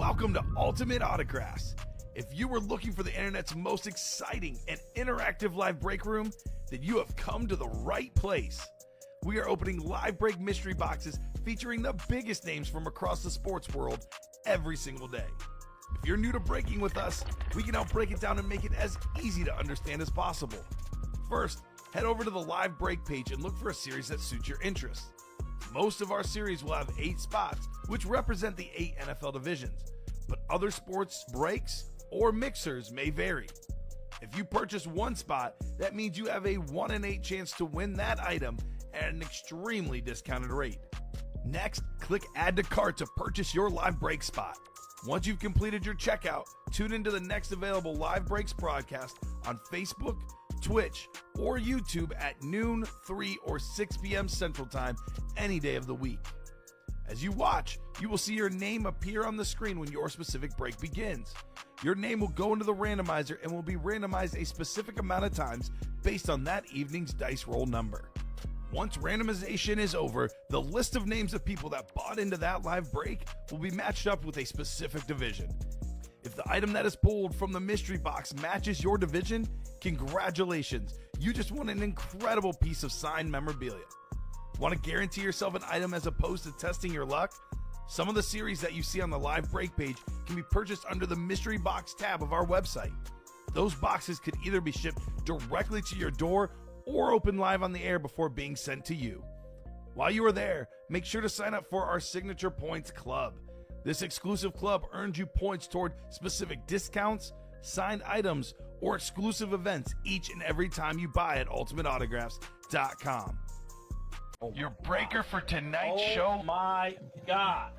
Welcome to Ultimate Autographs. If you were looking for the internet's most exciting and interactive live break room, then you have come to the right place. We are opening live break mystery boxes featuring the biggest names from across the sports world every single day. If you're new to breaking with us, we can help break it down and make it as easy to understand as possible. First, head over to the live break page and look for a series that suits your interests. Most of our series will have 8 spots, which represent the 8 NFL divisions, but other sports breaks or mixers may vary. If you purchase one spot, that means you have a 1 in 8 chance to win that item at an extremely discounted rate. Next, click Add to Cart to purchase your live break spot. Once you've completed your checkout, tune into the next available live breaks broadcast on Facebook, Twitch, or YouTube at noon, 3, or 6 p.m. Central Time any day of the week. As you watch, you will see your name appear on the screen when your specific break begins. Your name will go into the randomizer and will be randomized a specific amount of times based on that evening's dice roll number. Once randomization is over, the list of names of people that bought into that live break will be matched up with a specific division. If the item that is pulled from the mystery box matches your division, congratulations, you just won an incredible piece of signed memorabilia. Want to guarantee yourself an item as opposed to testing your luck? Some of the series that you see on the live break page can be purchased under the mystery box tab of our website. Those boxes could either be shipped directly to your door or open live on the air before being sent to you. While you are there, make sure to sign up for our Signature Points Club. This exclusive club earns you points toward specific discounts, signed items, or exclusive events each and every time you buy at ultimateautographs.com. Your breaker for tonight's show, Oh my God,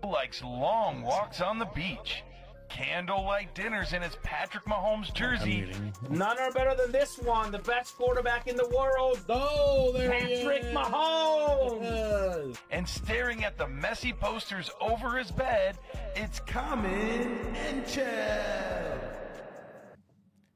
likes long walks on the beach, candlelight dinners in his Patrick Mahomes jersey, none are better than this one, the best quarterback in the world. Oh, there Patrick Mahomes. and staring at the messy posters over his bed, it's Kamen Entchev.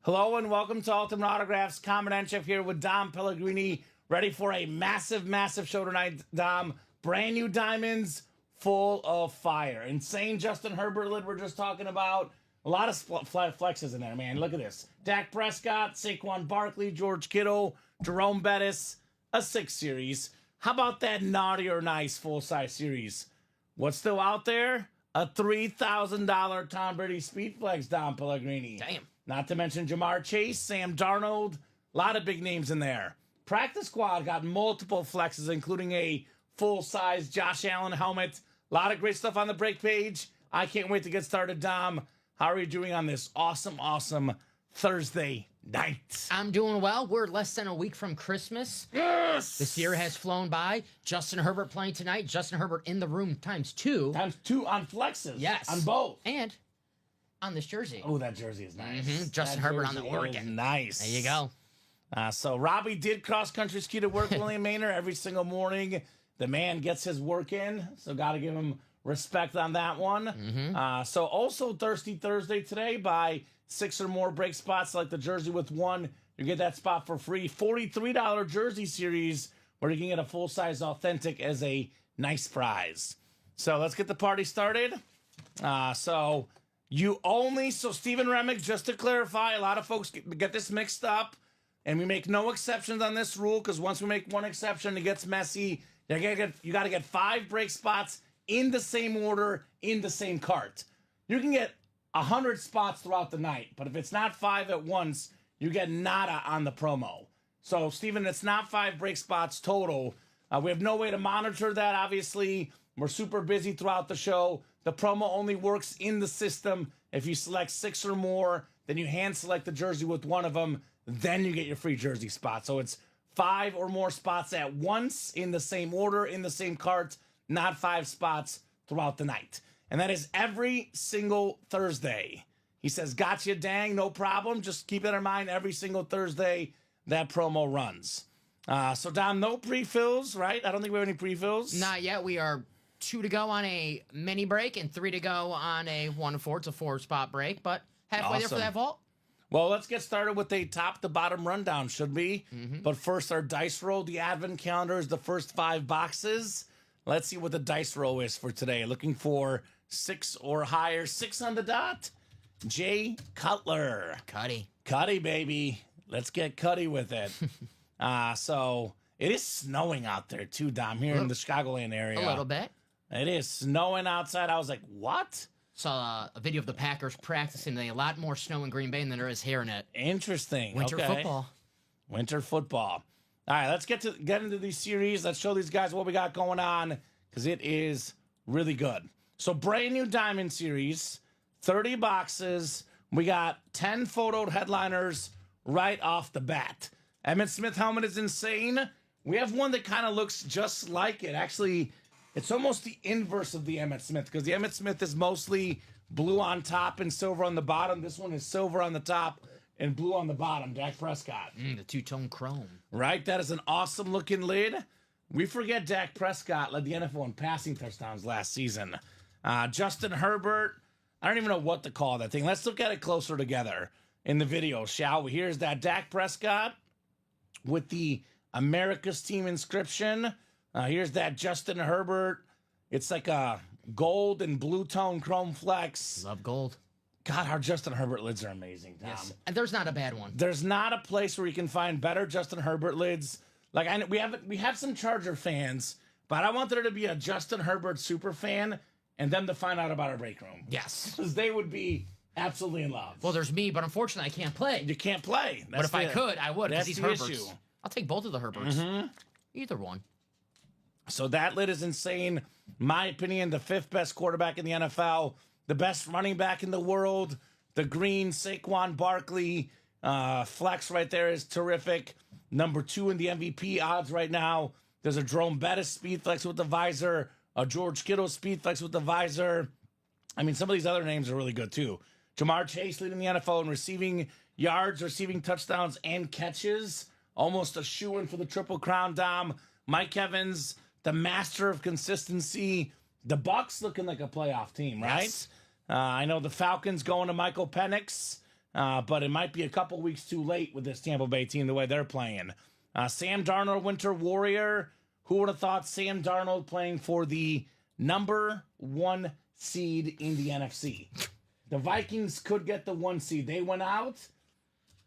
Hello and welcome to Ultimate Autographs. Kamen Entchev here with Dom Pellegrini, ready for a massive, massive show tonight. Dom, brand new diamonds, full of fire. Insane Justin Herbert lid we're just talking about. A lot of flexes in there, man. Look at this. Dak Prescott, Saquon Barkley, George Kittle, Jerome Bettis, a 6 series. How about that naughty or nice full-size series? What's still out there? A $3,000 Tom Brady Speed Flex, Dom Pellegrini. Damn. Not to mention Jamar Chase, Sam Darnold, a lot of big names in there. Practice Squad got multiple flexes, including a full-size Josh Allen helmet. A lot of great stuff on the break page. I can't wait to get started, Dom. How are you doing on this awesome, awesome Thursday night? I'm doing well. We're less than a week from Christmas. Yes! This year has flown by. Justin Herbert playing tonight. Justin Herbert in the room times 2. Times 2 on flexes. Yes. On both. And on this jersey. Oh, that jersey is nice. Justin That Herbert on the jersey Oregon. is nice. There you go. So Robbie did cross-country ski to work, William Maynard, every single morning. The man gets his work in, so got to give him respect on that one. So also Thirsty Thursday today. Buy 6 or more break spots like the jersey with 1. You get that spot for free. $43 jersey series where you can get a full-size authentic as a nice prize. So let's get the party started. So Stephen Remick, just to clarify, a lot of folks get this mixed up. And we make no exceptions on this rule because once we make one exception, it gets messy. You got to get 5 break spots in the same order, in the same cart. You can get 100 spots throughout the night, but if it's not 5 at once, you get nada on the promo. So, Steven, it's not 5 break spots total. We have no way to monitor that, obviously. We're super busy throughout the show. The promo only works in the system. If you select 6 or more, then you hand select the jersey with one of them. Then you get your free jersey spot. So it's 5 or more spots at once in the same order, in the same cart, not 5 spots throughout the night. And that is every single Thursday. He says, gotcha, dang, no problem. Just keep it in mind every single Thursday that promo runs. So, Dom, no pre-fills, right? I don't think we have any pre-fills. Not yet. We are 2 to go on a mini break and 3 to go on a 1-4. It's a 4-spot break, but halfway there for that vault. Well, let's get started with a top-to-bottom rundown, should we? But first, our dice roll. The advent calendar is the first 5 boxes. Let's see what the dice roll is for today. Looking for 6 or higher. 6 on the dot. Jay Cutler. Cuddy, baby. Let's get Cuddy with it. So it is snowing out there too, Dom, here in the Chicagoland area. A little bit. It is snowing outside. I was like, what? Saw a video of the Packers practicing. They a lot more snow in Green Bay than there is here in it. Interesting. Winter football. Winter football. All right, let's get into these series. Let's show these guys what we got going on because it is really good. So brand new Diamond Series, 30 boxes. We got 10 photoed headliners right off the bat. Emmitt Smith helmet is insane. We have one that kind of looks just like it. Actually, it's almost the inverse of the Emmitt Smith because the Emmitt Smith is mostly blue on top and silver on the bottom. This one is silver on the top and blue on the bottom. Dak Prescott. The two-tone chrome. Right? That is an awesome looking lid. We forget Dak Prescott led the NFL in passing touchdowns last season. Justin Herbert. I don't even know what to call that thing. Let's look at it closer together in the video, shall we? Here's that Dak Prescott with the America's Team inscription. Here's that Justin Herbert. It's like a gold and blue tone chrome flex. Love gold. God, our Justin Herbert lids are amazing, Tom. Yes. And there's not a bad one. There's not a place where you can find better Justin Herbert lids. Like we have some Charger fans, but I want there to be a Justin Herbert super fan and them to find out about our break room. Yes. Because they would be absolutely in love. Well, there's me, but unfortunately I can't play. You can't play. But if I could, I would, because he's the Herbert's. issue. I'll take both of the Herberts. Mm-hmm. Either one. So that lid is insane. My opinion, the 5th best quarterback in the NFL, the best running back in the world. The green Saquon Barkley flex right there is terrific. Number 2 in the MVP odds right now. There's a Jerome Bettis speed flex with the visor. A George Kittle speed flex with the visor. I mean, some of these other names are really good too. Jamar Chase leading the NFL in receiving yards, receiving touchdowns, and catches. Almost a shoo-in for the Triple Crown, Dom. Mike Evans, the master of consistency. The Bucs looking like a playoff team, right? Yes. I know the Falcons going to Michael Penix, but it might be a couple weeks too late with this Tampa Bay team the way they're playing. Sam Darnold, Winter Warrior. Who would have thought Sam Darnold playing for the number 1 seed in the NFC? The Vikings could get the 1 seed. They went out.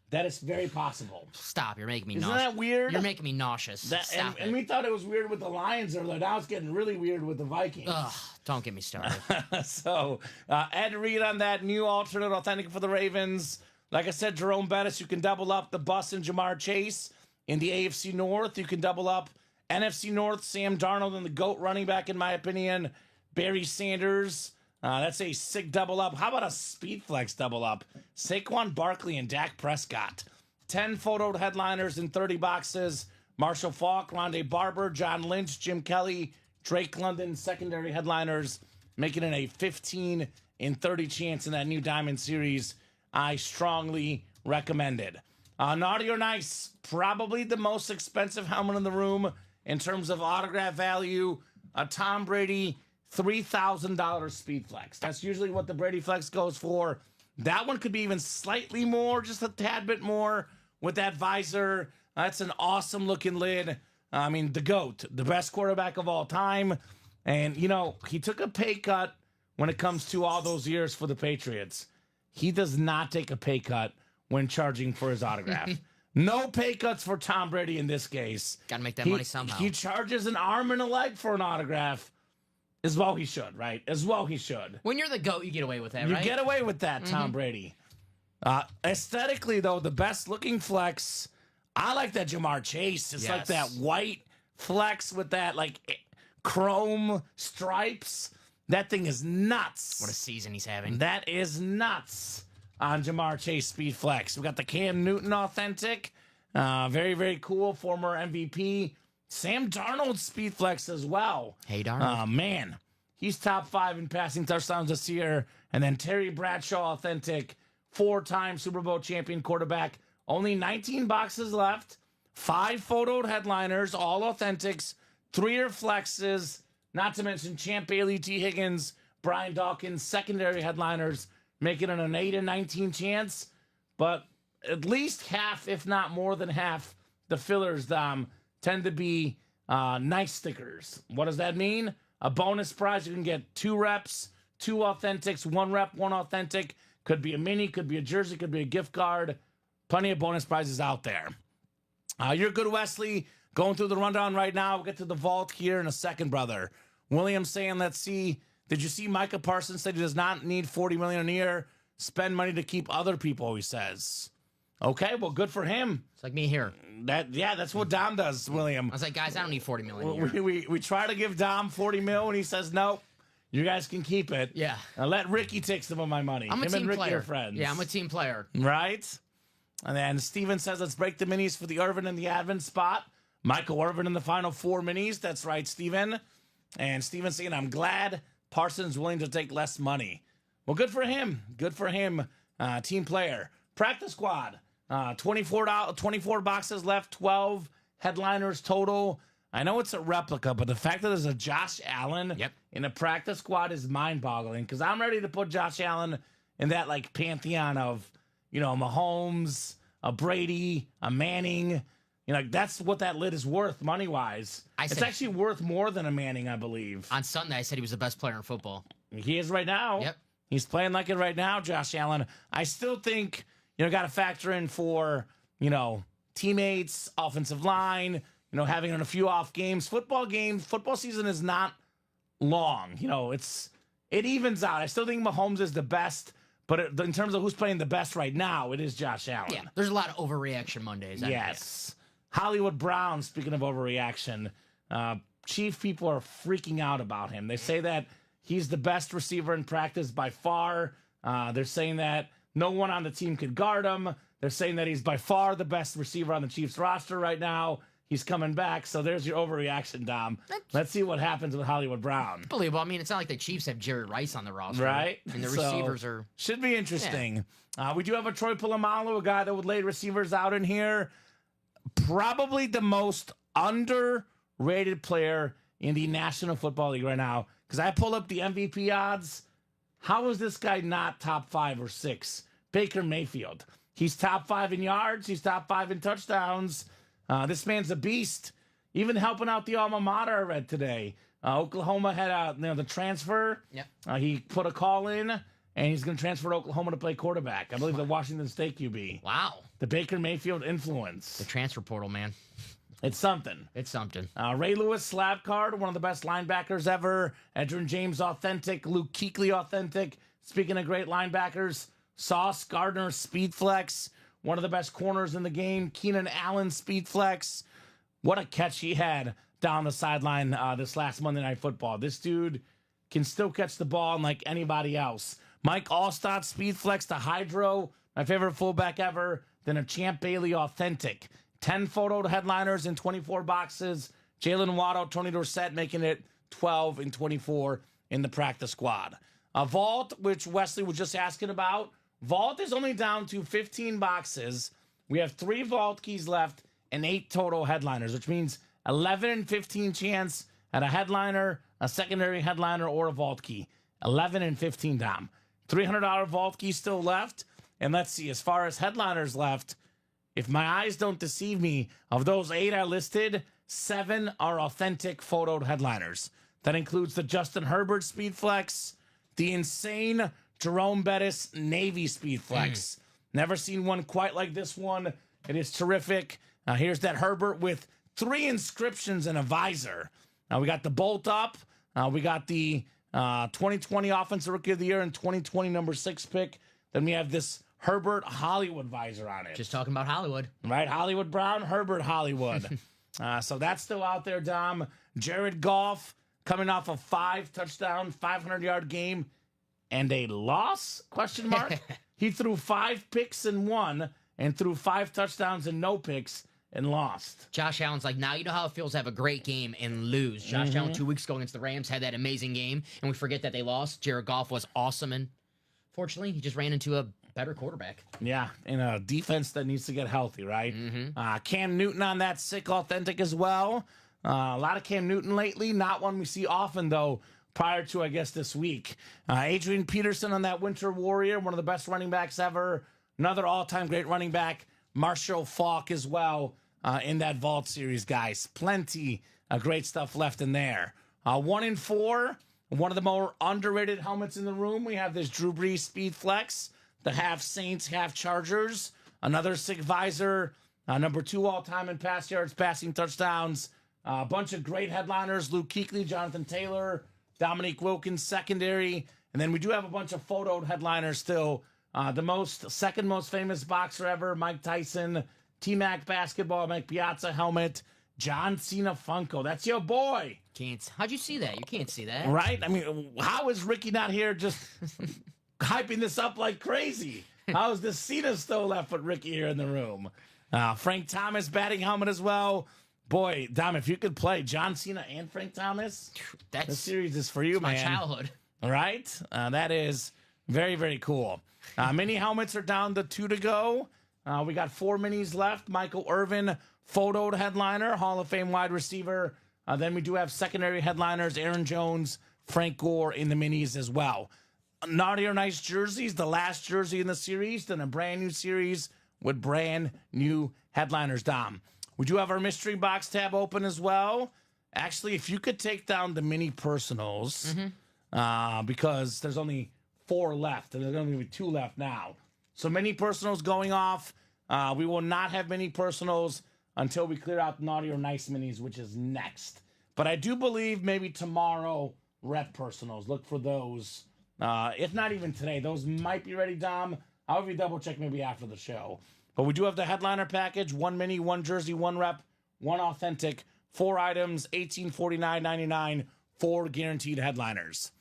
That is very possible. Stop. You're making me Isn't nauseous. that weird? You're making me nauseous. And we thought it was weird with the Lions earlier. Now it's getting really weird with the Vikings. Ugh, don't get me started. So, Ed Reed on that new alternate authentic for the Ravens. Like I said, Jerome Bettis, you can double up the Bus and Jamar Chase. In the AFC North, you can double up NFC North, Sam Darnold and the GOAT running back, in my opinion. Barry Sanders. That's a sick double up. How about a speed flex double up? Saquon Barkley and Dak Prescott. 10 photoed headliners in 30 boxes. Marshall Faulk, Rondé Barber, John Lynch, Jim Kelly, Drake London, secondary headliners, making it a 15 in 30 chance in that new Diamond Series. I strongly recommend it. Naughty or Nice, probably the most expensive helmet in the room in terms of autograph value. A Tom Brady $3,000 speed flex. That's usually what the Brady flex goes for. That one could be even slightly more, just a tad bit more with that visor. That's an awesome looking lid. I mean, the GOAT, the best quarterback of all time. And, you know, he took a pay cut when it comes to all those years for the Patriots. He does not take a pay cut when charging for his autograph. No pay cuts for Tom Brady in this case. Got to make that money somehow. He charges an arm and a leg for an autograph. As well he should, right? As well he should. When you're the GOAT, you get away with that, right? You get away with that, Tom Brady. Aesthetically, though, the best looking flex, I like that Jamar Chase. It's like that white flex with that like chrome stripes. That thing is nuts. What a season he's having. That is nuts on Jamar Chase Speed Flex. We got the Cam Newton authentic. Very, very cool. Former MVP. Sam Darnold Speed Flex as well. Hey, Darnold. Man. He's top 5 in passing touchdowns this year. And then Terry Bradshaw authentic. 4-time Super Bowl champion quarterback. Only 19 boxes left. 5 photoed headliners. All authentics. 3-year flexes. Not to mention Champ Bailey, T. Higgins, Brian Dawkins, secondary headliners, making it an 8-19 chance. But at least half, if not more than half, the fillers tend to be nice stickers. What does that mean? A bonus prize. You can get 2 reps, 2 authentics, 1 rep, 1 authentic. Could be a mini, could be a jersey, could be a gift card. Plenty of bonus prizes out there. You're good, Wesley. Going through the rundown right now. We'll get to the vault here in a second, brother. William saying, let's see. Did you see Micah Parsons said he does not need $40 million a year? Spend money to keep other people, he says. Okay, well, good for him. It's like me here. That's what Dom does, William. I was like, guys, I don't need $40 million a year. We try to give Dom $40 million, and he says, nope, you guys can keep it. Yeah. Let Ricky take some of my money. I'm a Him team and Ricky player. are friends. Yeah, I'm a team player. Right? And then Steven says, let's break the minis for the Irvin and the Advent spot. Michael Irvin in the final 4 minis. That's right, Steven. And Steven saying, I'm glad Parsons willing to take less money. Well, good for him. Good for him. Team player. Practice squad. 24 boxes left, 12 headliners total. I know it's a replica, but the fact that there's a Josh Allen in a practice squad is mind-boggling, because I'm ready to put Josh Allen in that like pantheon of, Mahomes, a Brady, a Manning. That's what that lid is worth money-wise. It's actually worth more than a Manning, I believe. On Sunday, I said he was the best player in football. He is right now. Yep. He's playing like it right now, Josh Allen. I still think, got to factor in for, teammates, offensive line, having a few off games. Football season is not long. It evens out. I still think Mahomes is the best, but in terms of who's playing the best right now, it is Josh Allen. Yeah, there's a lot of overreaction Mondays. Yes. Hollywood Brown, speaking of overreaction, Chief people are freaking out about him. They say that he's the best receiver in practice by far. They're saying that no one on the team could guard him. They're saying that he's by far the best receiver on the Chiefs roster right now. He's coming back. So there's your overreaction, Dom. Let's see what happens with Hollywood Brown. Believable. I mean, it's not like the Chiefs have Jared Rice on the roster. Right. And the receivers are... Should be interesting. Yeah. We do have a Troy Polamalu, a guy that would lay receivers out in here. Probably the most underrated player in the National Football League right now. Because I pull up the MVP odds. How is this guy not top 5 or 6? Baker Mayfield. He's top 5 in yards. He's top 5 in touchdowns. This man's a beast. Even helping out the alma mater I read today. Oklahoma had the transfer. Yep. He put a call in, and he's going to transfer to Oklahoma to play quarterback. I believe the Washington State QB. Wow. The Baker Mayfield influence. The transfer portal, man. It's something. It's something. Ray Lewis, slab card, one of the best linebackers ever. Edgerrin James, authentic. Luke Kuechly, authentic. Speaking of great linebackers, Sauce Gardner, speed flex. One of the best corners in the game. Keenan Allen, speed flex. What a catch he had down the sideline this last Monday Night Football. This dude can still catch the ball like anybody else. Mike Allstott, speed flex to Hydro. My favorite fullback ever. Then a Champ Bailey, authentic. 10 photo headliners in 24 boxes. Jalen Waddle, Tony Dorsett making it 12 and 24 in the practice squad. A vault, which Wesley was just asking about. Vault is only down to 15 boxes. We have 3 vault keys left and 8 total headliners, which means 11 and 15 chance at a headliner, a secondary headliner, or a vault key. 11 and 15, Dom. $300 vault key still left. And let's see, as far as headliners left, if my eyes don't deceive me, of those 8 I listed, 7 are authentic photoed headliners. That includes the Justin Herbert Speed Flex, the insane Jerome Bettis Navy Speed Flex. Never seen one quite like this one. It is terrific. Here's that Herbert with 3 inscriptions and a visor. We got the bolt up. We got the 2020 Offensive Rookie of the Year and 2020 number 6 pick. Then we have this Herbert Hollywood visor on it. Just talking about Hollywood. Right, Hollywood Brown, Herbert Hollywood. So that's still out there, Dom. Jared Goff coming off a 5-touchdown, 500-yard game and a loss, question mark. He threw 5 picks and won, and threw 5 touchdowns and no picks and lost. Josh Allen's like, now you know how it feels to have a great game and lose. Josh Allen 2 weeks ago against the Rams had that amazing game, and we forget that they lost. Jared Goff was awesome, and fortunately, he just ran into a better quarterback. Yeah, in a defense that needs to get healthy, right? Cam Newton on that sick authentic as well. A lot of Cam Newton lately. Not one we see often, though, prior to, I guess, this week. Adrian Peterson on that Winter Warrior, one of the best running backs ever. Another all-time great running back, Marshall Faulk as well, in that Vault Series, guys. Plenty of great stuff left in there. 1 in 4 One of the more underrated helmets in the room, we have this Drew Brees Speed Flex, the half Saints, half Chargers. Another sick visor, number 2 all-time in pass yards, passing touchdowns. A bunch of great headliners, Luke Kuechly, Jonathan Taylor, Dominique Wilkins, secondary. And then we do have a bunch of photoed headliners still. The second most famous boxer ever, Mike Tyson, T-Mac basketball, Mike Piazza helmet, John Cena Funko. That's your boy. How'd you see that? You can't see that. Right? I mean, how is Ricky not here just hyping this up like crazy? How is this Cena still left with Ricky here in the room? Frank Thomas batting helmet as well. Boy, Dom, if you could play John Cena and Frank Thomas, this series is for you, man. My childhood. All right? That is very, very cool. Mini helmets are down to 2 to go. We got 4 minis left. Michael Irvin, photoed headliner, Hall of Fame wide receiver. Then we do have secondary headliners, Aaron Jones, Frank Gore in the minis as well. Naughty or Nice jerseys, the last jersey in the series, then a brand new series with brand new headliners, Dom. We do have our mystery box tab open as well. Actually, if you could take down the mini personals, because there's only 4 left, and there's only going to be 2 left now. So mini personals going off. We will not have mini personals until we clear out Naughty or Nice minis, which is next. But I do believe maybe tomorrow, rep personals. Look for those. If not even today, those might be ready, Dom. I'll have you double check maybe after the show. But we do have the headliner package, 1 mini, 1 jersey, 1 rep, 1 authentic, 4 items, $1849.99, 4 guaranteed headliners.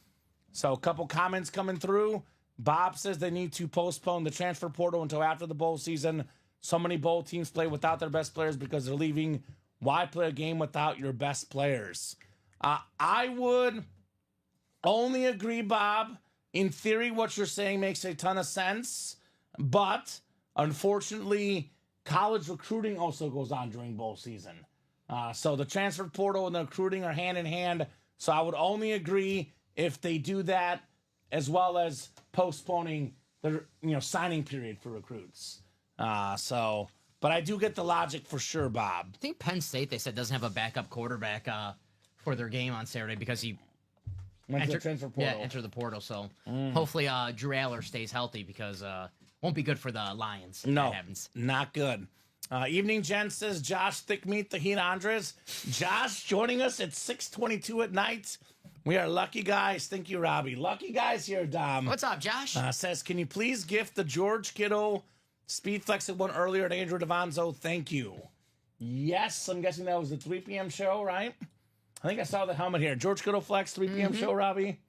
So a couple comments coming through. Bob says they need to postpone the transfer portal until after the bowl season. So many bowl teams play without their best players because they're leaving. Why play a game without your best players? I would only agree, Bob. In theory, what you're saying makes a ton of sense. But unfortunately, college recruiting also goes on during bowl season. So the transfer portal and the recruiting are hand in hand. So I would only agree if they do that, as well as postponing the signing period for recruits. But I do get the logic for sure, Bob. I think Penn State, they said, doesn't have a backup quarterback for their game on Saturday because he went to the transfer portal. Yeah, entered the portal. So hopefully Drew Aller stays healthy because won't be good for the Lions. If that happens. Not good. Evening Jen says, Josh Thickmeat, the Heat Andres. Josh joining us at 6:22 at night. We are lucky guys. Thank you, Robbie. Lucky guys here, Dom. What's up, Josh? Says, can you please gift the George Kittle Speed Flex that won earlier at Andrew DeVonzo? Thank you. Yes, I'm guessing that was the 3 p.m. show, right? I think I saw the helmet here. George Kittle Flex, 3 p.m. show, Robbie?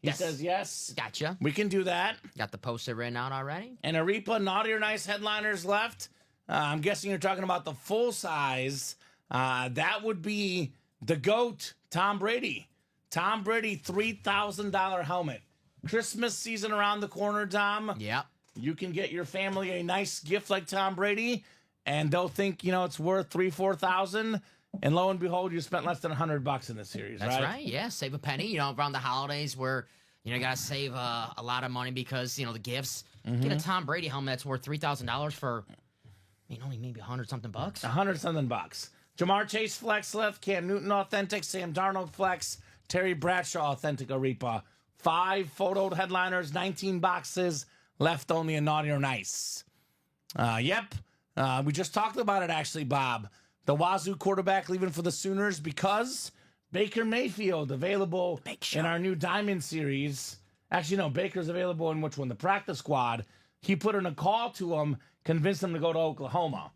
He says yes. Gotcha. We can do that. Got the poster written out already. And Arepa, Naughty or Nice headliners left. I'm guessing you're talking about the full size. That would be the GOAT, Tom Brady. Tom Brady, $3,000 helmet. Christmas season around the corner, Dom. Yep. You can get your family a nice gift like Tom Brady, and they'll think, it's worth $3,000-$4,000. And lo and behold, you spent less than $100 in this series, That's right. Yeah, save a penny. Around the holidays where, you got to save a lot of money because, the gifts. Get a Tom Brady helmet that's worth $3,000 for, only maybe $100-something bucks. $100-something bucks. Jamar Chase Flex left, Cam Newton Authentic, Sam Darnold Flex, Terry Bradshaw Authentic Arepa. 5 photoed headliners, 19 boxes, left only a Naughty or Nice. Yep. We just talked about it, actually, Bob. The Wazoo quarterback leaving for the Sooners because Baker Mayfield available in our new Diamond Series. Actually, no, Baker's available in which one? The practice squad. He put in a call to him, convinced him to go to Oklahoma.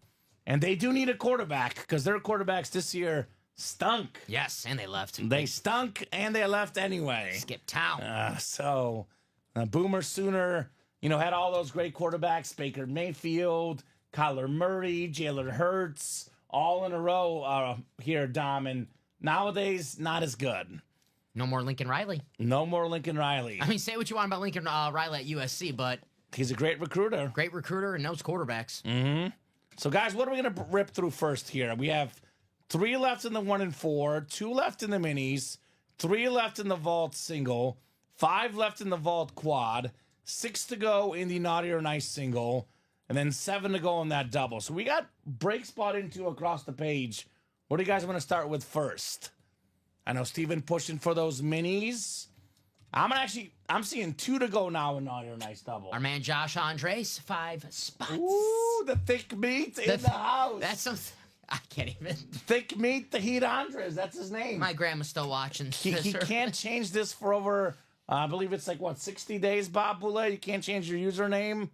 And they do need a quarterback because their quarterbacks this year stunk. Yes, and they left. They stunk, and they left anyway. Skip town. So Boomer Sooner, had all those great quarterbacks, Baker Mayfield, Kyler Murray, Jalen Hurts, all in a row here, Dom, and nowadays, not as good. No more Lincoln Riley. No more Lincoln Riley. Say what you want about Lincoln Riley at USC, but he's a great recruiter. Great recruiter and knows quarterbacks. Mm-hmm. So, guys, what are we going to rip through first here? We have 3 left in the 1 and 4, 2 left in the minis, 3 left in the vault single, 5 left in the vault quad, 6 to go in the Naughty or Nice single, and then 7 to go in that double. So we got breaks bought into across the page. What do you guys want to start with first? I know Steven pushing for those minis. I'm seeing 2 to go now in Naughty or Nice Double. Our man Josh Andres, 5 spots. Ooh, the thick meat in the house. That's some. I can't even. Thick meat, the Heat Andres. That's his name. My grandma's still watching. He can't change this for over, I believe it's 60 days, Bob Boulay? You can't change your username.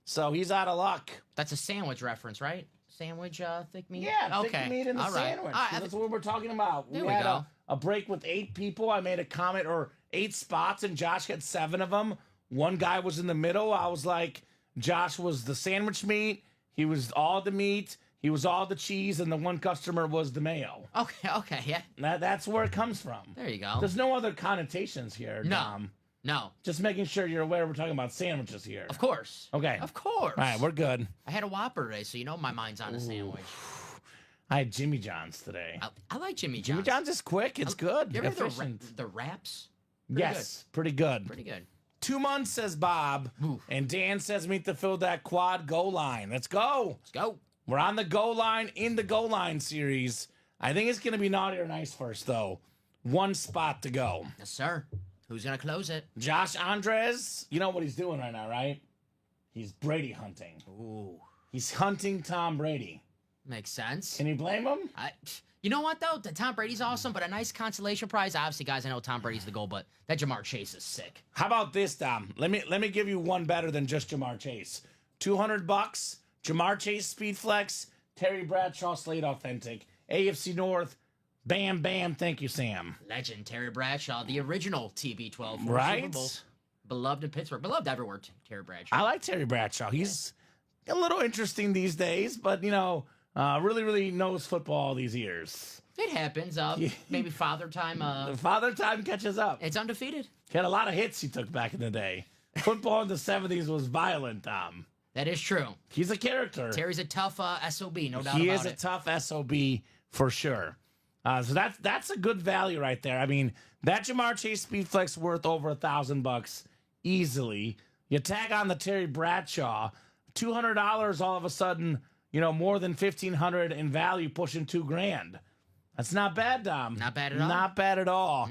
So he's out of luck. That's a sandwich reference, right? Sandwich, thick meat? Yeah, okay. thick meat in the sandwich. All right. That's what we're talking about. There we we had go. a break with 8 people. I made a comment, or 8 spots, and Josh had 7 of them. One guy was in the middle. I was like, Josh was the sandwich meat. He was all the meat. He was all the cheese, and the one customer was the mayo. Okay, yeah. That's where it comes from. There you go. There's no other connotations here, Dom. No. Just making sure you're aware we're talking about sandwiches here. Of course. Okay. Of course. All right, we're good. I had a Whopper today, so you know my mind's on a sandwich. I had Jimmy John's today. I like Jimmy John's. Jimmy John's is quick. It's good. You ever had Efficient. the wraps? Yes, pretty good. Pretty good. 2 months, says Bob. Ooh. And Dan says meet to fill that quad goal line. Let's go. Let's go. We're on the goal line in the goal line series. I think it's going to be Naughty or Nice first, though. 1 spot to go. Yes, sir. Who's going to close it? Josh Andres, you know what he's doing right now, right? He's Brady hunting. Ooh. He's hunting Tom Brady. Makes sense. Can you blame him? You know what, though? Tom Brady's awesome, but a nice consolation prize. Obviously, guys, I know Tom Brady's the goal, but that Jamar Chase is sick. How about this, Dom? Let me give you one better than just Jamar Chase. $200, Jamar Chase Speed Flex, Terry Bradshaw Slate Authentic, AFC North, bam, bam, thank you, Sam. Legend, Terry Bradshaw, the original TB12. Right? Super Bowl. Beloved in Pittsburgh. Beloved everywhere, Terry Bradshaw. I like Terry Bradshaw. He's a little interesting these days, but, really, really knows football these years. It happens. Maybe Father Time. The Father Time catches up. It's undefeated. He had a lot of hits he took back in the day. Football in the 70s was violent, Tom. That is true. He's a character. Terry's a tough SOB, no doubt about it. He is a tough SOB for sure. So that's a good value right there. I mean, that Jamar Chase Speed Flex worth over $1,000 easily. You tag on the Terry Bradshaw, $200 all of a sudden, more than $1,500 in value, pushing $2,000. That's not bad, Dom. Not bad at all. Not bad at all.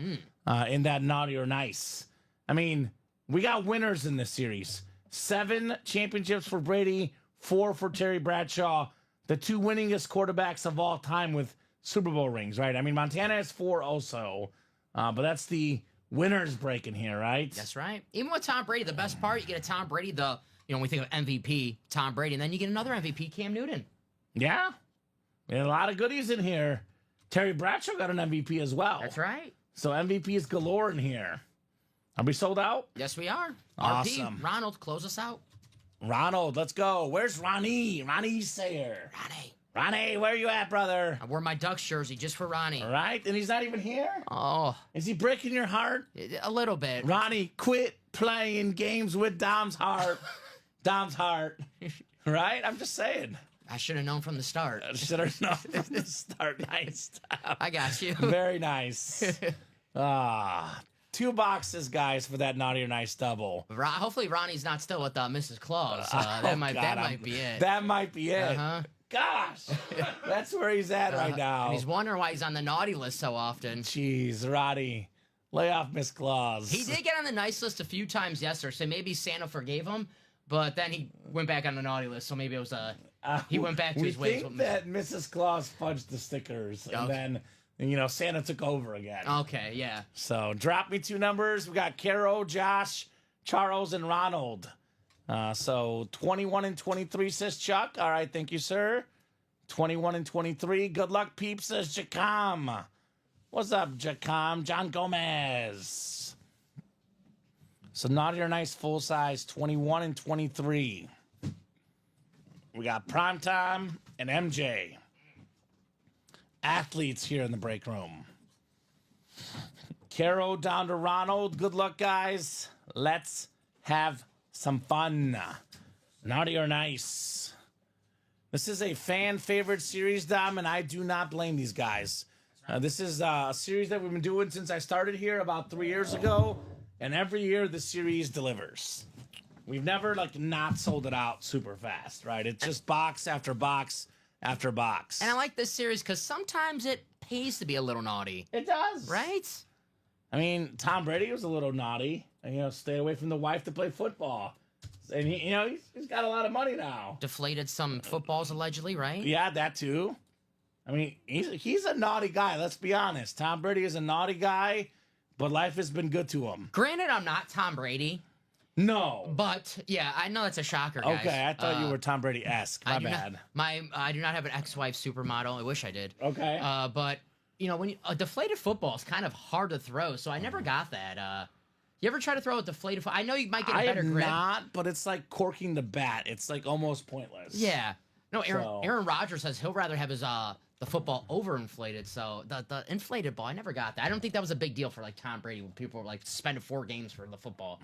In that Naughty or Nice. I mean, we got winners in this series. 7 championships for Brady, 4 for Terry Bradshaw, the 2 winningest quarterbacks of all time with Super Bowl rings, right? I mean, Montana has 4 also, but that's the winners breaking here, right? That's right. Even with Tom Brady, the best part, you get a Tom Brady, when we think of MVP, Tom Brady, and then you get another MVP, Cam Newton. Yeah. We had a lot of goodies in here. Terry Bradshaw got an MVP as well. That's right. So MVPs galore in here. Are we sold out? Yes, we are. Awesome. RP, Ronald, close us out. Ronald, let's go. Where's Ronnie? Ronnie Sayer. Ronnie, where you at, brother? I wore my Ducks jersey just for Ronnie. All right, and he's not even here? Oh. Is he breaking your heart? A little bit. Ronnie, quit playing games with Dom's heart. Dom's heart. Right? I'm just saying. I should have known from the start. Should have known from the start. Nice. I got you. Very nice. 2 boxes, guys, for that Naughty or Nice double. Hopefully Ronnie's not still with Mrs. Claus. That might be it. That might be it. Uh-huh. Gosh, that's where he's at right now. And he's wondering why he's on the naughty list so often. Jeez, Roddy, lay off Miss Claus. He did get on the nice list a few times yesterday, so maybe Santa forgave him, but then he went back on the naughty list, so maybe it was he went back to his ways. We think that Mrs. Claus fudged the stickers, and then, Santa took over again. Okay, yeah. So drop me 2 numbers. We got Caro, Josh, Charles, and Ronald. So 21 and 23, says Chuck. All right, thank you, sir. 21 and 23. Good luck, peeps, says Jacam. What's up, Jacam? John Gomez. So Naughty or Nice full size, 21 and 23. We got Primetime and MJ. Athletes here in the break room. Caro down to Ronald. Good luck, guys. Let's have some fun. Naughty or Nice. This is a fan favorite series, Dom, and I do not blame these guys. This is a series that we've been doing since I started here about 3 years ago, and every year the series delivers. We've never not sold it out super fast, right? It's just box after box after box. And I like this series because sometimes it pays to be a little naughty. It does. Right? I mean, Tom Brady was a little naughty. And, stay away from the wife to play football. And, he's got a lot of money now. Deflated some footballs, allegedly, right? Yeah, that too. I mean, he's a naughty guy. Let's be honest. Tom Brady is a naughty guy, but life has been good to him. Granted, I'm not Tom Brady. No. But, yeah, I know that's a shocker, guys. Okay, I thought you were Tom Brady-esque. My bad. I do not have an ex-wife supermodel. I wish I did. Okay. But, when a deflated football is kind of hard to throw, so I never got that. You ever try to throw a deflated football? I know you might get a better grip. I have not, but it's like corking the bat. It's like almost pointless. Yeah. No, Aaron Rodgers says he'll rather have his the football overinflated. So the inflated ball, I never got that. I don't think that was a big deal for like Tom Brady when people were like spending 4 games for the football.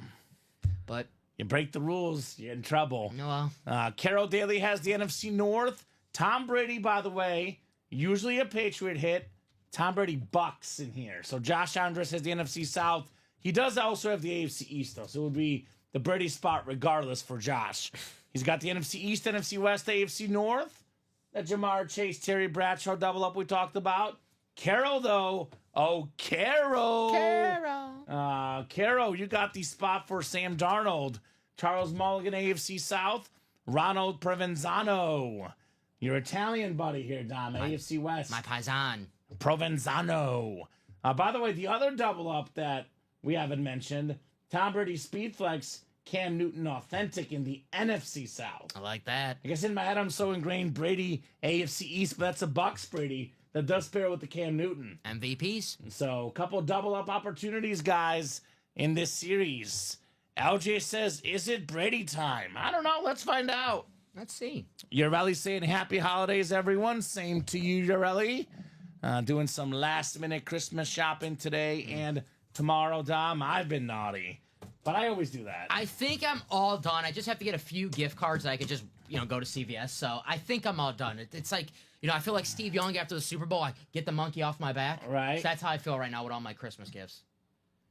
But you break the rules, you're in trouble. No. Carol Daly has the NFC North. Tom Brady, by the way, usually a Patriot hit. Tom Brady bucks in here. So Josh Andres has the NFC South. He does also have the AFC East, though. So it would be the Brady spot regardless for Josh. He's got the NFC East, NFC West, AFC North. That Jamar Chase, Terry Bradshaw double up we talked about. Carol, though. Oh, Carol. Carol, you got the spot for Sam Darnold. Charles Mulligan, AFC South. Ronald Provenzano. Your Italian buddy here, Dom. AFC West. My paisan. Provenzano. By the way, the other double up that we haven't mentioned, Tom Brady Speedflex, Cam Newton Authentic in the NFC South. I like that. I guess in my head I'm so ingrained Brady AFC East, but that's a Bucks Brady that does pair with the Cam Newton. MVPs. So a couple double up opportunities, guys, in this series. LJ says, is it Brady time? I don't know. Let's find out. Let's see. Urelli saying happy holidays, everyone. Same to you, Urelli. Doing some last-minute Christmas shopping today and tomorrow, Dom. I've been naughty, but I always do that. I think I'm all done. I just have to get a few gift cards that I could just, go to CVS. So I think I'm all done. It's like, I feel like Steve Young after the Super Bowl. I get the monkey off my back. Right. So that's how I feel right now with all my Christmas gifts.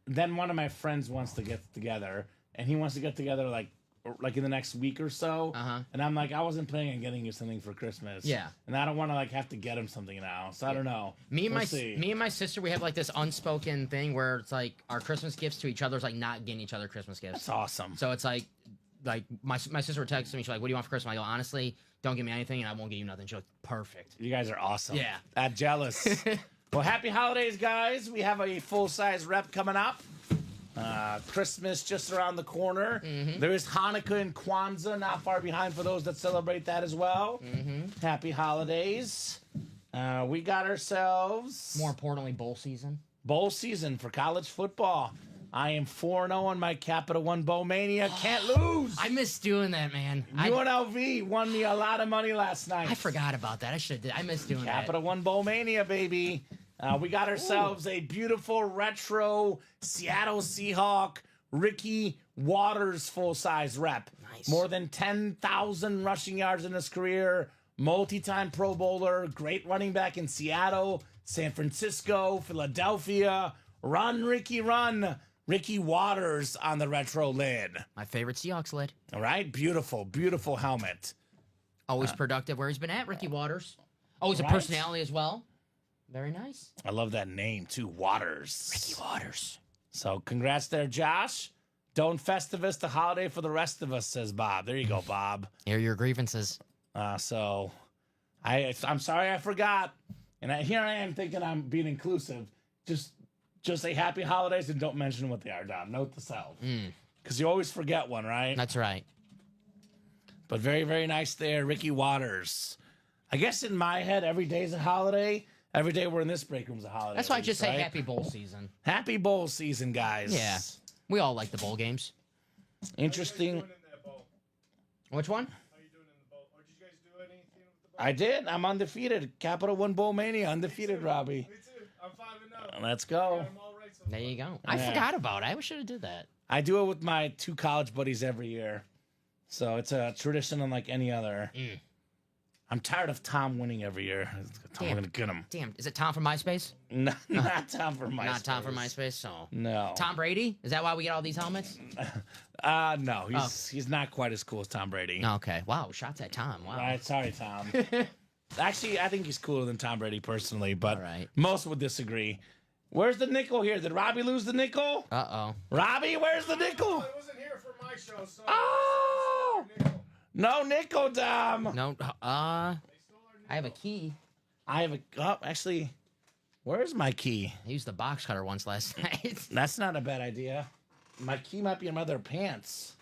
Then one of my friends wants to get together, and he wants to get together like in the next week or so. And I'm like, I wasn't planning on getting you something for Christmas. Yeah. And I don't want to have to get him something now. So I don't know. Me and my sister, we have like this unspoken thing where it's like our Christmas gifts to each other is like not getting each other Christmas gifts. That's awesome. So it's like my sister would text me. She's like, "What do you want for Christmas?" I go, "Honestly, don't give me anything, and I won't get you nothing." She's like, "Perfect." You guys are awesome. Yeah. I'm jealous. Well, happy holidays, guys. We have a full-size rep coming up. Christmas just around the corner. There is Hanukkah and Kwanzaa not far behind for those that celebrate that as well. Happy holidays. We got ourselves... More importantly, bowl season. Bowl season for college football. I am 4-0 on my Capital One Bowl Mania. Can't lose. I miss doing that, man. UNLV won me a lot of money last night. I forgot about that. I miss doing that. Capital One Bowl Mania, baby. We got ourselves a beautiful retro Seattle Seahawk Ricky Waters full-size rep. Nice. More than 10,000 rushing yards in his career. Multi-time Pro Bowler. Great running back in Seattle, San Francisco, Philadelphia. Run, Ricky, run. Ricky Waters on the retro lid. My favorite Seahawks lid. All right. Beautiful, beautiful helmet. Always productive where he's been at, Ricky Waters. Always a Right. personality as well. Very nice. I love that name, too. Waters. Ricky Waters. So congrats there, Josh. Don't Festivus the holiday for the rest of us, says Bob. There you go, Bob. Air your grievances. I'm sorry I forgot. And here I am thinking I'm being inclusive. Just say happy holidays and don't mention what they are, Dom. Note to self. Because you always forget one, right? That's right. But very, very nice there, Ricky Waters. I guess in my head, every day's a holiday. Every day we're in this break room's a holiday. That's why I just say right? happy bowl season. Happy bowl season, guys. Yeah. We all like the bowl games. Interesting. Which one? How you doing in the bowl? Or did you guys do anything with the bowl? I did. I'm undefeated. Capital One Bowl Mania, undefeated, Robbie. Me too. I'm 5-0. Let's go. I'm all right so There far. you go. I Yeah. forgot about it. I wish I did that. I do it with my 2 college buddies every year. So it's a tradition unlike any other. I'm tired of Tom winning every year. I'm going to get him. Damn. Is it Tom from MySpace? Not Tom for MySpace. Not Tom from MySpace. So No. Tom Brady? Is that why we get all these helmets? No. He's not quite as cool as Tom Brady. Okay. Wow. Shots at Tom. Wow. All right. Sorry, Tom. Actually, I think he's cooler than Tom Brady personally, but All right. most would disagree. Where's the nickel here? Did Robbie lose the nickel? Uh-oh. Robbie, where's the nickel? I wasn't here for my show, so. Oh! No nickel, Dom. No, I have a key. I have a... Oh, actually, where's my key? I used the box cutter once last night. That's not a bad idea. My key might be in my other pants.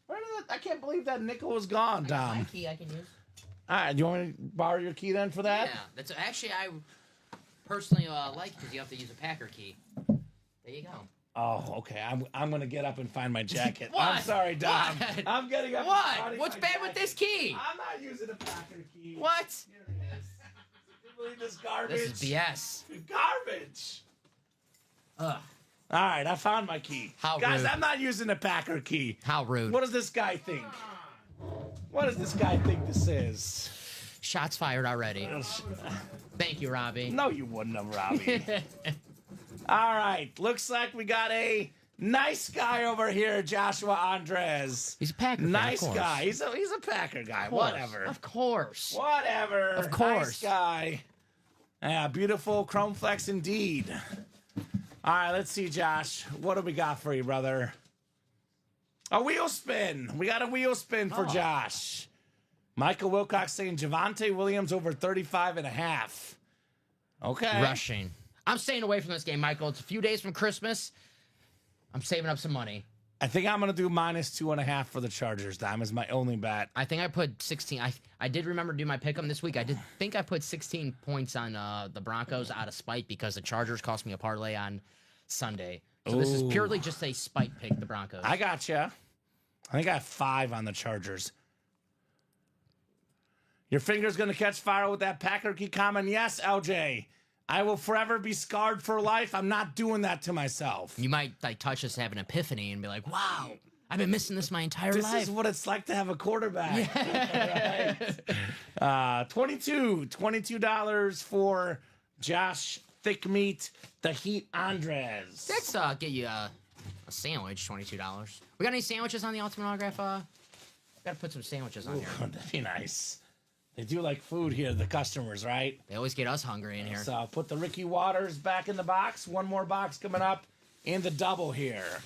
Where did it? I can't believe that nickel was gone, Dom. My key I can use. All right, do you want me to borrow your key then for that? Yeah, that's actually I personally like because you have to use a Packer key. There you go. Oh, okay. I'm gonna get up and find my jacket. What? I'm sorry, Dom. What? I'm getting up. What? And finding What's my bad with jacket. this key? I'm not using a Packer key. What? Here it is. Can you believe this garbage? This is BS. Garbage. Ugh. All right, I found my key. How Guys, rude. I'm not using a Packer key. How rude. What does this guy think? What does this guy think this is? Shots fired already. Thank you, Robbie. No, you wouldn't have, Robbie. All right, looks like we got a nice guy over here, Joshua Andres. He's a Packer fan, Nice of course. guy. He's a Packer guy. Of course. Whatever. Of course. Whatever. Of course. Nice guy. Yeah, beautiful chrome flex indeed. All right, let's see, Josh. What do we got for you, brother? A wheel spin. We got a wheel spin for Josh. Michael Wilcox saying Javonte Williams over 35.5. Okay. Rushing. I'm staying away from this game, Michael. It's a few days from Christmas. I'm saving up some money. I think I'm going to do -2.5 for the Chargers. Dime is my only bet. I think I put 16. I did remember to do my pick 'em this week. I did think I put 16 points on the Broncos out of spite because the Chargers cost me a parlay on Sunday. So this is Ooh. purely just a spite pick, the Broncos. I got you. I think I have 5 on the Chargers. Your finger's going to catch fire with that Packer key comment. Yes, LJ. I will forever be scarred for life. I'm not doing that to myself. You might like touch this, have an epiphany, and be like, "Wow, I've been missing this my entire This life." is what it's like to have a quarterback. Right. $22 for Josh Thick Meat, the Heat Andres. Let's get you a sandwich, $22. We got any sandwiches on the Ultimate Autograph? Gotta put some sandwiches on Ooh, here. that'd be nice. They do like food here, the customers, right? They always get us hungry in here. So I'll put the Ricky Waters back in the box. One more box coming up in the double here.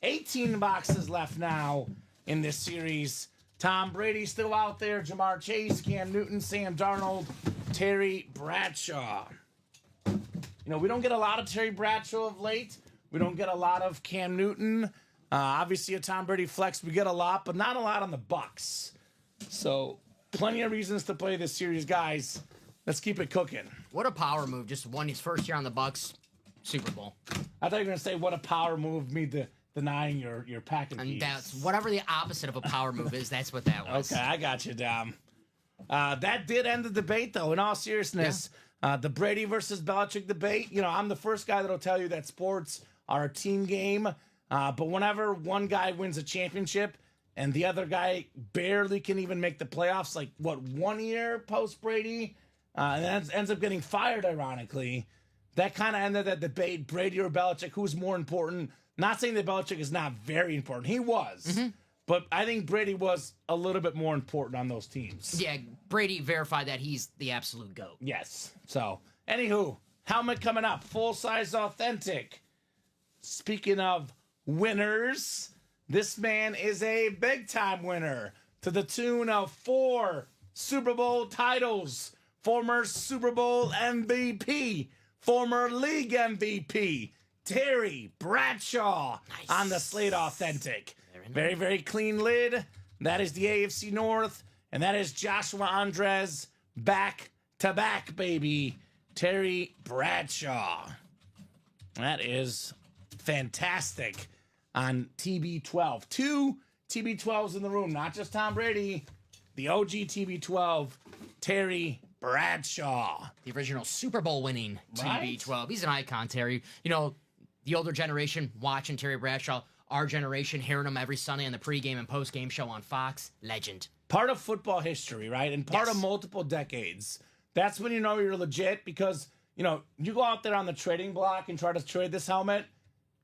18 boxes left now in this series. Tom Brady still out there. Jamar Chase, Cam Newton, Sam Darnold, Terry Bradshaw. You know, we don't get a lot of Terry Bradshaw of late. We don't get a lot of Cam Newton. Obviously, a Tom Brady flex, we get a lot, but not a lot on the Bucks. So plenty of reasons to play this series, guys. Let's keep it cooking. What a power move! Just won his first year on the Bucks, Super Bowl. I thought you were gonna say what a power move, me denying your packing And keys. that's whatever the opposite of a power move is. That's what that was. Okay, I got you, Dom. That did end the debate, though. In all seriousness, the Brady versus Belichick debate. You know, I'm the first guy that'll tell you that sports are a team game. But whenever one guy wins a championship and the other guy barely can even make the playoffs, like, 1 year post Brady, and then ends up getting fired, ironically, that kind of ended that debate, Brady or Belichick, who's more important. Not saying that Belichick is not very important. He was. But I think Brady was a little bit more important on those teams. Yeah, Brady verified that he's the absolute GOAT. Yes. So, anywho, helmet coming up. Full-size authentic. Speaking of winners, this man is a big-time winner to the tune of 4 Super Bowl titles. Former Super Bowl MVP. Former league MVP. Terry Bradshaw on the Slate Authentic. Very, very clean lid. That is the AFC North. And that is Joshua Andres back to back, baby. Terry Bradshaw. That is fantastic on TB12. 2 TB12s in the room, not just Tom Brady. The OG TB12, Terry Bradshaw. The original Super Bowl winning Right? TB12. He's an icon, Terry. You know, the older generation watching Terry Bradshaw. Our generation hearing him every Sunday on the pregame and postgame show on Fox. Legend. Part of football history, right? And part Yes. of multiple decades. That's when you know you're legit because, you know, you go out there on the trading block and try to trade this helmet.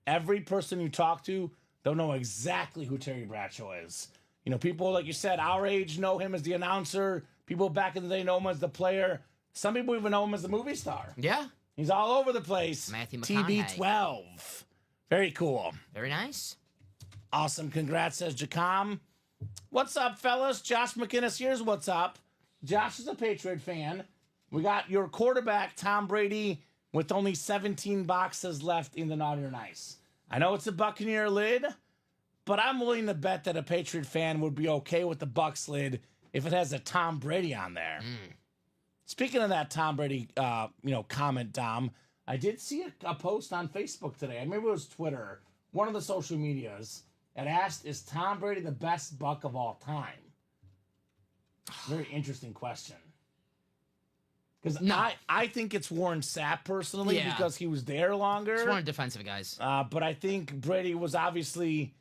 Every person you talk to, they'll know exactly who Terry Bradshaw is. You know, people, like you said, our age know him as the announcer. People back in the day know him as the player. Some people even know him as the movie star. Yeah. He's all over the place. Matthew McConaughey. TB12. Very cool. Very nice. Awesome. Congrats, says Jacom. What's up, fellas? Josh McInnes here's what's up. Josh is a Patriot fan. We got your quarterback, Tom Brady, with only 17 boxes left in the Naughty or Nice. I know it's a Buccaneer lid, but I'm willing to bet that a Patriot fan would be okay with the Bucs lid if it has a Tom Brady on there. Speaking of that Tom Brady, comment, Dom, I did see a post on Facebook today. Maybe it was Twitter, one of the social medias. It asked, is Tom Brady the best Buck of all time? Very interesting question. Because I think it's Warren Sapp personally because he was there longer. It's one of the defensive guys. But I think Brady was obviously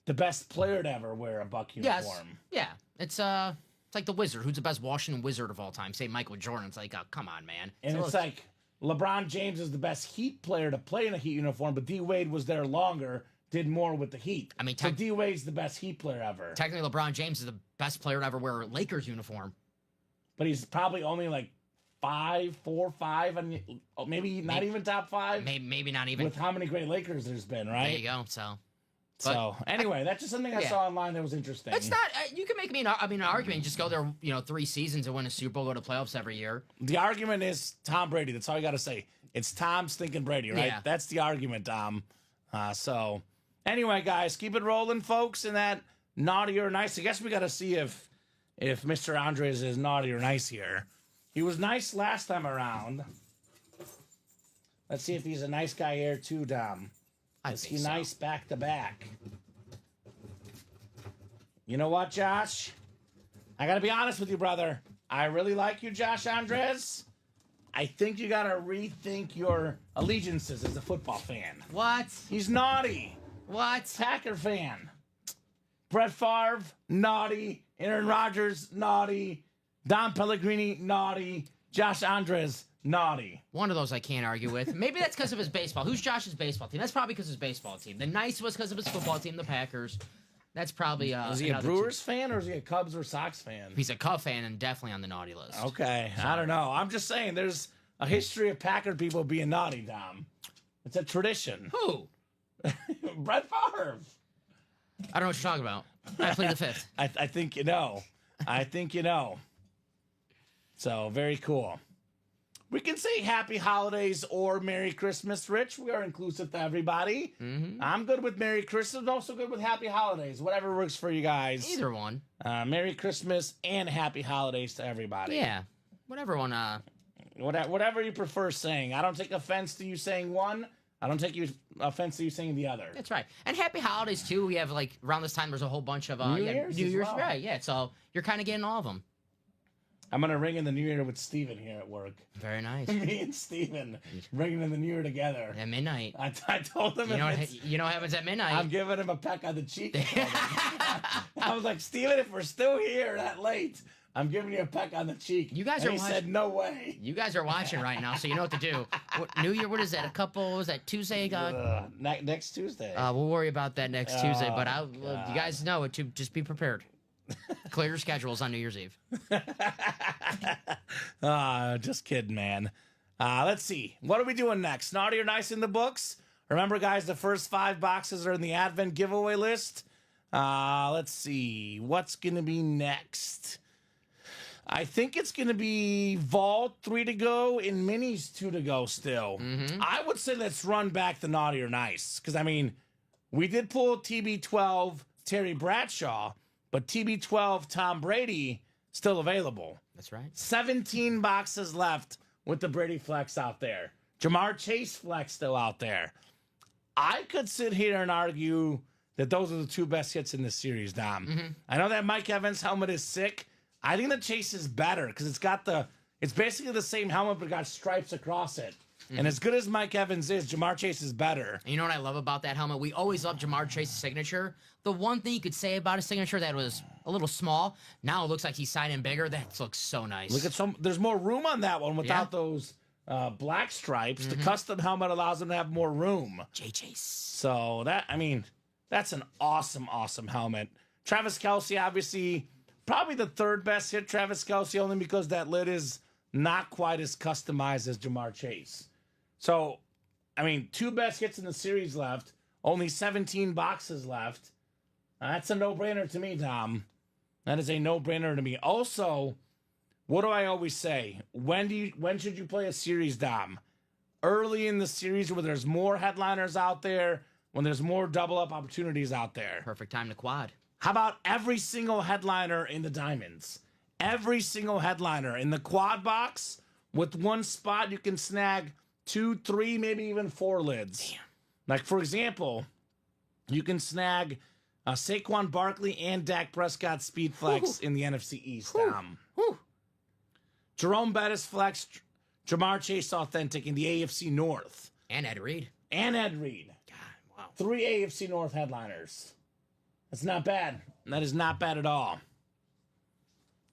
the best player to ever wear a Buck uniform. Yeah. It's like the Wizard. Who's the best Washington Wizard of all time? Say Michael Jordan. It's like, oh, come on, man. And it's like LeBron James is the best Heat player to play in a Heat uniform, but D. Wade was there longer, did more with the Heat. I mean, so D. Wade's the best Heat player ever. Technically, LeBron James is the best player to ever wear a Lakers uniform. But he's probably only like 4 or 5, and maybe not even top 5. Maybe not even. With how many great Lakers there's been, right? There you go. So anyway, that's just something I saw online that was interesting. It's not. You can make me an argument. Just go there, 3 seasons and win a Super Bowl, go to playoffs every year. The argument is Tom Brady. That's all you got to say. It's Tom stinking Brady, right? Yeah. That's the argument, Tom. So anyway, guys, keep it rolling, folks. In that naughty or nice, I guess we got to see if Mr. Andres is naughty or nice here. He was nice last time around. Let's see if he's a nice guy here too, Dom. Is he nice back to back? You know what, Josh? I got to be honest with you, brother. I really like you, Josh Andres. I think you got to rethink your allegiances as a football fan. What? He's naughty. What? Packer fan. Brett Favre, naughty. Aaron Rodgers, naughty. Don Pellegrini, naughty. Josh Andres, naughty. One of those I can't argue with. Maybe that's because of his baseball. Who's Josh's baseball team? That's probably because of his baseball team. The nice was because of his football team, the Packers. That's probably. Is he a Brewers fan or is he a Cubs or Sox fan? He's a Cub fan and definitely on the naughty list. Okay, I don't know. I'm just saying there's a history of Packer people being naughty, Dom. It's a tradition. Who? Brett Favre. I don't know what you're talking about. I plead the fifth. I think you know. I think you know. So, very cool. We can say Happy Holidays or Merry Christmas, Rich. We are inclusive to everybody. Mm-hmm. I'm good with Merry Christmas. I'm also good with Happy Holidays. Whatever works for you guys. Either one. Merry Christmas and Happy Holidays to everybody. Yeah. Whatever one. Whatever you prefer saying. I don't take offense to you saying one. I don't take offense to you saying the other. That's right. And Happy Holidays, too. We have, around this time, there's a whole bunch of New Year's. Well. Right, yeah. So you're kind of getting all of them. I'm going to ring in the New Year with Steven here at work. Very nice. Me and Steven ringing in the New Year together. At midnight. I told him. You know what happens at midnight? I'm giving him a peck on the cheek. I was like, Steven, if we're still here that late, I'm giving you a peck on the cheek. You guys and are he said, no way. You guys are watching right now, so you know what to do. New Year, what is that? Was that Tuesday? Next Tuesday. We'll worry about that next Tuesday, but you guys know it, to just be prepared. Clear your schedules on New Year's Eve. Just kidding, man. Let's see. What are we doing next? Naughty or nice in the books? Remember, guys, the first 5 boxes are in the Advent giveaway list. Let's see. What's going to be next? I think it's going to be Vault 3 to go and Minis 2 to go still. Mm-hmm. I would say let's run back the Naughty or Nice. Because, I mean, we did pull TB12 Terry Bradshaw, but TB12 Tom Brady still available. That's right. 17 boxes left with the Brady flex out there. Jamar Chase flex still out there. I could sit here and argue that those are the 2 best hits in this series, Dom. Mm-hmm. I know that Mike Evans helmet is sick. I think the Chase is better because it's basically the same helmet but got stripes across it. Mm-hmm. And as good as Mike Evans is, Jamar Chase is better. And you know what I love about that helmet? We always love Jamar Chase's signature. The one thing you could say about his signature that was a little small, now it looks like he's signing bigger. That looks so nice. Look at there's more room on that one without those black stripes. Mm-hmm. The custom helmet allows him to have more room. Jay Chase. So that's an awesome, awesome helmet. Travis Kelce, obviously, probably the 3rd best hit, Travis Kelce, only because that lid is not quite as customized as Jamar Chase. So, I mean, 2 best hits in the series left. Only 17 boxes left. That's a no-brainer to me, Dom. That is a no-brainer to me. Also, what do I always say? When should you play a series, Dom? Early in the series where there's more headliners out there, when there's more double-up opportunities out there. Perfect time to quad. How about every single headliner in the Diamonds? Every single headliner in the quad box, with one spot you can snag 2, 3, maybe even 4 lids. Damn. Like, for example, you can snag Saquon Barkley and Dak Prescott speed flex in the NFC East. Jerome Bettis flex, Jamar Chase authentic in the AFC North. And Ed Reed. God, Wow. 3 AFC North headliners. That's not bad. That is not bad at all.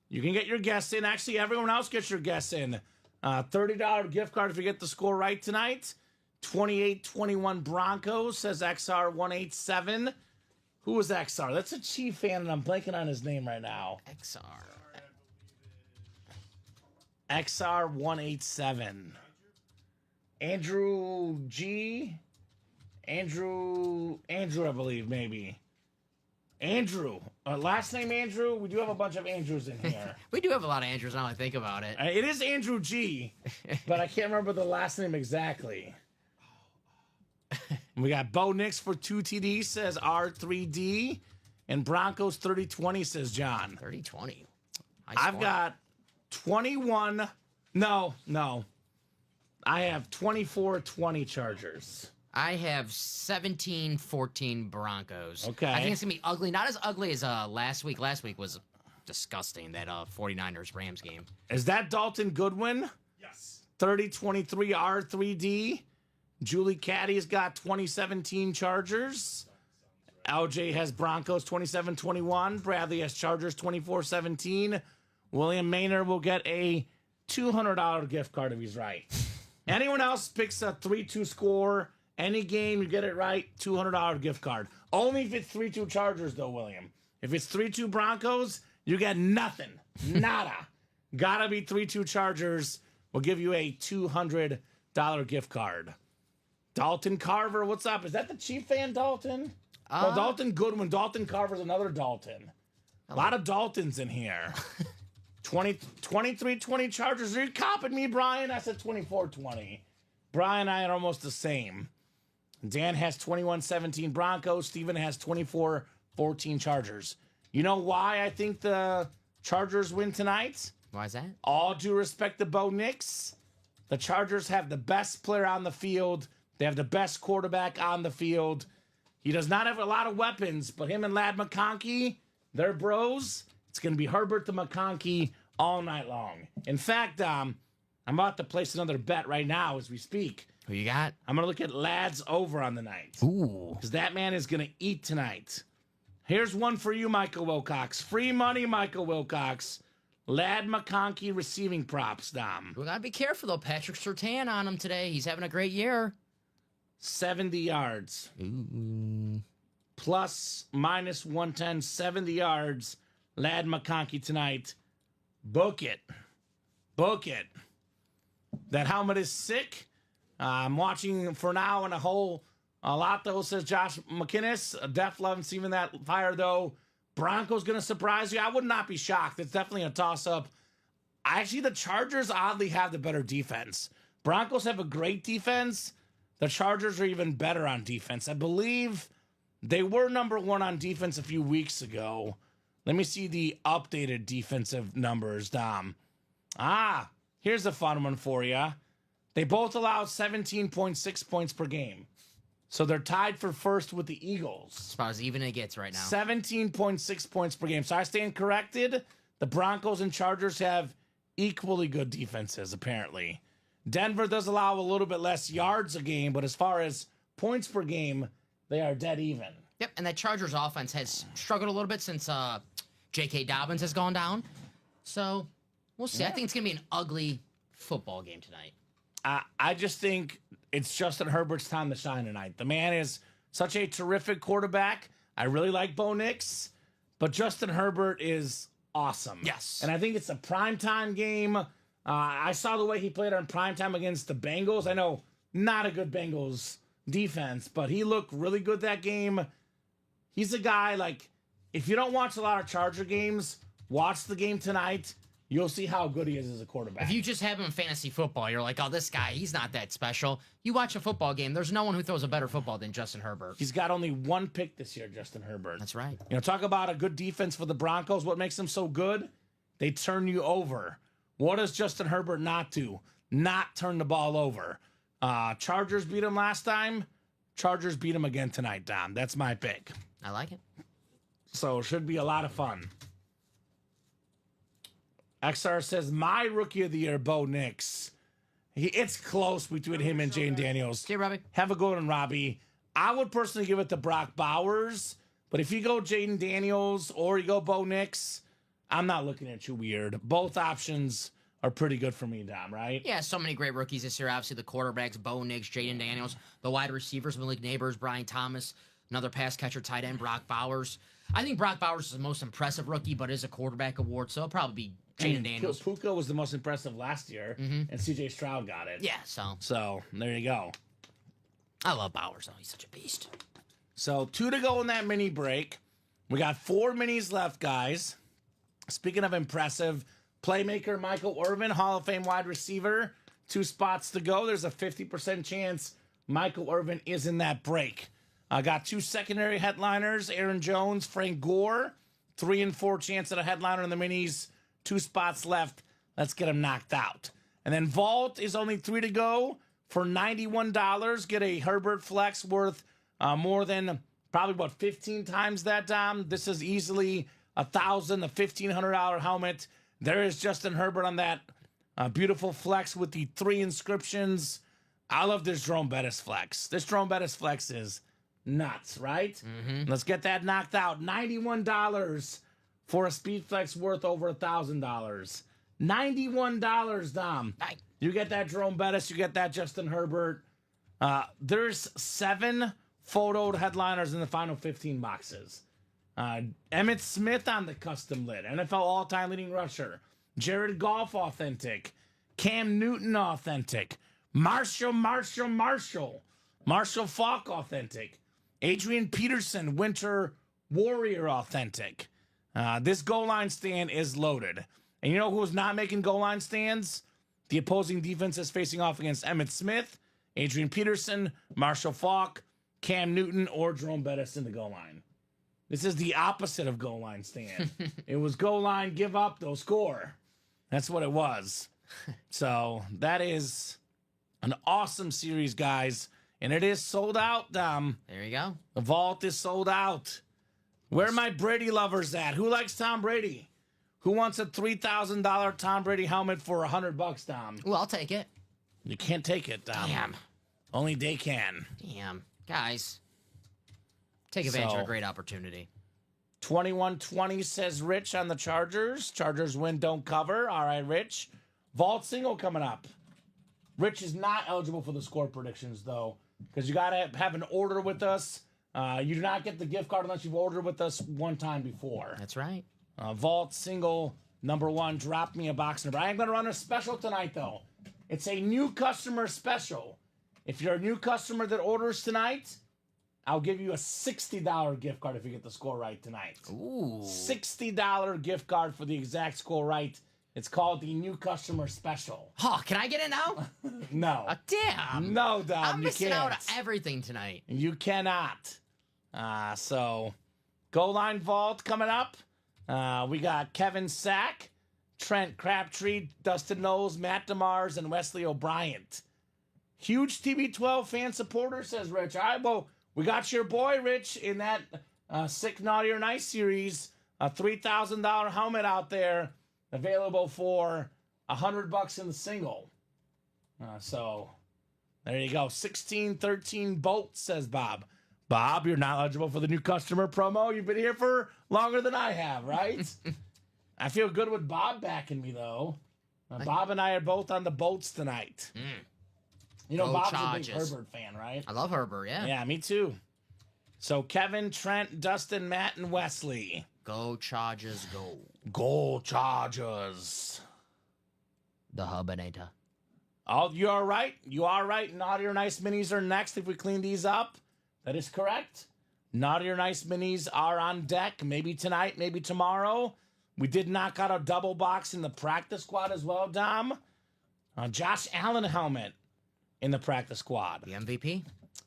You can get your guests in. Actually, everyone else gets your guests in. $30 gift card if you get the score right tonight. 28-21 Broncos, says XR187. Who was XR? That's a Chief fan, and I'm blanking on his name right now. XR. XR187. Andrew G. Andrew, I believe, maybe. Andrew. Last name Andrew. We do have a bunch of Andrews in here. We do have a lot of Andrews now I think about it. It is Andrew G, but I can't remember the last name exactly. We got Bo Nix for 2 TDs, says R3D. And Broncos 30-20, says John. 30-20. I've got 21. No. I have 24-20 Chargers. I have 17-14 Broncos. Okay. I think it's going to be ugly. Not as ugly as last week. Last week was disgusting, that 49ers-Rams game. Is that Dalton Goodwin? Yes. 30-23 R3D. Julie Caddy's got 2017 Chargers. LJ has Broncos 27-21. Bradley has Chargers 24-17. William Maynard will get a $200 gift card if he's right. Anyone else picks a 3-2 score, any game, you get it right, $200 gift card. Only if it's 3-2 Chargers, though, William. If it's 3-2 Broncos, you get nothing. Nada. Gotta be 3-2 Chargers. We'll give you a $200 gift card. Dalton Carver, what's up? Is that the Chief fan, Dalton? No, Dalton Goodwin. Dalton Carver's another Dalton. A lot of Daltons in here. 23-20 Chargers. Are you copying me, Brian? I said 24-20. Brian and I are almost the same. Dan has 21-17 Broncos. Steven has 24-14 Chargers. You know why I think the Chargers win tonight? Why is that? All due respect to Bo Nix, the Chargers have the best player on the field. They have the best quarterback on the field. He does not have a lot of weapons, but him and Lad McConkey, they're bros. It's going to be Herbert to McConkey all night long. In fact, I'm about to place another bet right now as we speak. Who you got? I'm going to look at Lad's over on the night. Ooh. Because that man is going to eat tonight. Here's one for you, Michael Wilcox. Free money, Michael Wilcox. Lad McConkey receiving props, Dom. We got to be careful, though. Patrick Surtain on him today. He's having a great year. 70 yards. Ooh. Plus, minus 110, 70 yards. Lad McConkey tonight. Book it. Book it. That helmet is sick. I'm watching for now and a lot, though, says Josh McInnes. Def loving seeing that fire, though. Broncos going to surprise you. I would not be shocked. It's definitely a toss-up. Actually, the Chargers oddly have the better defense. Broncos have a great defense. The Chargers are even better on defense. I believe they were number 1 on defense a few weeks ago. Let me see the updated defensive numbers, Dom. Here's a fun one for you. They both allow 17.6 points per game. So they're tied for first with the Eagles. As far as even it gets right now. 17.6 points per game. So I stand corrected. The Broncos and Chargers have equally good defenses, apparently. Denver does allow a little bit less yards a game, but as far as points per game, they are dead even. Yep, and that Chargers offense has struggled a little bit since J.K. Dobbins has gone down. So we'll see. Yeah. I think it's going to be an ugly football game tonight. I just think it's Justin Herbert's time to shine tonight. The man is such a terrific quarterback. I really like Bo Nix, but Justin Herbert is awesome. Yes. And I think it's a primetime game. I saw the way he played on primetime against the Bengals. I know not a good Bengals defense, but he looked really good that game. He's a guy, like, if you don't watch a lot of Charger games, watch the game tonight. You'll see how good he is as a quarterback. If you just have him in fantasy football, you're like, oh, this guy, he's not that special. You watch a football game, there's no one who throws a better football than Justin Herbert. He's got only one pick this year, Justin Herbert. That's right. You know, talk about a good defense for the Broncos. What makes them so good? They turn you over. What does Justin Herbert not do? Not turn the ball over. Chargers beat him last time. Chargers beat him again tonight, Dom. That's my pick. I like it. So, should be a lot of fun. XR says, my rookie of the year, Bo Nix. It's close between him and Jane Daniels. See you, Robbie. Have a good one, Robbie. I would personally give it to Brock Bowers, but if you go Jaden Daniels or you go Bo Nix, I'm not looking at you weird. Both options are pretty good for me, Dom, right? Yeah, so many great rookies this year. Obviously, the quarterbacks, Bo Nix, Jaden Daniels. The wide receivers, Malik Neighbors, Brian Thomas. Another pass catcher, tight end, Brock Bowers. I think Brock Bowers is the most impressive rookie, but is a quarterback award, so it'll probably be Jaden Daniels. Puka was the most impressive last year, and CJ Stroud got it. Yeah, So, there you go. I love Bowers, though. He's such a beast. So, 2 to go in that mini break. We got 4 minis left, guys. Speaking of impressive, playmaker Michael Irvin, Hall of Fame wide receiver. 2 spots to go. There's a 50% chance Michael Irvin is in that break. I got 2 secondary headliners, Aaron Jones, Frank Gore. 3 and 4 chance at a headliner in the minis. 2 spots left. Let's get them knocked out. And then Vault is only 3 to go. For $91, get a Herbert Flex worth more than probably, 15 times that, Dom? This is easily $1,000, a $1,500 helmet. There is Justin Herbert on that beautiful flex with the 3 inscriptions. I love this Jerome Bettis flex. This Jerome Bettis flex is nuts, right? Mm-hmm. Let's get that knocked out. $91 for a speed flex worth over $1,000. $91, Dom. You get that Jerome Bettis, you get that Justin Herbert. There's 7 photoed headliners in the final 15 boxes. Emmitt Smith on the custom lid, NFL all-time leading rusher. Jared Goff authentic. Cam Newton authentic. Marshall Faulk authentic. Adrian Peterson, Winter Warrior authentic. This goal line stand is loaded. And you know who's not making goal line stands? The opposing defense is facing off against Emmitt Smith, Adrian Peterson, Marshall Faulk, Cam Newton, or Jerome Bettis in the goal line. This is the opposite of goal line stand. It was goal line, give up, they'll score. That's what it was. So that is an awesome series, guys. And it is sold out, Dom. There you go. The vault is sold out. Where are my Brady lovers at? Who likes Tom Brady? Who wants a $3,000 Tom Brady helmet for $100, Dom? Well, I'll take it. You can't take it, Dom. Damn. Only they can. Damn. Guys, take advantage of a great opportunity. 21-20 says Rich on the Chargers. Chargers win, don't cover. All right, Rich. Vault single coming up. Rich is not eligible for the score predictions, though, because you got to have an order with us. You do not get the gift card unless you've ordered with us one time before. That's right. Vault single number 1. Drop me a box number. I am going to run a special tonight, though. It's a new customer special. If you're a new customer that orders tonight, I'll give you a $60 gift card if you get the score right tonight. Ooh. $60 gift card for the exact score right. It's called the new customer special. Oh, can I get it now? No. Damn. No, Dom, I'm you missing can't. out on everything tonight. You cannot. So, goal line vault coming up. We got Kevin Sack, Trent Crabtree, Dustin Knowles, Matt DeMars, and Wesley O'Brien. Huge TB12 fan supporter, says Rich. All right, well, we got your boy, Rich, in that Sick, Naughty, or Nice series. A $3,000 helmet out there, available for $100 in the single. So, there you go. 16-13 bolts, says Bob. Bob, you're not eligible for the new customer promo. You've been here for longer than I have, right? I feel good with Bob backing me, though. Bob and I are both on the boats tonight. You know, Go Bob's Chargers. a big Herbert fan, right? I love Herbert, yeah. Yeah, me too. So Kevin, Trent, Dustin, Matt, and Wesley. Go Chargers, go. Go Chargers. The Hubinator. Oh, you are right. You are right. Naughty or Nice minis are next if we clean these up. That is correct. Naughty or Nice minis are on deck. Maybe tonight, maybe tomorrow. We did knock out a double box in the practice squad as well, Dom. Josh Allen helmet in the practice squad. The MVP?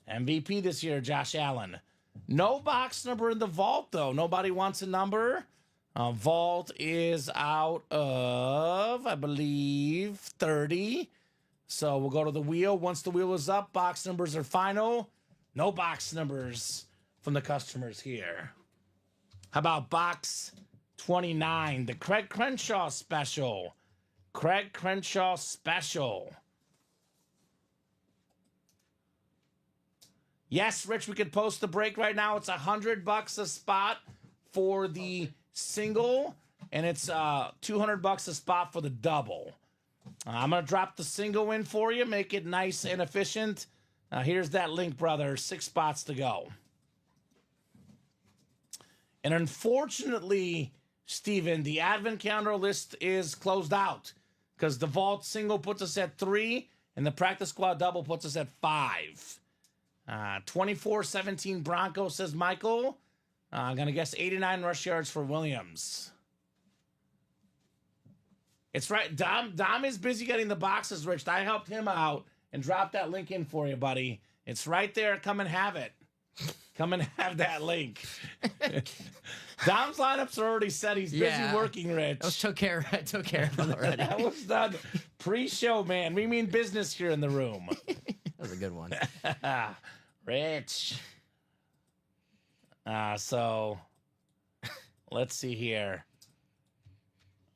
MVP this year, Josh Allen. No box number in the vault, though. Nobody wants a number. Vault is out of, I believe, 30. So we'll go to the wheel. Once the wheel is up, box numbers are final. No box numbers from the customers here. How about box 29, the Craig Crenshaw special? Craig Crenshaw special. Yes, Rich, we could post the break right now. It's $100 a spot for the single, and it's $200 a spot for the double. I'm going to drop the single in for you, make it nice and efficient. Here's that link, brother. 6 spots to go. And unfortunately, Steven, the advent calendar list is closed out because the vault single puts us at 3 and the practice squad double puts us at 5. 24-17 Broncos, says Michael. I'm going to guess 89 rush yards for Williams. It's right. Dom is busy getting the boxes, Rich. I helped him out and dropped that link in for you, buddy. It's right there. Come and have it. Come and have that link. Dom's lineups are already set. He's busy working, Rich. I took care of it already. That was done pre-show, man. We mean business here in the room. That was a good one. Rich. So let's see here.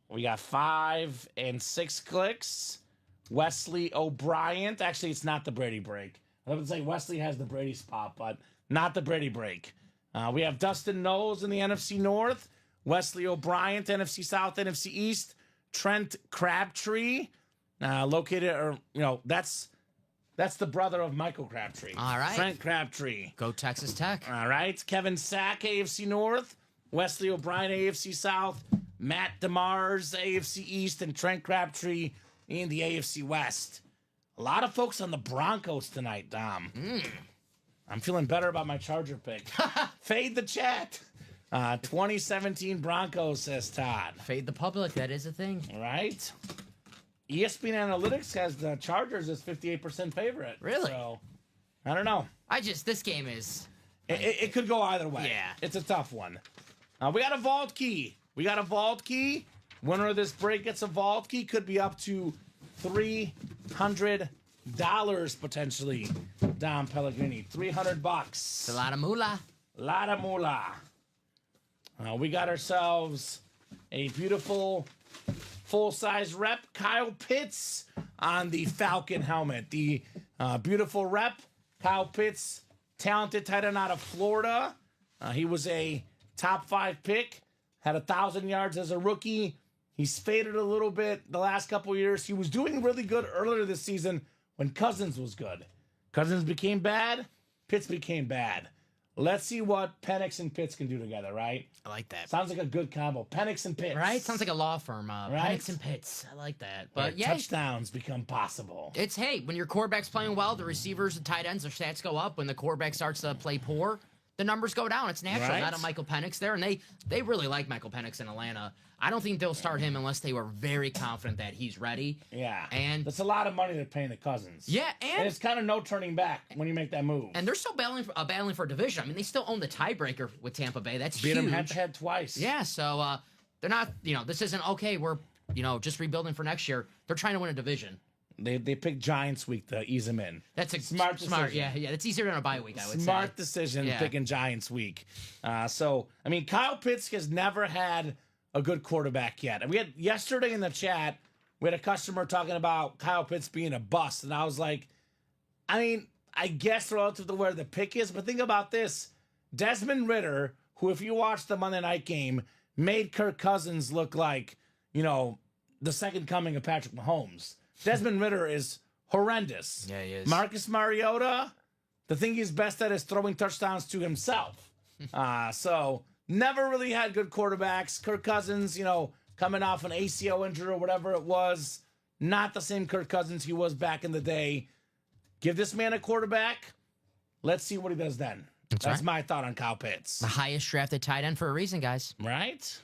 We got 5 and 6 clicks. Wesley O'Brien. Actually, it's not the Brady break. I would say Wesley has the Brady spot, but not the Brady break. We have Dustin Knowles in the NFC North. Wesley O'Brien, NFC South, NFC East. Trent Crabtree, located, that's the brother of Michael Crabtree. All right. Trent Crabtree. Go Texas Tech. All right. Kevin Sack, AFC North. Wesley O'Brien, AFC South. Matt DeMars, AFC East. And Trent Crabtree in the AFC West. A lot of folks on the Broncos tonight, Dom. I'm feeling better about my Charger pick. Fade the chat. 2017 Broncos, says Todd. Fade the public. That is a thing. All right. ESPN Analytics has the Chargers as 58% favorite. Really? So, I don't know. This game is... It could go either way. Yeah. It's a tough one. We got a vault key. Winner of this break gets a vault key. Could be up to $300 potentially. Dom Pellegrini. $300. It's a lot of moolah. We got ourselves a beautiful full-size rep. Kyle Pitts on the Falcon helmet. The beautiful rep. Kyle Pitts, talented tight end out of Florida. He was a top 5 pick. Had 1,000 yards as a rookie. He's faded a little bit the last couple of years. He was doing really good earlier this season when Cousins was good. Cousins became bad. Pitts became bad. Let's see what Penix and Pitts can do together, right? I like that. Sounds like a good combo. Penix and Pitts. Right? Sounds like a law firm. Right? Penix and Pitts. I like that. Where But yeah, touchdowns become possible. it's, hey, when your quarterback's playing well, the receivers, the tight ends, their stats go up. When the quarterback starts to play poor, the numbers go down. It's natural. Right. Not a Michael Penix there, and they really like Michael Penix in Atlanta. I don't think they'll start him unless they were very confident that he's ready. Yeah. And that's a lot of money they're paying the Cousins. yeah, And it's kind of no turning back when you make that move. and they're still battling for a division. I mean, they still own the tiebreaker with Tampa Bay. That's Beat huge. them head-to-head twice. Yeah, so they're not. This isn't okay. We're just rebuilding for next year. They're trying to win a division. They picked Giants week to ease them in. That's a Smart Smart, decision. yeah. It's easier than a bye week, I would say. Smart decision Yeah. picking Giants week. So, I mean, Kyle Pitts has never had a good quarterback yet. And we had yesterday in the chat, we had a customer talking about Kyle Pitts being a bust. And I was like, I mean, I guess relative to where the pick is, but think about this. Desmond Ridder, who, if you watch the Monday night game, made Kirk Cousins look like, the second coming of Patrick Mahomes. Desmond Ridder is horrendous. Yeah, he is. Marcus Mariota, the thing he's best at is throwing touchdowns to himself. So never really had good quarterbacks. Kirk Cousins, coming off an ACL injury or whatever it was, Not the same Kirk Cousins he was back in the day. Give this man a quarterback. Let's see what he does then. That's right. my thought on Kyle Pitts. The highest drafted tight end for a reason, guys. Right?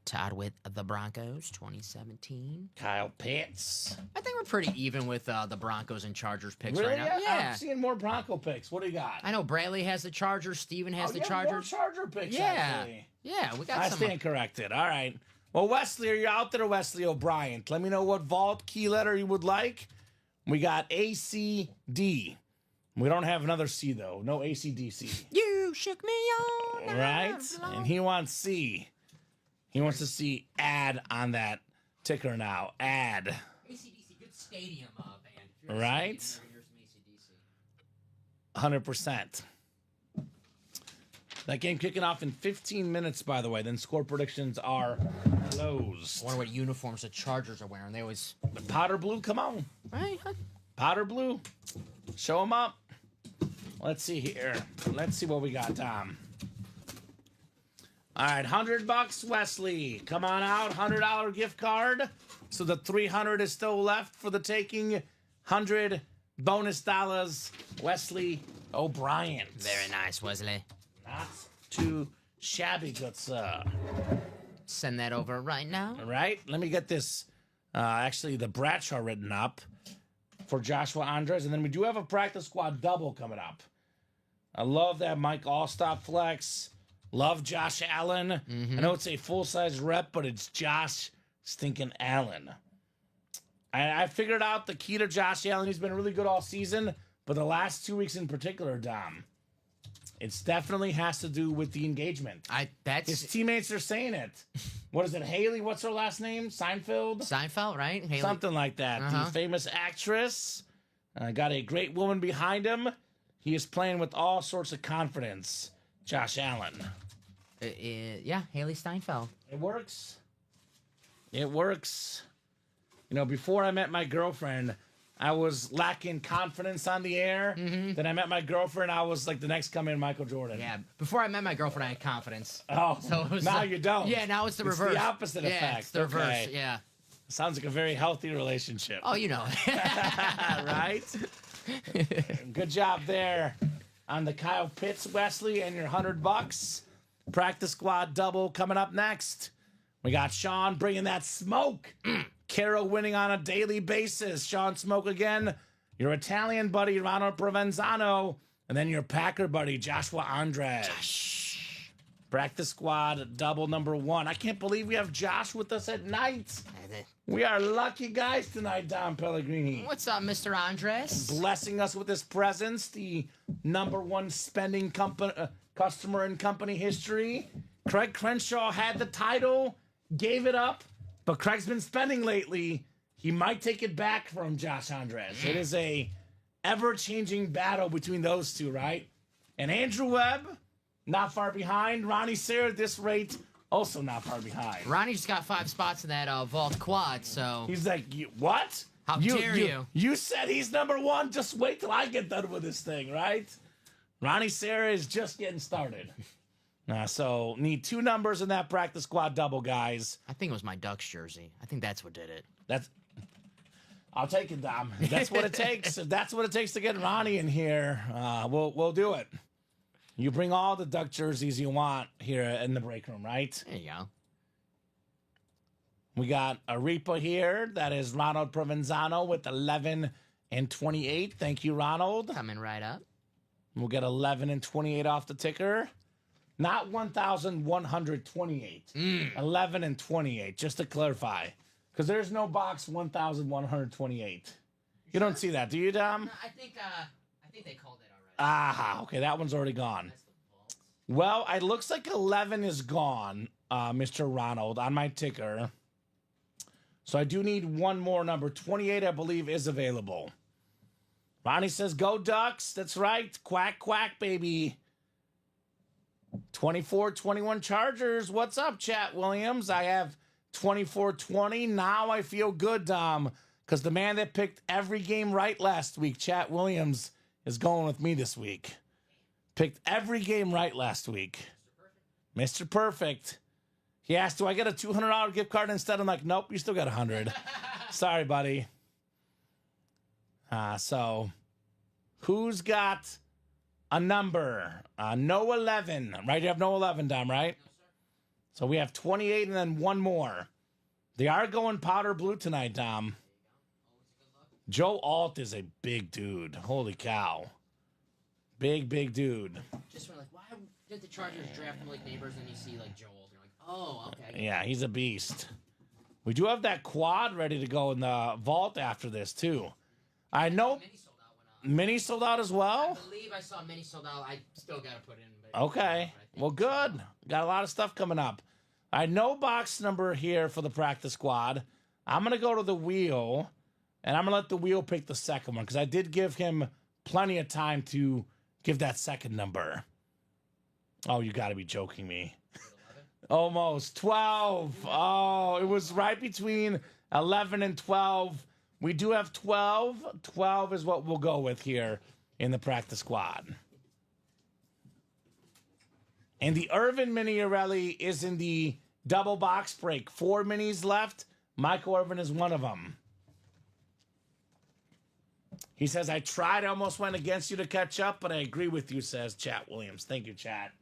Tied with the Broncos, 2017. Kyle Pitts. I think we're pretty even with the Broncos and Chargers picks Really? right now. Yeah. I'm seeing more Bronco picks. What do you got? I know Bradley has the Chargers. Steven has the you have Chargers. more Charger picks, Yeah. actually. Yeah, we got I some. stand corrected. All right. Well, Wesley, are you out there, Wesley O'Brien? Let me know what vault key letter you would like. We got ACD. We don't have another C, though. No ACDC. You shook me on. Right? And he wants C. He wants to see ad on that ticker now. Ad. ACDC, good stadium band. If you're Right? Stadium, here's some ACDC. 100%. That game kicking off in 15 minutes, by the way. Then score predictions are closed. I wonder what uniforms the Chargers are wearing. They always. But powder blue, come on. Right? Powder blue. Show them up. Let's see here. Let's see what we got, Tom. All right, $100, Wesley. Come on out, $100 gift card. So the 300 is still left for the taking. 100 bonus dollars, Wesley O'Brien. Very nice, Wesley. Not too shabby, good sir. Send that over right now. All right, let me get this. Actually, the Bradshaw written up for Joshua Andres, and then we do have a practice squad double coming up. I love that Mike Allstop flex. Love Josh Allen. I know it's a full-size rep, but it's Josh stinking Allen. I figured out the key to Josh Allen. He's been really good all season, but the last 2 weeks in particular, Dom, it's definitely has to do with the engagement. His teammates are saying it. What is it, Haley? What's her last name? Seinfeld, right? Haley. Something like that. The famous actress. Got a great woman behind him. He is playing with all sorts of confidence. Josh Allen. Yeah, Haley Steinfeld. It works. It works. You know, before I met my girlfriend, I was lacking confidence on the air. Then I met my girlfriend. I was like the next coming Michael Jordan. Yeah, before I met my girlfriend, I had confidence. Oh, So it was now like- you don't. Yeah, now it's the reverse. The opposite yeah, effect. It's the reverse. Okay. Yeah. Sounds like a very healthy relationship. Oh, you know. Right? Good job there on the Kyle Pitts, Wesley, and your $100. Practice squad double coming up next. We got Sean bringing that smoke. Carol winning on a daily basis. Sean Smoke again. Your Italian buddy, Ronald Provenzano. And then your Packer buddy, Joshua Andres. Practice squad double number 1. I can't believe we have Josh with us at night. We are lucky guys tonight, Dom Pellegrini. What's up, Mr. Andres? Blessing us with his presence, the number 1 spending customer in company history. Craig Crenshaw had the title, gave it up, but Craig's been spending lately. He might take it back from Josh Andres. It is a ever-changing battle between those two, right? And Andrew Webb, not far behind. Ronnie Sayre at this rate, also not far behind. Ronnie just got 5 spots in that vault quad, so. He's like, what? How dare you? You said he's number 1. Just wait till I get done with this thing, right? Ronnie Sayre is just getting started. So need 2 numbers in that practice squad double, guys. I think it was my Ducks jersey. I think that's what did it. I'll take it, Dom. If that's what it takes. If that's what it takes to get Ronnie in here, we'll do it. You bring all the Duck jerseys you want here in the break room, right? There you go. We got a Reaper here. That is Ronald Provenzano with 11 and 28. Thank you, Ronald. Coming right up. We'll get 11 and 28 off the ticker. Not 1,128. 11 and 28, just to clarify. Because there's no box 1,128. You don't see that, do you, Dom? I think they called it already. Ah, okay, that one's already gone. That's the vault. Well, it looks like 11 is gone, Mr. Ronald, on my ticker. So I do need one more number. 28, I believe, is available. Ronnie says, go Ducks. That's right. Quack, quack, baby. 24-21 Chargers. What's up, Chat Williams? I have 24-20. Now I feel good, Dom, because the man that picked every game right last week, Chat Williams, is going with me this week. Picked every game right last week. Mr. Perfect. He asked, do I get a $200 gift card instead? I'm like, nope, you still got 100. Sorry, buddy. So, who's got a number? No 11. Right? You have no 11, Dom, right? So we have 28 and then one more. They are going powder blue tonight, Dom. Joe Alt is a big dude. Holy cow. Big dude. Just like, why did the Chargers draft Malik Neighbors and you see like Joel? You're like, oh, okay. Yeah, he's a beast. We do have that quad ready to go in the vault after this, too. I know. Mini sold out went on. Mini sold out as well? I believe I saw Mini sold out. I still got to put in. But Okay. Well, good. Got a lot of stuff coming up. I know box number here for the practice squad. I'm going to go to the wheel, and I'm going to let the wheel pick the second one because I did give him plenty of time to give that second number. Oh, you got to be joking me. Almost 12. Oh, it was right between 11 and 12. We do have 12. 12 is what we'll go with here in the practice squad. And the Irvin Miniarelli is in the double box break. 4 minis left. Michael Irvin is one of them. He says, I tried, almost went against you to catch up, but I agree with you, says Chat Williams. Thank you, Chat.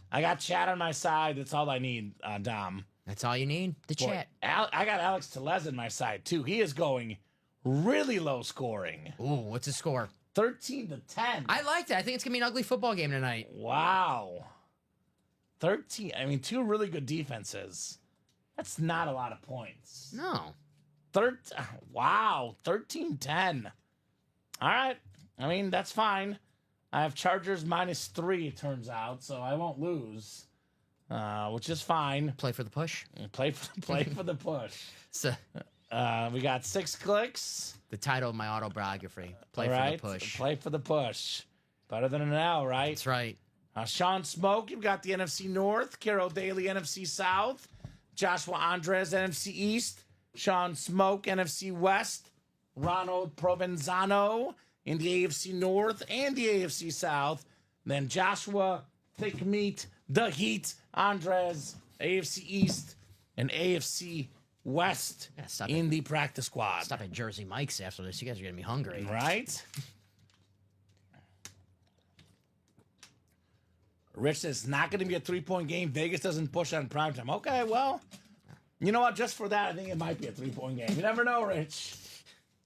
I got Chat on my side. That's all I need, Dom. That's all you need, the chat. I got Alex Telez on my side, too. He is going really low scoring. Ooh, what's the score? 13-10. I liked it. I think it's going to be an ugly football game tonight. Wow. 13. I mean, 2 really good defenses. That's not a lot of points. No. Wow. 13-10. All right. I mean, that's fine. I have Chargers -3, it turns out, so I won't lose, which is fine. Play for the push. Play for the push. So, we got 6 clicks. the title of my autobiography. Play All for right. the push. Play for the push. Better than an L, right? That's right. Sean Smoke, you've got the NFC North. Carol Daly, NFC South. Joshua Andres, NFC East. Sean Smoke, NFC West. Ronald Provenzano in the AFC North and the AFC South. Then Joshua, Thick Meat, The Heat, Andres, AFC East, and AFC West in the practice squad. Stop at Jersey Mike's after this. You guys are going to be hungry. Right? Rich says, not going to be a 3-point game. Vegas doesn't push on primetime. Okay, well, you know what? Just for that, I think it might be a 3-point game. You never know, Rich.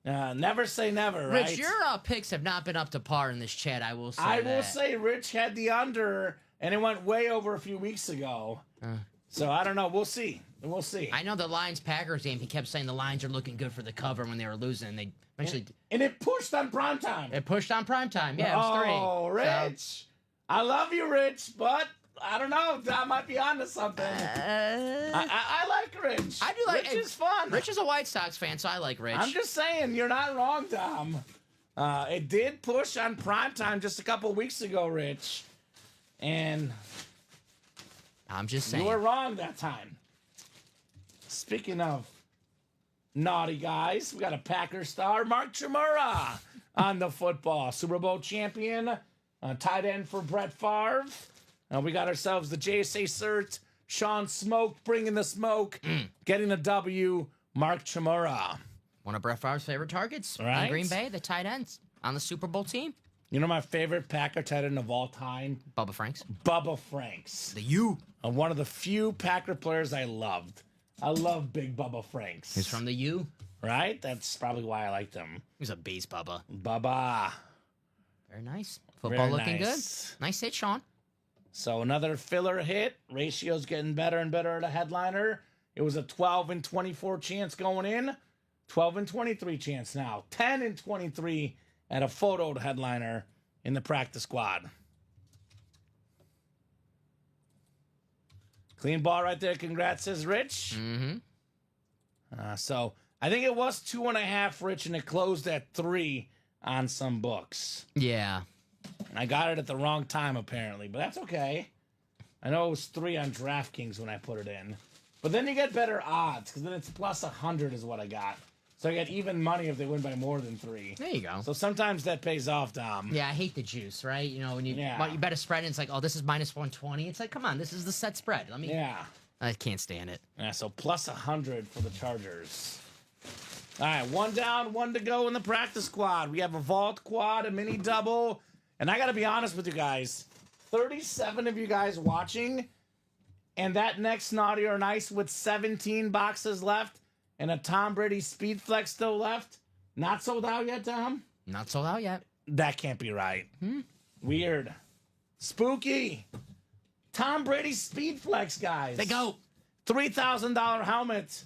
Never say never, right? Rich, your picks have not been up to par in this chat, I will say I will say Rich had the under, and it went way over a few weeks ago. So, I don't know. We'll see. We'll see. I know the Lions-Packers game, he kept saying the Lions are looking good for the cover when they were losing, and they eventually... And it pushed on primetime. It pushed on primetime. Yeah, it was 3. Oh, Rich. So, I love you, Rich, but... I don't know. I might be onto something. I like Rich. I do like Rich is fun. Rich is a White Sox fan, so I like Rich. I'm just saying, you're not wrong, Tom. It did push on primetime just a couple weeks ago, Rich. And I'm just saying. you were wrong that time. Speaking of naughty guys, we got a Packer star, Mark Chmura, on the football. Super Bowl champion, tight end for Brett Favre. We got ourselves the JSA cert. Sean Smoke bringing the smoke. Getting a W. Mark Chmura. One of Brett Favre's favorite targets. Right. In Green Bay, the tight ends on the Super Bowl team. You know my favorite Packer tight end of all time? Bubba Franks. Bubba Franks. The U. One of the few Packer players I loved. I love Big Bubba Franks. He's from the U. Right? That's probably why I liked him. He's a beast, Bubba. Bubba. Very nice. Football Very looking nice. good. Nice hit, Sean. So another filler hit. Ratio's getting better and better at a headliner. It was a 12 and 24 chance going in. 12 and 23 chance now. 10 and 23 at a photo headliner in the practice squad. Clean ball right there. Congrats, says Rich. So I think it was 2.5, Rich, and it closed at 3 on some books. Yeah. I got it at the wrong time, apparently, but that's okay. I know it was 3 on DraftKings when I put it in. But then you get better odds, because then it's plus 100 is what I got. So I get even money if they win by more than 3. There you go. So sometimes that pays off, Dom. Yeah, I hate the juice, right? You know, when you bet a spread and it's like, oh, this is minus 120. It's like, come on, this is the set spread. Yeah. I can't stand it. Yeah, so plus 100 for the Chargers. All right, one down, one to go in the practice squad. We have a vault quad, a mini double, and I got to be honest with you guys. 37 of you guys watching, and that next Naughty or Nice with 17 boxes left and a Tom Brady Speed Flex still left. Not sold out yet, Tom? Not sold out yet. That can't be right. Weird. Spooky. Tom Brady Speed Flex, guys. They go. $3,000 helmet.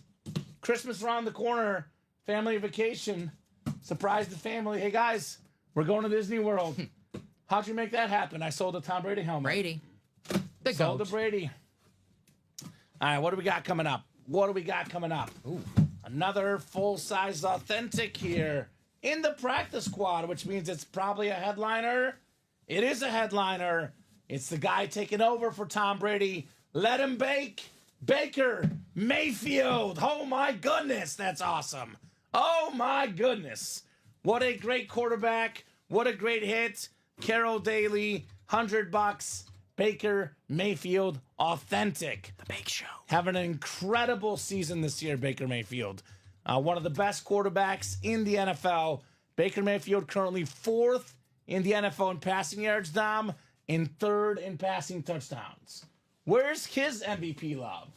Christmas around the corner. Family vacation. Surprise the family. Hey, guys, we're going to Disney World. How'd you make that happen? I sold a Tom Brady helmet. Brady. The Sold goat. to Brady. All right, what do we got coming up? Ooh. Another full-size authentic here in the practice squad, which means it's probably a headliner. It is a headliner. It's the guy taking over for Tom Brady. Let him bake. Baker Mayfield. Oh, my goodness. That's awesome. Oh, my goodness. What a great quarterback. What a great hit. Carroll Daly, $100. Baker Mayfield, authentic. The Bake Show. Having an incredible season this year, Baker Mayfield. One of the best quarterbacks in the NFL. Baker Mayfield currently 4th in the NFL in passing yards, Dom, and 3rd in passing touchdowns. Where's his MVP love?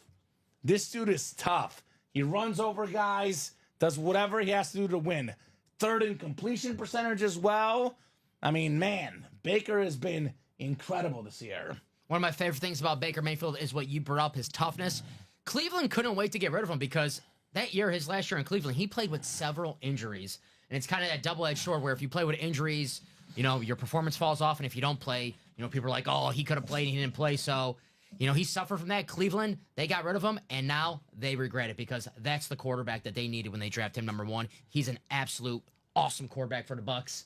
This dude is tough. He runs over guys, does whatever he has to do to win. 3rd in completion percentage as well. I mean, man, Baker has been incredible this year. One of my favorite things about Baker Mayfield is what you brought up, his toughness. Cleveland couldn't wait to get rid of him because that year, his last year in Cleveland, he played with several injuries. And it's kind of that double-edged sword where if you play with injuries, you know, your performance falls off. And if you don't play, you know, people are like, oh, he could have played and he didn't play. So, you know, he suffered from that. Cleveland, they got rid of him, and now they regret it because that's the quarterback that they needed when they drafted him number 1. He's an absolute awesome quarterback for the Bucs.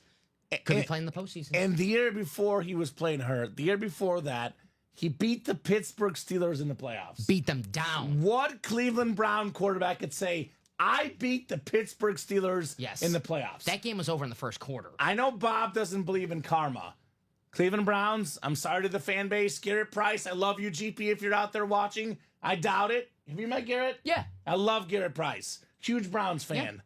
Could be playing in the postseason. And the year before he was playing hurt, the year before that, he beat the Pittsburgh Steelers in the playoffs. Beat them down. What Cleveland Brown quarterback could say, I beat the Pittsburgh Steelers Yes. in the playoffs? That game was over in the first quarter. I know Bob doesn't believe in karma. Cleveland Browns, I'm sorry to the fan base. Garrett Price, I love you, GP, if you're out there watching. I doubt it. Have you met Garrett? Yeah. I love Garrett Price. Huge Browns fan. Yeah.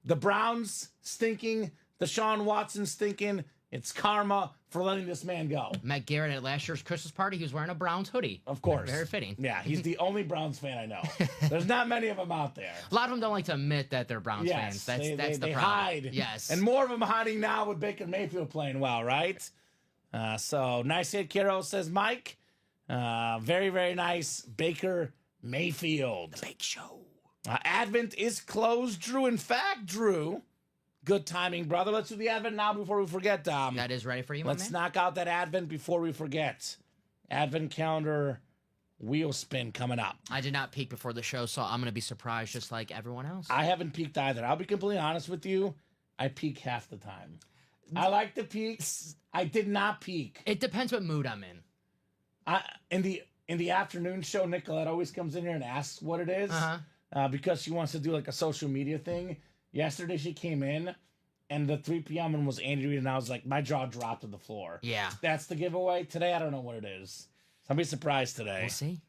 The Browns stinking. Deshaun Watson stinking. It's karma for letting this man go. Met Garrett at last year's Christmas party. He was wearing a Browns hoodie. Of course. Very fitting. Yeah, he's the only Browns fan I know. There's not many of them out there. A lot of them don't like to admit that they're Browns Yes, fans. That's the they problem. hide. Yes. And more of them hiding now with Baker Mayfield playing well, right? So nice hit, Kiro, says Mike. Very, very nice. Baker Mayfield. Bake Show. Advent is closed, Drew. In fact, Drew, good timing, brother. Let's do the Advent now before we forget, Dom. That is ready for you, Let's my man? knock out that Advent before we forget. Advent calendar wheel spin coming up. I did not peek before the show, so I'm going to be surprised just like everyone else. I haven't peeked either. I'll be completely honest with you. I peek half the time. I like the peaks. I did not peek. It depends what mood I'm in. In the afternoon show, Nicolette always comes in here and asks what it is because she wants to do like a social media thing. Yesterday she came in and the 3 p.m. one was Andy Reid, and I was like, my jaw dropped to the floor. Yeah. That's the giveaway. Today, I don't know what it is. So I'll be surprised today. We'll see.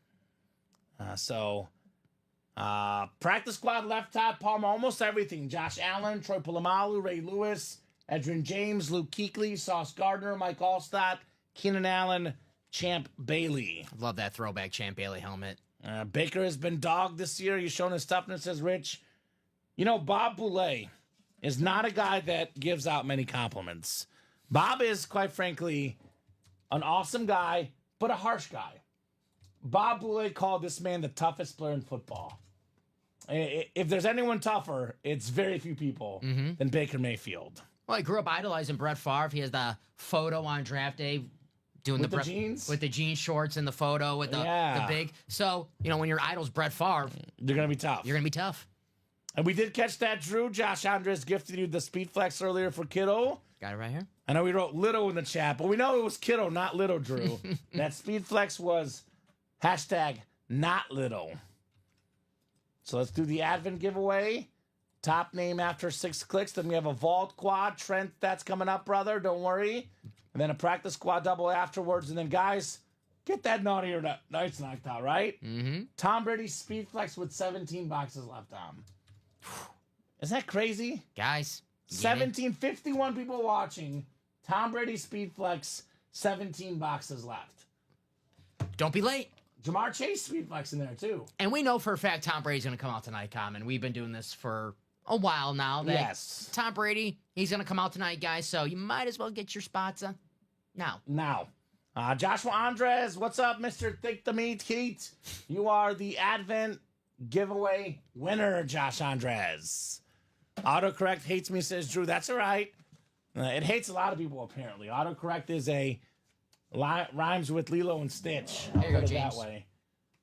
Practice squad left top, Palmer, almost everything. Josh Allen, Troy Polamalu, Ray Lewis, Edrin James, Luke Kuechly, Sauce Gardner, Mike Allstott, Keenan Allen, Champ Bailey. Love that throwback Champ Bailey helmet. Baker has been dogged this year. He's shown his toughness, says Rich. You know, Bob Boulay is not a guy that gives out many compliments. Bob is, quite frankly, an awesome guy, but a harsh guy. Bob Boulay called this man the toughest player in football. If there's anyone tougher, it's very few people than Baker Mayfield. Well, I grew up idolizing Brett Favre. He has the photo on draft day doing With the jeans? with the jean shorts in the photo with the big. So, you know, when your idol's Brett Favre, They're going to be tough. you're going to be tough. And we did catch that, Drew. Josh Andres gifted you the Speed Flex earlier for Kiddo. Got it right here. I know we wrote Little in the chat, but we know it was Kiddo, not Little, Drew. That Speed Flex was hashtag not little. So let's do the Advent giveaway. Top name after 6 clicks. Then we have a Vault Quad. Trent, that's coming up, brother. Don't worry. And then a Practice Squad double afterwards. And then, guys, get that naughty or nice knocked out, right? Mm-hmm. Tom Brady Speed Flex with 17 boxes left on. Isn't that crazy? Guys, get it? 1751 people watching. Tom Brady Speed Flex, 17 boxes left. Don't be late. Jamar Chase Speed Flex in there too. And we know for a fact Tom Brady's going to come out tonight, Common. We've been doing this for a while now. That Yes. Tom Brady, he's going to come out tonight, guys. So you might as well get your spots now. Now, Joshua Andres, what's up, Mr. Thick the Meat Heat? You are the Advent giveaway winner, Josh Andres. Autocorrect hates me, says Drew. That's all right. It hates a lot of people, apparently. Autocorrect is rhymes with Lilo and Stitch. There you go, Put it James. That way.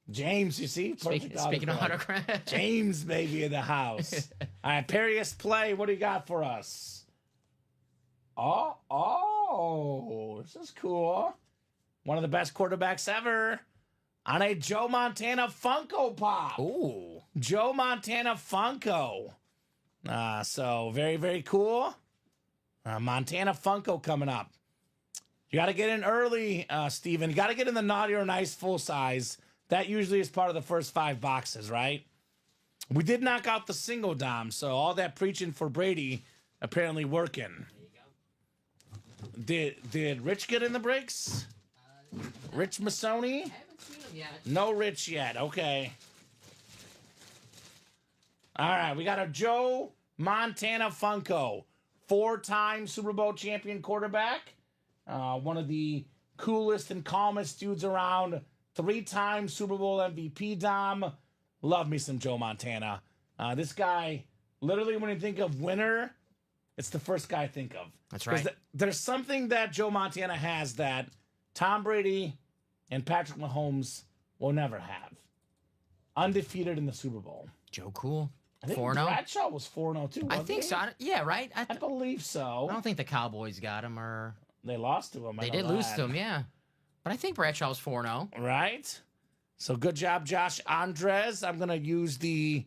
James, you see? Perfect Speaking of autocorrect. autocrat. James, baby, in the house. All right, Perius Play, what do you got for us? Oh, this is cool. One of the best quarterbacks ever on a Joe Montana Funko Pop. Ooh. Joe Montana Funko. So very, very cool. Montana Funko coming up. You got to get in early, Steven. You got to get in the naughty or nice full size. That usually is part of the first 5 boxes, right? We did knock out the single dom, so all that preaching for Brady apparently working. Did Rich get in the breaks? Rich Masoni? I haven't seen him yet. No Rich yet. Okay. All right, we got a Joe Montana Funko, 4-time Super Bowl champion quarterback, one of the coolest and calmest dudes around, 3-time Super Bowl MVP Dom. Love me some Joe Montana. This guy, literally when you think of winner, it's the first guy I think of. That's right. There's something that Joe Montana has that Tom Brady and Patrick Mahomes will never have. Undefeated in the Super Bowl. Joe Cool. I think 4-0. Bradshaw was 4-0 too. I wasn't think he? so. Yeah, right? I believe so. I don't think the Cowboys got him, or They lost to him. I they know did lose that. to him, yeah. But I think Bradshaw was 4-0. Right? So good job, Josh Andres. I'm going to use the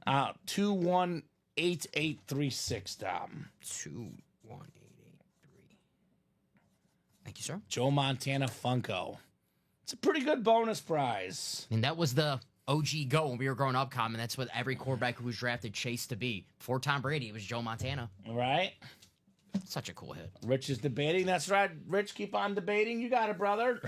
218836 Dom. 21883. Thank you, sir. Joe Montana Funko. It's a pretty good bonus prize. And that was the OG go when we were growing up, Common. That's what every quarterback who was drafted chased to be. Before Tom Brady, it was Joe Montana. Right? Such a cool hit. Rich is debating. That's right. Rich, keep on debating. You got it, brother.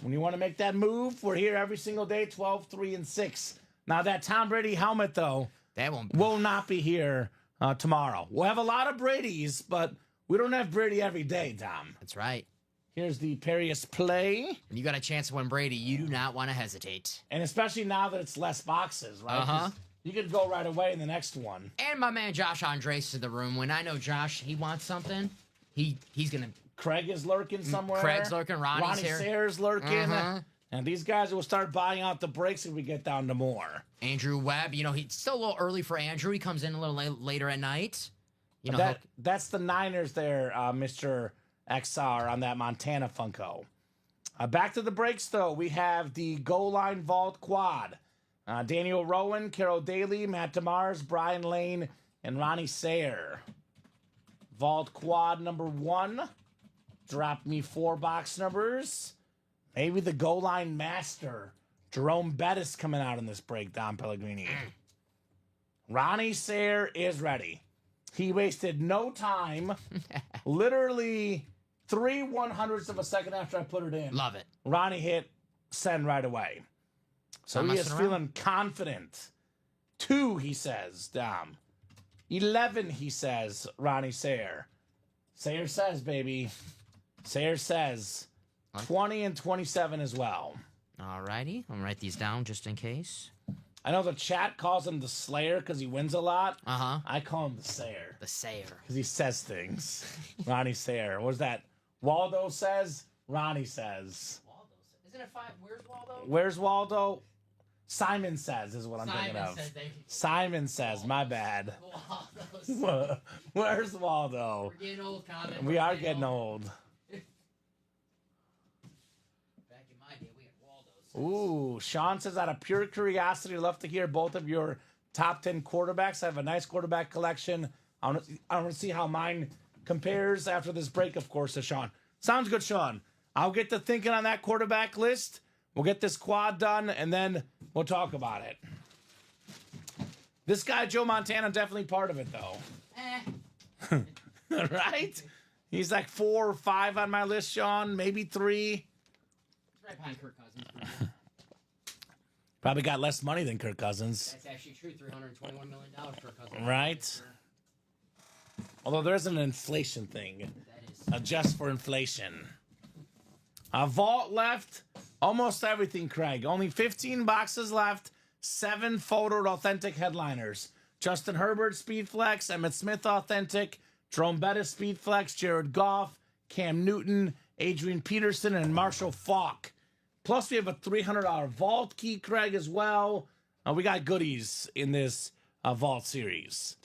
When you want to make that move, we're here every single day, 12, 3, and 6. Now, that Tom Brady helmet, though, That one. will not be here tomorrow. We'll have a lot of Brady's, but we don't have Brady every day, Tom. That's right. Here's the Perius Play. When you got a chance to win Brady, you do not want to hesitate. And especially now that it's less boxes, right? Uh-huh. 'Cause you could go right away in the next one. And my man Josh Andres is in the room. When I know Josh, he wants something, he's going to... Craig is lurking somewhere. Craig's lurking. Ronnie here. Sayre's lurking. Uh-huh. And these guys will start buying out the breaks if we get down to more. Andrew Webb, he's still a little early for Andrew. He comes in a little later at night. That's the Niners there, Mr. XR, on that Montana Funko. Back to the breaks, though. We have the Goal Line Vault Quad. Daniel Rowan, Carol Daly, Matt DeMars, Brian Lane, and Ronnie Sayer. Vault Quad number 1. Drop me 4 box numbers. Maybe the Goal Line Master. Jerome Bettis coming out in this break, Don Pellegrini. Ronnie Sayer is ready. He wasted no time. Literally 3/100ths of a second after I put it in. Love it. Ronnie hit send right away. So Not he is messing feeling confident. 2, he says, Dom. 11, he says, Ronnie Sayer. Sayer says, baby. Sayer says 20 and 27 as well. All righty. I'm going to write these down just in case. I know the chat calls him the Slayer because he wins a lot. Uh-huh. I call him the Sayer The Sayer. because he says things. Ronnie Sayer. What's that? Waldo says, Ronnie says. Waldo. Isn't it 5? Where's Waldo? Where's Waldo? Simon says is what I'm thinking Simon of. says they... Simon says, my bad. Waldo's... Where's Waldo? We're getting old, Common. We are getting old. Back in my day, we had Waldo's. Ooh, Sean says, out of pure curiosity, I'd love to hear both of your top 10 quarterbacks. I have a nice quarterback collection. I want to see how mine compares after this break, of course, to Sean. Sounds good, Sean. I'll get to thinking on that quarterback list. We'll get this quad done, and then we'll talk about it. This guy, Joe Montana, definitely part of it, though. Right? He's like 4 or 5 on my list, Sean. Maybe 3. Right behind Kirk Cousins. Probably got less money than Kirk Cousins. That's actually true. $321 million Kirk Cousins. Right? Although there's an inflation thing. That is. Adjust for inflation. Vault left. Almost everything, Craig. Only 15 boxes left. 7 photoed authentic headliners. Justin Herbert, Speedflex. Emmitt Smith, authentic. Jerome Bettis, Speedflex. Jared Goff. Cam Newton. Adrian Peterson. And Marshall Faulk. Plus, we have a $300 vault key, Craig, as well. We got goodies in this vault series.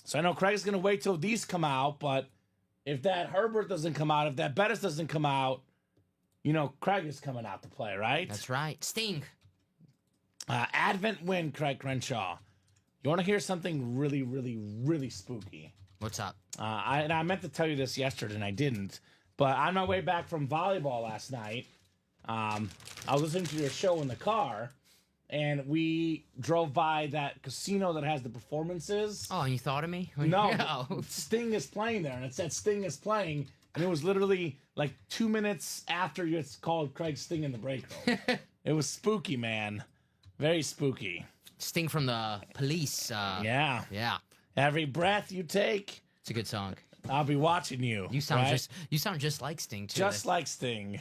So I know Craig's going to wait till these come out, but if that Herbert doesn't come out, if that Bettis doesn't come out, you know, Craig is coming out to play, right? That's right. Sting. Advent win, Craig Crenshaw. You want to hear something really, really, really spooky? What's up? I meant to tell you this yesterday, and I didn't. But on my way back from volleyball last night, I was listening to your show in the car, and we drove by that casino that has the performances. Oh, and you thought of me? No, Oh. Sting is playing there, and it said Sting is playing, and it was literally like 2 minutes after you had called Craig Sting in the break room. It was spooky, man. Very spooky. Sting from the Police. Yeah. Yeah. Every breath you take, It's a good song. I'll be watching you. You sound right? just like Sting too. Just like Sting.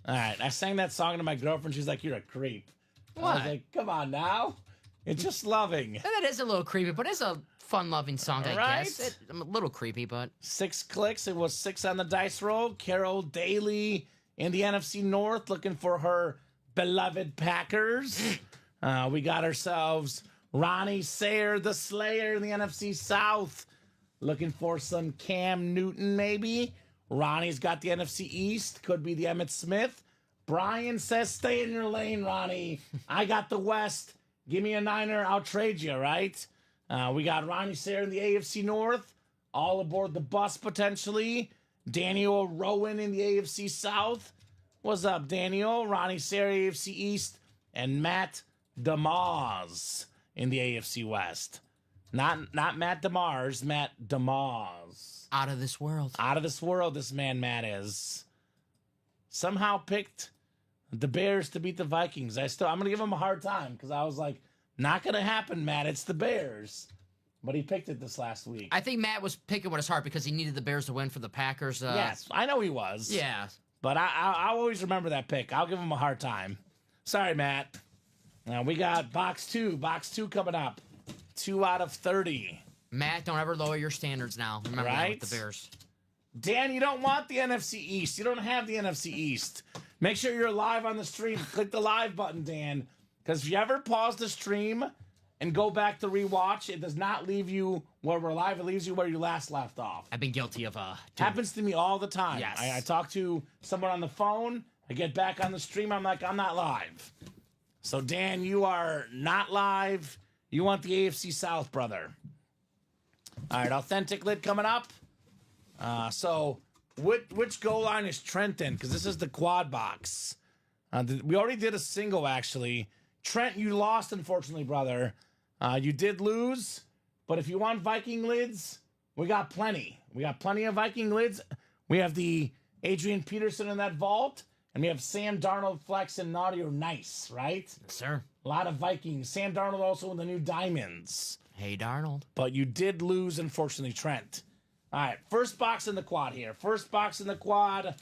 All right, I sang that song to my girlfriend. She's like, "You're a creep." I What? was like, "Come on now, it's just loving." And that is a little creepy, but it's a fun-loving song, I Right? guess. I'm a little creepy, but 6 clicks. It was 6 on the dice roll. Carol Daly in the NFC North looking for her beloved Packers. We got ourselves Ronnie Sayer, the Slayer in the NFC South, looking for some Cam Newton maybe. Ronnie's got the NFC East. Could be the Emmitt Smith. Brian says, stay in your lane, Ronnie. I got the West. Give me a Niner. I'll trade you, right? We got Ronnie Sayer in the AFC North. All aboard the bus, potentially. Daniel Rowan in the AFC South. What's up, Daniel? Ronnie Sayer, AFC East. And Matt DeMars in the AFC West. Not Matt DeMars, Matt DeMars. out of this world. Out of this world, this man Matt is. Somehow picked the Bears to beat the Vikings. I'm gonna give him a hard time because I was like, not gonna happen, Matt. It's the Bears. But he picked it this last week. I think Matt was picking with his heart because he needed the Bears to win for the Packers. Yes, I know he was. Yeah. But I'll always remember that pick. I'll give him a hard time. Sorry, Matt. Now we got box two. Box 2 coming up. 2 out of 30. Matt, don't ever lower your standards now. Remember that Right? with the Bears. Dan, you don't want the NFC East. You don't have the NFC East. Make sure you're live on the stream. Click the live button, Dan. Because if you ever pause the stream and go back to rewatch, it does not leave you where we're live. It leaves you where you last left off. I've been guilty of Happens to me all the time. Yes. I talk to someone on the phone. I get back on the stream. I'm like, I'm not live. So, Dan, you are not live. You want the AFC South, brother. All right, authentic lid coming up. So, which goal line is Trent in? Because this is the quad box. We already did a single, actually. Trent, you lost, unfortunately, brother. You did lose, but if you want Viking lids, we got plenty. We got plenty of Viking lids. We have the Adrian Peterson in that vault, and we have Sam Darnold, Flex, and Naughty or Nice, right? Yes, sir. A lot of Vikings. Sam Darnold also in the new Diamonds. Hey, Darnold. But you did lose, unfortunately, Trent. All right, first box in the quad here. First box in the quad.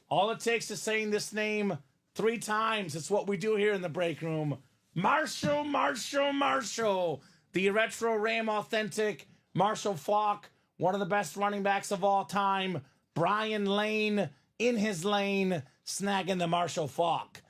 All it takes is saying this name 3 times. It's what we do here in the break room. Marshall, Marshall, Marshall. The retro Ram authentic Marshall Faulk, one of the best running backs of all time. Brian Lane in his lane, snagging the Marshall Faulk.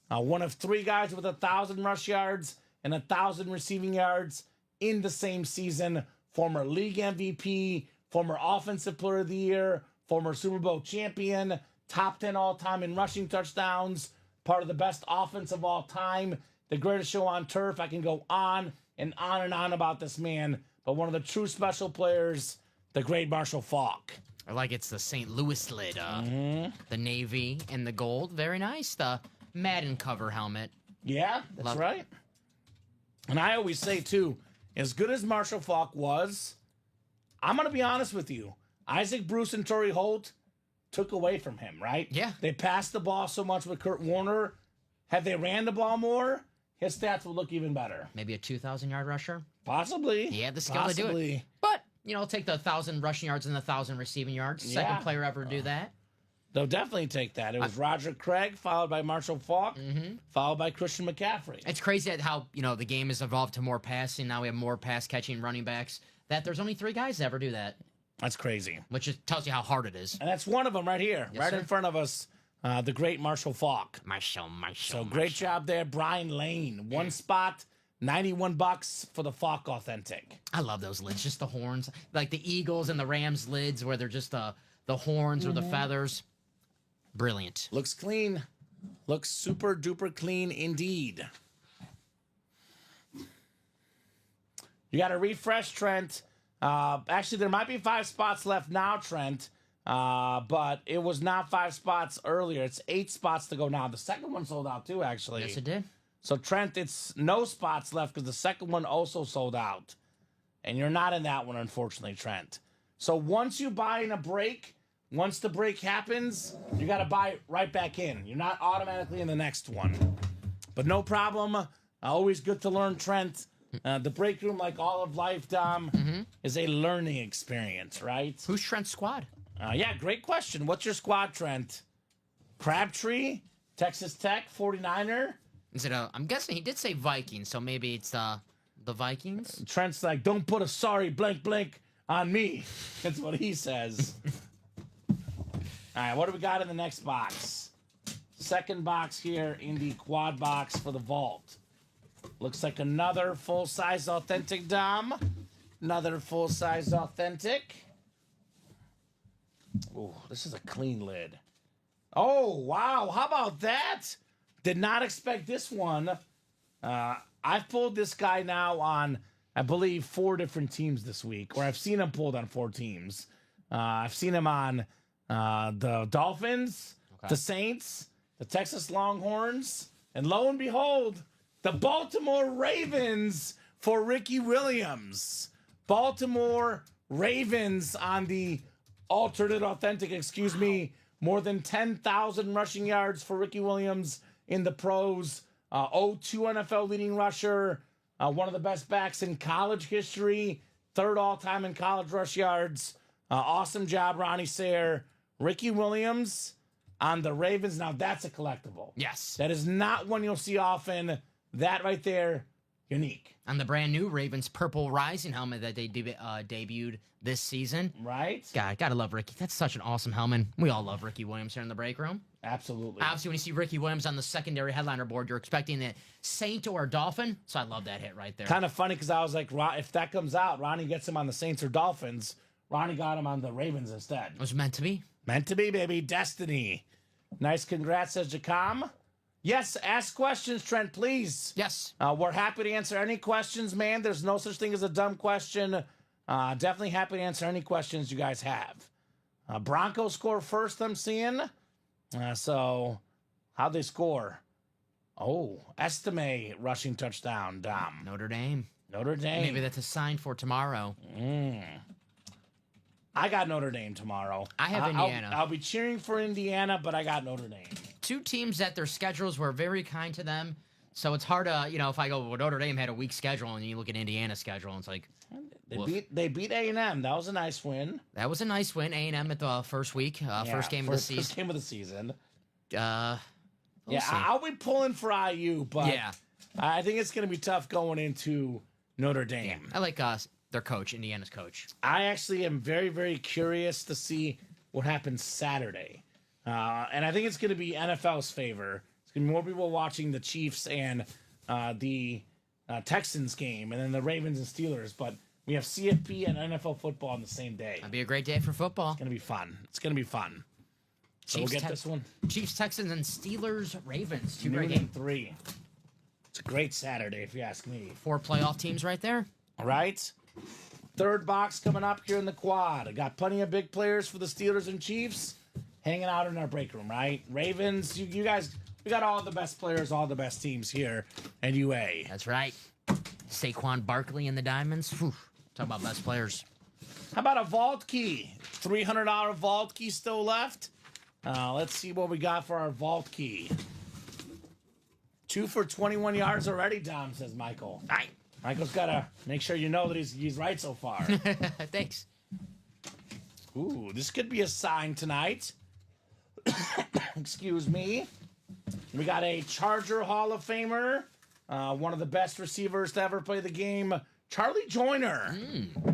One of 3 guys with 1,000 rush yards and 1,000 receiving yards in the same season. Former league MVP, former offensive player of the year, former Super Bowl champion, top 10 all-time in rushing touchdowns, part of the best offense of all time, the greatest show on turf. I can go on and on about this man, but one of the true special players, the great Marshall Faulk. I like it's the St. Louis lid. The navy and the gold. Very nice. The Madden cover helmet. Yeah, that's Love it. right. And I always say, too, as good as Marshall Faulk was, I'm going to be honest with you. Isaac Bruce and Torrey Holt took away from him, right? Yeah. They passed the ball so much with Kurt Warner. Had they ran the ball more, his stats would look even better. Maybe a 2,000-yard rusher. Possibly. He had the skill to do it. But, take the 1,000 rushing yards and the 1,000 receiving yards. Second player ever to do that. They'll definitely take that. It was Roger Craig, followed by Marshall Faulk, followed by Christian McCaffrey. It's crazy how, the game has evolved to more passing. Now we have more pass-catching running backs. That there's only 3 guys that ever do that. That's crazy. Which tells you how hard it is. And that's one of them right here, Yes, sir. in front of us, the great Marshall Faulk. Marshall. So great job there, Brian Lane. One spot, $91 for the Faulk Authentic. I love those lids, just the horns. Like the Eagles and the Rams lids where they're just the horns or the feathers. Brilliant. Looks clean. Looks super duper clean indeed. You got to refresh, Trent. Actually, there might be 5 spots left now, Trent. But it was not 5 spots earlier. It's 8 spots to go now. The second one sold out too, actually. Yes, it did. So, Trent, it's no spots left because the second one also sold out. And you're not in that one, unfortunately, Trent. So once you buy in a break, once the break happens, you got to buy right back in. You're not automatically in the next one. But no problem. Always good to learn, Trent. The break room, like all of life, Dom, is a learning experience, right? Who's Trent's squad? Yeah, great question. What's your squad, Trent? Crabtree, Texas Tech, 49er. Is it I'm guessing he did say Vikings, so maybe it's the Vikings. Trent's like, don't put a sorry blank blank on me. That's what he says. All right, what do we got in the next box? Second box here in the quad box for the vault. Looks like another full-size authentic, Dom. Another full-size authentic. Oh, this is a clean lid. Oh, wow. How about that? Did not expect this one. I've pulled this guy now on, I believe, 4 different teams this week, or I've seen him pulled on 4 teams. I've seen him on the Dolphins, the Saints, the Texas Longhorns, and lo and behold, the Baltimore Ravens for Ricky Williams. Baltimore Ravens on the alternate authentic, more than 10,000 rushing yards for Ricky Williams in the pros. 02 NFL leading rusher, one of the best backs in college history, 3rd all-time in college rush yards. Awesome job, Ronnie Sayre. Ricky Williams on the Ravens. Now, that's a collectible. Yes. That is not one you'll see often. That right there, unique. On the brand new Ravens Purple Rising helmet that they debuted this season. Right? God, gotta love Ricky. That's such an awesome helmet. We all love Ricky Williams here in the break room. Absolutely. Obviously, when you see Ricky Williams on the secondary headliner board, you're expecting a Saint or a Dolphin. So I love that hit right there. Kind of funny because I was like, if that comes out, Ronnie gets him on the Saints or Dolphins. Ronnie got him on the Ravens instead. It was meant to be. Meant to be, baby. Destiny. Nice congrats, says Jacom. Yes, ask questions, Trent, please. Yes. We're happy to answer any questions, man. There's no such thing as a dumb question. Definitely happy to answer any questions you guys have. Broncos score first, I'm seeing. So, how'd they score? Oh, Estime rushing touchdown, Dom. Notre Dame. Notre Dame. Maybe that's a sign for tomorrow. I got Notre Dame tomorrow. I have Indiana. I'll be cheering for Indiana, but I got Notre Dame. 2 teams that their schedules were very kind to them. So it's hard to, if I go, well, Notre Dame had a weak schedule, and you look at Indiana's schedule, and it's like, They beat A&M. That was a nice win. That was a nice win. A&M at the first week, first game of the season. First game of the season. We'll see. I'll be pulling for IU, but yeah. I think it's going to be tough going into Notre Dame. Yeah. I like their coach, Indiana's coach. I actually am very, very curious to see what happens Saturday. And I think it's going to be NFL's favor. It's going to be more people watching the Chiefs and the Texans game, and then the Ravens and Steelers. But we have CFP and NFL football on the same day. That'd be a great day for football. It's going to be fun. It's going to be fun. So we'll get this one. Chiefs, Texans, and Steelers, Ravens. 2 great Noon games. 3. It's a great Saturday, if you ask me. 4 playoff teams right there. All right. Third box coming up here in the quad. I got plenty of big players for the Steelers and Chiefs hanging out in our break room, right? Ravens, you guys, we got all the best players, all the best teams here at UA. That's right. Saquon Barkley and the Diamonds. Whew. Talk about best players. How about a vault key? $300 vault key still left. Let's see what we got for our vault key. 2 for 21 yards already, Dom, says Michael. All right. Michael's got to make sure you know that he's right so far. Thanks. Ooh, this could be a sign tonight. Excuse me. We got a Charger Hall of Famer, one of the best receivers to ever play the game, Charlie Joyner.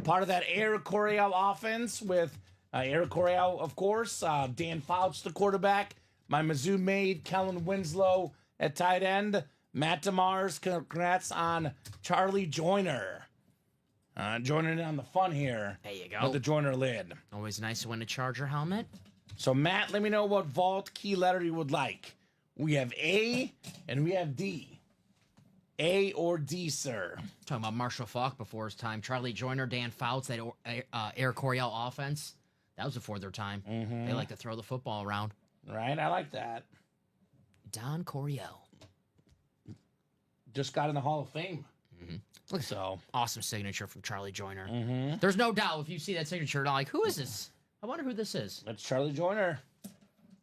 Part of that Air Coryell offense with Air Coryell, of course, Dan Fouts, the quarterback, my Mizzou mate, Kellen Winslow at tight end, Matt DeMars. Congrats on Charlie Joyner. Joining in on the fun here. There you go. With the Joyner lid. Always nice to win a Charger helmet. So, Matt, let me know what vault key letter you would like. We have A and we have D. A or D, sir? Talking about Marshall Faulk before his time. Charlie Joyner, Dan Fouts, that Air Coryell offense. That was before their time. They like to throw the football around. Right, I like that. Don Coryell. Just got in the Hall of Fame. Look, So, awesome signature from Charlie Joyner. There's no doubt if you see that signature, you're like, who is this? I wonder who this is. that's Charlie Joyner.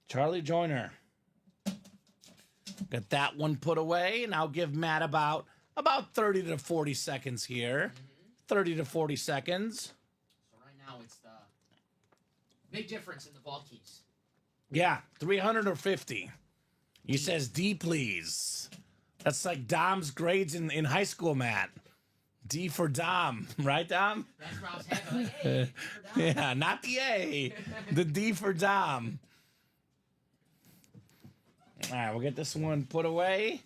Charlie Joyner. Got that one put away, and I'll give Matt about 30 to 40 seconds here. 30 to 40 seconds. So right now it's the big difference in the vault keys. Yeah, 300 or 50. He says D, please. That's like Dom's grades in high school, Matt. D for Dom, right, Dom? That's where I was heading. Like, hey, Yeah, not the A. The D for Dom. All right, we'll get this one put away.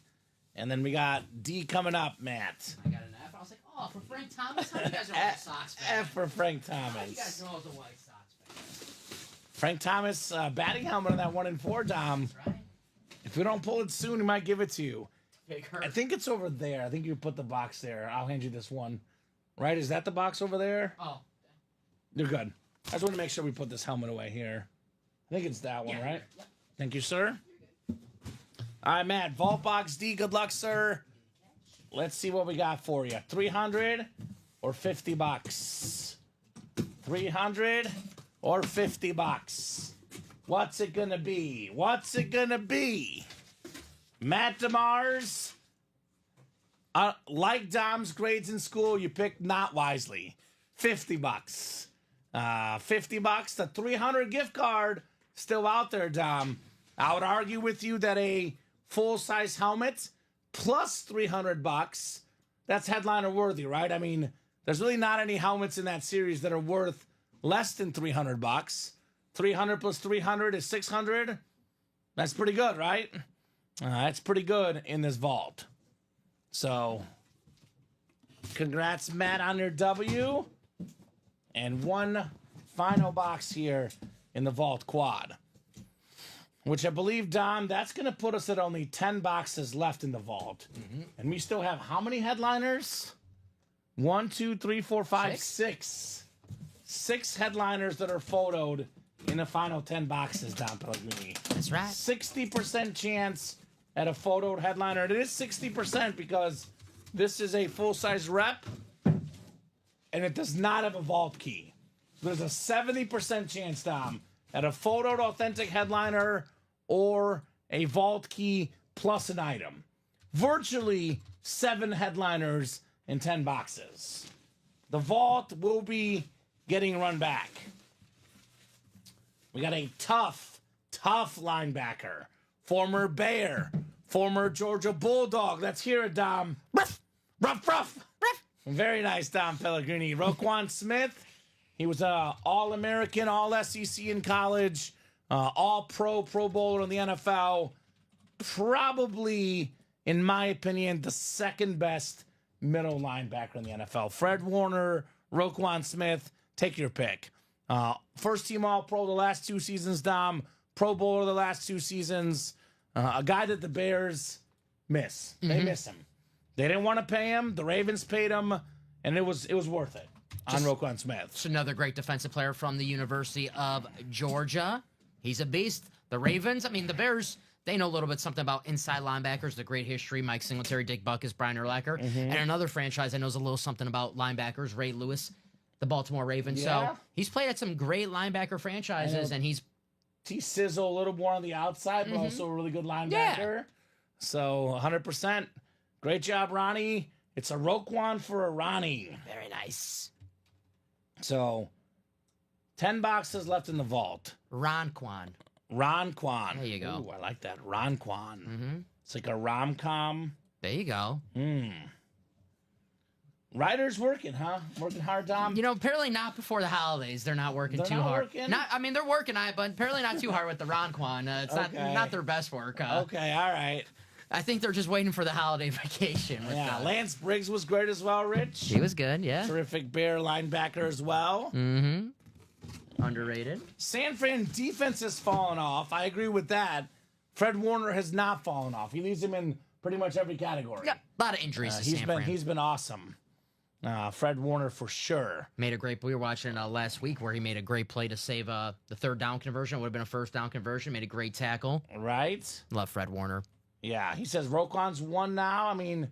And then we got D coming up, Matt. I got an F. I was like, oh, for Frank Thomas? How you guys are White Sox fans? F for Frank How you Thomas. guys know I was a White Sox fan? Frank Thomas batting helmet on that 1 and 4, Dom. That's right. If we don't pull it soon, he might give it to you. Big hurt. I think it's over there. I think you put the box there. I'll hand you this one. Right? Is that the box over there? Oh. You're good. I just want to make sure we put this helmet away here. I think it's that one, Yeah. right? Yep. Thank you, sir. All right, Matt. Vault box D. Good luck, sir. Let's see what we got for you. 300 or 50 bucks. 300 or 50 bucks. What's it gonna be? What's it gonna be? Matt DeMars. Like Dom's grades in school, you picked not wisely. 50 bucks. 50 bucks. The 300 gift card still out there, Dom. I would argue with you that a full-size helmet plus 300 bucks, that's headliner worthy, right? I mean, there's really not any helmets in that series that are worth less than 300 bucks. 300 plus 300 is 600. That's pretty good, right? That's pretty good in this vault. So, congrats, Matt, on your W. And one final box here in the vault quad, which I believe, Dom, that's going to put us at only 10 boxes left in the vault. And we still have how many headliners? 1, 2, 3, 4, 5, 6. 6 headliners that are photoed in the final 10 boxes, Dom Pellegrini. That's right. 60% chance at a photoed headliner. It is 60% because this is a full-size rep and it does not have a vault key. There's a 70% chance, Dom, at a photoed authentic headliner or a vault key plus an item. Virtually 7 headliners in 10 boxes. The vault will be getting run back. We got a tough linebacker. Former Bear. Former Georgia Bulldog. Let's hear it, Dom. Ruff, ruff, ruff. Very nice, Dom Pellegrini. Roquan Smith. He was a All-American, All-SEC in college. All-Pro, Pro Bowler in the NFL. Probably, in my opinion, the second best middle linebacker in the NFL. Fred Warner, Roquan Smith. Take your pick. First team All-Pro the last 2 seasons, Dom. Pro Bowler the last 2 seasons. A guy that the Bears miss. They miss him. They didn't want to pay him. The Ravens paid him, and it was worth it on Roquan Smith. Just another great defensive player from the University of Georgia. He's a beast. The Ravens, I mean, the Bears they know a little bit something about inside linebackers, the great history, Mike Singletary, Dick Butkus, Brian Urlacher. And another franchise that knows a little something about linebackers, Ray Lewis, the Baltimore Ravens. Yeah. So he's played at some great linebacker franchises, and he's T-Sizzle a little more on the outside, but also a really good linebacker. So 100%. Great job, Ronnie. It's a Roquan for a Ronnie. very nice. So 10 boxes left in the vault. Ron Quan. Ron Quan. There you go. Ooh, I like that. Ron Quan. It's like a rom-com. There you go. Writers working, huh? Working hard, Dom? You know, apparently not before the holidays. They're not working They're too not hard. working? I mean, they're working on it, but apparently not too hard with the Ron Quan. It's Okay. not their best work. Okay, all right. I think they're just waiting for the holiday vacation. With, Yeah, Lance Briggs was great as well, Rich. he was good, yeah. Terrific Bear linebacker as well. Underrated. San Fran defense has fallen off. I agree with that. Fred Warner has not fallen off. He leads him in pretty much every category. Yeah, a lot of injuries to San Fran. He's been awesome. Fred Warner for sure. Made a great. We were watching last week where he made a great play to save the third down conversion. It would have been a first down conversion. Made a great tackle. Right? Love Fred Warner. Yeah, he says Roquan's one now. I mean,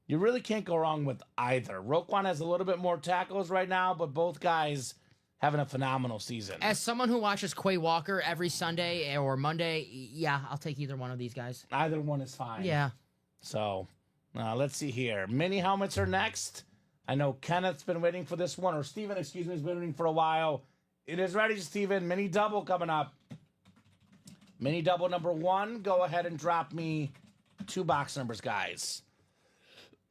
you really can't go wrong with either. Roquan has a little bit more tackles right now, but both guys having a phenomenal season. As someone who watches Quay Walker every Sunday or Monday, yeah, I'll take either one of these guys. Either one is fine. Yeah. So, let's see here. Mini helmets are next. I know Kenneth's been waiting for this one, or Steven, excuse me, has been waiting for a while. It is ready, Steven. Mini double coming up. Mini double number 1. Go ahead and drop me 2 box numbers, guys.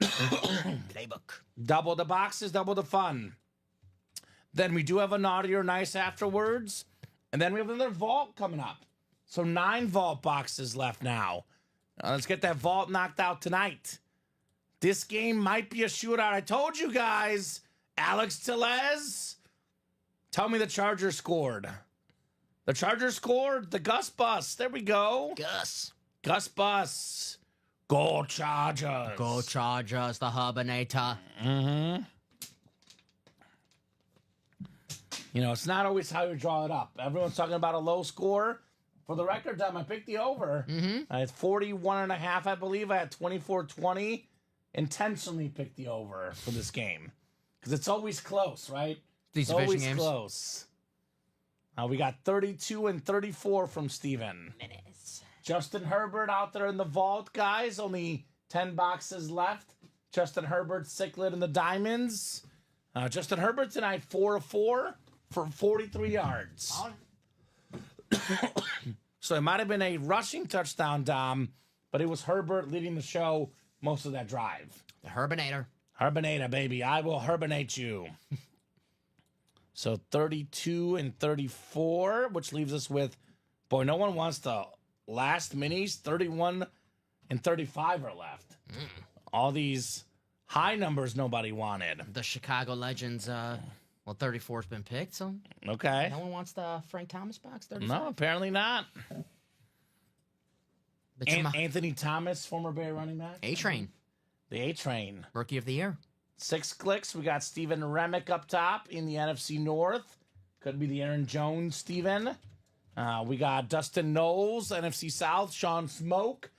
Playbook. Double the boxes, double the fun. Then we do have a naughty or nice afterwards. And then we have another vault coming up. So 9 vault boxes left now. Let's get that vault knocked out tonight. This game might be a shootout. I told you guys. Alex Tellez. Tell me the Chargers scored. The Chargers scored. The Gus Bus. There we go. Gus Bus. Go Chargers. Go Chargers, the Hubinator. You know, it's not always how you draw it up. Everyone's talking about a low score. For the record, Dom, I picked the over. I had 41.5, I believe. I had 24-20. Intentionally picked the over for this game. Because it's always close, right? These It's always games. close. We got 32 and 34 from Steven. Minutes. Justin Herbert out there in the vault, guys. Only 10 boxes left. Justin Herbert, Cichlid, and the Diamonds. Justin Herbert tonight, 4 of 4 for 43 yards. So it might have been a rushing touchdown, Dom, but it was Herbert leading the show most of that drive. The Herbinator. Herbinator, baby. I will Herbinate you. So 32 and 34, which leaves us with, boy, no one wants the last minis. 31 and 35 are left. All these high numbers nobody wanted. The Chicago Legends. Well, 34's been picked, so Okay. no one wants the Frank Thomas box. 35. No, apparently not. But And Anthony Thomas, former Bear running back. A-Train, The A-Train. Rookie of the Year. 6 clicks. We got Steven Remick up top in the NFC North. Could be the Aaron Jones, Steven. We got Dustin Knowles, NFC South. Sean Smoke.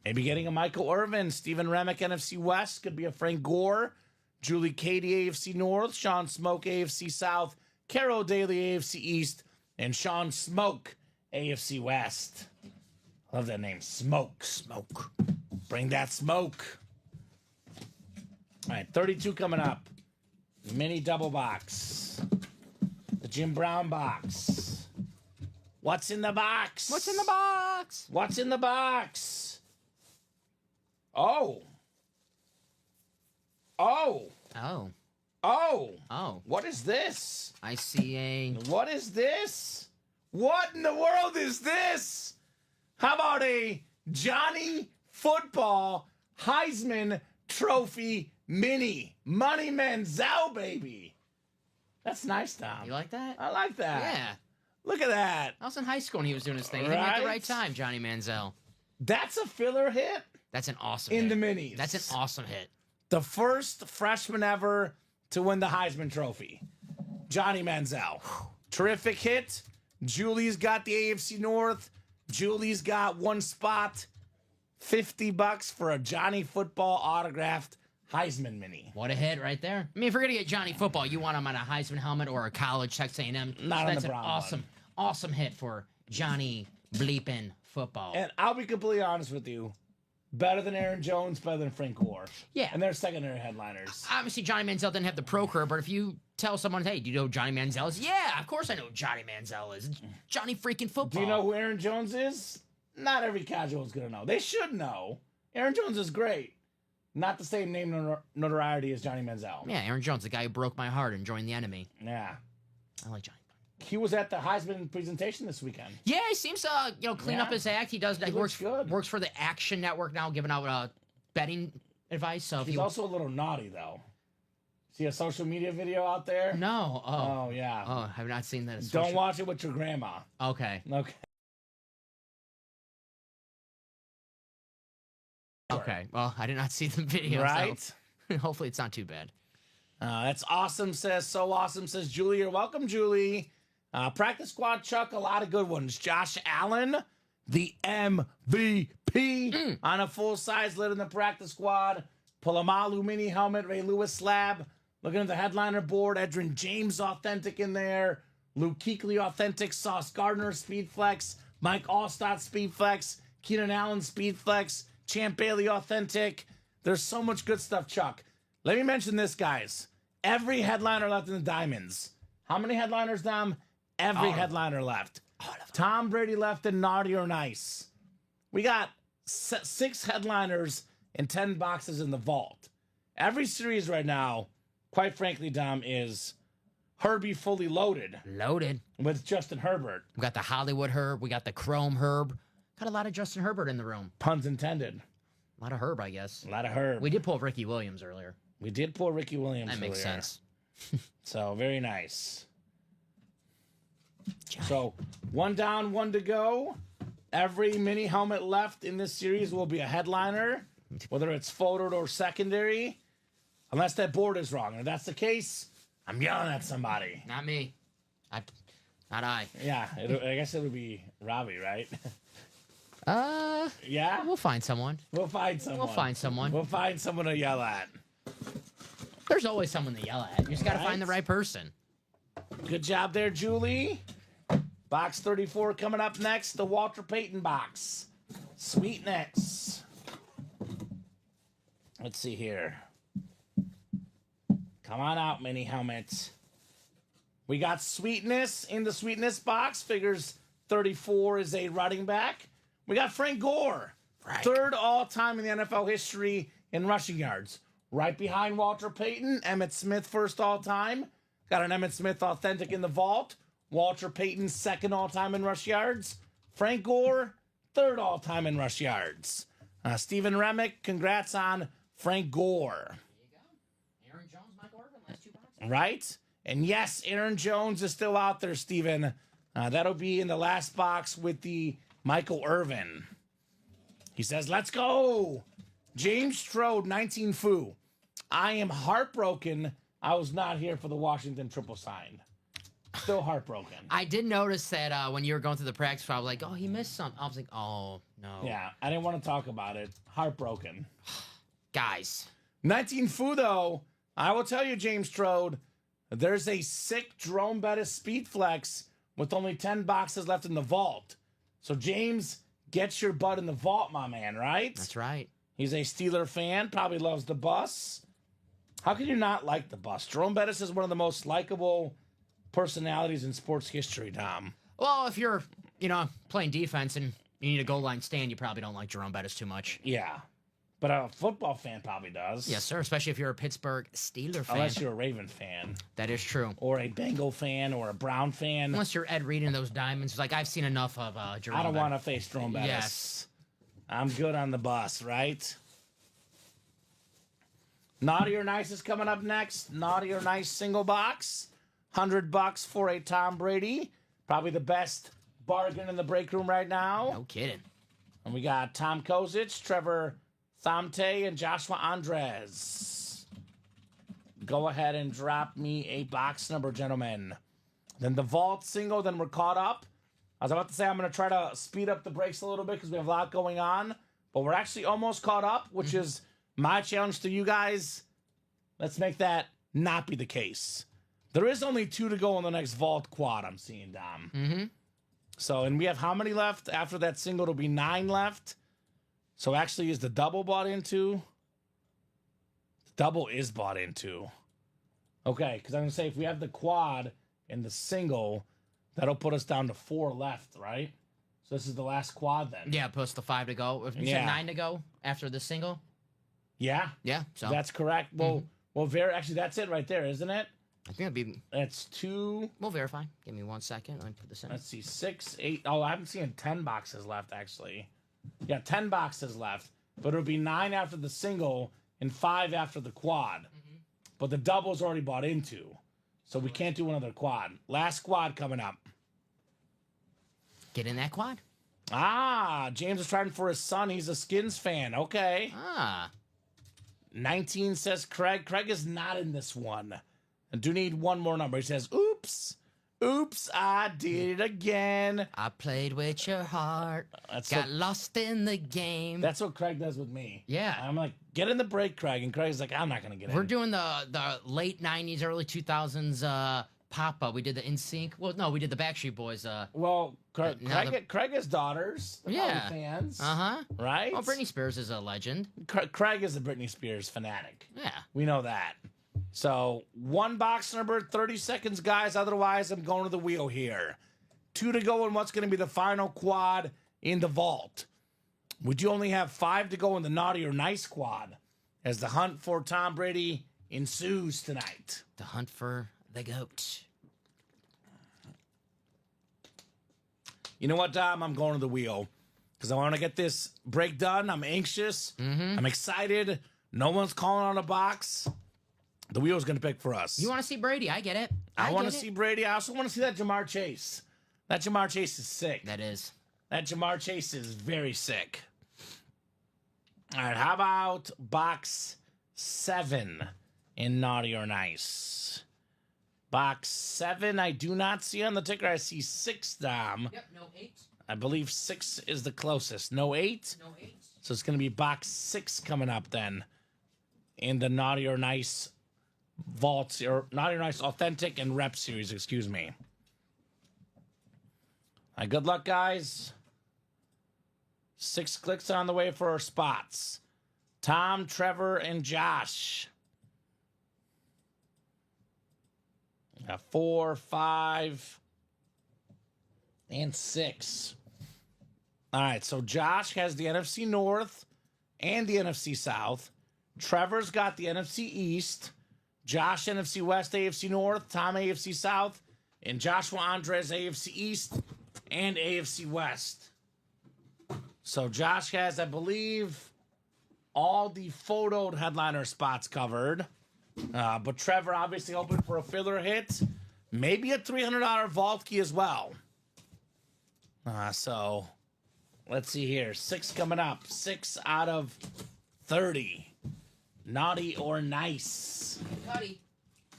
Maybe getting a Michael Irvin. Steven Remick, NFC West. Could be a Frank Gore. Julie Cady, AFC North. Sean Smoke, AFC South. Carol Daly, AFC East. And Sean Smoke, AFC West. Love that name. Smoke. Smoke. Bring that smoke. All right, 32 coming up. Mini double box. The Jim Brown box. What's in the box? What's in the box? What's in the box? Oh. Oh. Oh. Oh. Oh. What is this? I see a... What is this? What in the world is this? How about a Johnny Football Heisman Trophy Mini? Money Manziel, baby. That's nice, Tom. You like that? I like that. Yeah. Look at that. I was in high school when he was doing his thing. He hit me at the Right? right time, Johnny Manziel. That's a filler hit That's an awesome in hit. the minis. That's an awesome hit. The first freshman ever to win the Heisman Trophy. Johnny Manziel. Terrific hit. Julie's got the AFC North. Julie's got one spot, $50 for a Johnny Football autographed Heisman mini. What a hit right there. I mean, if you're going to get Johnny Football, you want him on a Heisman helmet or a college Texas A&M. Not on that's the an brown awesome hit for Johnny Bleepin' Football. And I'll be completely honest with you. Better than Aaron Jones, better than Frank Gore. Yeah. And they're secondary headliners. Obviously, Johnny Manziel didn't have the pro career, but if you tell someone, hey, do you know who Johnny Manziel is? Yeah, of course I know who Johnny Manziel is. It's Johnny freaking Football. Do you know who Aaron Jones is? Not every casual is going to know. They should know. Aaron Jones is great. Not the same name notoriety as Johnny Manziel. Yeah, Aaron Jones, the guy who broke my heart and joined the enemy. Yeah. I like Johnny. He was at the Heisman presentation this weekend. Yeah, he seems to clean up his act. He does. He looks good. Works for the Action Network now, giving out betting advice. So He's also a little naughty, though. See a social media video out there? No. Oh, yeah. Oh, I have not seen that. Don't watch it with your grandma. Okay. Okay. Okay. Well, I did not see the video. Right? So hopefully it's not too bad. That's awesome, so awesome, says Julie. You're welcome, Julie. Practice squad, Chuck, a lot of good ones. Josh Allen, the MVP on a full-size lid in the practice squad. Polamalu mini helmet, Ray Lewis slab. Looking at the headliner board, Edrin James authentic in there. Luke Kuechly authentic, Sauce Gardner speed flex, Mike Allstott speed flex, Keenan Allen speed flex, Champ Bailey authentic. There's so much good stuff, Chuck. Let me mention this, guys. Every headliner left in the Diamonds. How many headliners, Dom? Every headliner left. Tom Brady left in Naughty or Nice. We got 6 headliners and 10 boxes in the vault. Every series right now, quite frankly, Dom, is Herbie fully loaded. Loaded. With Justin Herbert. We got the Hollywood Herb. We got the Chrome Herb. Got a lot of Justin Herbert in the room. Puns intended. A lot of Herb, I guess. A lot of Herb. We did pull Ricky Williams earlier. We did pull Ricky Williams That makes earlier. sense. So, very nice. So, 1 down, 1 to go. Every mini helmet left in this series will be a headliner, whether it's photoed or secondary, unless that board is wrong. And if that's the case, I'm yelling at somebody. Not me. Not I. Yeah, I guess it would be Robbie, right? Yeah? We'll find someone. We'll find someone. We'll find someone. We'll find someone to yell at. There's always someone to yell at. You just got to Right? find the right person. Good job there, Julie. Box 34 coming up next, the Walter Payton box. Sweetness. Let's see here. Come on out, mini helmets. We got Sweetness in the Sweetness box. Figures 34 is a running back. We got Frank Gore. Frank. 3rd all-time in the NFL history in rushing yards. Right behind Walter Payton, Emmitt Smith, 1st all-time. Got an Emmitt Smith authentic in the vault. Walter Payton, 2nd all-time in rush yards. Frank Gore, 3rd all-time in rush yards. Stephen Remick, congrats on Frank Gore. There you go. Aaron Jones, Michael Irvin, last 2 boxes. Right? And yes, Aaron Jones is still out there, Stephen. That'll be in the last box with the Michael Irvin. He says, let's go. James Strode, 19 Foo. I am heartbroken I was not here for the Washington triple sign. Still heartbroken. I did notice that when you were going through the practice, I was like, oh, he missed something. I was like, oh, no. Yeah, I didn't want to talk about it. Heartbroken. Guys. 19 Foo, though. I will tell you, James Strode, there's a sick Jerome Bettis speed flex with only 10 boxes left in the vault. So, James, get your butt in the vault, my man, right? That's right. He's a Steeler fan, probably loves the bus. How can you not like the bus? Jerome Bettis is one of the most likable personalities in sports history, Dom. Well, if you're, playing defense and you need a goal line stand, you probably don't like Jerome Bettis too much. Yeah. But a football fan probably does. Yes, sir, especially if you're a Pittsburgh Steeler fan. Unless you're a Raven fan. That is true. Or a Bengal fan or a Brown fan. Unless you're Ed Reed and those Diamonds. Like, I've seen enough of Jerome I don't Bettis. want to face Jerome Bettis. Yes. I'm good on the bus, right? Naughty or Nice is coming up next. Naughty or Nice single box. $100 for a Tom Brady. Probably the best bargain in the break room right now. No kidding. And we got Tom Kozich, Trevor Thamte, and Joshua Andres. Go ahead and drop me a box number, gentlemen. Then the vault single, then we're caught up. I was about to say I'm going to try to speed up the breaks a little bit because we have a lot going on, but we're actually almost caught up, which is my challenge to you guys. Let's make that not be the case. There is only 2 to go on the next vault quad I'm seeing, Dom. Mm-hmm. So, and we have how many left? After that single, it'll be 9 left. So actually, is the double bought into? The double is bought into. Okay, because I'm going to say if we have the quad and the single, that'll put us down to 4 left, right? So this is the last quad then. Yeah, plus the 5 to go. If you said 9 to go after the single. Yeah? Yeah, so That's correct. Well, actually, that's it right there, isn't it? I think it'd be. That's 2. We'll verify. Give me 1 second. Let me put this in. Let's see, 6, 8. Oh, I'm seeing 10 boxes left, actually. Yeah, 10 boxes left. But it'll be 9 after the single and 5 after the quad. But the double's already bought into. So we can't do another quad. Last quad coming up. Get in that quad. Ah, James is trying for his son. He's a Skins fan. Okay. Ah. 19 says Craig. Craig is not in this one. I do need one more number. He says, oops. Oops, I did it again. I played with your heart. That's Got lost in the game. That's what Craig does with me. Yeah. I'm like, get in the break, Craig. And Craig's like, I'm not going to get in. We're doing the late 90s, early 2000s pop-up. We did the NSYNC. Well, no, we did the Backstreet Boys. Well, Craig, now Craig has daughters. They're Yeah. probably fans. Uh-huh. Right? Well, Britney Spears is a legend. Craig is a Britney Spears fanatic. Yeah. We know that. So, 1 box number, 30 seconds, guys. Otherwise, I'm going to the wheel here. 2 to go in what's going to be the final quad in the vault. Would you only have 5 to go in the naughty or nice quad as the hunt for Tom Brady ensues tonight? The hunt for the GOAT. You know what, Dom? I'm going to the wheel because I want to get this break done. I'm anxious. I'm excited. No one's calling on a box. The wheel's going to pick for us. You want to see Brady? I get it. I want to get it. see Brady. I also want to see that Jamar Chase. That Jamar Chase is sick. That is. That Jamar Chase is very sick. All right, how about box 7 in Naughty or Nice? Box 7, I do not see on the ticker. I see 6, Dom. Yep, no 8. I believe 6 is the closest. No 8? No 8. So it's going to be box 6 coming up then in the Naughty or Nice vaults, or Naughty or Nice Authentic and Rep series, excuse me. Good luck, guys. 6 clicks on the way for our spots. Tom, Trevor, and Josh. 4, 5, and 6. All right, so Josh has the NFC North and the NFC South. Trevor's got the NFC East. Josh, NFC West, AFC North. Tom, AFC South. And Joshua Andres, AFC East and AFC West. So Josh has, I believe, all the photoed headliner spots covered. But Trevor obviously hoping for a filler hit. Maybe a $300 vault key as well. So let's see here. 6 coming up. 6 out of 30. Naughty or Nice. Cuddy.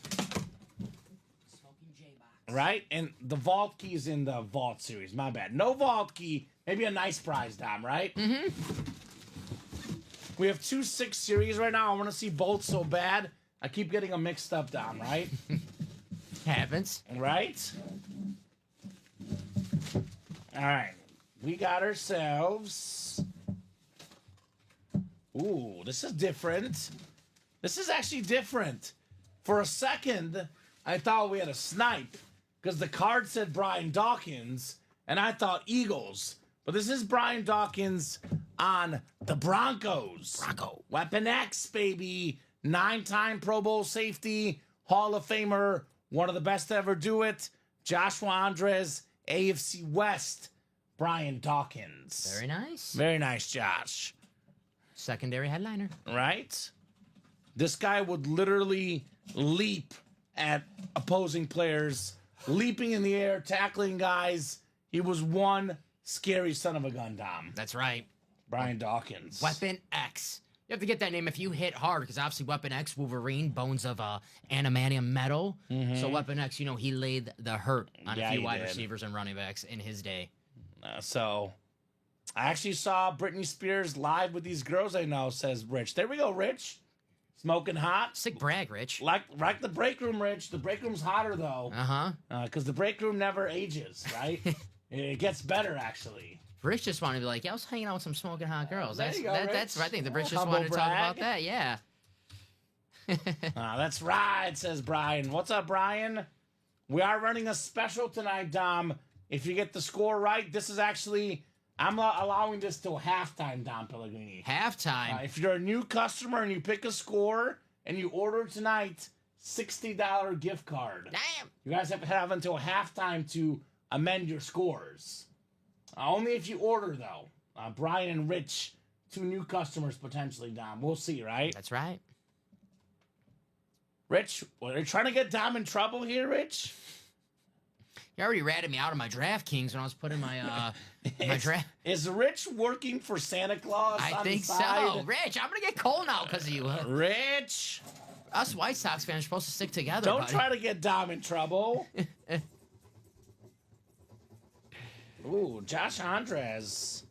Smoking J-Box. Right? And the vault key is in the vault series. My bad. No vault key. Maybe a nice prize, Dom, right? Mm-hmm. We have 2 6 series right now. I want to see both so bad. I keep getting them mixed up, Dom, right? Happens. Right? All right. We got ourselves... Ooh, this is different. This is actually different. For a second, I thought we had a snipe because the card said Brian Dawkins, and I thought Eagles. But this is Brian Dawkins on the Broncos. Bronco. Weapon X, baby. 9-time Pro Bowl safety, Hall of Famer, one of the best to ever do it. Joshua Andres, AFC West, Brian Dawkins. Very nice. Very nice, Josh. Secondary headliner. Right? This guy would literally leap at opposing players, leaping in the air, tackling guys. He was one scary son of a gun, Dom. That's right. Brian Dawkins. Weapon X. You have to get that name if you hit hard, because obviously Weapon X, Wolverine, bones of adamantium metal. So Weapon X, he laid the hurt on a few wide receivers and running backs in his day. So I actually saw Britney Spears live with these girls I know, says Rich. There we go, Rich. Smoking hot. Sick brag, Rich. Like the break room, Rich. The break room's hotter, though. Because the break room never ages, right? It gets better, actually. Rich just wanted to be like, I was hanging out with some smoking hot girls. There you go, Rich. That's I think the Rich just Humble wanted to talk brag. about that. Yeah. That's right, says Brian. What's up, Brian? We are running a special tonight, Dom. If you get the score right, this is actually... I'm allowing this till halftime, Dom Pellegrini. Halftime? If you're a new customer and you pick a score and you order tonight, $60 gift card. Damn. You guys have to have until halftime to amend your scores. Only if you order, though. Brian and Rich, 2 new customers potentially, Dom. We'll see, right? That's right. Rich, are you trying to get Dom in trouble here, Rich? You already ratted me out of my DraftKings when I was putting my my draft. Is Rich working for Santa Claus? I on think the side? so. Rich, I'm gonna get cold now because of you. Rich, Us White Sox fans are supposed to stick together. don't buddy. try to get Dom in trouble. Ooh, Josh Andres.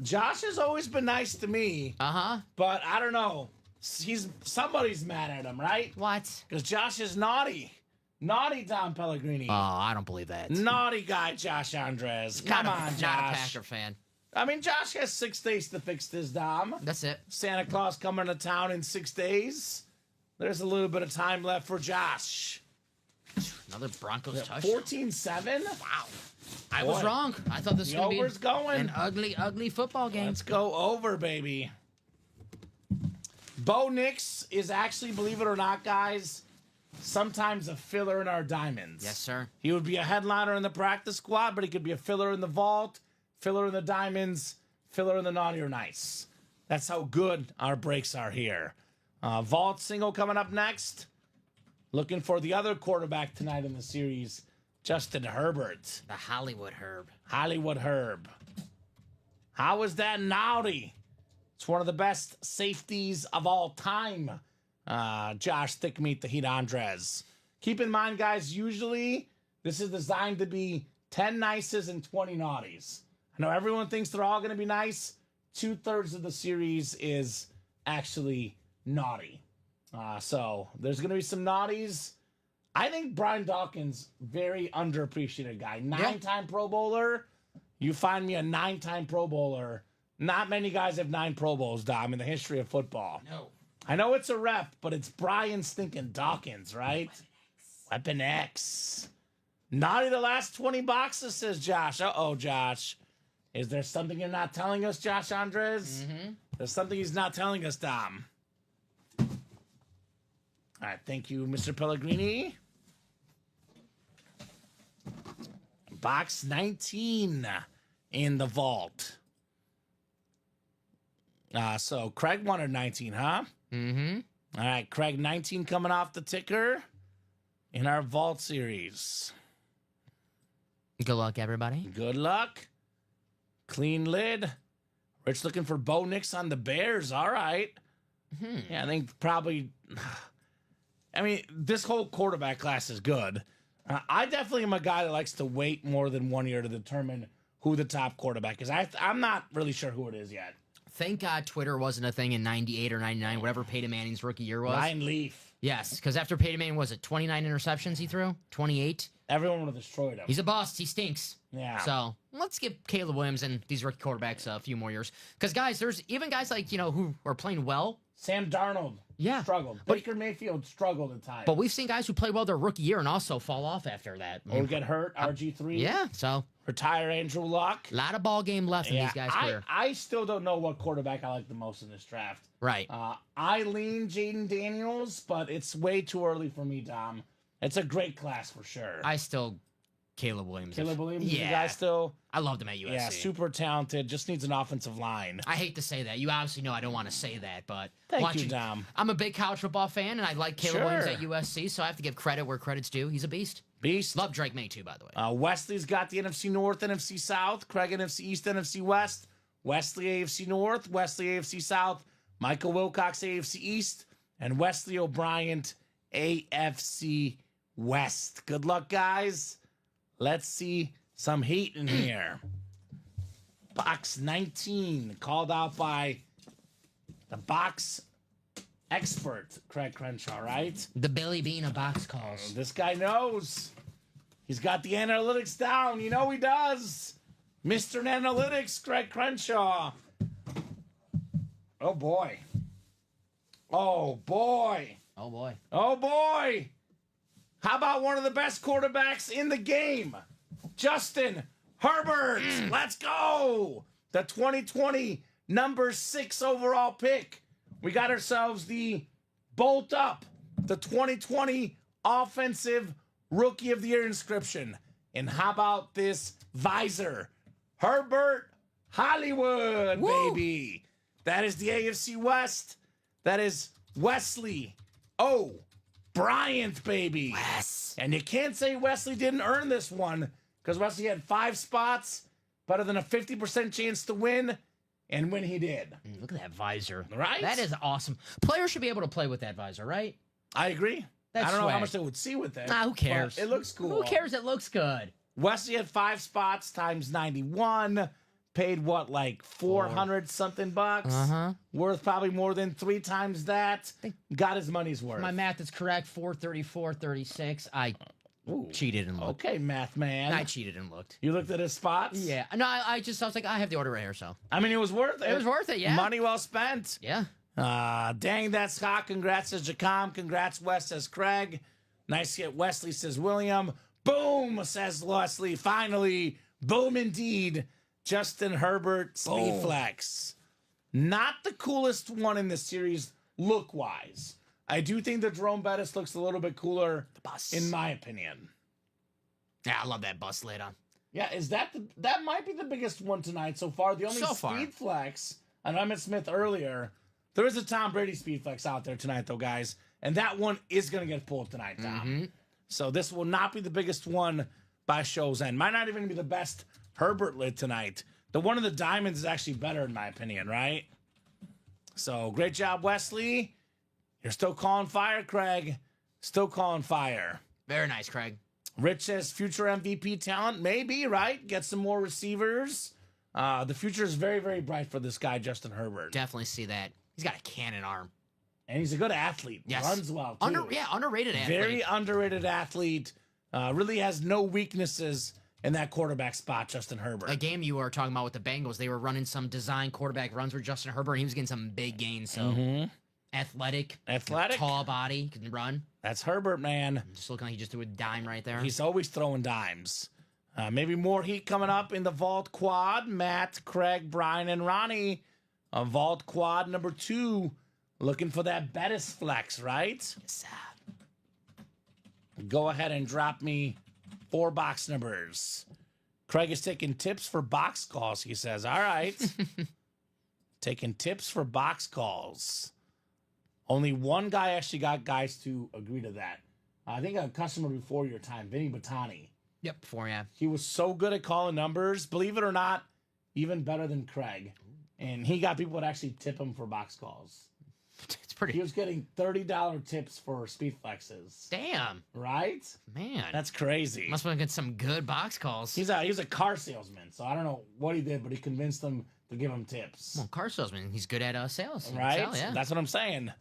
Josh has always been nice to me, but I don't know. Somebody's mad at him, right? What? Because Josh is naughty. Naughty Dom Pellegrini. Oh, I don't believe that. Naughty guy, Josh Andres. Come on, Josh. Not a Packer fan. I mean, Josh has 6 days to fix this, Dom. That's it. Santa Claus coming to town in 6 days. There's a little bit of time left for Josh. Another Broncos touchdown. 14-7? Wow. I was wrong. I thought this was going to be over's going. an ugly, ugly football game. Let's go over, baby. Bo Nix is actually, believe it or not, guys, sometimes a filler in our diamonds. Yes, sir. He would be a headliner in the practice squad, but he could be a filler in the vault, filler in the diamonds, filler in the naughty or nice. That's how good our breaks are here. Vault single coming up next. Looking for the other quarterback tonight in the series, Justin Herbert. The Hollywood Herb. Hollywood Herb. How is that naughty? It's one of the best safeties of all time. Josh Thickmeat, the Heat Andres. Keep in mind, guys, usually this is designed to be 10 nices and 20 naughties. I know everyone thinks they're all going to be nice. 2/3 of the series is actually naughty. So there's going to be some naughties. I think Brian Dawkins, very underappreciated guy. 9-time Pro Bowler. You find me a 9-time Pro Bowler. Not many guys have 9 Pro Bowls, Dom, in the history of football. No. I know it's a rep, but it's Brian stinking Dawkins, right? Weapon X. Naughty the last 20 boxes, says Josh. Uh-oh, Josh. Is there something you're not telling us, Josh Andres? There's something he's not telling us, Dom. All right, thank you, Mr. Pellegrini. Box 19 in the vault. So Craig wanted 19, huh? All right, Craig, 19 coming off the ticker in our vault series. Good luck, everybody. Good luck. Clean lid. Rich looking for Bo Nix on the Bears. All right. Yeah, I think probably... I mean, this whole quarterback class is good. I definitely am a guy that likes to wait more than 1 year to determine who the top quarterback is. I'm not really sure who it is yet. Thank God Twitter wasn't a thing in 98 or 99, whatever Peyton Manning's rookie year was. Ryan Leaf. Yes, because after Peyton Manning, was it 29 interceptions he threw? 28? Everyone would have destroyed him. He's a bust. He stinks. Yeah. So let's give Caleb Williams and these rookie quarterbacks a few more years. Because, guys, there's even guys like, who are playing well. Sam Darnold struggled. Baker Mayfield struggled at times. But we've seen guys who play well their rookie year and also fall off after that. Or get hurt, RG3. Yeah, so. Retire Andrew Luck. A lot of ball game left in these guys' career. I still don't know what quarterback I like the most in this draft. Right. I lean Jaden Daniels, but it's way too early for me, Dom. It's a great class for sure. I still... Caleb Williams. Caleb Williams, yeah. the guy still... I loved him at USC. Yeah, super talented. Just needs an offensive line. I hate to say that. You obviously know I don't want to say that, but... Thank you, Dom. I'm a big college football fan, and I like Caleb Williams at USC, so I have to give credit where credit's due. He's a beast. Beast. Love Drake May, too, by the way. Wesley's got the NFC North, NFC South. Craig, NFC East, NFC West. Wesley, AFC North. Wesley, AFC South. Michael Wilcox, AFC East, and Wesley O'Brien, AFC West. Good luck, guys. Let's see some heat in here. Box 19, called out by the box expert, Craig Crenshaw, right? The Billy Bean of box calls. This guy knows. He's got the analytics down. You know he does. Mr. Analytics, Craig Crenshaw. Oh, boy. Oh, boy. Oh, boy. Oh, boy. How about one of the best quarterbacks in the game? Justin Herbert. Let's go. The 2020 number 6 overall pick. We got ourselves the Bolt Up, the 2020 Offensive Rookie of the Year inscription. And how about this visor? Herbert Hollywood, Woo. baby. That is the AFC West. That is Wesley Bryant, baby. Yes. And you can't say Wesley didn't earn this one because Wesley had 5 spots, better than a 50% chance to win, and when he did. Look at that visor. Right? That is awesome. Players should be able to play with that visor, right? I agree. That's I don't know how swag. much they would see with it. Nah, who cares? It looks cool. Who cares? It looks good. Wesley had 5 spots times 91. Paid what, like 400 something bucks? Worth probably more than 3 times that. Got his money's worth. My math is correct. 434.36. I cheated and looked. Okay, math man. I cheated and looked. You looked at his spots? Yeah. No, I was like, I have the order right here, so. I mean, it was worth it. It was worth it, yeah. Money well spent. Yeah. Dang, that's hot. Congrats, says Jacom. Congrats, Wes, says Craig. Nice hit, Wesley, says William. Boom, says Wesley. Finally, boom indeed. Justin Herbert, Speed Flex. Not the coolest one in the series look-wise. I do think the Jerome Bettis looks a little bit cooler, in my opinion. Yeah, I love that bus lid on. Yeah, that might be the biggest one tonight so far. The only So far. Speed Flex, and I met Smith earlier. There is a Tom Brady Speed Flex out there tonight, though, guys. And that one is going to get pulled tonight, Tom. So this will not be the biggest one by show's end. Might not even be the best Herbert lid tonight. The one of the diamonds is actually better, in my opinion, right? So great job, Wesley. You're still calling fire, Craig. Still calling fire. Very nice, Craig. Rich says future MVP talent. Maybe, right? Get some more receivers. The future is very, very bright for this guy, Justin Herbert. Definitely see that. He's got a cannon arm. And he's a good athlete. Yes. Runs well, too. Underrated athlete. Very underrated athlete. Really has no weaknesses in that quarterback spot, Justin Herbert. A game you were talking about with the Bengals, they were running some design quarterback runs with Justin Herbert. He was getting some big gains. So athletic, tall body, can run. That's Herbert, man. Just looking like he just threw a dime right there. He's always throwing dimes. Maybe more heat coming up in the Vault Quad. Matt, Craig, Brian, and Ronnie. Vault Quad number 2. Looking for that Bettis flex, right? Yes, sir. Go ahead and drop me 4 box numbers. Craig is taking tips for box calls, he says. All right. Taking tips for box calls. Only one guy actually got guys to agree to that. I think a customer before your time, Vinny Batani. Yep, 4, yeah. He was so good at calling numbers. Believe it or not, even better than Craig. And he got people to actually tip him for box calls. It's pretty. He was getting $30 tips for speed flexes. Damn. Right? Man. That's crazy. Must have been getting some good box calls. He was a car salesman, so I don't know what he did, but he convinced them to give him tips. Well, car salesman. He's good at sales. He can Right? sell, yeah. That's what I'm saying.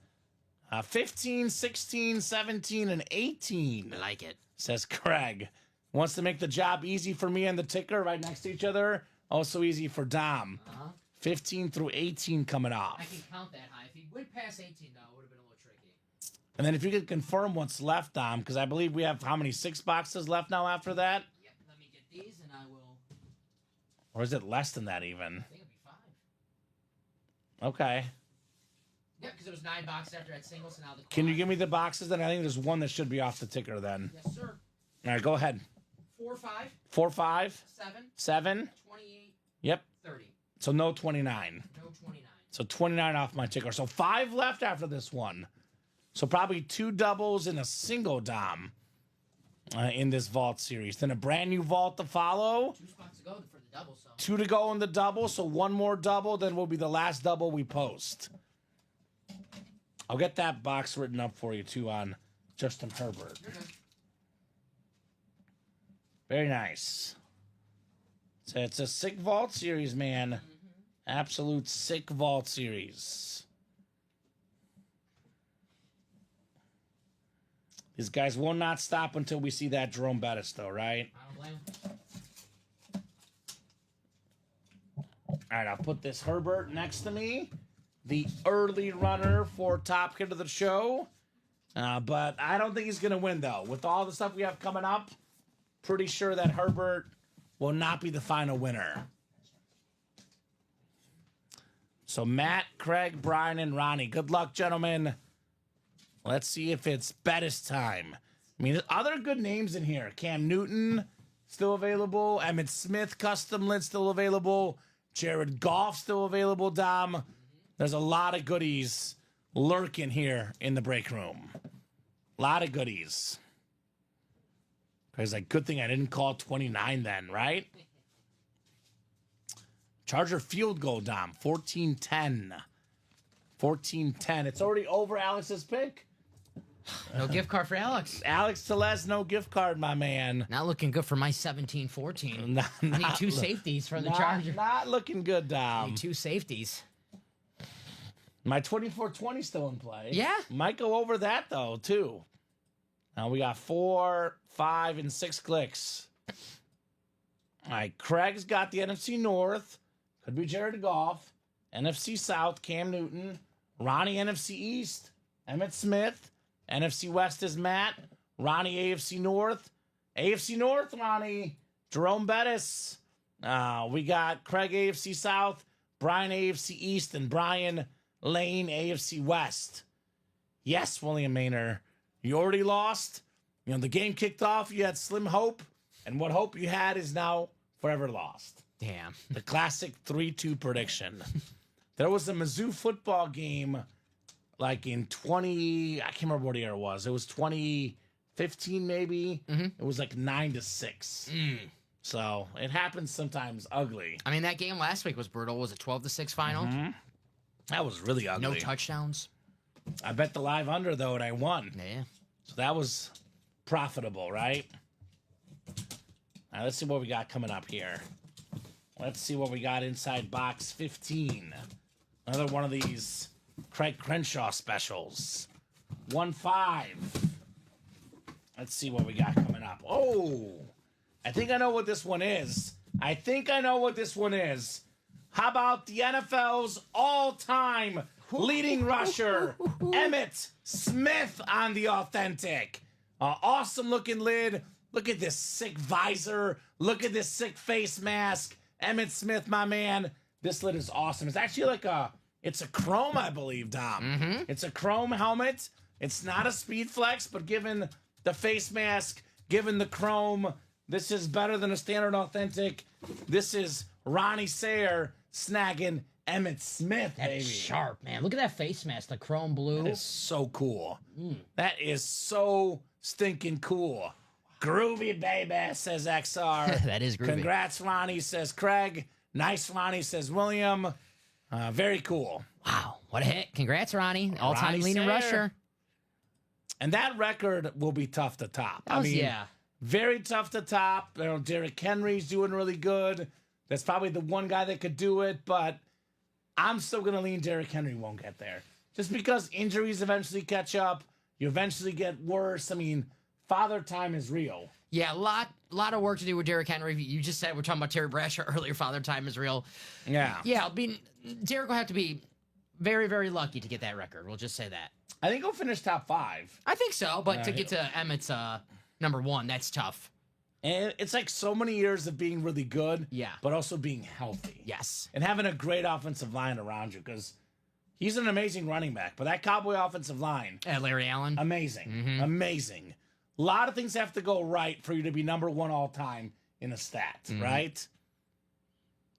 15, 16, 17, and 18. I like it. Says Craig. Wants to make the job easy for me and the ticker right next to each other. Also easy for Dom. 15 through 18 coming off. I can count that high. If he went past 18, though, it would have been a little tricky. And then if you could confirm what's left, Dom, because I believe we have how many 6 boxes left now after that? Yep, let me get these, and I will. Or is it less than that even? I think it'll be 5. Okay. Yeah, because it was 9 boxes after that single, so now the. Can you give me the boxes? Then I think there's one that should be off the ticker then. Yes, sir. All right, go ahead. 4, 5, 4, 5, 7, 7. 28, Yep. 30. So no 29. No 29. So 29 off my ticker. So 5 left after this one. So probably 2 doubles and a single Dom in this vault series. Then a brand new vault to follow. 2 spots to go for the double, so. 2 to go in the double. So 1 more double, then will be the last double we post. I'll get that box written up for you, too, on Justin Herbert. Very nice. So it's a sick vault series, man. Absolute sick vault series. These guys will not stop until we see that Jerome Bettis, though, right? I don't blame him. All right, I'll put this Herbert next to me. The early runner for top kid of the show. But I don't think he's going to win, though. With all the stuff we have coming up, pretty sure that Herbert will not be the final winner. So Matt, Craig, Brian, and Ronnie, good luck, gentlemen. Let's see if it's Bettis time. I mean, other good names in here. Cam Newton, still available. Emmitt Smith, custom lid, still available. Jared Goff, still available, Dom. There's a lot of goodies lurking here in the break room. A lot of goodies. Because like, good thing I didn't call 29 then, right? Charger field goal, Dom. 14-10. 14-10. It's already over Alex's pick. No gift card for Alex. Alex Teles, no gift card, my man. Not looking good for my 17-14. I need two safeties from the Charger. Not looking good, I Dom. need two safeties. My 24-20 still in play. Yeah. Might go over that, though, too. Now we got 4, 5, and 6 clicks. All right, Craig's got the NFC North. Could be Jared Goff. NFC South, Cam Newton. Ronnie, NFC East. Emmitt Smith. NFC West is Matt. Ronnie, AFC North. AFC North, Ronnie. Jerome Bettis. We got Craig, AFC South. Brian, AFC East. And Brian Lane, AFC West. Yes, William Maynor. You already lost. You know, the game kicked off. You had slim hope. And what hope you had is now forever lost. Damn. The classic 3-2 prediction. There was a Mizzou football game like in I can't remember what year it was. It was 2015 maybe. It was like 9-6. So it happens sometimes ugly. I mean, that game last week was brutal. Was it 12-6 final? That was really ugly. No touchdowns. I bet the live under, though, and I won. Yeah. So that was profitable, right? Now let's see what we got coming up here. Let's see what we got inside box 15. Another one of these Craig Crenshaw specials. 1-5. Let's see what we got coming up. Oh, I think I know what this one is. How about the NFL's all-time leading rusher, Emmitt Smith on the authentic? Awesome looking lid. Look at this sick visor. Look at this sick face mask. Emmitt Smith, my man. This lid is awesome. It's actually like it's a chrome, I believe, Dom. It's a chrome helmet. It's not a speed flex, but given the face mask, given the chrome, this is better than a standard authentic. This is Ronnie Sayer snagging Emmitt Smith, baby. That's sharp, man. Look at that face mask, the chrome blue. That is so cool. That is so stinking cool. Groovy, baby, says XR. That is groovy. Congrats, Ronnie, says Craig. Nice, Ronnie, says William. Very cool. Wow, what a hit. Congrats, Ronnie. All-time Ronnie leading Sayer. rusher. And that record will be tough to top. Yeah. Very tough to top. You know, Derrick Henry's doing really good. That's probably the one guy that could do it, but I'm still going to lean Derrick Henry won't get there. Just because injuries eventually catch up, you eventually get worse. I mean, father time is real. Yeah, a lot of work to do with Derrick Henry. You just said we're talking about Terry Bradshaw earlier. Father time is real. Yeah. Yeah, I mean, Derrick will have to be very, very lucky to get that record. We'll just say that. I think he'll finish top 5. I think so, but to get to Emmett's number 1, that's tough. And it's like so many years of being really good, Yeah. but also being healthy. Yes. And having a great offensive line around you, because he's an amazing running back. But that Cowboy offensive line, Larry Allen. amazing. Amazing. A lot of things have to go right for you to be number 1 all time in a stat, right?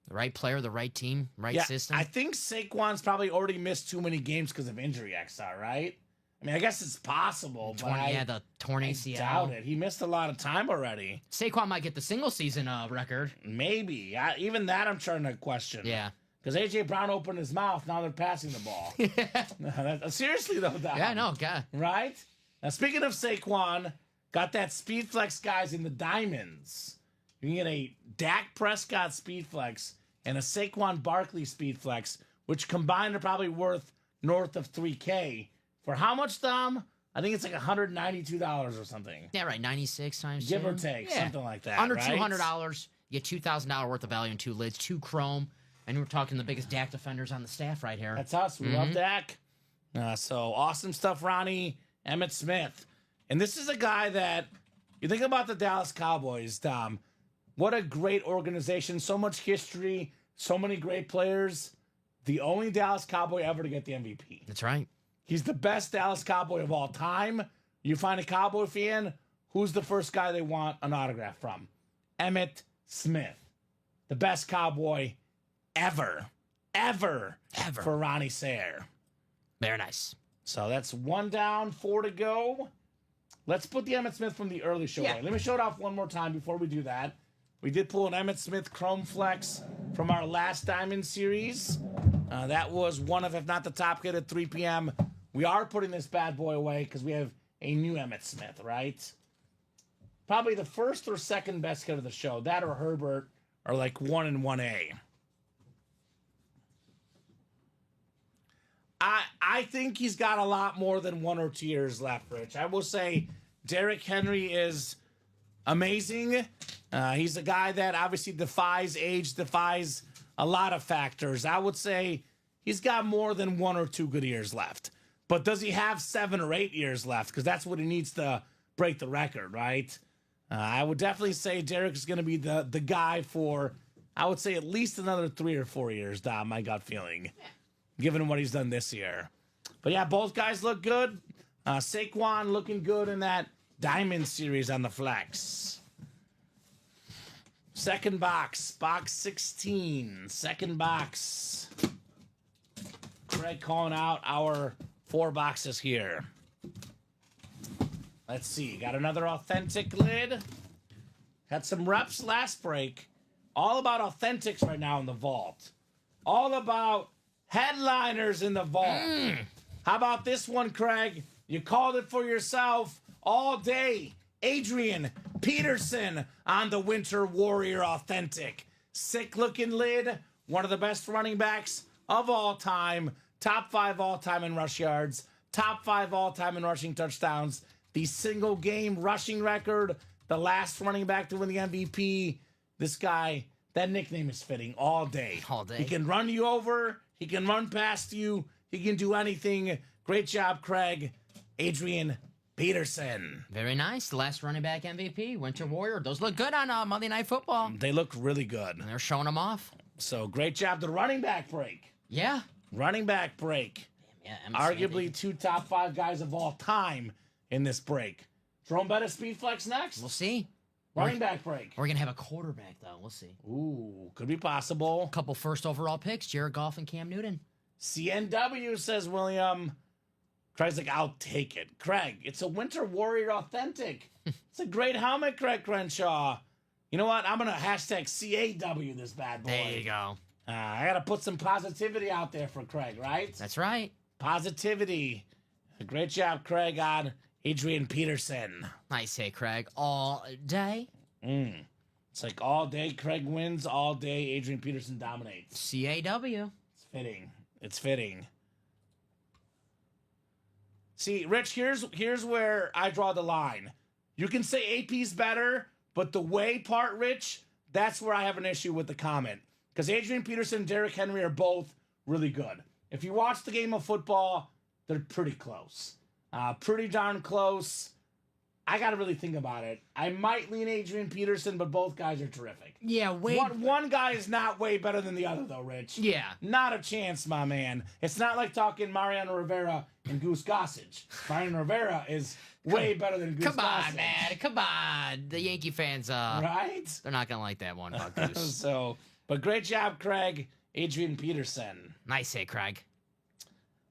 The right player, the right team, right Yeah, system. I think Saquon's probably already missed too many games because of injury, XR, right? I mean, I guess it's possible, but the torn I ACL. doubt it. He missed a lot of time already. Saquon might get the single season record. Maybe. Even that I'm trying to question. Yeah. Because A.J. Brown opened his mouth, now they're passing the ball. Seriously, though, Dom. Yeah, no, God. Right? Now, speaking of Saquon, got that Speed Flex guys in the diamonds. You can get a Dak Prescott Speed Flex and a Saquon Barkley Speed Flex, which combined are probably worth north of $3K. For how much, Dom? I think it's like $192 or something. Yeah, right. 96 times Give two. or take, Yeah. something like that. Under right? $200, you get $2,000 worth of value in 2 lids, 2 chrome, and we're talking the biggest Dak defenders on the staff right here. That's us. We love Dak. So awesome stuff, Ronnie. Emmitt Smith. And this is a guy that, you think about the Dallas Cowboys, Dom. What a great organization. So much history. So many great players. The only Dallas Cowboy ever to get the MVP. That's right. He's the best Dallas Cowboy of all time. You find a Cowboy fan, who's the first guy they want an autograph from? Emmitt Smith. The best Cowboy ever for Ronnie Sayre. Very nice. So that's 1 down, 4 to go. Let's put the Emmitt Smith from the early show away. Let me show it off one more time before we do that. We did pull an Emmitt Smith Chrome Flex from our last Diamond series. That was one of, if not the top hit at 3 p.m. We are putting this bad boy away because we have a new Emmitt Smith, right? Probably the first or second best hit of the show. That or Herbert are like 1 and 1A. I think he's got a lot more than 1 or 2 years left, Rich. I will say Derrick Henry is amazing. He's a guy that obviously defies age, defies a lot of factors. I would say he's got more than 1 or 2 good years left. But does he have 7 or 8 years left? Because that's what he needs to break the record, right? I would definitely say Derrick is going to be the guy for, I would say, at least another 3 or 4 years, Dom, my gut feeling, given what he's done this year. But yeah, both guys look good. Saquon looking good in that Diamond series on the flex. Second box, box 16. Second box. Craig calling out our 4 boxes here. Let's see. Got another authentic lid. Had some reps last break. All about authentics right now in the vault. All about headliners in the vault. How about this one, Craig? You called it for yourself all day. Adrian Peterson on the Winter Warrior Authentic. Sick looking lid. One of the best running backs of all time. Top 5 all time in rush yards. Top 5 all time in rushing touchdowns. The single game rushing record. The last running back to win the MVP. This guy, that nickname is fitting all day. All day. He can run you over. He can run past you. He can do anything. Great job, Craig. Adrian Peterson. Very nice. The last running back MVP, Winter Warrior. Those look good on Monday Night Football. They look really good. And they're showing them off. So great job. The running back break. Yeah. Running back break. Yeah. Arguably 2 top 5 guys of all time in this break. Jerome Bettis Speed Flex next. We'll see. Running back break. We're going to have a quarterback, though. We'll see. Ooh, could be possible. Couple first overall picks, Jared Goff and Cam Newton. CNW, says William. Craig's like, I'll take it. Craig, it's a Winter Warrior Authentic. It's a great helmet, Craig Crenshaw. You know what? I'm going to hashtag CAW this bad boy. There you go. I got to put some positivity out there for Craig, right? That's right. Positivity. Great job, Craig, on Adrian Peterson. Nice hit, Craig. All day. It's like all day Craig wins, all day Adrian Peterson dominates. CAW. It's fitting. It's fitting. See, Rich, here's where I draw the line. You can say AP's better, but the way part, Rich, that's where I have an issue with the comment. Because Adrian Peterson and Derrick Henry are both really good. If you watch the game of football, they're pretty close. Pretty darn close. I got to really think about it. I might lean Adrian Peterson, but both guys are terrific. Yeah, One guy is not way better than the other, though, Rich. Yeah. Not a chance, my man. It's not like talking Mariano Rivera and Goose Gossage. Mariano Rivera is way better than Goose Gossage. Come on, man. Come on. The Yankee fans, right? They're not going to like that one about Goose. But great job, Craig. Adrian Peterson. Nice hit, Craig.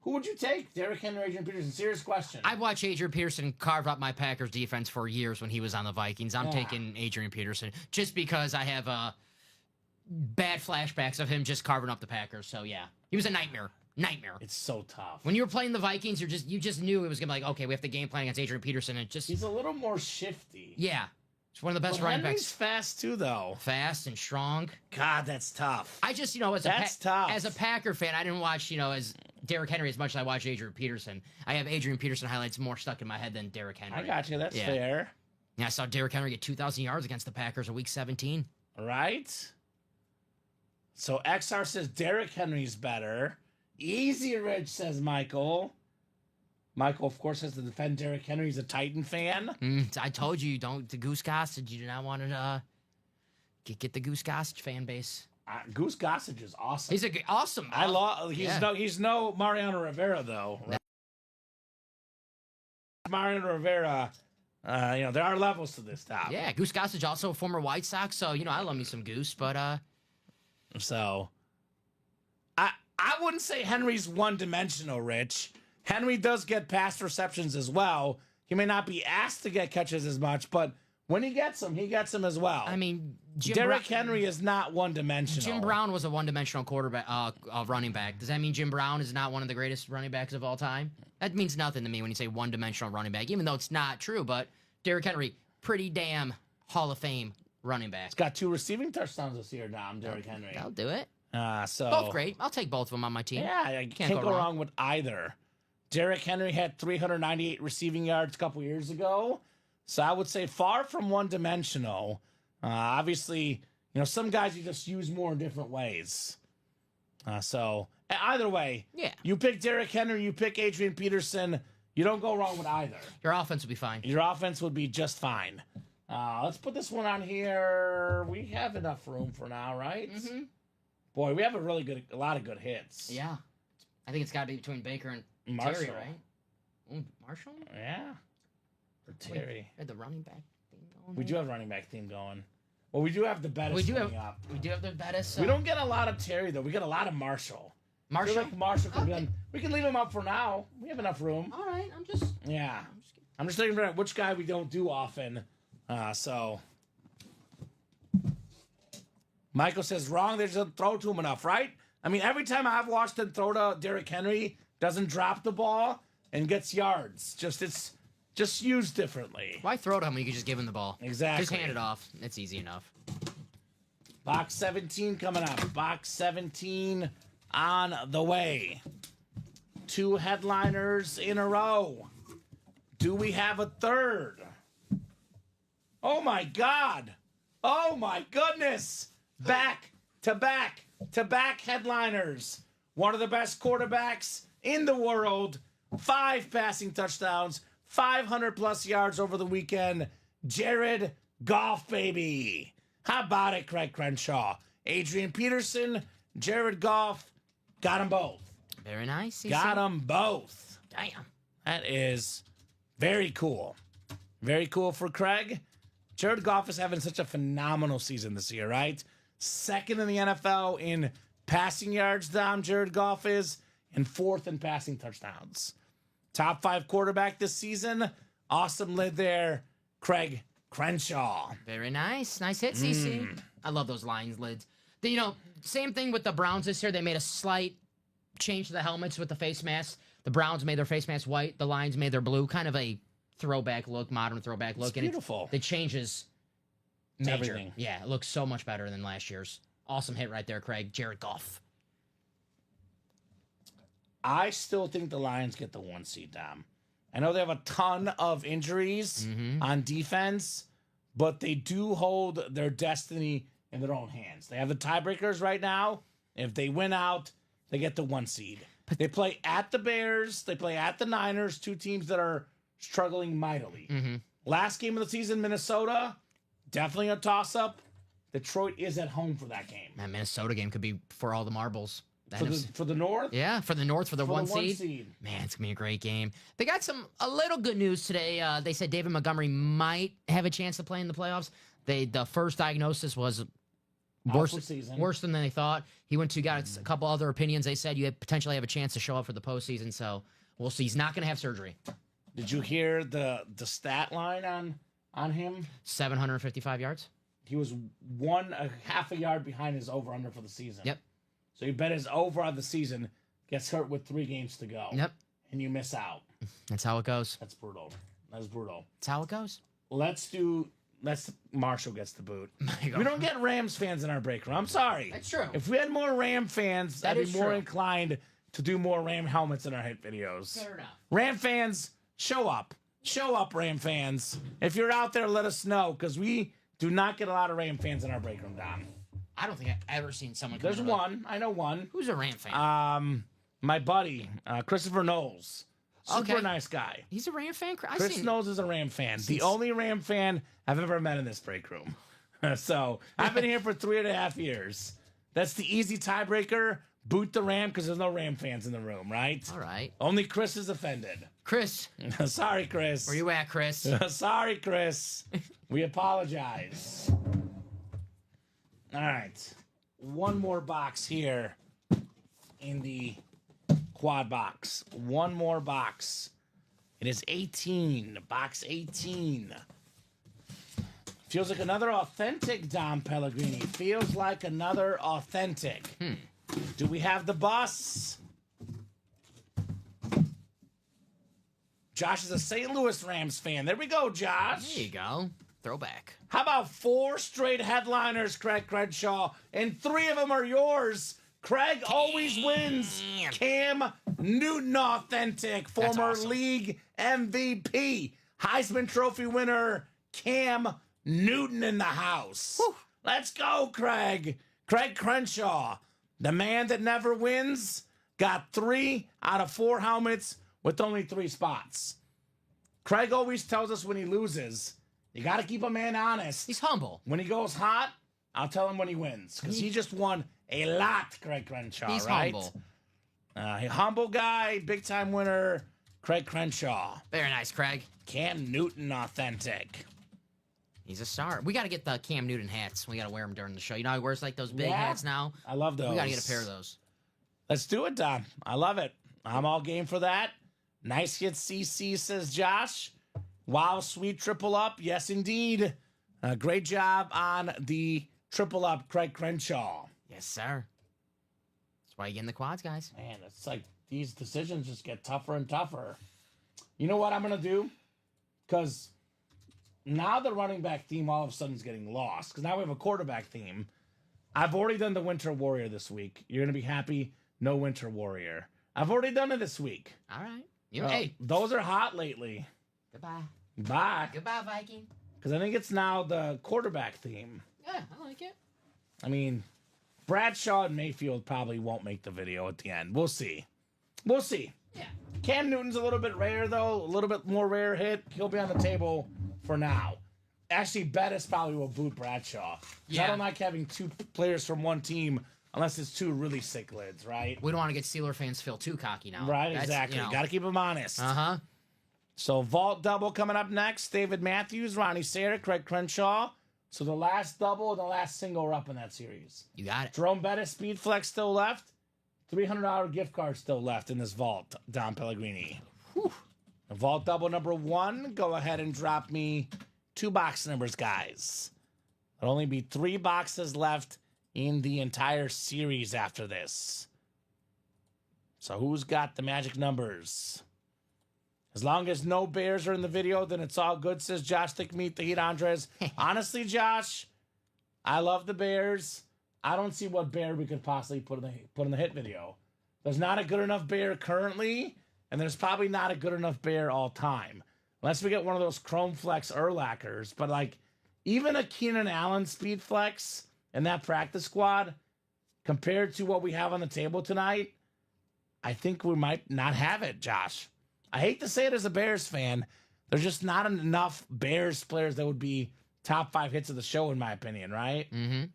Who would you take? Derrick Henry or Adrian Peterson? Serious question. I've watched Adrian Peterson carve up my Packers defense for years when he was on the Vikings. I'm taking Adrian Peterson just because I have bad flashbacks of him just carving up the Packers. So yeah, he was a nightmare. Nightmare. It's so tough. When you were playing the Vikings, you just knew it was gonna be like, okay, we have to game plan against Adrian Peterson, and just He's a little more shifty. yeah, it's one of the best But running Henry's backs. fast too, though. Fast and strong. God, that's tough. I just, That's tough. as a Packer fan, I didn't watch, as Derrick Henry as much as I watched Adrian Peterson. I have Adrian Peterson highlights more stuck in my head than Derrick Henry. I got you. That's Yeah. fair. Yeah, I saw Derrick Henry get 2,000 yards against the Packers in Week 17. Right? So XR says Derrick Henry's better. Easy Rich, says Michael. Michael, of course, has to defend Derrick Henry. He's a Titan fan. I told you, the Goose Gossage. You do not want to get the Goose Gossage fan base. Goose Gossage is awesome. He's awesome. I love. Yeah. He's no Mariano Rivera though. Right? Mariano Rivera. There are levels to this top. Yeah, Goose Gossage, also a former White Sox, so I love me some Goose, but So, I wouldn't say Henry's one-dimensional, Rich. Henry does get pass receptions as well. He may not be asked to get catches as much, but when he gets them as well. I mean, Derrick Henry is not one-dimensional. Jim Brown was a one-dimensional quarterback, running back. Does that mean Jim Brown is not one of the greatest running backs of all time? That means nothing to me when you say one-dimensional running back, even though it's not true. But Derrick Henry, pretty damn Hall of Fame running back. He's got 2 receiving touchdowns this year, Dom, Derrick Henry. I'll do it. So Both great. I'll take both of them on my team. Yeah, I can't go wrong with either. Derrick Henry had 398 receiving yards a couple years ago. So I would say far from one-dimensional. Obviously, some guys you just use more in different ways. So either way, Yeah. you pick Derrick Henry, you pick Adrian Peterson, you don't go wrong with either. Your offense will be fine. Your offense would be just fine. Let's put this one on here. We have enough room for now, right? Mm-hmm. Boy, we have a lot of good hits. Yeah. I think it's got to be between Baker and Marshall. Terry, right? Ooh, Marshall? Yeah. For Terry. Had the running back thing going. We do have running back theme going. Well, we do have the Bettis coming up. We do have the Bettis. We don't get a lot of Terry, though. We get a lot of Marshall. I feel like Marshall could be on. We can leave him up for now. We have enough room. All right, I'm just Yeah. I'm just thinking about which guy we don't do often. So. Michael says, wrong, they just throw to him enough, right? I mean, every time I've watched him throw to Derrick Henry, doesn't drop the ball and gets yards. It's just used differently. Why throw to him when you can just give him the ball? Exactly. Just hand it off. It's easy enough. Box 17 coming up. Box 17 on the way. 2 headliners in a row. Do we have a third? Oh my God. Oh my goodness. Back to back to back headliners. One of the best quarterbacks in the world. 5 passing touchdowns. 500 plus yards over the weekend. Jared Goff, baby. How about it, Craig Crenshaw? Adrian Peterson, Jared Goff, got them both. Very nice. Got them both. Damn. That is very cool. Very cool for Craig. Jared Goff is having such a phenomenal season this year, right? Second in the NFL in passing yards down, Jared Goff is, and 4th in passing touchdowns. Top 5 quarterback this season. Awesome lid there, Craig Crenshaw. Very nice. Nice hit, CC. I love those Lions lids. Same thing with the Browns this year. They made a slight change to the helmets with the face masks. The Browns made their face masks white. The Lions made their blue. Kind of a throwback look, modern throwback look. It's beautiful. The changes major. Everything. Yeah, it looks so much better than last year's. Awesome hit right there, Craig. Jared Goff. I still think the Lions get the 1 seed, Dom. I know they have a ton of injuries on defense, but they do hold their destiny in their own hands. They have the tiebreakers right now. If they win out, they get the 1 seed. They play at the Bears. They play at the Niners, 2 teams that are struggling mightily. Last game of the season, Minnesota, definitely a toss-up. Detroit is at home for that game. That Minnesota game could be for all the marbles. For the North? Yeah, for the North, for the one the 1 seed. seed. Man, it's going to be a great game. They got a little good news today. They said David Montgomery might have a chance to play in the playoffs. The first diagnosis was worse than they thought. He got a couple other opinions. They said you potentially have a chance to show up for the postseason, so we'll see. He's not going to have surgery. Did you hear the stat line on him? 755 yards. he was a half a yard behind his over-under for the season. Yep. So you bet his over on the season, gets hurt with 3 games to go. Yep. And you miss out. That's how it goes. That's brutal. That is brutal. That's how it goes. Marshall gets the boot. You go. We don't get Rams fans in our break room. I'm sorry. That's true. If we had more Ram fans, That I'd be is more true. inclined to do more Ram helmets in our hit videos. Fair enough. Ram fans, show up. Show up, Ram fans. If you're out there, let us know, because we do not get a lot of Ram fans in our break room, Dom. I don't think I've ever seen someone. There's one. I know one. Who's a Ram fan? My buddy, Christopher Knowles. Super Okay. nice guy. He's a Ram fan. Chris Knowles is a Ram fan. The only Ram fan I've ever met in this break room. So I've been here for 3.5 years. That's the easy tiebreaker. Boot the Ram because there's no Ram fans in the room, right? All right. Only Chris is offended. Chris, Sorry, Chris. where you at, Chris? Sorry, Chris. We apologize. All right. One more box here in the quad box. One more box. It is 18. Box 18. Feels like another authentic Dom Pellegrini. Feels like another authentic. Do we have the bus? Josh is a St. Louis Rams fan. There we go, Josh. There you go. Throwback. How about 4 straight headliners, Craig Crenshaw, and 3 of them are yours? Craig always wins. Cam Newton authentic, former awesome. league MVP, Heisman Trophy winner, Cam Newton in the house. Whew. Let's go, Craig. Craig Crenshaw, the man that never wins, got 3 out of 4 helmets with only 3 spots. Craig always tells us when he loses, you got to keep a man honest. He's humble. When he goes hot, I'll tell him when he wins, because he just won a lot, Craig Crenshaw, He's right? humble. A humble guy, big-time winner, Craig Crenshaw. Very nice, Craig. Cam Newton authentic. He's a star. We got to get the Cam Newton hats. We got to wear them during the show. You know how he wears like those big Yeah. hats now? I love those. We got to get a pair of those. Let's do it, Dom. I love it. I'm all game for that. Nice hit, CC, says Josh. Wow, sweet triple up. Yes, indeed. Great job on the triple up, Craig Crenshaw. Yes, sir. That's why you get in the quads, guys. Man, it's like these decisions just get tougher and tougher. You know what I'm going to do? Because now the running back theme all of a sudden is getting lost. Because now we have a quarterback theme. I've already done the Winter Warrior this week. You're going to be happy. No Winter Warrior. I've already done it this week. All right. Hey, Those are hot lately. goodbye. Bye. Goodbye, Viking. Because I think it's now the quarterback theme. Yeah, I like it. I mean, Bradshaw and Mayfield probably won't make the video at the end. We'll see. We'll see. Yeah. Cam Newton's a little bit rare, though. A little bit more rare hit. He'll be on the table for now. Actually, Bettis probably will boot Bradshaw. 'Cause Yeah. I don't like having 2 players from one team unless it's 2 really sick lids, right? We don't want to get Steeler fans feel too cocky now. Right, That's, exactly. Got to keep them honest. Uh-huh. So, Vault double coming up next. David Matthews, Ronnie Sayre, Craig Crenshaw. So, the last double and the last single are up in that series. You got it. Jerome Bettis, Speed Flex still left. $300 gift card still left in this vault, Don Pellegrini. Whew. The vault double number 1. Go ahead and drop me 2 box numbers, guys. There'll only be 3 boxes left in the entire series after this. So who's got the magic numbers? As long as no Bears are in the video, then it's all good, says Josh Thick Meat, the Heat Andres. Honestly, Josh, I love the Bears. I don't see what bear we could possibly put in the hit video. There's not a good enough bear currently, and there's probably not a good enough bear all time. Unless we get one of those Chrome Flex Urlachers. But like, even a Keenan Allen Speed Flex in that practice squad, compared to what we have on the table tonight, I think we might not have it, Josh. I hate to say it as a Bears fan. There's just not enough Bears players that would be top 5 hits of the show, in my opinion, right? Mm-hmm.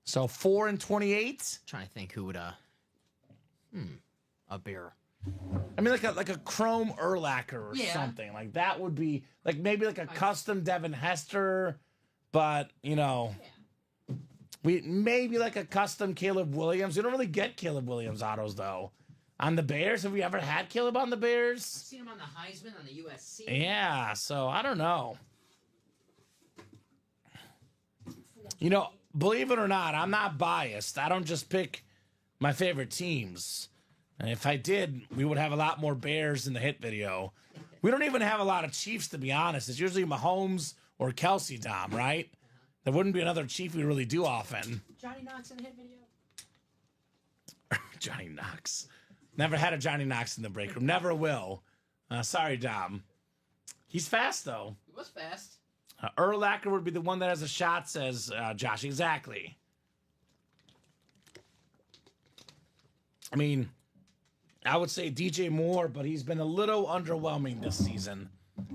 So 4 and 28. Trying to think who would a bear. I mean, like a Chrome Urlacher or something. Like that would be like maybe like a custom Devin Hester, but you know, we maybe like a custom Caleb Williams. We don't really get Caleb Williams autos though. On the Bears, have we ever had Caleb on the Bears? Seen him on the Heisman on the USC. Yeah, so I don't know. You know, believe it or not, I'm not biased. I don't just pick my favorite teams. And if I did, we would have a lot more Bears in the hit video. We don't even have a lot of Chiefs, to be honest. It's usually Mahomes or Kelsey, Dom, right? There wouldn't be another Chief we really do often. Johnny Knox in the hit video. Johnny Knox. Never had a Johnny Knox in the break room. Never will. Sorry, Dom. He's fast, though. He was fast. Urlacher would be the one that has a shot, says Josh. Exactly. I mean, I would say DJ Moore, but he's been a little underwhelming this season.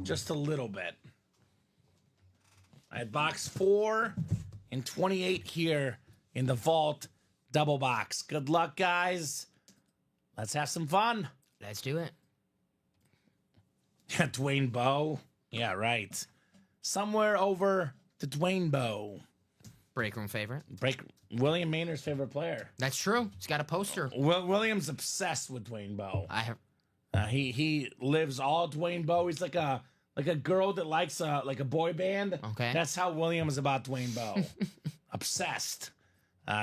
Just a little bit. I had box 4 and 28 here in the vault double box. Good luck, guys. Let's have some fun. Let's do it. Yeah, Dwayne Bowe. Yeah, right. Somewhere over to Dwayne Bowe. Break room favorite. William Maynard's favorite player. That's true. He's got a poster. William's obsessed with Dwayne Bowe. I have. He lives all Dwayne Bowe. He's like a girl that likes a boy band. Okay. That's how William is about Dwayne Bowe. Obsessed.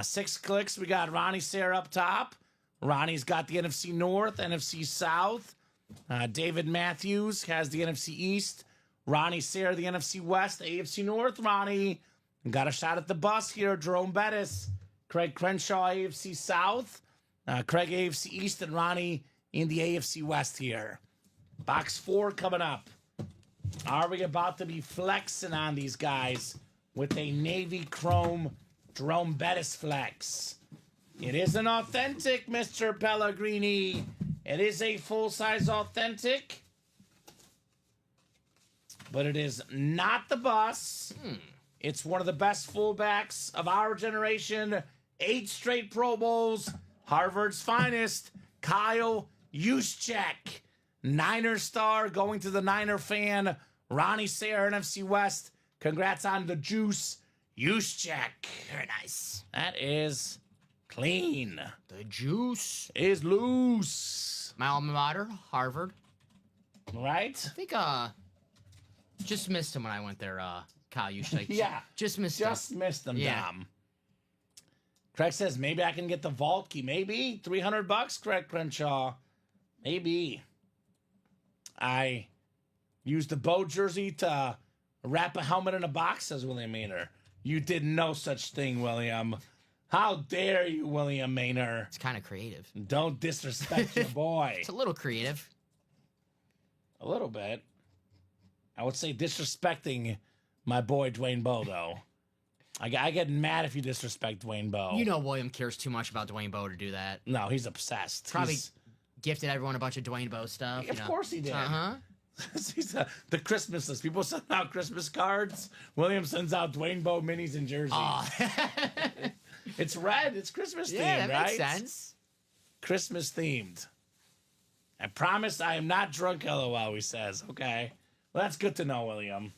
6 clicks. We got Ronnie Sayre up top. Ronnie's got the NFC North, NFC South. David Matthews has the NFC East. Ronnie Sayre, the NFC West, AFC North. Ronnie got a shot at the bus here. Jerome Bettis, Craig Crenshaw, AFC South. Craig, AFC East, and Ronnie in the AFC West here. Box 4 coming up. Are we about to be flexing on these guys with a Navy Chrome Jerome Bettis flex? It is an authentic, Mr. Pellegrini. It is a full-size authentic. But it is not the bus. It's one of the best fullbacks of our generation. 8 straight Pro Bowls. Harvard's finest, Kyle Juszczyk. Niner star going to the Niner fan. Ronnie Sayre, NFC West. Congrats on the juice. Juszczyk. Very nice. That is clean. The juice Is loose. My alma mater, Harvard. Right? I think just missed him when I went there. Kyle Juszczyk. Yeah. Just missed Just him. missed them, Yeah. Dom. Craig says maybe I can get the vault key. Maybe $300, Craig Crenshaw. Maybe. I used the Bo jersey to wrap a helmet in a box, says William Maynard. You did no such thing, William. How dare you, William Maynard? It's kind of creative. Don't disrespect your boy. It's a little creative. A little bit. I would say disrespecting my boy Dwayne Bowe, though. I get mad if you disrespect Dwayne Bowe. You know William cares too much about Dwayne Bowe to do that. No, he's obsessed. Probably gifted everyone a bunch of Dwayne Bowe stuff. Of course he did. Uh-huh. He's the Christmas list. People send out Christmas cards. William sends out Dwayne Bowe minis and jerseys. It's red. It's Christmas themed, Yeah, that right? makes sense. Christmas themed. I promise I am not drunk, LOL, he says. Okay. Well, that's good to know, William.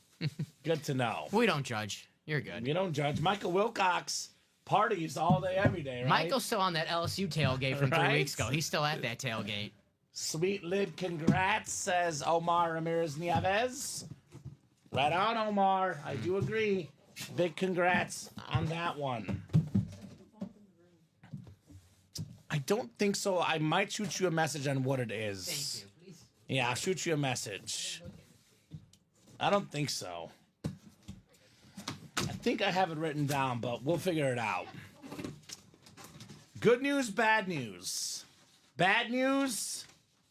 Good to know. We don't judge. You're good. You don't judge. Michael Wilcox parties all day, every day, right? Michael's still on that LSU tailgate from 3 Right? weeks ago. He's still at that tailgate. Sweet lid, congrats, says Omar Ramirez Nieves. Right on, Omar. I do agree. Big congrats on that one. I don't think so. I might shoot you a message on what it is. Thank you. Please. Yeah, I'll shoot you a message. I don't think so. I think I have it written down, but we'll figure it out. Good news, bad news. Bad news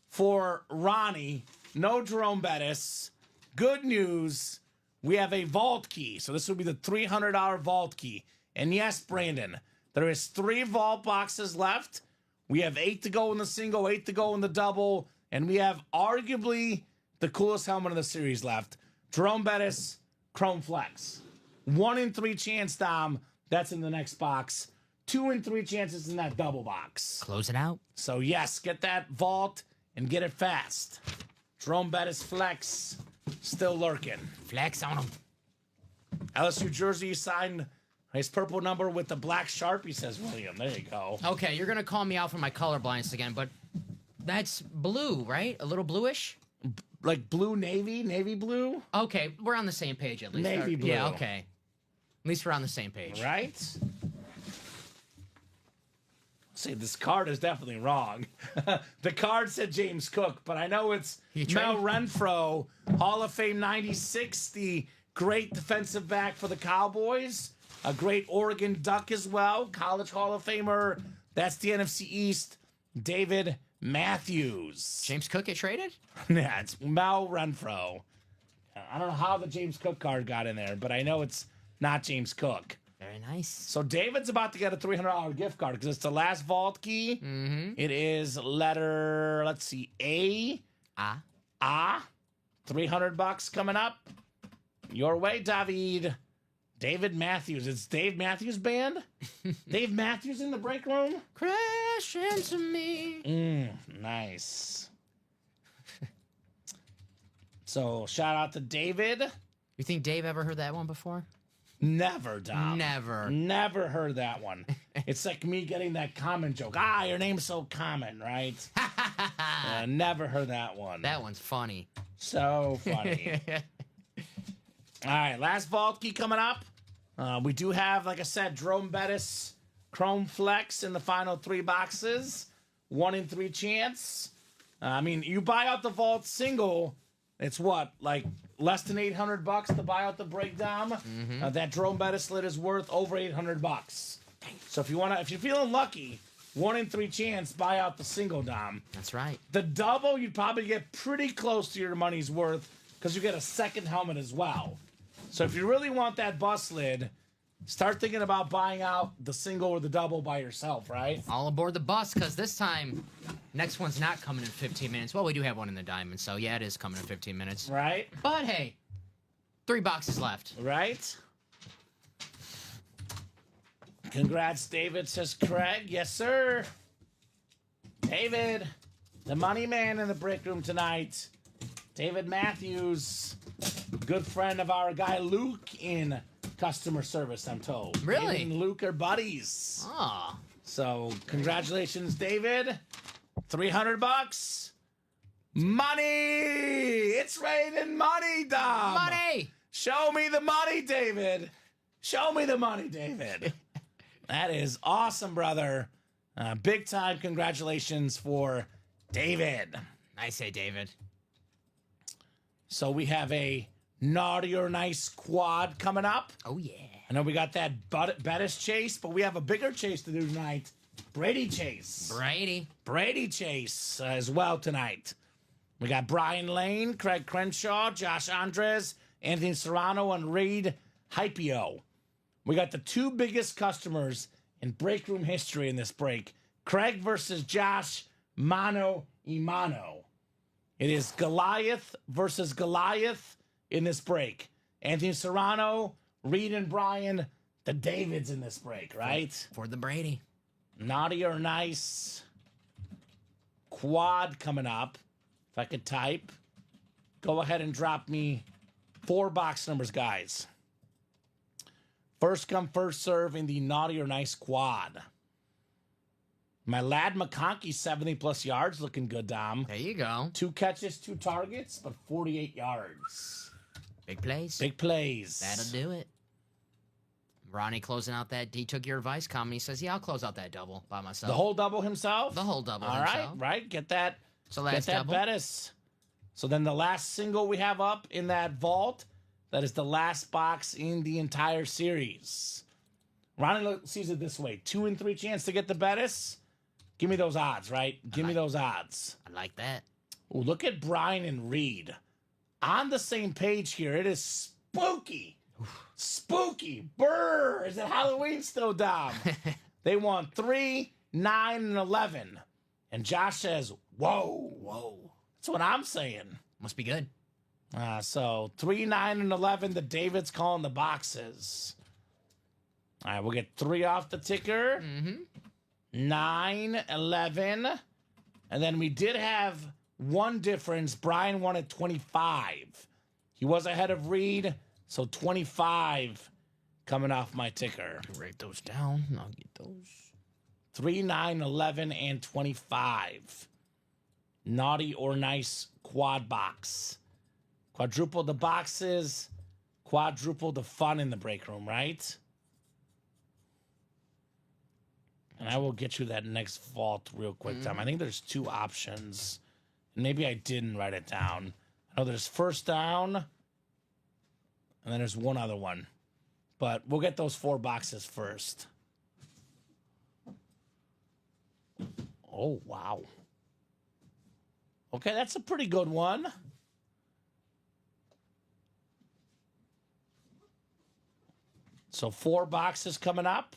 for Ronnie. No Jerome Bettis. Good news, we have a vault key. So this will be the $300 vault key. And yes, Brandon, there is 3 vault boxes left. We have 8 to go in the single, 8 to go in the double, and we have arguably the coolest helmet in the series left. Jerome Bettis, Chrome Flex. 1 in 3 chance, Dom. That's in the next box. 2 in 3 chances in that double box. Close it out. So yes, get that vault and get it fast. Jerome Bettis Flex still lurking. Flex on him. LSU jersey signed his purple number with the black Sharpie, says William. There you go. Okay, you're going to call me out for my color blindness again, but that's blue, right? A little bluish? Like blue navy blue. Okay, we're on the same page at least. Navy blue. Yeah, okay. least we're on the same page. Right? See, this card is definitely wrong. The card said James Cook, but I know it's Mel Renfro, Hall of Fame 96, the great defensive back for the Cowboys, a great Oregon Duck as well, College Hall of Famer. That's the NFC East, David Matthews. James Cook get traded? Yeah, it's Mel Renfro. I don't know how the James Cook card got in there, but I know it's not James Cook. Very nice. So David's about to get a $300 gift card because it's the last vault key. Mm-hmm. It is letter, let's see, A. $300 coming up. Your way, David. David Matthews. It's Dave Matthews Band. Dave Matthews in the break room. Crash into me. Nice. So shout out to David. You think Dave ever heard that one before? Never, Dom. Never heard that one. It's like me getting that common joke. Your name's so common, right? Never heard that one. That one's funny. So funny. All right, last vault key coming up. We do have, like I said, Jerome Bettis, Chrome Flex in the final 3 boxes. 1 in 3 chance. I mean, you buy out the vault single, it's what, like less than $800 to buy out the breakdown. That Jerome Bettis lid is worth over $800. So if you're feeling lucky, 1 in 3 chance, buy out the single, Dom. That's right. The double, you'd probably get pretty close to your money's worth because you get a second helmet as well. So if you really want that bus lid, start thinking about buying out the single or the double by yourself, right? All aboard the bus, because this time, next one's not coming in 15 minutes. Well, we do have one in the diamond, so yeah, it is coming in 15 minutes. Right? But hey, 3 boxes left. Right? Congrats, David, says Craig. Yes, sir. David, the money man in the break room tonight. David Matthews, good friend of our guy Luke in customer service, I'm told. Really? David and Luke are buddies. Oh. So, congratulations, David. $300. Money! It's raining money, Dom! Money! Show me the money, David! Show me the money, David! That is awesome, brother. Big time congratulations for David. I say David. So we have a naughty or nice quad coming up. Oh, yeah. I know we got that Bettis chase, but we have a bigger chase to do tonight. Brady chase. Brady chase as well tonight. We got Brian Lane, Craig Crenshaw, Josh Andres, Anthony Serrano, and Reed Hypio. We got the 2 biggest customers in break room history in this break. Craig versus Josh, mano y mano. It is Goliath versus Goliath in this break. Anthony Serrano, Reed and Brian, the Davids in this break, right? For the Brady. Naughty or nice quad coming up. If I could type. Go ahead and drop me 4 box numbers, guys. First come, first serve in the naughty or nice quad. My lad McConkey, 70+ yards, looking good, Dom. There you go. 2 catches, 2 targets, but 48 yards. Big plays. Big plays. That'll do it. Ronnie closing out that he took your advice comment. He says, yeah, I'll close out that double by myself. The whole double himself? The whole double All himself. right. Get that. So last get that double. Bettis. So then the last single we have up in that vault, that is the last box in the entire series. Ronnie sees it this way. 2 in 3 chance to get the Bettis. Give me those odds, right? Give me those odds. I like that. Ooh, look at Brian and Reed. On the same page here. It is spooky. Spooky. Brr. Is it Halloween still, Dom? They won 3, 9, and 11. And Josh says, whoa. That's what I'm saying. Must be good. So 3, 9, and 11. The Davids calling the boxes. All right, we'll get 3 off the ticker. 9, 11. And then we did have one difference. Brian won at 25. He was ahead of Reed, so 25 coming off my ticker. Write those down. I'll get those. 3, 9, 11, and 25. Naughty or nice quad box. Quadruple the boxes. quadruple the fun in the break room, right? And I will get you that next vault real quick, Tom. I think there's 2 options. Maybe I didn't write it down. I know there's first down, and then there's one other one. But we'll get those 4 boxes first. Oh, wow. Okay, that's a pretty good one. So 4 boxes coming up.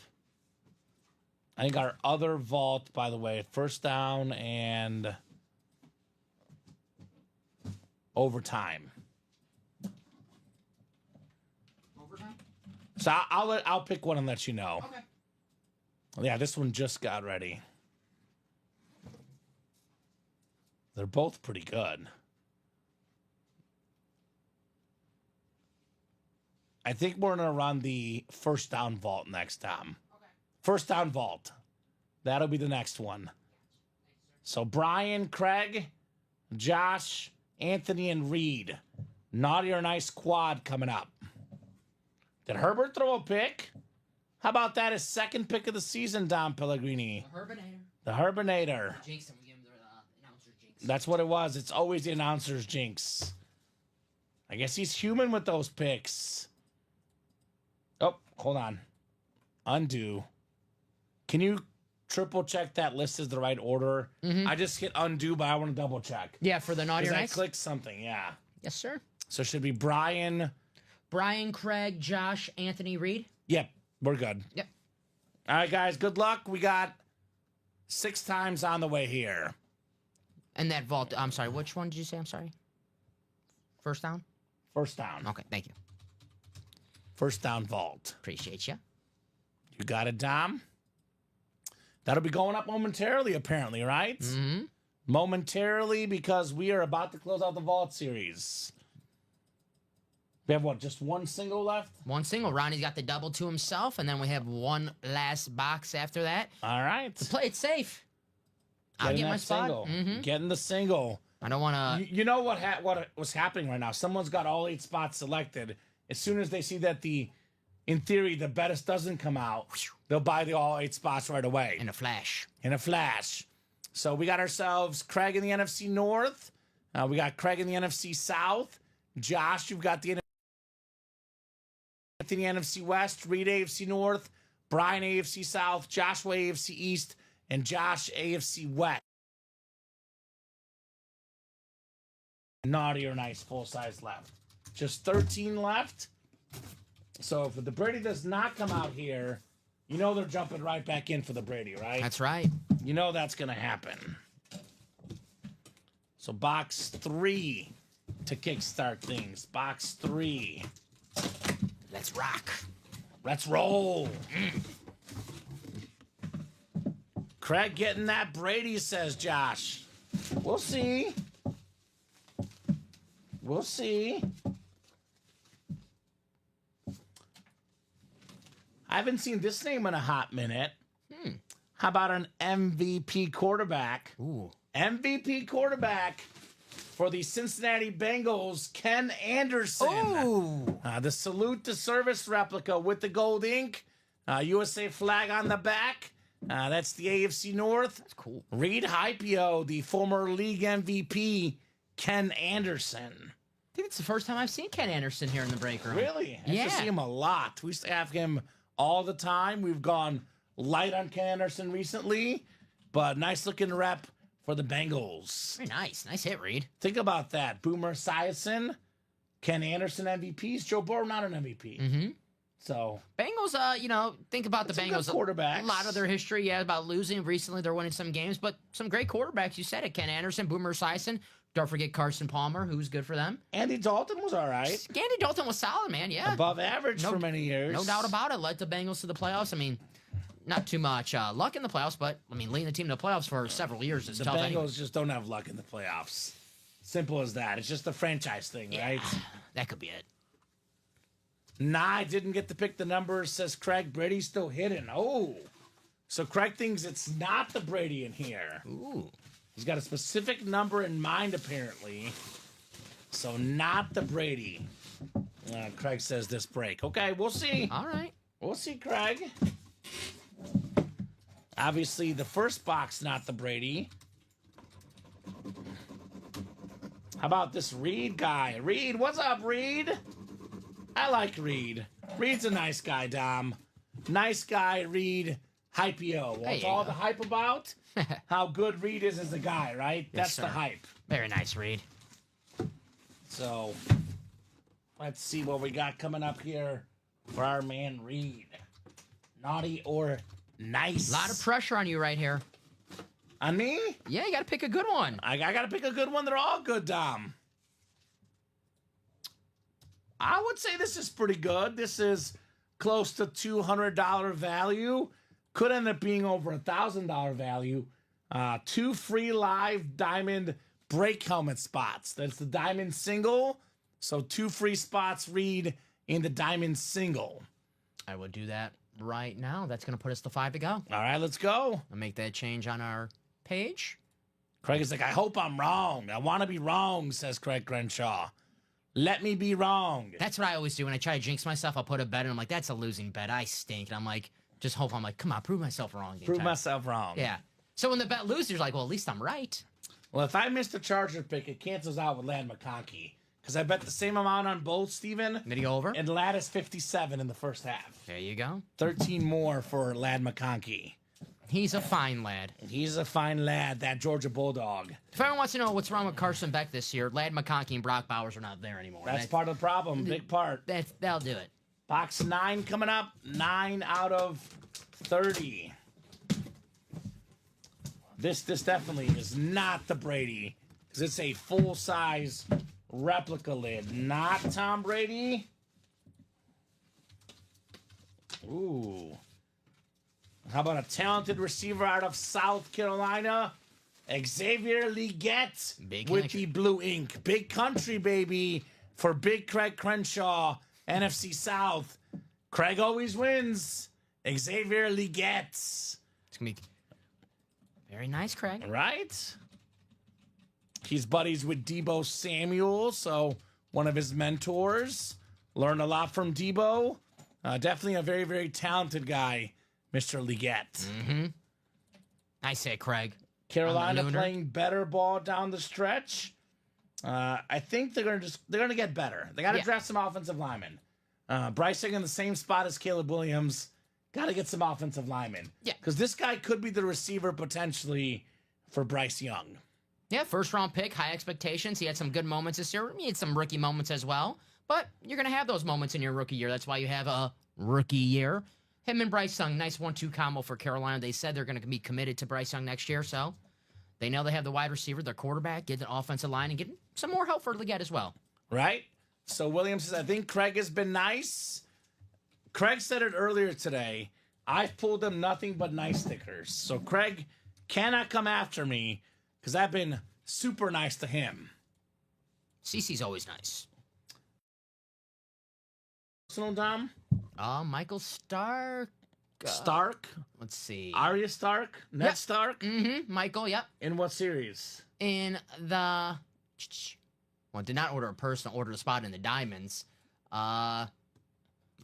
I think our other vault, by the way, first down and overtime. Overtime? So I'll pick one and let you know. Okay. Yeah, this one just got ready. They're both pretty good. I think we're going to run the first down vault next time. Okay. First down vault. That'll be the next one. So Brian, Craig, Josh, Anthony, and Reed. Naughty or nice quad coming up. Did Herbert throw a pick? How about that? His second pick of the season, Dom Pellegrini. The Herbinator. The Herbinator. Jinx him. We give him the announcer's jinx. That's what it was. It's always the announcer's jinx. I guess he's human with those picks. Oh, hold on. Undo. Can you triple check that list is the right order? I just hit undo, but I want to double check. Yeah, for the naughty or Because I nice. clicked something, yeah. Yes, sir. So it should be Brian. Brian, Craig, Josh, Anthony, Reed. Yep, we're good. Yep. All right, guys, good luck. We got 6 times on the way here. And that vault. I'm sorry. Which one did you say? I'm sorry. First down. First down. Okay. Thank you. First down vault. Appreciate you. You got it, Dom? That'll be going up momentarily, apparently, right? Mm-hmm. Momentarily, because we are about to close out the vault series. We have what, just one single left? One single. Ronnie's got the double to himself, and then we have one last box after that. All right. Play it safe. I'll Getting get my that spot. single. Mm-hmm. Getting the single. I don't want to. You know what was happening right now? Someone's got all 8 spots selected. As soon as they see that in theory, the Bettis doesn't come out, they'll buy the all 8 spots right away. In a flash. In a flash. So we got ourselves Craig in the NFC North. We got Craig in the NFC South. Josh, you've got the NFC West. Reed AFC North. Brian AFC South. Joshua AFC East. And Josh AFC West. Naughty or nice full size left. Just 13 left. So if the Brady does not come out here, you know they're jumping right back in for the Brady, right? That's right. You know that's going to happen. So box 3 to kickstart things. Box 3. Let's rock. Let's roll. Craig getting that Brady, says Josh. We'll see. We'll see. I haven't seen this name in a hot minute. How about an MVP quarterback? Ooh. MVP quarterback for the Cincinnati Bengals, Ken Anderson. Ooh. The salute to service replica with the gold ink. USA flag on the back. That's the AFC North. That's cool. Reed Hypio, the former league MVP, Ken Anderson. I think it's the first time I've seen Ken Anderson here in the break room. Really? I used to Yeah. see him a lot. We used to have him all the time. We've gone light on Ken Anderson recently, but nice looking rep for the Bengals. Very nice. Nice hit, Reed. Think about that. Boomer Esiason, Ken Anderson MVPs, Joe Burrow not an MVP. Mm-hmm. So Bengals, think about the some Bengals. good quarterbacks. A lot of their history, about losing. Recently, they're winning some games, but some great quarterbacks. You said it. Ken Anderson, Boomer Esiason. Don't forget Carson Palmer, who's good for them. Andy Dalton was all right. Andy Dalton was solid, man. Yeah. Above average for many years. No doubt about it. Led the Bengals to the playoffs. I mean, not too much luck in the playoffs, but, leading the team to the playoffs for several years is The tough. Bengals anyway. just don't have luck in the playoffs. Simple as that. It's just a franchise thing, right? That could be it. Nah, I didn't get to pick the numbers, says Craig. Brady's still hidden. Oh. So Craig thinks it's not the Brady in here. Ooh. He's got a specific number in mind, apparently. So not the Brady. Craig says this break. Okay, we'll see. All right. We'll see, Craig. Obviously, the first box, not the Brady. How about this Reed guy? Reed, what's up, Reed? I like Reed. Reed's a nice guy, Dom. Nice guy, Reed. Hype-yo. There What's you all go. the hype about? How good Reed is as a guy, right? That's sir. the hype. Very nice, Reed. So, let's see what we got coming up here for our man Reed. Naughty or nice? A lot of pressure on you right here. On me? Yeah, you got to pick a good one. I gotta pick a good one. They're all good, Dom. I would say this is pretty good. This is close to $200 value. Could end up being over $1,000 value. 2 free live diamond break helmet spots. That's the diamond single. So 2 free spots, Reed, in the diamond single. I would do that right now. That's going to put us to 5 to go. All right, let's go. I'll make that change on our page. Craig is like, I hope I'm wrong. I want to be wrong, says Craig Crenshaw. Let me be wrong. That's what I always do when I try to jinx myself. I'll put a bet and I'm like, that's a losing bet. I stink. And I'm like, I'm like, come on, prove myself wrong. Prove myself wrong. Yeah. So when the bet loses, you're like, well, at least I'm right. Well, if I miss the Charger pick, it cancels out with Lad McConkey. Because I bet the same amount on both, Steven. Did he go over? And Lad is 57 in the first half. There you go. 13 more for Lad McConkey. He's a fine lad. He's a fine lad, that Georgia Bulldog. If anyone wants to know what's wrong with Carson Beck this year, Lad McConkey and Brock Bowers are not there anymore. That's part of the problem. Big part. That'll do it. Box 9 coming up. 9 out of 30. This definitely is not the Brady. Because it's a full-size replica lid. Not Tom Brady. Ooh. How about a talented receiver out of South Carolina? Xavier Leggett Big with connection. the blue ink. Big country, baby, for Big Craig Crenshaw, NFC South. Craig always wins. Xavier Leggett. It's going to be very nice, Craig. Right? He's buddies with Debo Samuel, so one of his mentors. Learned a lot from Debo. Definitely a very, very talented guy, Mr. Leggett. Mm-hmm. Nice hit, Craig. Carolina On the Lunar. playing better ball down the stretch. I think they're gonna get better. They got to Yeah. draft some offensive linemen. Bryce Young in the same spot as Caleb Williams. Got to get some offensive linemen. Yeah. Because this guy could be the receiver potentially for Bryce Young. Yeah, first round pick, high expectations. He had some good moments this year. He had some rookie moments as well. But you're going to have those moments in your rookie year. That's why you have a rookie year. Him and Bryce Young, nice 1-2 combo for Carolina. They said they're going to be committed to Bryce Young next year. So they know they have the wide receiver, their quarterback, get the offensive line, and get some more help for Leggett as well. Right? So Williams says, I think Craig has been nice. Craig said it earlier today. I've pulled him nothing but nice stickers. So Craig cannot come after me because I've been super nice to him. CeCe's always nice. Personal, Dom? Michael Stark. Stark? Let's see. Arya Stark? Ned Yep. Stark? Mm-hmm. Michael, yep. In what series? In the... Well, did not order a personal, ordered a spot in the diamonds.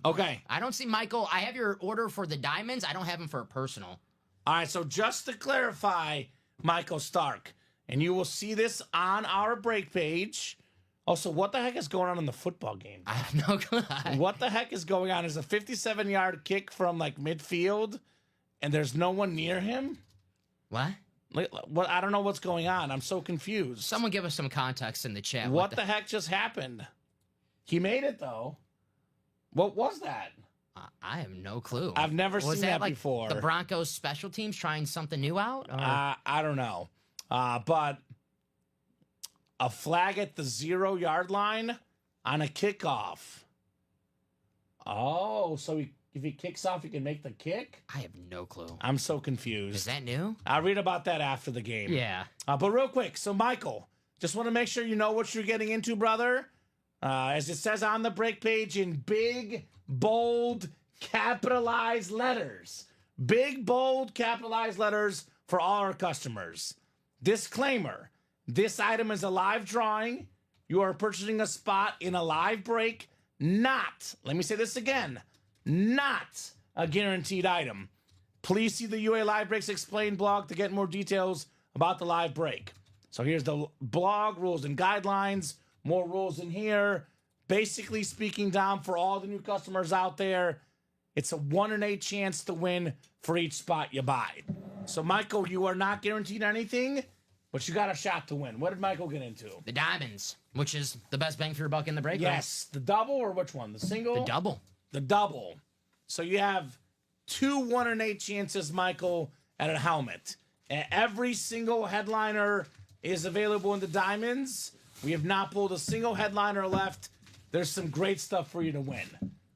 Okay. I don't see Michael. I have your order for the diamonds. I don't have him for a personal. All right, so just to clarify, Michael Stark, and you will see this on our break page. Also, what the heck is going on in the football game? I have no clue. What the heck is going on? Is a 57-yard kick from like midfield, and there's no one near him? What? Like, what? I don't know what's going on. I'm so confused. Someone give us some context in the chat. What the heck just happened? He made it though. What was that? I have no clue. I've never Was seen that like before. The Broncos special teams trying something new out? Or? I don't know. But a flag at the 0-yard line on a kickoff. Oh, so if he kicks off, he can make the kick? I have no clue. I'm so confused. Is that new? I'll read about that after the game. Yeah. But real quick, so Michael, just want to make sure you know what you're getting into, brother. As it says on the break page in big, bold, capitalized letters. Big, bold, capitalized letters for all our customers. Disclaimer. This item is a live drawing. You are purchasing a spot in a live break, not, let me say this again, not a guaranteed item. Please see the UA Live Breaks Explained blog to get more details about the live break. So here's the blog, rules and guidelines, more rules in here. Basically speaking, Dom, for all the new customers out there, it's a 1 in 8 chance to win for each spot you buy. So, Michael, you are not guaranteed anything, but you got a shot to win. What did Michael get into? The diamonds, which is the best bang for your buck in the break. Yes, the double or which one? The single? The double. The double. So you have 2 1 in 8 chances, Michael, at a helmet. Every single headliner is available in the diamonds. We have not pulled a single headliner left. There's some great stuff for you to win.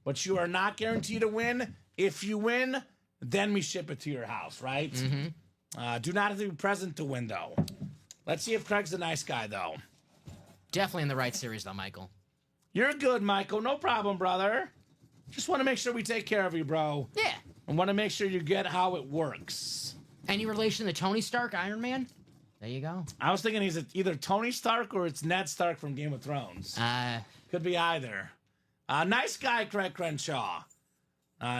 But you are not guaranteed to win. If you win, then we ship it to your house, right? Mm-hmm. Do not have to be present to win, though. Let's see if Craig's a nice guy, though. Definitely in the right series, though, Michael. You're good, Michael. No problem, brother. Just want to make sure we take care of you, bro. Yeah. And want to make sure you get how it works. Any relation to Tony Stark, Iron Man? There you go. I was thinking he's either Tony Stark or it's Ned Stark from Game of Thrones. Could be either. Nice guy, Craig Crenshaw.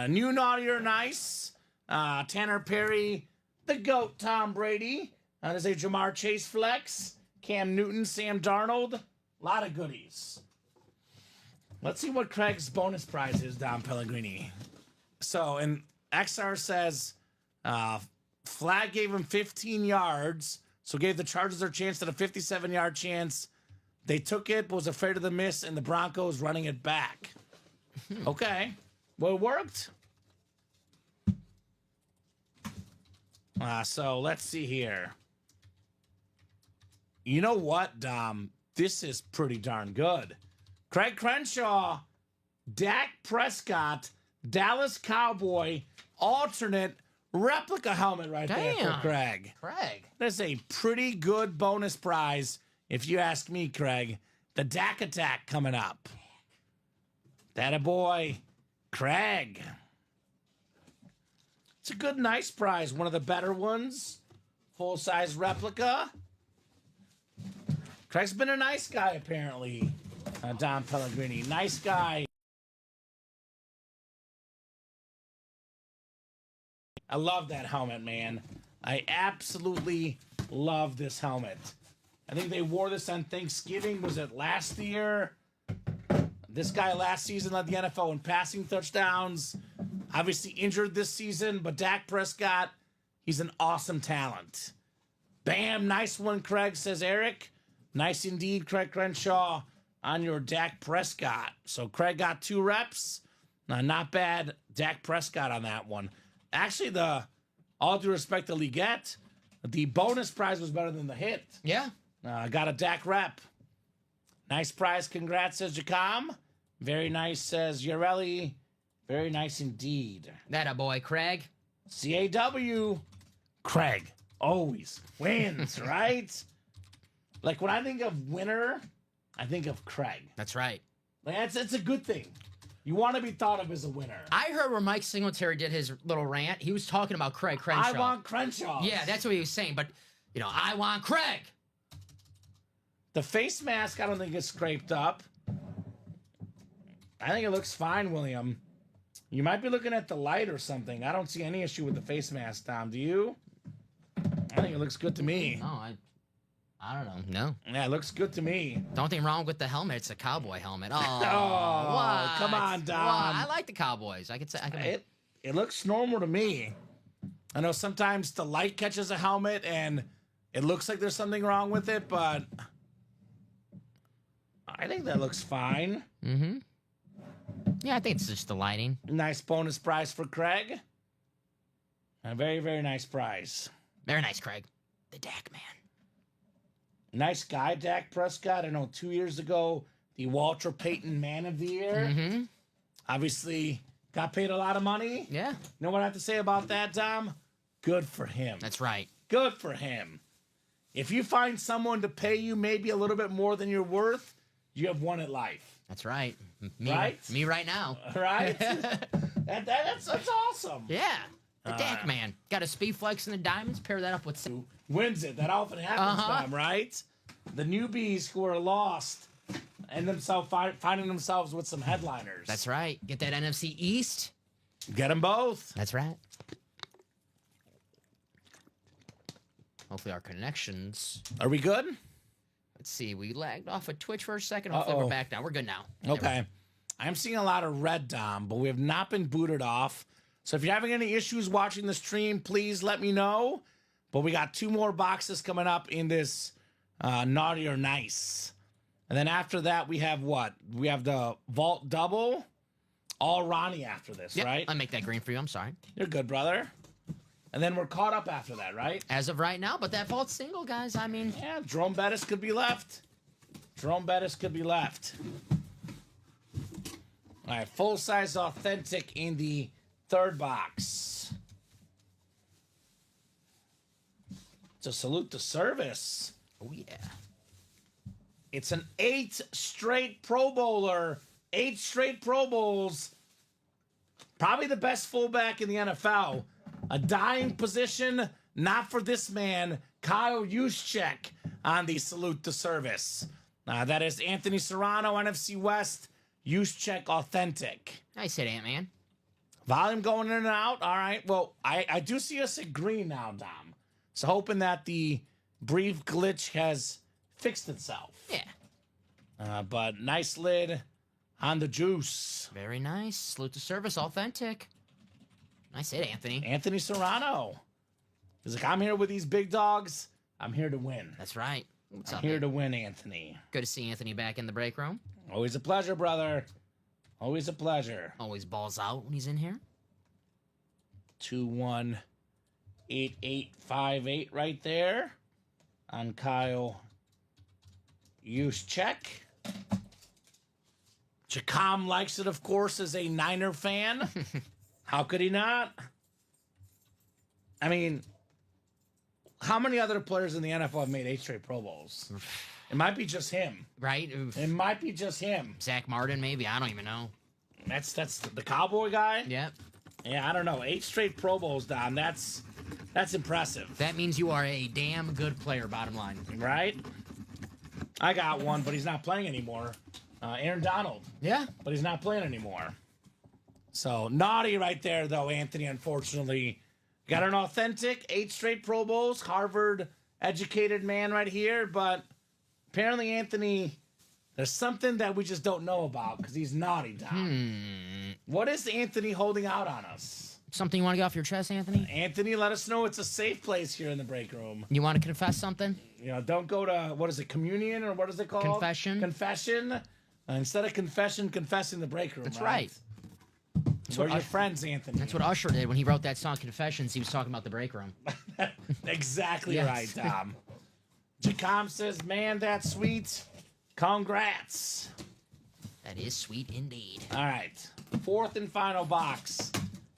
New Naughty or Nice. Tanner Perry. The GOAT, Tom Brady. There's a Jamar Chase flex. Cam Newton, Sam Darnold. A lot of goodies. Let's see what Craig's bonus prize is, Dom Pellegrini. So, and XR says Flag gave him 15 yards, so gave the Chargers their chance at a 57-yard chance. They took it, but was afraid of the miss, and the Broncos running it back. Okay. Well, it worked. So, let's see here. You know what, Dom? This is pretty darn good. Craig Crenshaw, Dak Prescott, Dallas Cowboy, alternate replica helmet right there for Craig. That's a pretty good bonus prize, if you ask me, Craig. The Dak Attack coming up. That a boy, Craig. It's a good, nice prize. One of the better ones. Full-size replica. Craig's been a nice guy, apparently. Don Pellegrini. Nice guy. I love that helmet, man. I absolutely love this helmet. I think they wore this on Thanksgiving. Was it last year? This guy last season led the NFL in passing touchdowns. Obviously injured this season, but Dak Prescott, he's an awesome talent. Bam, nice one, Craig, says Eric. Nice indeed, Craig Crenshaw, on your Dak Prescott. So Craig got 2 reps. Not bad, Dak Prescott on that one. Actually, all due respect to Leggett, the bonus prize was better than the hit. Yeah. Got a Dak rep. Nice prize, congrats, says Jacom. Very nice, says Yareli. Very nice indeed. That a boy, Craig. CAW. Craig always wins, right? Like, when I think of winner, I think of Craig. That's right. Like, it's a good thing. You want to be thought of as a winner. I heard where Mike Singletary did his little rant. He was talking about Craig Crenshaw. I want Crenshaw. Yeah, that's what he was saying. But, I want Craig. The face mask, I don't think is scraped up. I think it looks fine, William. You might be looking at the light or something. I don't see any issue with the face mask, Tom. Do you? I think it looks good to me. Oh, I don't know. No. Yeah, it looks good to me. The only thing wrong with the helmet, it's a cowboy helmet. Oh, what? Come on, Dom. I like the Cowboys. I could say. It looks normal to me. I know sometimes the light catches a helmet and it looks like there's something wrong with it, but I think that looks fine. Mm-hmm. Yeah, I think it's just the lighting. Nice bonus prize for Craig. A very, very nice prize. Very nice, Craig. The Dak man. Nice guy, Dak Prescott. I know 2 years ago, the Walter Payton Man of the Year. Mm-hmm. Obviously, got paid a lot of money. Yeah. You know what I have to say about that, Dom? Good for him. That's right. Good for him. If you find someone to pay you maybe a little bit more than you're worth, you have won at life. That's right. Right? Me right now. Right? That's awesome. Yeah. The Dak man. Got a speed flex in the diamonds. Pair that up with... Wins it. That often happens to them, right? The newbies who are lost and finding themselves with some headliners. That's right. Get that NFC East. Get them both. That's right. Hopefully our connections. Are we good? Let's see. We lagged off of Twitch for a second. Hopefully we're back now. We're good now. Okay. I'm seeing a lot of red, Dom, but we have not been booted off. So if you're having any issues watching the stream, please let me know. But we got 2 more boxes coming up in this Naughty or Nice. And then after that, we have what? We have the Vault Double. All Ronnie after this, right? I'll make that green for you. I'm sorry. You're good, brother. And then we're caught up after that, right? As of right now, but that Vault single, guys, I mean... Yeah, Jerome Bettis could be left. Jerome Bettis could be left. All right, full-size authentic in the 3rd box. It's a salute to service. Oh, yeah. It's an 8 straight Pro Bowler. 8 straight Pro Bowls. Probably the best fullback in the NFL. A dying position, not for this man, Kyle Juszczyk, on the salute to service. That is Anthony Serrano, NFC West, Juszczyk authentic. Nice hit, Ant-Man. Volume going in and out. All right. Well, I do see us at green now, Dom. So hoping that the brief glitch has fixed itself. Yeah. But nice lid on the juice. Very nice. Salute to service, authentic. Nice hit, Anthony. Anthony Serrano. He's like, I'm here with these big dogs. I'm here to win. That's right. What's I'm up, here man? to win, Anthony. Good to see Anthony back in the break room. Always a pleasure, brother. Always a pleasure. Always balls out when he's in here. 218858 right there on Kyle Juszczyk. Chacom likes it, of course, as a Niner fan. How could he not? I mean, how many other players in the NFL have made 8 straight Pro Bowls? It might be just him. Right? Oof. It might be just him. Zach Martin, maybe. I don't even know. That's the Cowboy guy? Yep. Yeah, I don't know. 8 straight Pro Bowls, Don. That's impressive. That means you are a damn good player, bottom line. Right? I got one, but he's not playing anymore. Aaron Donald. Yeah. But he's not playing anymore. So, naughty right there, though, Anthony, unfortunately. Got an authentic 8 straight Pro Bowls. Harvard-educated man right here. But apparently, Anthony, there's something that we just don't know about because he's naughty, Dom. What is Anthony holding out on us? Something you want to get off your chest, Anthony? Anthony, let us know it's a safe place here in the break room. You want to confess something? You know, don't go to, what is it, communion, or what is it called? Confession. Confession. Instead of confession, confessing the break room. That's right. We're your friends, Anthony. That's what Usher did when he wrote that song, Confessions. He was talking about the break room. Exactly Yes. right, Tom. Jacom says, man, that's sweet. Congrats. That is sweet indeed. All right. 4th and final box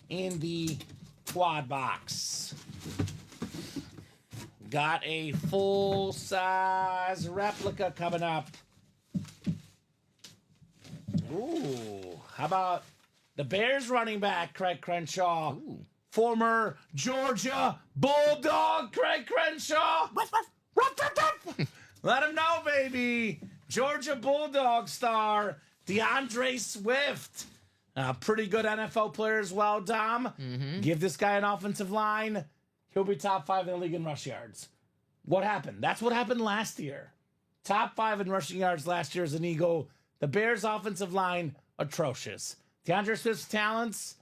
in the quad box. Got a full-size replica coming up. Ooh, how about the Bears running back, Craig Crenshaw? Ooh. Former Georgia Bulldog, Craig Crenshaw. Let him know, baby. Georgia Bulldog star, DeAndre Swift. Pretty good NFL player as well, Dom. Give this guy an offensive line. He'll be top 5 in the league in rush yards. What happened? That's what happened last year. Top 5 in rushing yards last year as an Eagle. The Bears' offensive line, atrocious. DeAndre Swift's talents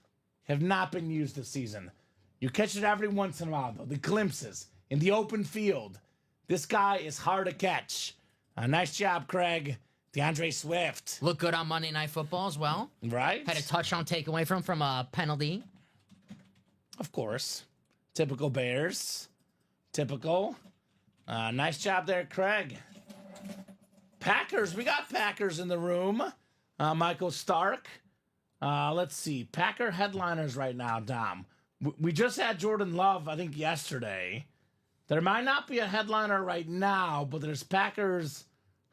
have not been used this season. You catch it every once in a while, though. The glimpses in the open field. This guy is hard to catch. Nice job, Craig. DeAndre Swift. Look good on Monday Night Football as well. Right? Had a touchdown taken away from a penalty. Of course. Typical Bears. Typical. Nice job there, Craig. Packers. We got Packers in the room. Michael Stark. Let's see. Packer headliners right now, Dom. We just had Jordan Love, I think, yesterday. There might not be a headliner right now, but there's Packers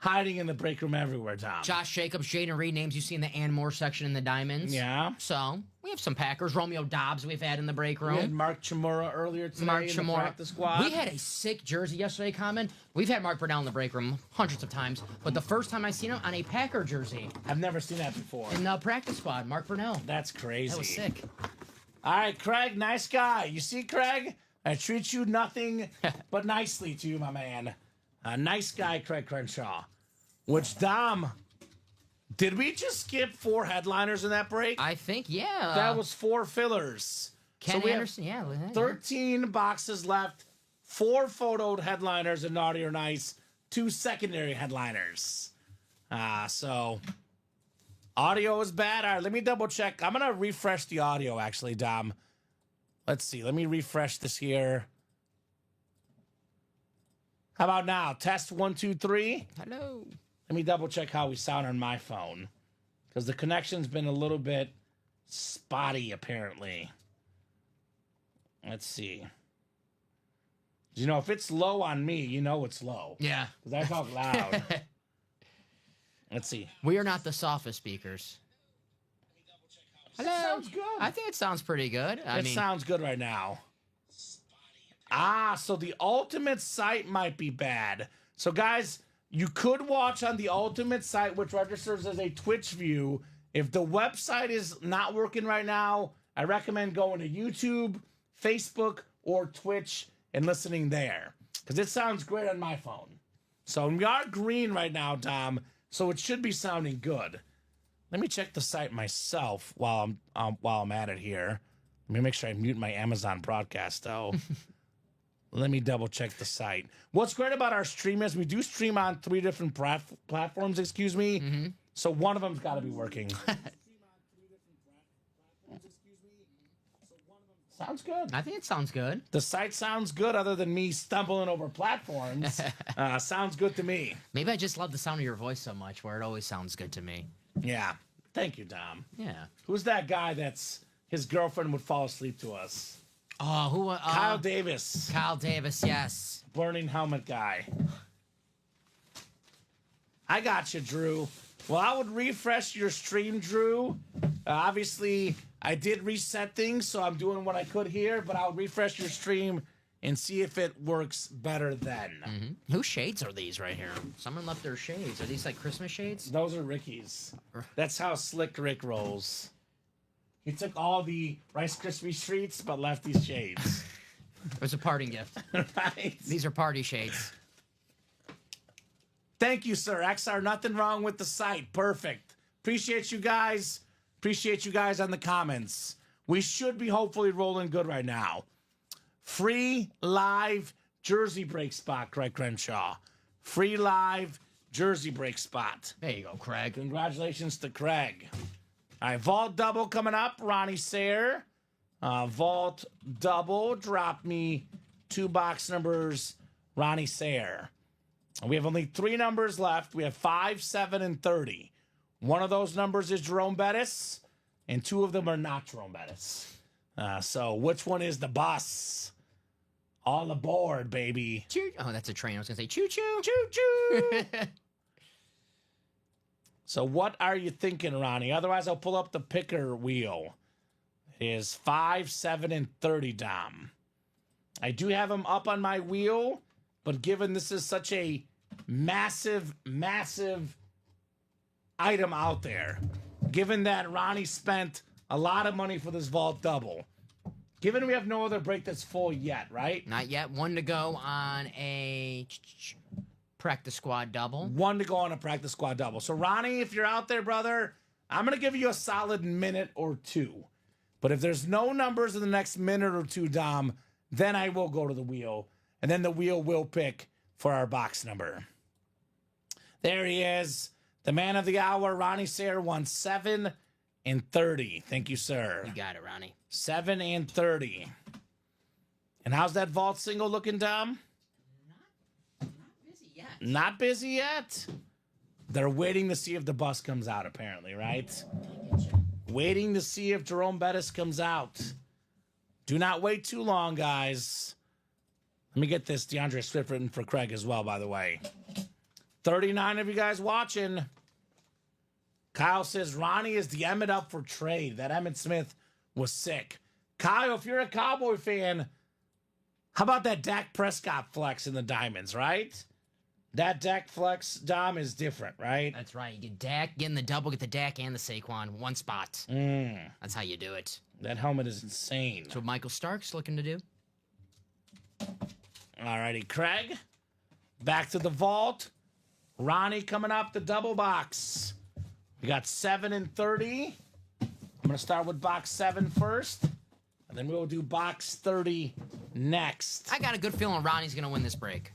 hiding in the break room everywhere, Tom. Josh Jacobs, Jaden Reed, names you see in the and more section in the Diamonds. Yeah. So we have some Packers. Romeo Dobbs we've had in the break room. We had Mark Chimura earlier today Mark in the Chimura. practice squad. We had a sick jersey yesterday, Kamen. We've had Mark Burnell in the break room hundreds of times, but the first time I seen him on a Packer jersey I've never seen that before. in the practice squad, Mark Burnell. That's crazy. That was sick. All right, Craig, nice guy. You see, Craig? I treat you nothing but nicely to you, my man. A nice guy, Craig Crenshaw. Which, Dom, did we just skip 4 headliners in that break? I think, yeah. That was 4 fillers. Ken so we Anderson, yeah. have 13 boxes left, 4 photoed headliners in Naughty or Nice, 2 secondary headliners. So audio is bad. All right, let me double check. I'm going to refresh the audio, actually, Dom. Let's see. Let me refresh this here. How about now? Test 1, 2, 3. Hello. Let me double check how we sound on my phone, because the connection's been a little bit spotty, apparently. Let's see. You know, if it's low on me, you know it's low. Yeah. Because I talk loud. Let's see. We are not the softest speakers. Hello. Sounds good. I think it sounds pretty good. It sounds good right now. So the Ultimate site might be bad. So, guys, you could watch on the Ultimate site, which registers as a Twitch view. If the website is not working right now, I recommend going to YouTube, Facebook, or Twitch and listening there, because it sounds great on my phone. So we are green right now, Tom, so it should be sounding good. Let me check the site myself while I'm at it here. Let me make sure I mute my Amazon broadcast, though. Let me double check the site. What's great about our stream is we do stream on 3 different platforms, excuse me. Mm-hmm. So one of them's got to be working. Sounds good. I think it sounds good. The site sounds good, other than me stumbling over platforms. Sounds good to me. Maybe I just love the sound of your voice so much, where it always sounds good to me. Yeah. Thank you, Dom. Yeah. Who's that guy that's his girlfriend would fall asleep to us? Oh, who? Kyle Davis. Kyle Davis, yes. Burning helmet guy. I got you, Drew. Well, I would refresh your stream, Drew. Obviously, I did reset things, so I'm doing what I could here, but I'll refresh your stream and see if it works better then. Mm-hmm. Whose shades are these right here? Someone left their shades. Are these like Christmas shades? Those are Ricky's. That's how slick Rick rolls. He took all the Rice Krispie treats, but left these shades. It was a parting gift. Right? These are party shades. Thank you, sir. XR, nothing wrong with the site. Perfect. Appreciate you guys. Appreciate you guys on the comments. We should be hopefully rolling good right now. Free live jersey break spot, Craig Crenshaw. Free live jersey break spot. There you go, Craig. Congratulations to Craig. All right, vault double coming up. Ronnie Sayre. Vault double. Drop me 2 box numbers. Ronnie Sayre. We have only 3 numbers left. We have 5, 7, and 30. One of those numbers is Jerome Bettis, and 2 of them are not Jerome Bettis. So which one is the boss? All aboard, baby. Choo. Oh, that's a train. I was going to say choo-choo. Choo-choo. So what are you thinking, Ronnie? Otherwise, I'll pull up the picker wheel. It is 5, 7, and 30, Dom. I do have them up on my wheel, but given this is such a massive, massive item out there, given that Ronnie spent a lot of money for this vault double, given we have no other break that's full yet, right? Not yet. 1 to go on a practice squad double. 1 to go on a practice squad double. So, Ronnie, if you're out there, brother, I'm going to give you a solid minute or 2. But if there's no numbers in the next minute or 2, Dom, then I will go to the wheel. And then the wheel will pick for our box number. There he is. The man of the hour, Ronnie Sayre, won 7 and 30. Thank you, sir. You got it, Ronnie. 7 and 30. And how's that vault single looking, Dom? Not busy yet. Not busy yet. They're waiting to see if the bus comes out, apparently, right? Waiting to see if Jerome Bettis comes out. Do not wait too long, guys. Let me get this DeAndre Swift written for Craig as well, by the way. 39 of you guys watching. Kyle says Ronnie is the Emmett up for trade. That Emmett Smith was sick. Kyle, if you're a Cowboy fan, how about that Dak Prescott flex in the Diamonds, right? That Dak flex, Dom, is different, right? That's right. You get Dak, get in the double, get the Dak and the Saquon, one spot. That's how you do it. That helmet is insane. That's what Michael Stark's looking to do. All righty, Craig. Back to the vault. Ronnie coming up the double box. We got 7 and 30. I'm going to start with box 7 first, and then we'll do box 30 next. I got a good feeling Ronnie's going to win this break.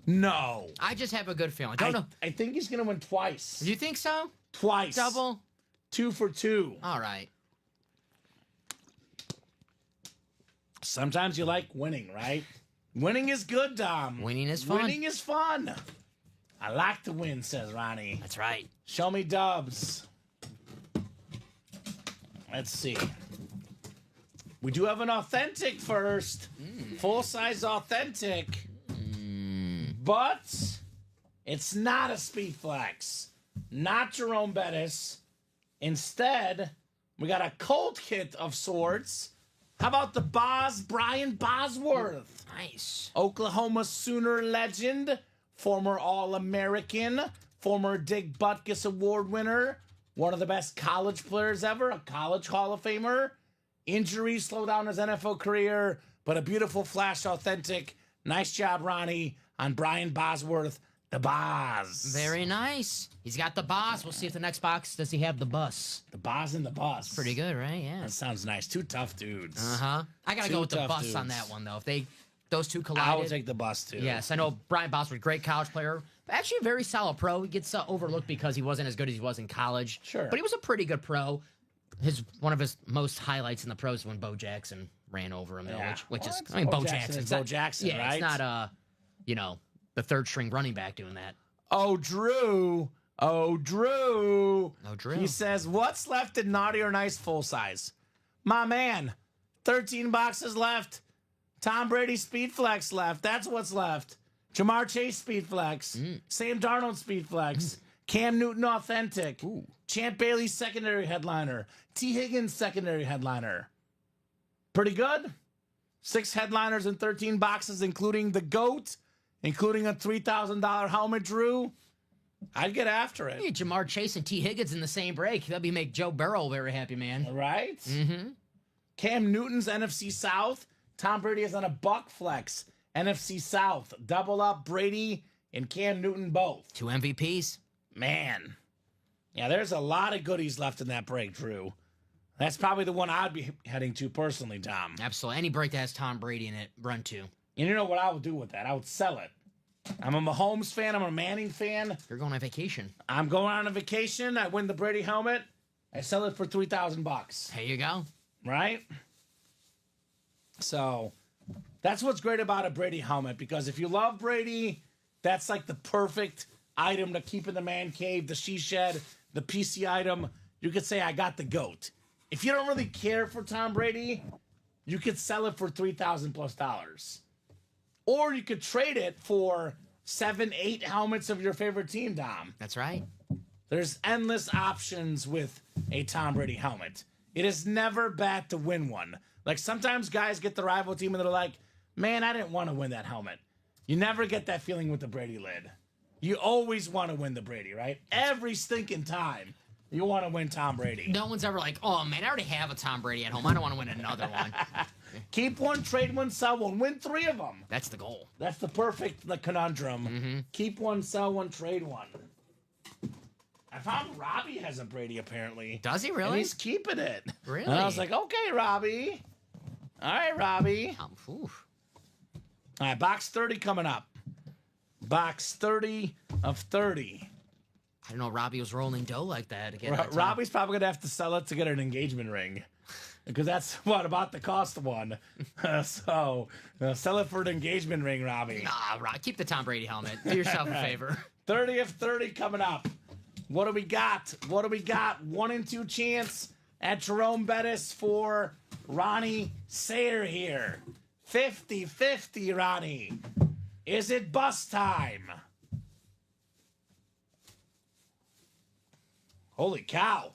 No. I just have a good feeling. Don't know. I think he's going to win twice. Do you think so? Twice. Double? 2 for 2. All right. Sometimes you like winning, right? Winning is good, Dom. Winning is fun. Winning is fun. I like to win, says Ronnie. That's right. Show me dubs. Let's see. We do have an authentic first. Full-size authentic. But it's not a speed flex. Not Jerome Bettis. Instead, we got a cold kit of sorts. How about the Brian Bosworth? Nice. Oklahoma Sooner legend, former All-American, former Dick Butkus Award winner, one of the best college players ever, a college Hall of Famer. Injuries slowed down his NFL career, but a beautiful flash authentic. Nice job, Ronnie, on Brian Bosworth, the Boz. Very nice. He's got the boss. We'll see if the next box does he have the bus. The Boz and the Bus. Pretty good, right? Yeah. That sounds nice. Two tough dudes. Uh-huh. I gotta Two go with the tough bus on dudes. that one, though. If those two collided. I will take the Bus, too. Yes, I know Brian Bosworth, great college player. Actually, a very solid pro. He gets overlooked because he wasn't as good as he was in college. Sure. But he was a pretty good pro. One of his most highlights in the pros is when Bo Jackson ran over him, though, Yeah. which is, What? I mean, Bo Bo Jackson Jackson. is It's Bo not- Jackson, yeah, right? it's not, the third string running back doing that. Oh, Drew. Oh, Drew. Oh, Drew. He says, what's left in Naughty or Nice full size? My man, 13 boxes left. Tom Brady Speed Flex left. That's what's left. Jamar Chase Speed Flex. Sam Darnold Speed Flex. Cam Newton Authentic. Champ Bailey Secondary Headliner. T. Higgins Secondary Headliner. Pretty good. 6 headliners in 13 boxes, including the GOAT, including a $3,000 helmet, Drew. I'd get after it. Hey, Jamar Chase and T. Higgins in the same break. That'd make Joe Burrow very happy, man. Right? Mm-hmm. Cam Newton's NFC South. Tom Brady is on a buck flex. NFC South. Double up Brady and Cam Newton both. 2 MVPs. Man. Yeah, there's a lot of goodies left in that break, Drew. That's probably the one I'd be heading to personally, Tom. Absolutely. Any break that has Tom Brady in it, run to. And you know what I would do with that? I would sell it. I'm a Mahomes fan. I'm a Manning fan. You're going on vacation. I'm going on a vacation. I win the Brady helmet. I sell it for $3,000. There you go. Right? So that's what's great about a Brady helmet, because if you love Brady, that's like the perfect item to keep in the man cave, the she shed, the PC item. You could say, I got the GOAT. If you don't really care for Tom Brady, you could sell it for $3,000 plus. Or you could trade it for 7, 8 helmets of your favorite team, Dom. That's right. There's endless options with a Tom Brady helmet. It is never bad to win one. Like, sometimes guys get the rival team and they're like, man, I didn't want to win that helmet. You never get that feeling with the Brady lid. You always want to win the Brady, right? Every stinking time you want to win Tom Brady. No one's ever like, oh, man, I already have a Tom Brady at home. I don't want to win another one. Keep one, trade one, sell one. Win 3 of them. That's the goal. That's the perfect conundrum. Keep one, sell one, trade one. I found Robbie has a Brady, apparently. Does he And really? he's keeping it. Really? And I was like, okay, Robbie. All right, Robbie. Oof. All right, box 30 coming up. Box 30 of 30. I don't know Robbie was rolling dough like that. To get that Robbie's probably going to have to sell it to get an engagement ring. Because that's what about the cost of one. So sell it for an engagement ring, Robbie. Nah, keep the Tom Brady helmet. Do yourself a favor. 30 of 30 coming up. What do we got? 1 in 2 chance at Jerome Bettis for Ronnie Sayer here. 50-50, Ronnie. Is it bus time? Holy cow.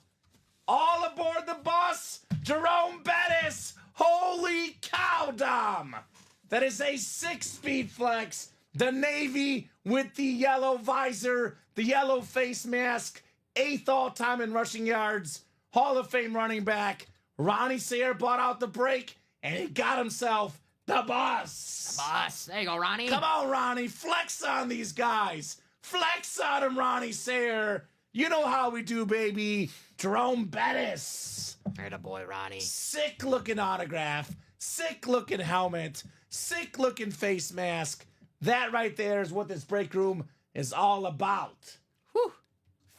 All aboard the bus, Jerome Bettis. Holy cow, Dom. That is a 6-speed flex. The Navy with the yellow visor, the yellow face mask, 8th all-time in rushing yards, Hall of Fame running back. Ronnie Sayre bought out the break, and he got himself the bus. Boss. There you go, Ronnie. Come on, Ronnie. Flex on these guys. Flex on them, Ronnie Sayre. You know how we do, baby. Jerome Bettis. Right a boy, Ronnie. Sick-looking autograph. Sick-looking helmet. Sick-looking face mask. That right there is what this break room is all about. Whew.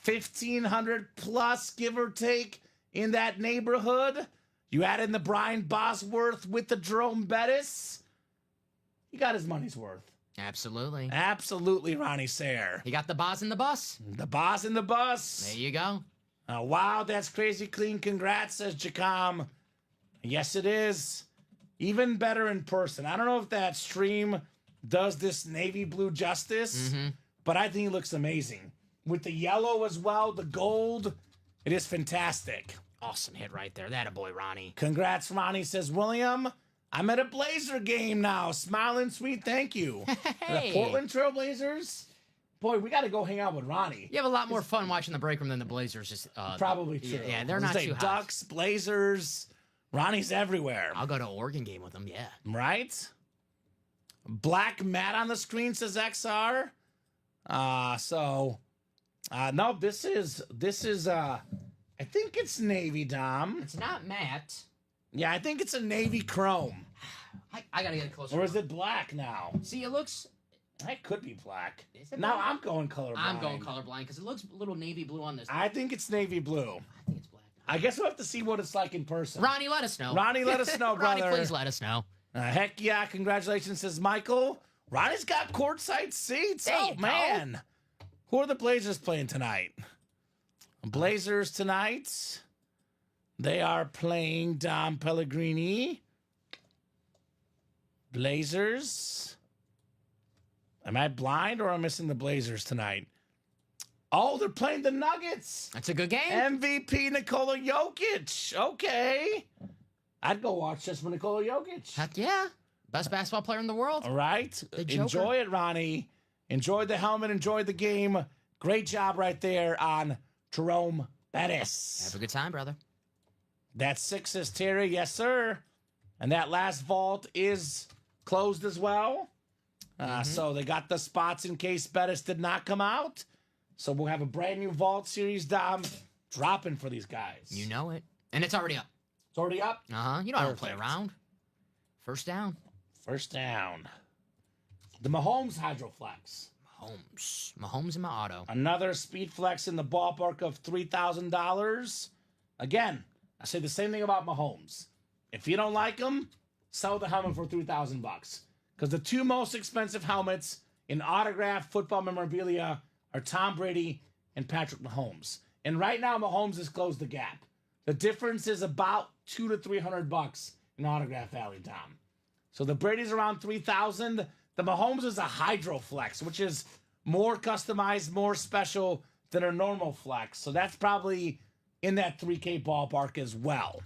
1,500 plus, give or take, in that neighborhood. You add in the Brian Bosworth with the Jerome Bettis. He got his money's worth. Absolutely. Absolutely, Ronnie Sayre. He got the boss in the bus. The boss in the bus. There you go. Wow, that's crazy clean. Congrats, says Jacom. Yes, it is. Even better in person. I don't know if that stream does this navy blue justice, but I think it looks amazing. With the yellow as well, the gold, it is fantastic. Awesome hit right there. That a boy, Ronnie. Congrats, Ronnie, says William. I'm at a Blazer game now. Smiling sweet, thank you. Hey. The Portland Trail Blazers. Boy, we got to go hang out with Ronnie. You have a lot more fun watching the break room than the Blazers. Just Probably true. Yeah, they're I was not gonna say too hot. Ducks, Blazers. Ronnie's everywhere. I'll go to an Oregon game with them. Yeah. Right? Black mat on the screen, says XR. No, this is I think it's navy, Dom. It's not matte. Yeah, I think it's a navy chrome. I gotta get closer. Or is it black now? See, it looks. That could be black. Is it Now black? I'm going colorblind. I'm going colorblind because it looks a little navy blue on this. I think it's navy blue. I think it's black. I guess we'll have to see what it's like in person. Ronnie, let us know. Ronnie, let us know, brother. Ronnie, please let us know. Heck yeah, congratulations, says Michael. Ronnie's got courtside seats. There Oh, you go. man. Who are the Blazers playing tonight? Blazers tonight. They are playing Dom Pellegrini. Blazers. Am I blind or am I missing the Blazers tonight? Oh, they're playing the Nuggets. That's a good game. MVP Nikola Jokic. Okay. I'd go watch this for Nikola Jokic. Heck yeah. Best basketball player in the world. All right. The Joker. Enjoy it, Ronnie. Enjoy the helmet. Enjoy the game. Great job right there on Jerome Bettis. Have a good time, brother. That's 6, says Terry. Yes, sir. And that last vault is closed as well. So they got the spots in case Bettis did not come out. So we'll have a brand new vault series, Dom, dropping for these guys. You know it. And it's already up. It's already up. You know I don't play Perfect. around. First down. First down. The Mahomes Hydroflex. Mahomes in my auto. Another speed flex in the ballpark of $3,000. Again, I say the same thing about Mahomes. If you don't like him, sell the helmet for $3,000. Because the two most expensive helmets in autographed football memorabilia are Tom Brady and Patrick Mahomes. And right now, Mahomes has closed the gap. The difference is about $200 to $300 in autograph value, Tom. So the Brady's around $3,000. The Mahomes is a Hydroflex, which is more customized, more special than a normal flex. So that's probably in that $3K ballpark as well.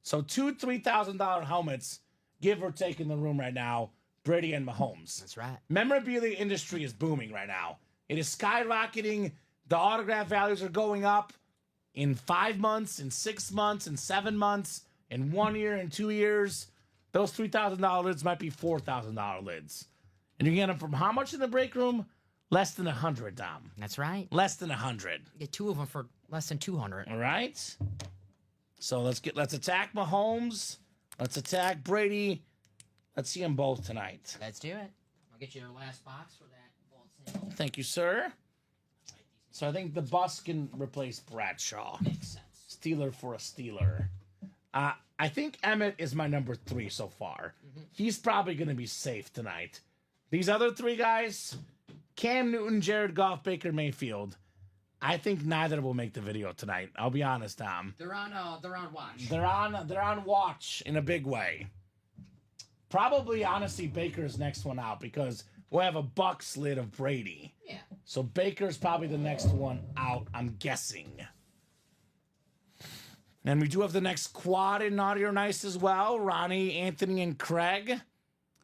So two $3,000 helmets, give or take, in the room right now, Brady and Mahomes. That's right. Memorabilia industry is booming right now. It is skyrocketing. The autograph values are going up in 5 months, in 6 months, in 7 months, in 1 year, in 2 years. Those $3,000 lids might be $4,000 lids. And you get them from how much in the break room? Less than 100, Dom. That's right. Less than 100. You get 2 of them for less than 200. All right. So let's attack Mahomes. Let's attack Brady. Let's see them both tonight. Let's do it. I'll get you your last box for that vault sale. Thank you, sir. So I think the bus can replace Bradshaw. Makes sense. Steeler for a Steeler. I think Emmett is my number 3 so far. He's probably going to be safe tonight. These other 3 guys, Cam Newton, Jared Goff, Baker Mayfield, I think neither will make the video tonight. I'll be honest, Tom. They're on watch. They're on watch in a big way. Probably, honestly, Baker's next one out because we'll have a Bucks lid of Brady. Yeah. So Baker's probably the next one out, I'm guessing. And we do have the next quad in Naughty or Nice as well. Ronnie, Anthony, and Craig.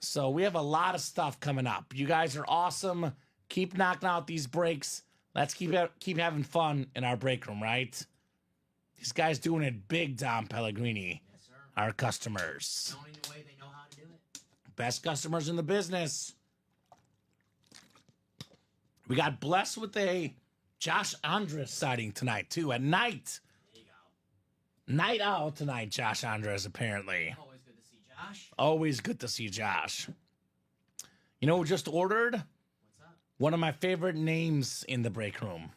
So we have a lot of stuff coming up. You guys are awesome. Keep knocking out these breaks. Let's keep having fun in our break room, right? These guys doing it big, Dom Pellegrini. Yes, sir. Our customers. Knowing the way they know how to do it. Best customers in the business. We got blessed with a Josh Andres sighting tonight, too, at night. There you go. Night owl tonight, Josh Andres, apparently. Always good to see Josh. Always good to see Josh. You know who just ordered? What's up? One of my favorite names in the break room.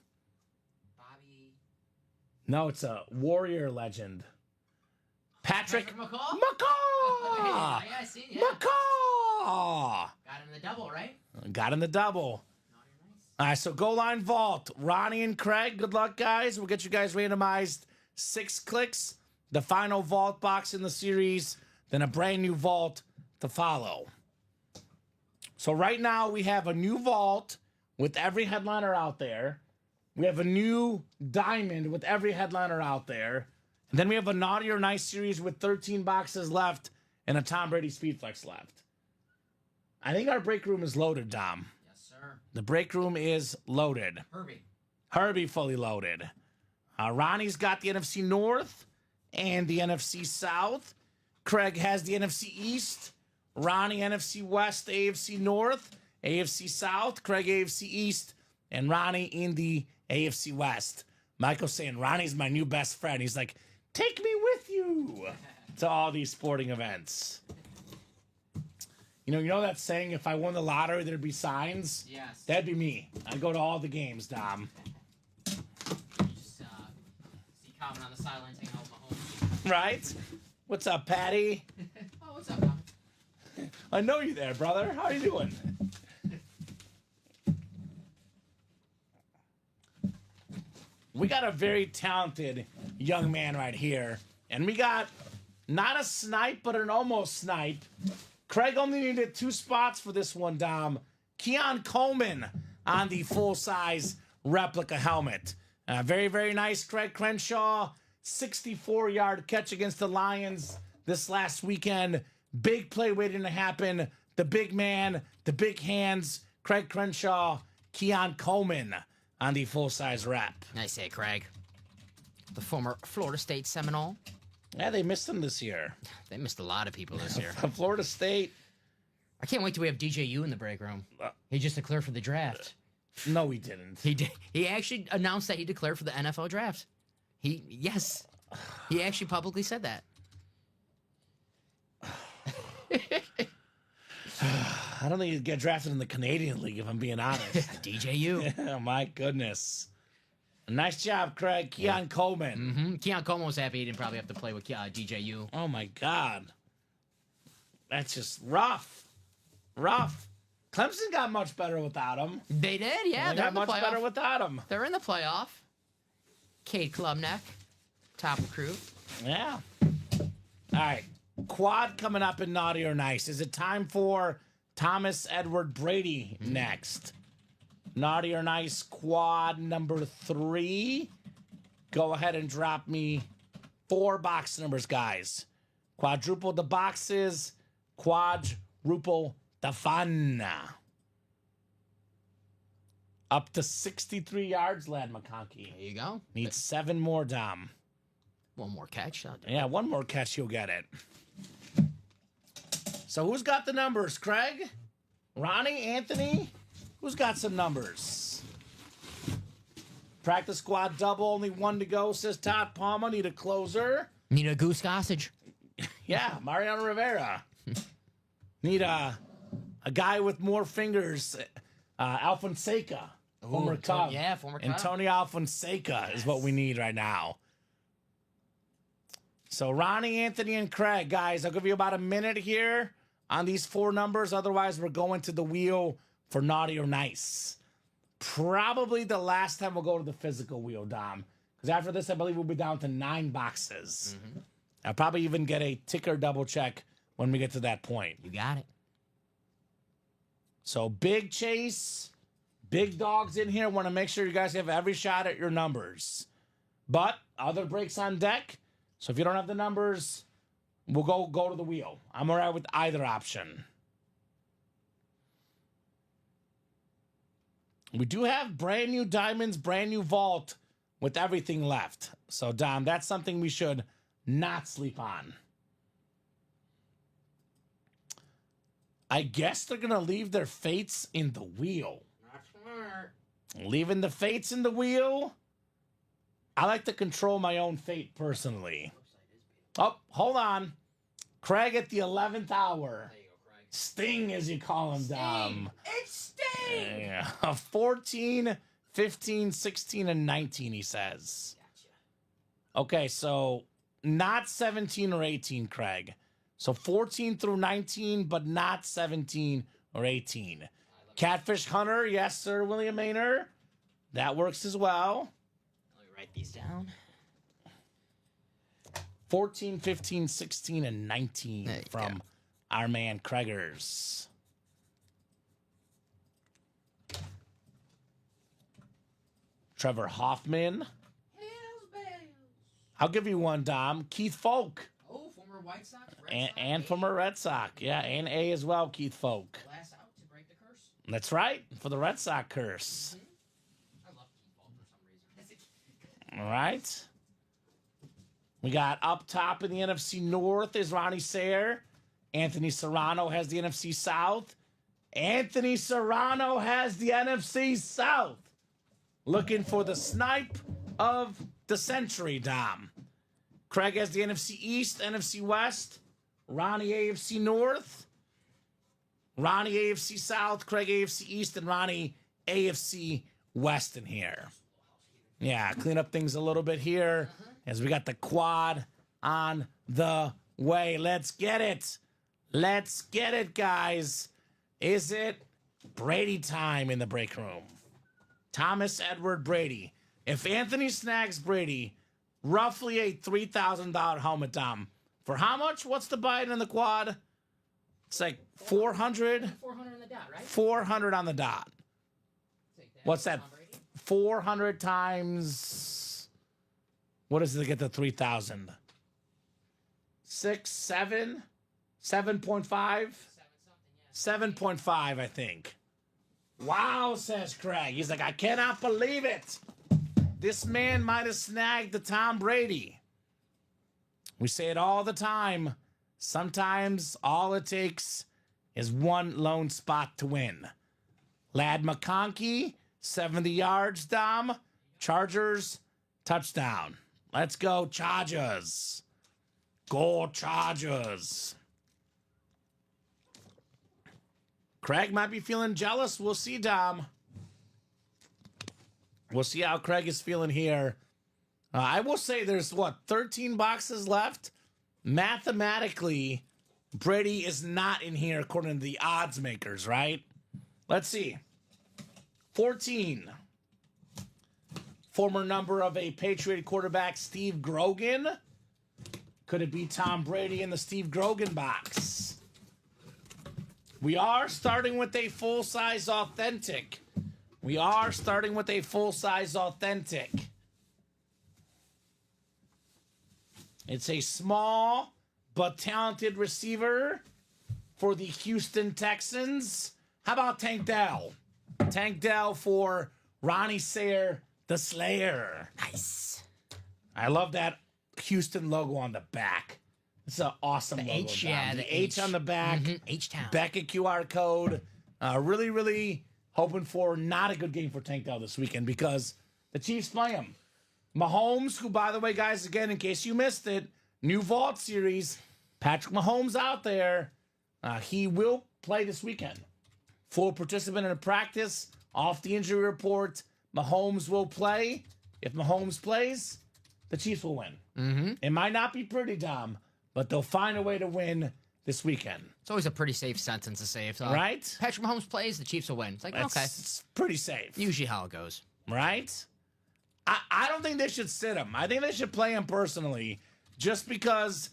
Bobby. No, it's a Warrior legend. Patrick McCall? McCaw! Yeah, I see. Yeah. McCaw! Got him in the double, right? Got in the double. Naughty or nice. All right, so goal line vault. Ronnie and Craig, good luck, guys. We'll get you guys randomized 6 clicks. The final vault box in the series, then a brand new vault to follow. So right now we have a new vault with every headliner out there. We have a new diamond with every headliner out there. And then we have a Naughty or Nice series with 13 boxes left and a Tom Brady Speedflex left. I think our break room is loaded, Dom. Yes, sir. The break room is loaded. Herbie fully loaded. Ronnie's got the NFC North and the NFC South. Craig has the NFC East. Ronnie, NFC West, AFC North, AFC South. Craig, AFC East. And Ronnie in the AFC West. Michael's saying, Ronnie's my new best friend. He's like, take me with you to all these sporting events. You know that saying, if I won the lottery, there'd be signs? Yes. That'd be me. I'd go to all the games, Dom. You just see Kamen on the sidelines hanging out with my homie. Right? What's up, Patty? Oh, what's up, Kamen? I know you there, brother. How are you doing? We got a very talented young man right here. And we got not a snipe, but an almost snipe. Craig only needed 2 spots for this one, Dom. Keon Coleman on the full-size replica helmet. Very, very nice. Craig Crenshaw, 64-yard catch against the Lions this last weekend. Big play waiting to happen. The big man, the big hands. Craig Crenshaw, Keon Coleman on the full-size rep. Nice hit, Craig. The former Florida State Seminole. Yeah, they missed him this year. They missed a lot of people this year. Florida State. I can't wait till we have DJU in the break room. He just declared for the draft. No, he didn't. He did. He actually announced that he declared for the NFL draft. Yes. He actually publicly said that. I don't think he'd get drafted in the Canadian League, if I'm being honest. DJU. Oh, my goodness. Nice job, Craig. Keon Coleman. Keon Coleman was happy he didn't probably have to play with DJU. Oh, my God. That's just rough. Rough. Clemson got much better without him. They did, yeah. They They're got in the much playoff. better without him. They're in the playoff. Cade Klubnik, top recruit. Yeah. All right. Quad coming up in Naughty or Nice. Is it time for Thomas Edward Brady next? Naughty or Nice quad number 3. Go ahead and drop me 4 box numbers, guys. Quadruple the boxes. Quadruple the fun. Up to 63 yards, Lad McConkey. There you go. Needs 7 more, Dom. One more catch. Yeah, 1 more catch, you'll get it. So who's got the numbers, Craig? Ronnie, Anthony? Who's got some numbers? Practice squad double, only 1 to go, says Todd Palma. Need a closer. Need a goose gossage. Yeah, Mariano Rivera. Need a guy with more fingers. Alfonseca, former Cub. Yeah, former Cub. Antonio Alfonseca is what we need right now. So Ronnie, Anthony, and Craig, guys, I'll give you about a minute here on these 4 numbers. Otherwise, we're going to the wheel for Naughty or Nice. Probably the last time we'll go to the physical wheel, Dom. Because after this, I believe we'll be down to 9 boxes. I'll probably even get a ticker double check when we get to that point. You got it. So big chase, big dogs in here. Want to make sure you guys have every shot at your numbers. But other breaks on deck. So if you don't have the numbers, we'll go to the wheel. I'm all right with either option. We do have brand new diamonds, brand new vault with everything left. So, Dom, that's something we should not sleep on. I guess they're going to leave their fates in the wheel. Not smart. Leaving the fates in the wheel. I like to control my own fate personally. Oh, hold on. Craig at the 11th hour. There you go, Craig. Sting, as you call him, Dom. It's Sting! Yeah. 14, 15, 16, and 19, he says. Gotcha. Okay, so not 17 or 18, Craig. So 14 through 19, but not 17 or 18. Catfish Hunter, yes, sir, William Maynard. That works as well. Let me write these down. 14, 15, 16, and 19 from our man Craigers. Trevor Hoffman. Hells bells. I'll give you one, Dom. Keith Folk. Oh, former White Sox. Red Sox, And A. former Red Sox. Yeah, and A as well, Keith Folk. Last out to break the curse. That's right, for the Red Sox curse. I love Keith Ball for some reason. All right. We got up top in the NFC North is Ronnie Sayre. Anthony Serrano has the NFC South. Anthony Serrano has the NFC South. Looking for the snipe of the century, Dom. Craig has the NFC East, NFC West. Ronnie AFC North. Ronnie AFC South, Craig AFC East, and Ronnie AFC West in here. Yeah, clean up things a little bit here as we got the quad on the way. Let's get it. Let's get it, guys. Is it Brady time in the break room? Thomas Edward Brady. If Anthony snags Brady, roughly a $3,000 helmet, Dom. For how much? What's the buy-in in the quad? It's like 400. 400 on the dot, right? 400 on the dot. Take that. What's that? Tom Brady. 400 times. What does it get to 3,000? 6, 7, 7.5? 7.5, I think. Wow, says Craig. He's like, I cannot believe it. This man might have snagged the Tom Brady. We say it all the time. Sometimes all it takes is one lone spot to win. Lad McConkey, 70 yards, Dom. Chargers, touchdown. Let's go, Chargers. Go, Chargers. Craig might be feeling jealous. We'll see, Dom. We'll see how Craig is feeling here. I will say there's, 13 boxes left? Mathematically, Brady is not in here according to the odds makers, right? Let's see. 14. Former number of a Patriot quarterback, Steve Grogan. Could it be Tom Brady in the Steve Grogan box? We are starting with a full-size authentic. We are starting with a full-size authentic. It's a small but talented receiver for the Houston Texans. How about Tank Dell? Tank Dell for Ronnie Sayre, the Slayer. Nice. I love that Houston logo on the back. It's an awesome logo. H, Dom. yeah, the H on the back. H-Town. Beckett QR code. Really, really hoping for not a good game for Tank Dell this weekend because the Chiefs play him. Mahomes, who, by the way, guys, again, in case you missed it, new Vault Series, Patrick Mahomes out there. He will play this weekend. Full participant in a practice, off the injury report. Mahomes will play. If Mahomes plays, the Chiefs will win. It might not be pretty, Dom, but they'll find a way to win this weekend. It's always a pretty safe sentence to say. If Right? Patrick Mahomes plays, the Chiefs will win. It's like, okay. It's pretty safe. Usually how it goes. Right? I don't think they should sit him. I think they should play him personally just because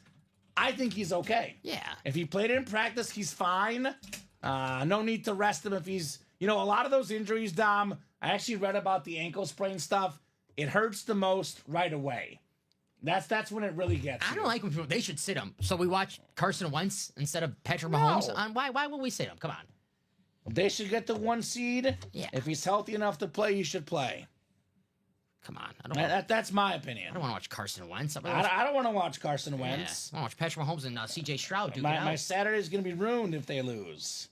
I think he's okay. Yeah. If he played it in practice, he's fine. No need to rest him if he's, a lot of those injuries, Dom, I actually read about the ankle sprain stuff. It hurts the most right away. That's when it really gets. I don't you. like when people. They should sit him. So we watch Carson Wentz instead of Patrick No. Mahomes. Why would we sit him? Come on. They should get the 1 seed. Yeah. If he's healthy enough to play, he should play. Come on. I don't want That's my opinion. to watch Carson Wentz. I don't want to watch Carson Wentz. I want to watch Patrick Mahomes and C.J. Stroud duke it My out. Saturday is going to be ruined if they lose.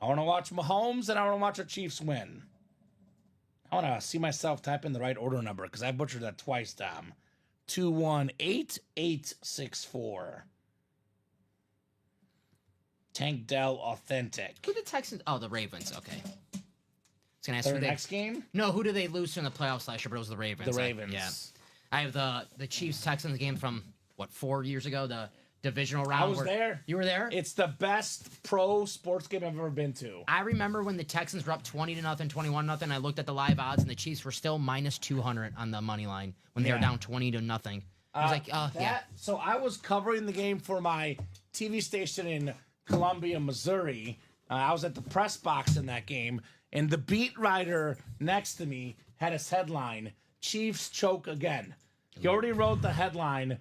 I want to watch Mahomes and I want to watch the Chiefs win. I want to see myself type in the right order number because I butchered that twice, Dom. 218864. Tank Dell Authentic. Who the Texans? Oh, the Ravens. Okay. It's gonna ask Their who they. next game? No, who did they lose to in the playoffs last year? But it was the Ravens. The Ravens. Yeah. I have the Chiefs Texans game from what 4 years ago, the divisional round. I was there. You were there. It's the best pro sports game I've ever been to. I remember when the Texans were up 20-0, 21-0. I looked at the live odds, and the Chiefs were still minus 200 on the money line when they were down 20-0. I was like, yeah. So I was covering the game for my TV station in Columbia, Missouri. I was at the press box in that game, and the beat writer next to me had his headline, Chiefs choke again. He already wrote the headline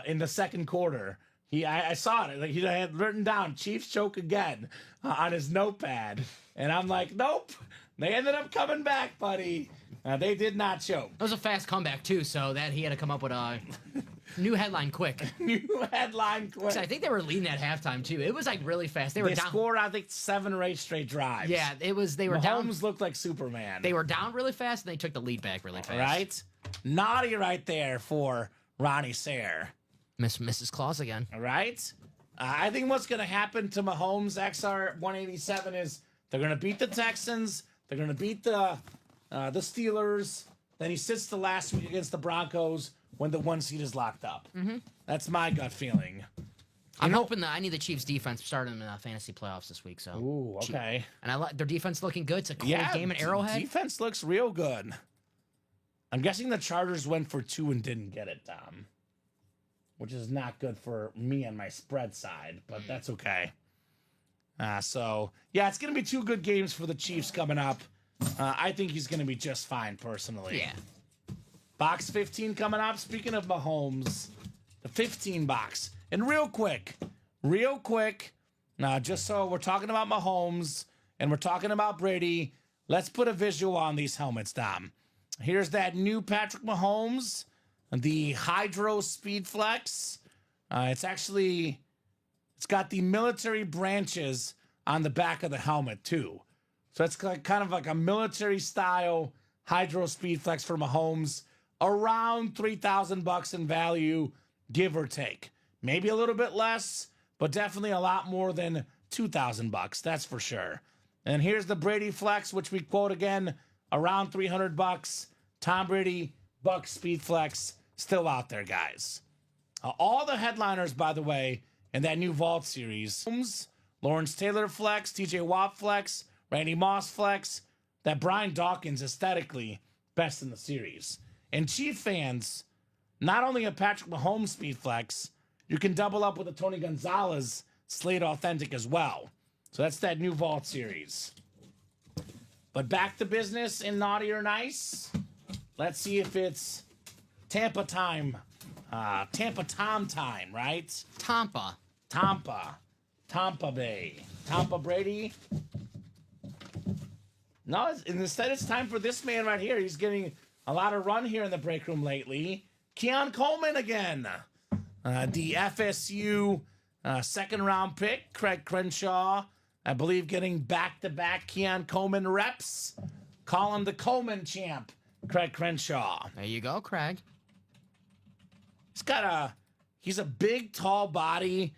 in the second quarter. I saw it. Like, he had written down, Chiefs choke again on his notepad. And I'm like, nope. They ended up coming back, buddy. They did not choke. It was a fast comeback, too, so that he had to come up with a new headline quick. New headline quick. I think they were leading at halftime, too. It was, like, really fast. They were down. Scored, I think, 7 or 8 straight drives. Yeah, they were down. Mahomes looked like Superman. They were down really fast, and they took the lead back really fast. Right? Naughty right there for Ronnie Sayre. Mrs. Claus again. All right? I think what's going to happen to Mahomes XR 187 is they're going to beat the Texans. They're going to beat the Steelers. Then he sits the last week against the Broncos when the 1 seed is locked up. Mm-hmm. That's my gut feeling. I'm hoping that I need the Chiefs defense starting in the fantasy playoffs this week. So, Ooh, okay. And I like their defense looking good. It's a cold game at Arrowhead. Defense looks real good. I'm guessing the Chargers went for 2 and didn't get it, Tom. Which is not good for me on my spread side, but that's okay. So, yeah, it's going to be 2 good games for the Chiefs coming up. I think he's going to be just fine, personally. Yeah. Box 15 coming up. Speaking of Mahomes, the 15 box. And real quick, just so we're talking about Mahomes and we're talking about Brady, let's put a visual on these helmets, Dom. Here's that new Patrick Mahomes, the Hydro Speed Flex. It's got the military branches on the back of the helmet, too. So it's kind of like a military style Hydro Speed Flex for Mahomes, around $3,000 in value, give or take. Maybe a little bit less, but definitely a lot more than $2,000. That's for sure. And here's the Brady Flex, which we quote again, around $300. Tom Brady, Bucks Speed Flex, still out there, guys. All the headliners, by the way, in that new Vault series, Lawrence Taylor Flex, TJ Watt Flex, Randy Moss Flex, that Brian Dawkins aesthetically best in the series. And Chief fans, not only a Patrick Mahomes Speed Flex, you can double up with a Tony Gonzalez Slate Authentic as well. So that's that new Vault series. But back to business in Naughty or Nice. Let's see if it's Tampa time. Tampa Tom time, right? Tampa Bay. Tampa Brady. No, instead it's time for this man right here. He's getting a lot of run here in the break room lately. Keon Coleman again. The FSU second round pick, Craig Crenshaw. I believe getting back-to-back Keon Coleman reps. Call him the Coleman champ, Craig Crenshaw. There you go, Craig. He's a big, tall body.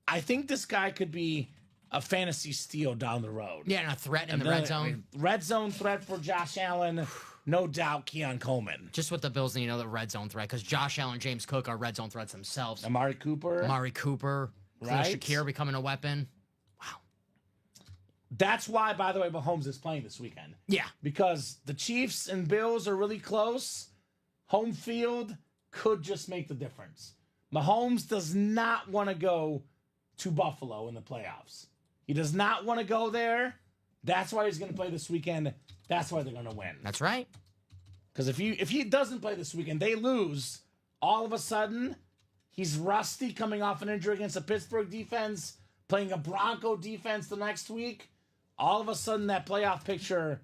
I think this guy could be a fantasy steal down the road. Yeah, and a threat in the red zone. Red zone threat for Josh Allen. No doubt, Keon Coleman. Just what the Bills need, the red zone threat, because Josh Allen and James Cook are red zone threats themselves. Amari Cooper. Right? Shakir becoming a weapon. Wow. That's why, by the way, Mahomes is playing this weekend. Yeah. Because the Chiefs and Bills are really close. Home field could just make the difference. Mahomes does not want to go to Buffalo in the playoffs. He does not want to go there. That's why he's going to play this weekend. That's why they're going to win. That's right. Because if he doesn't play this weekend, they lose all of a sudden, he's rusty coming off an injury against a Pittsburgh defense, playing a Bronco defense the next week. All of a sudden, that playoff picture,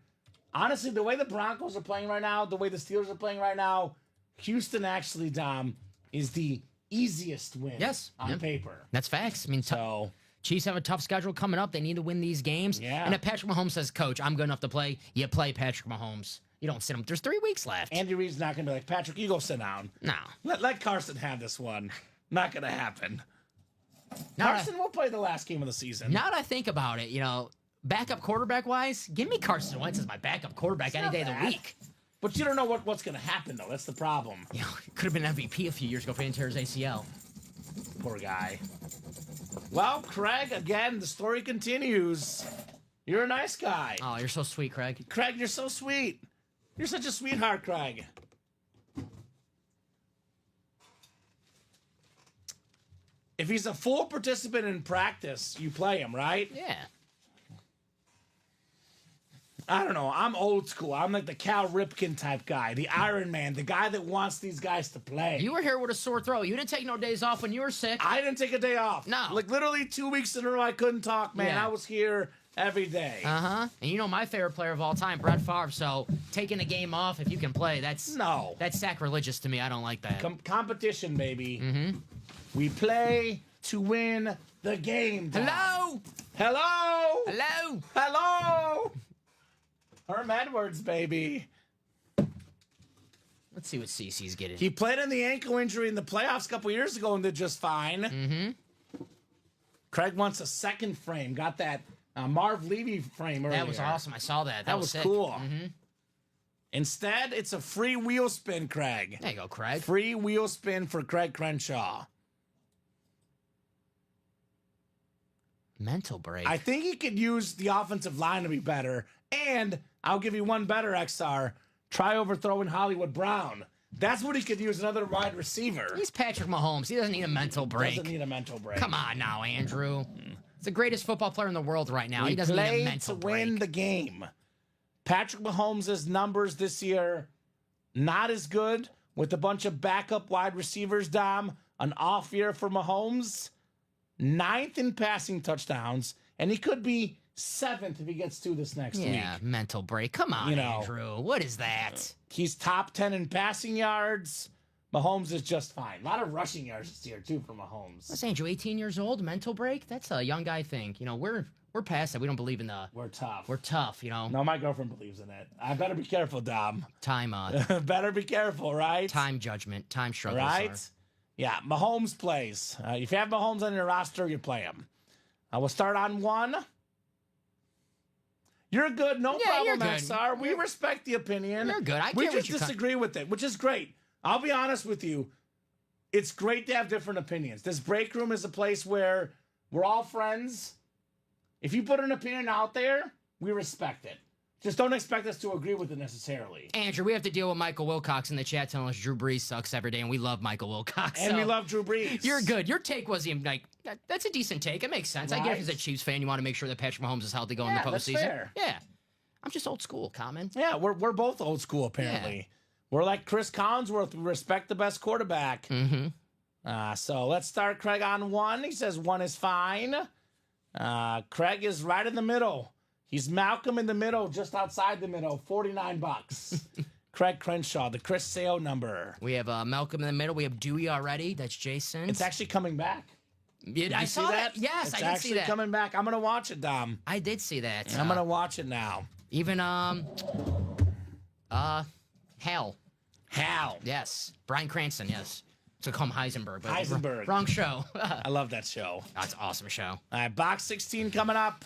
honestly, the way the Broncos are playing right now, the way the Steelers are playing right now, Houston actually, Dom, is the easiest win on paper. That's facts. I mean, So, Chiefs have a tough schedule coming up. They need to win these games. Yeah. And if Patrick Mahomes says, Coach, I'm good enough to play, you play Patrick Mahomes. You don't sit him. There's 3 weeks left. Andy Reid's not going to be like, Patrick, you go sit down. No. Let Carson have this one. Not going to happen. Now Carson will play the last game of the season. Now that I think about it, backup quarterback-wise, give me Carson Wentz as my backup quarterback any not day of the bad. week. But you don't know what's going to happen, though. That's the problem. He could have been MVP a few years ago if he didn't tear his ACL. Poor guy. Well, Craig, again, the story continues. You're a nice guy. Oh, you're so sweet, Craig. Craig, you're so sweet. You're such a sweetheart, Craig. If he's a full participant in practice, you play him, right? Yeah. I don't know. I'm old school. I'm like the Cal Ripken type guy, the Iron Man, the guy that wants these guys to play. You were here with a sore throat. You didn't take no days off when you were sick. I didn't take a day off. No. Like literally 2 weeks in a row, I couldn't talk, man. Yeah. I was here every day. Uh-huh. And my favorite player of all time, Brett Favre. So taking a game off if you can play, that's sacrilegious to me. I don't like that. Competition, baby. Mm-hmm. We play to win the game. Dom. Hello? Hello? Hello? Hello? Herm Edwards, baby. Let's see what CC's getting. He played in the ankle injury in the playoffs a couple years ago and did just fine. Mm-hmm. Craig wants a second frame. Got that Marv Levy frame earlier. That was awesome. I saw that. That was sick. cool. Mm-hmm. Instead, it's a free wheel spin, Craig. There you go, Craig. Free wheel spin for Craig Crenshaw. Mental break. I think he could use the offensive line to be better. And I'll give you one better, XR. Try overthrowing Hollywood Brown. That's what he could use, another wide receiver. He's Patrick Mahomes. He doesn't need a mental break. Doesn't need a mental break. Come on now, Andrew. He's the greatest football player in the world right now. He doesn't need a mental to win break. the game. Patrick Mahomes' numbers this year, not as good with a bunch of backup wide receivers, Dom. An off year for Mahomes. 9th in passing touchdowns, and he could be 7th if he gets 2 this next week. Yeah, mental break. Come on, Andrew. What is that? He's top 10 in passing yards. Mahomes is just fine. A lot of rushing yards this year, too, for Mahomes. What's Andrew, 18 years old, mental break? That's a young guy thing. We're past that. We don't believe in the... We're tough. We're tough, No, my girlfriend believes in it. I better be careful, Dom. Time, better be careful, right? time judgment, time struggles. Right? Yeah, Mahomes plays. If you have Mahomes on your roster, you play him. We'll start on 1. You're good. No problem, you're good. XR. We respect the opinion. You're good. We just disagree with it, which is great. I'll be honest with you. It's great to have different opinions. This break room is a place where we're all friends. If you put an opinion out there, we respect it. Just don't expect us to agree with it necessarily. Andrew, we have to deal with Michael Wilcox in the chat telling us Drew Brees sucks every day, and we love Michael Wilcox. And we love Drew Brees. You're good. Your take was that's a decent take. It makes sense. I get it as a Chiefs fan. You want to make sure that Patrick Mahomes is healthy going in the postseason. That's fair. Yeah. I'm just old school, Kamen. Yeah, we're both old school, apparently. Yeah. We're like Chris Collinsworth. We respect the best quarterback. Mm-hmm. So let's start Craig on 1. He says 1 is fine. Craig is right in the middle. He's Malcolm in the middle, just outside the middle, $49. Craig Crenshaw, the Chris Sale number. We have Malcolm in the middle. We have Dewey already. That's Jason. It's actually coming back. I saw that. Yes, I did see that. It's actually coming back. I'm going to watch it, Dom. I did see that. I'm going to watch it now. Even, Hal. Hal. Yes. Bryan Cranston, yes. To call him Heisenberg. But Heisenberg. Wrong show. I love that show. That's an awesome show. All right, box 16 coming up.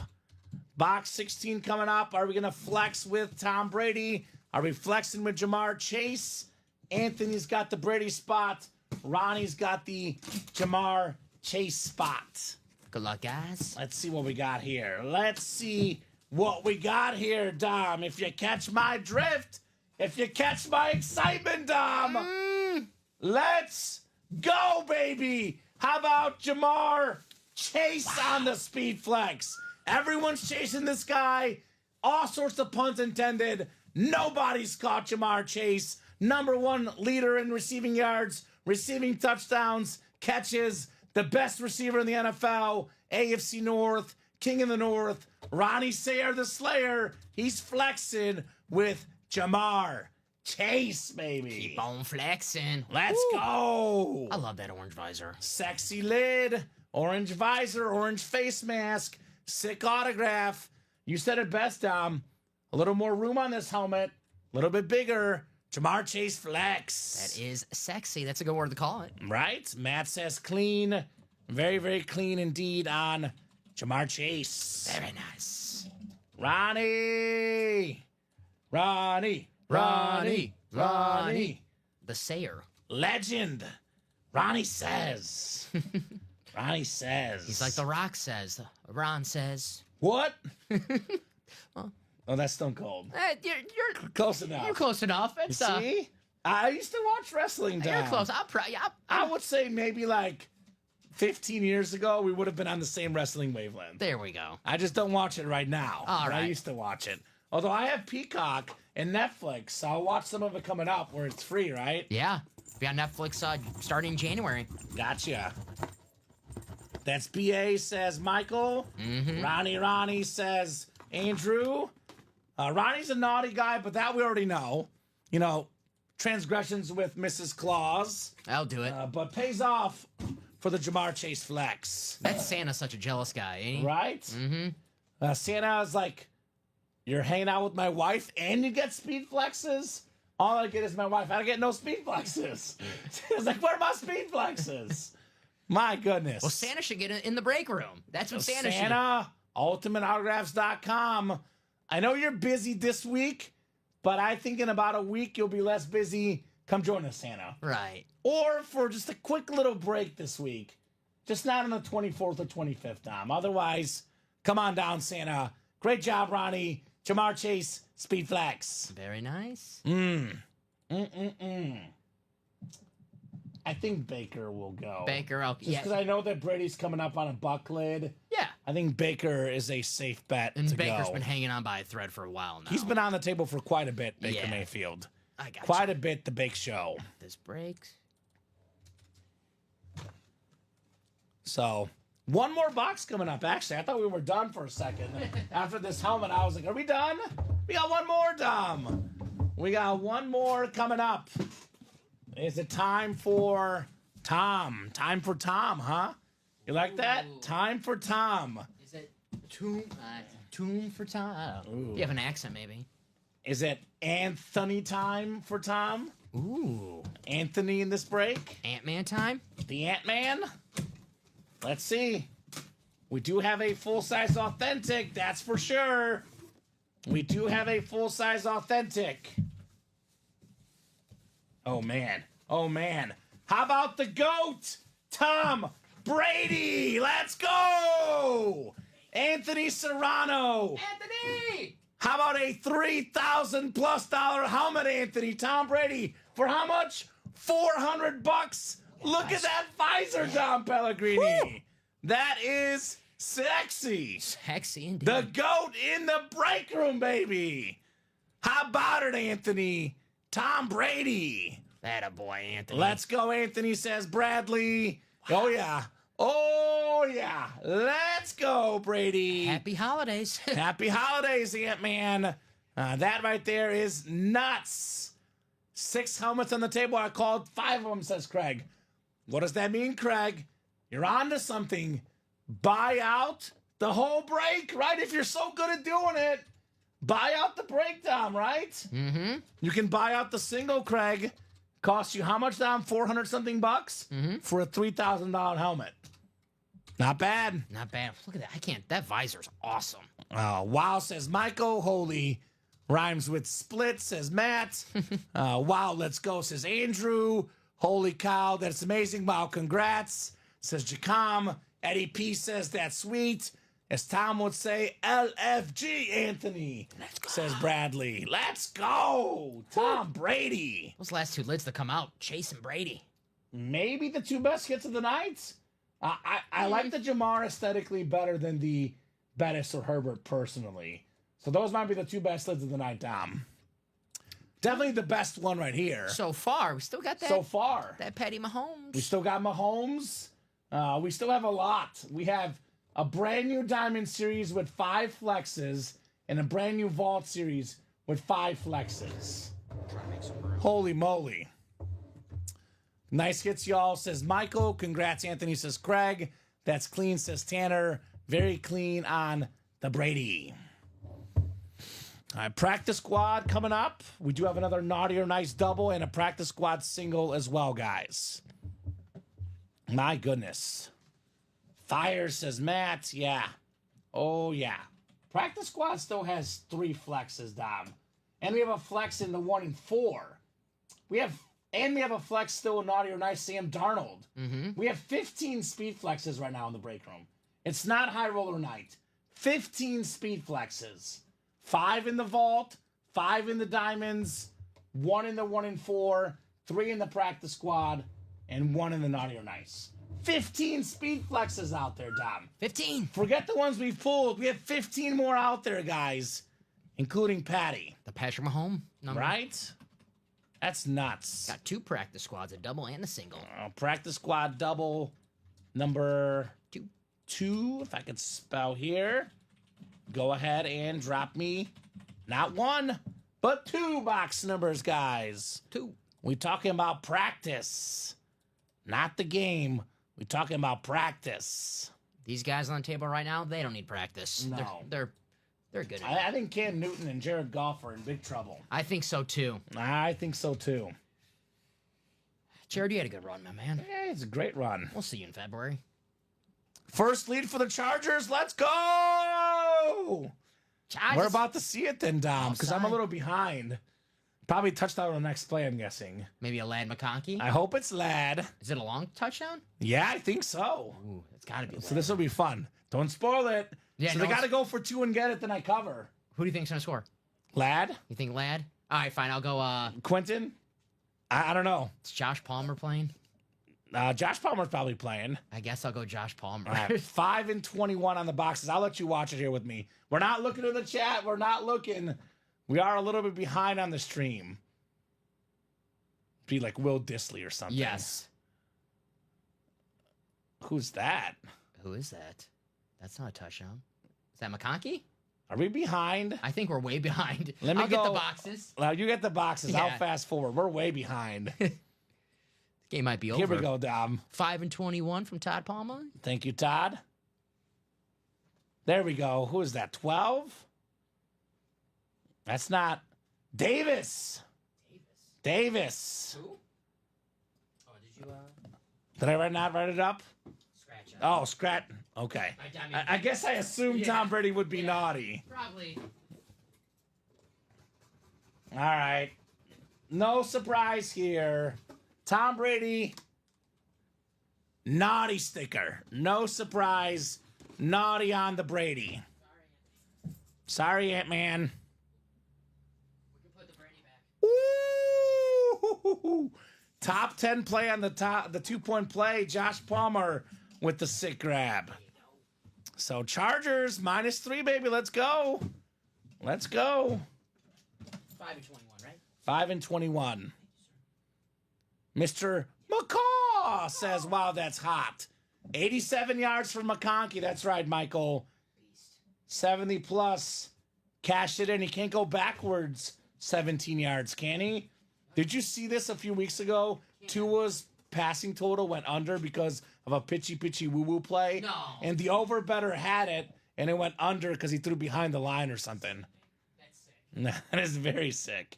Box 16 coming up. Are we going to flex with Tom Brady? Are we flexing with Jamar Chase? Anthony's got the Brady spot. Ronnie's got the Jamar Chase spot. Good luck, guys. Let's see what we got here. Let's see what we got here, Dom. If you catch my drift, if you catch my excitement, Dom. Let's go, baby. How about Jamar Chase on the speed flex? Everyone's chasing this guy. All sorts of puns intended. Nobody's caught Jamar Chase. #1 leader in receiving yards, receiving touchdowns, catches, the best receiver in the NFL, AFC North, King of the North, Ronnie Sayer the Slayer. He's flexing with Jamar Chase, baby. Keep on flexing. Let's go. I love that orange visor. Sexy lid, orange visor, orange face mask, sick autograph. You said it best, Dom. A little more room on this helmet, a little bit bigger. Jamar Chase flex. That is sexy. That's a good word to call it. Right? Matt says clean. Very, very clean indeed on Jamar Chase. Very nice. Ronnie. The Sayer. Legend. Ronnie says. Ronnie says. He's like The Rock says. Ron says. What? Oh, that's Stone Cold. You're Close enough. You're close enough. It's See? I used to watch wrestling, Dom. You're close. I would say maybe like 15 years ago, we would have been on the same wrestling wavelength. There we go. I just don't watch it right now. All but I right. used to watch it. Although I have Peacock and Netflix, so I'll watch some of it coming up where it's free, right? Yeah. Be on Netflix starting January. Gotcha. That's BA says Michael. Mm-hmm. Ronnie says Andrew. Ronnie's a naughty guy, but that we already know. You know, transgressions with Mrs. Claus. I'll do it. But pays off for the Jamar Chase flex. That Santa's such a jealous guy, ain't he? Right? Mm-hmm. Santa is like, you're hanging out with my wife and you get speed flexes? All I get is my wife. I don't get no speed flexes. It's like, where are my speed flexes? My goodness. Well, Santa should get in the break room. That's what Santa should. Santa, ultimateautographs.com. I know you're busy this week, but I think in about a week you'll be less busy. Come join us, Santa. Right. Or for just a quick little break this week. Just not on the 24th or 25th, Dom. Otherwise, come on down, Santa. Great job, Ronnie. Jamar Chase, Speed Flex. Very nice. I think Baker will go. Baker, okay. Just because I know that Brady's coming up on a buck lid. Yeah. I think Baker is a safe bet And to Baker's go. been hanging on by a thread for a while now. He's been on the table for quite a bit, Baker Yeah. Mayfield. I got Quite a bit, the Bake Show. This breaks. So, one more box coming up. Actually, I thought we were done for a second. After this helmet, I was like, are we done? We got one more, Dom. We got one more coming up. Is it time for Tom? Time for Tom, huh? You like that? Ooh. Time for Tom. Is it tomb for Tom? Ooh. You have an accent, maybe. Is it Anthony time for Tom? Ooh. Anthony in this break? Ant-Man time? The Ant-Man? Let's see. We do have a full-size authentic, that's for sure. We do have a full-size authentic. Oh, man. Oh, man. How about the GOAT, Tom Brady? Let's go! Anthony Serrano. Anthony! How about a $3,000+ helmet, Anthony? Tom Brady. For how much? $400. Look at that visor, Dom Pellegrini. Woo! That is sexy. Sexy indeed. The GOAT in the break room, baby. How about it, Anthony? Tom Brady. That a boy, Anthony. Let's go, Anthony, says Bradley. Oh, yeah. Oh, yeah. Let's go, Brady. Happy holidays. Happy holidays, Ant-Man. That right there is nuts. 6 helmets on the table. I called 5 of them, says Craig. What does that mean, Craig? You're on to something. Buy out the whole break, right? If you're so good at doing it, buy out the breakdown, right? Mm-hmm. You can buy out the single, Craig. Costs you how much, Dom? 400 something bucks for a $3,000 helmet. Not bad. Not bad. Look at that. I can't. That visor's awesome. Wow, says Michael. Holy rhymes with split, says Matt. Wow, let's go, says Andrew. Holy cow, that's amazing. Wow, congrats, says Jacom. Eddie P says that's sweet. As Tom would say, LFG, Anthony, says Bradley. Let's go, Tom Brady. Those last 2 lids that come out, Chase and Brady. Maybe the 2 best hits of the night. I like the Jamar aesthetically better than the Bettis or Herbert personally. So those might be the 2 best lids of the night, Dom. Definitely the best one right here. So far, we still got that. So far. That Patty Mahomes. We still got Mahomes. We still have a lot. We have a brand new Diamond Series with 5 flexes and a brand new Vault Series with 5 flexes. Trying to make some room. Holy moly. Nice hits, y'all, says Michael. Congrats, Anthony, says Craig. That's clean, says Tanner. Very clean on the Brady. All right, practice squad coming up. We do have another naughty or nice double and a practice squad single as well, guys. My goodness. Fire, says Matt. Yeah. Oh, yeah. Practice squad still has 3 flexes, Dom. And we have a flex in the 1 and 4. We have a flex still in naughty or nice, Sam Darnold. We have 15 speed flexes right now in the break room. It's not high roller night. 15 speed flexes. 5 in the vault, 5 in the diamonds, 1 in the 1 and 4, 3 in the practice squad, and 1 in the naughty or nice. 15 speed flexes out there, Dom. 15. Forget the ones we've pulled. We have 15 more out there, guys, including Patty. The Patrick Mahomes number. Right? That's nuts. Got 2 practice squads, a double and a single. Practice squad double number 2. 2, if I could spell here. Go ahead and drop me not 1, but 2 box numbers, guys. 2. We talking about practice, not the game. We talking about practice. These guys on the table right now, they don't need practice. No. They're good. I think Cam Newton and Jared Goff are in big trouble. I think so too. I think so too. Jared, you had a good run, my man. Yeah, it's a great run. We'll see you in February. First lead for the Chargers. Let's go! We're about to see it then, Dom, because I'm a little behind. Probably touchdown on the next play, I'm guessing. Maybe a Lad McConkey? I hope it's Lad. Is it a long touchdown? Yeah, I think so. Ooh, it's got to be Lad. So this will be fun. Don't spoil it. Yeah, so no, they got to go for 2 and get it, then I cover. Who do you think's going to score? Lad? You think Lad? All right, fine. I'll go. Quentin? I don't know. Is Josh Palmer playing? Josh Palmer's probably playing. I guess I'll go Josh Palmer. All right, 5 and 21 on the boxes. I'll let you watch it here with me. We're not looking in the chat. We're not looking. We are a little bit behind on the stream. Be like Will Disley or something. Yes. Who's that? Who is that? That's not a touchdown. Is that McConkey? Are we behind? I think we're way behind. Let me I'll get go. the boxes. Well, you get the boxes. Yeah. I'll fast forward. We're way behind. Game might be over. Here we go, Dom. 5 and 21 from Todd Palmer. Thank you, Todd. There we go. Who is that? 12? That's not Davis. Davis. Who? Oh, did you Did I not write it up? scratch up? Oh, scratch. Okay. I mean, I guess I assumed Yeah. Tom Brady would be naughty. Probably. All right. No surprise here. Tom Brady, naughty sticker. No surprise. Naughty on the Brady. Sorry, Ant-Man. We can put the Brady back. Woo! Top 10 play on the 2-point play. Josh Palmer with the sick grab. So Chargers -3, baby. Let's go. Let's go. 5 and 21, right? 5 and 21. Mr. McCaw says, wow, that's hot. 87 yards from McConkey. That's right, Michael. 70 plus. Cashed it in. He can't go backwards 17 yards, can he? Did you see this a few weeks ago? Tua's passing total went under because of a pitchy woo-woo play. No. And the over-better had it, and it went under because he threw behind the line or something. That's sick. That is very sick.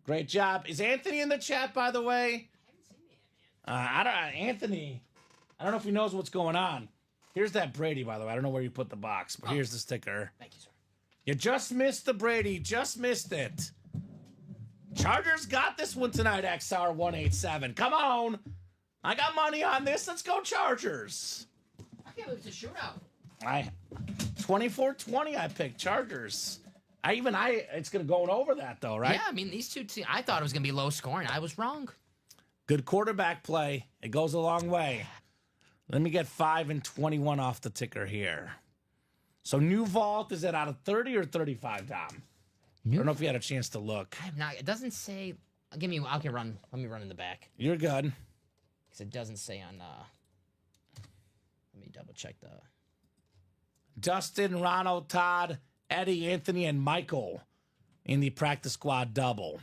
Great job. Is Anthony in the chat, by the way? Anthony, I don't know if he knows what's going on. Here's that Brady, by the way. I don't know where you put the box, but here's the sticker. Thank you, sir. You just missed the Brady. Just missed it. Chargers got this one tonight, XR 187. Come on. I got money on this. Let's go, Chargers. I can't believe it's a shootout. 24-20 I picked Chargers. It's going to go over that, though, right? Yeah, I mean, these two teams, I thought it was going to be low scoring. I was wrong. Good quarterback play. It goes a long way. Let me get 5 and 21 off the ticker here. So new vault, is it out of 30 or 35, Dom? I don't know if you had a chance to look. I have not. It doesn't say. Let me run. Let me run in the back You're good. because it doesn't say on. Let me double check the. Dustin, Ronald, Todd, Eddie, Anthony, and Michael in the practice squad double.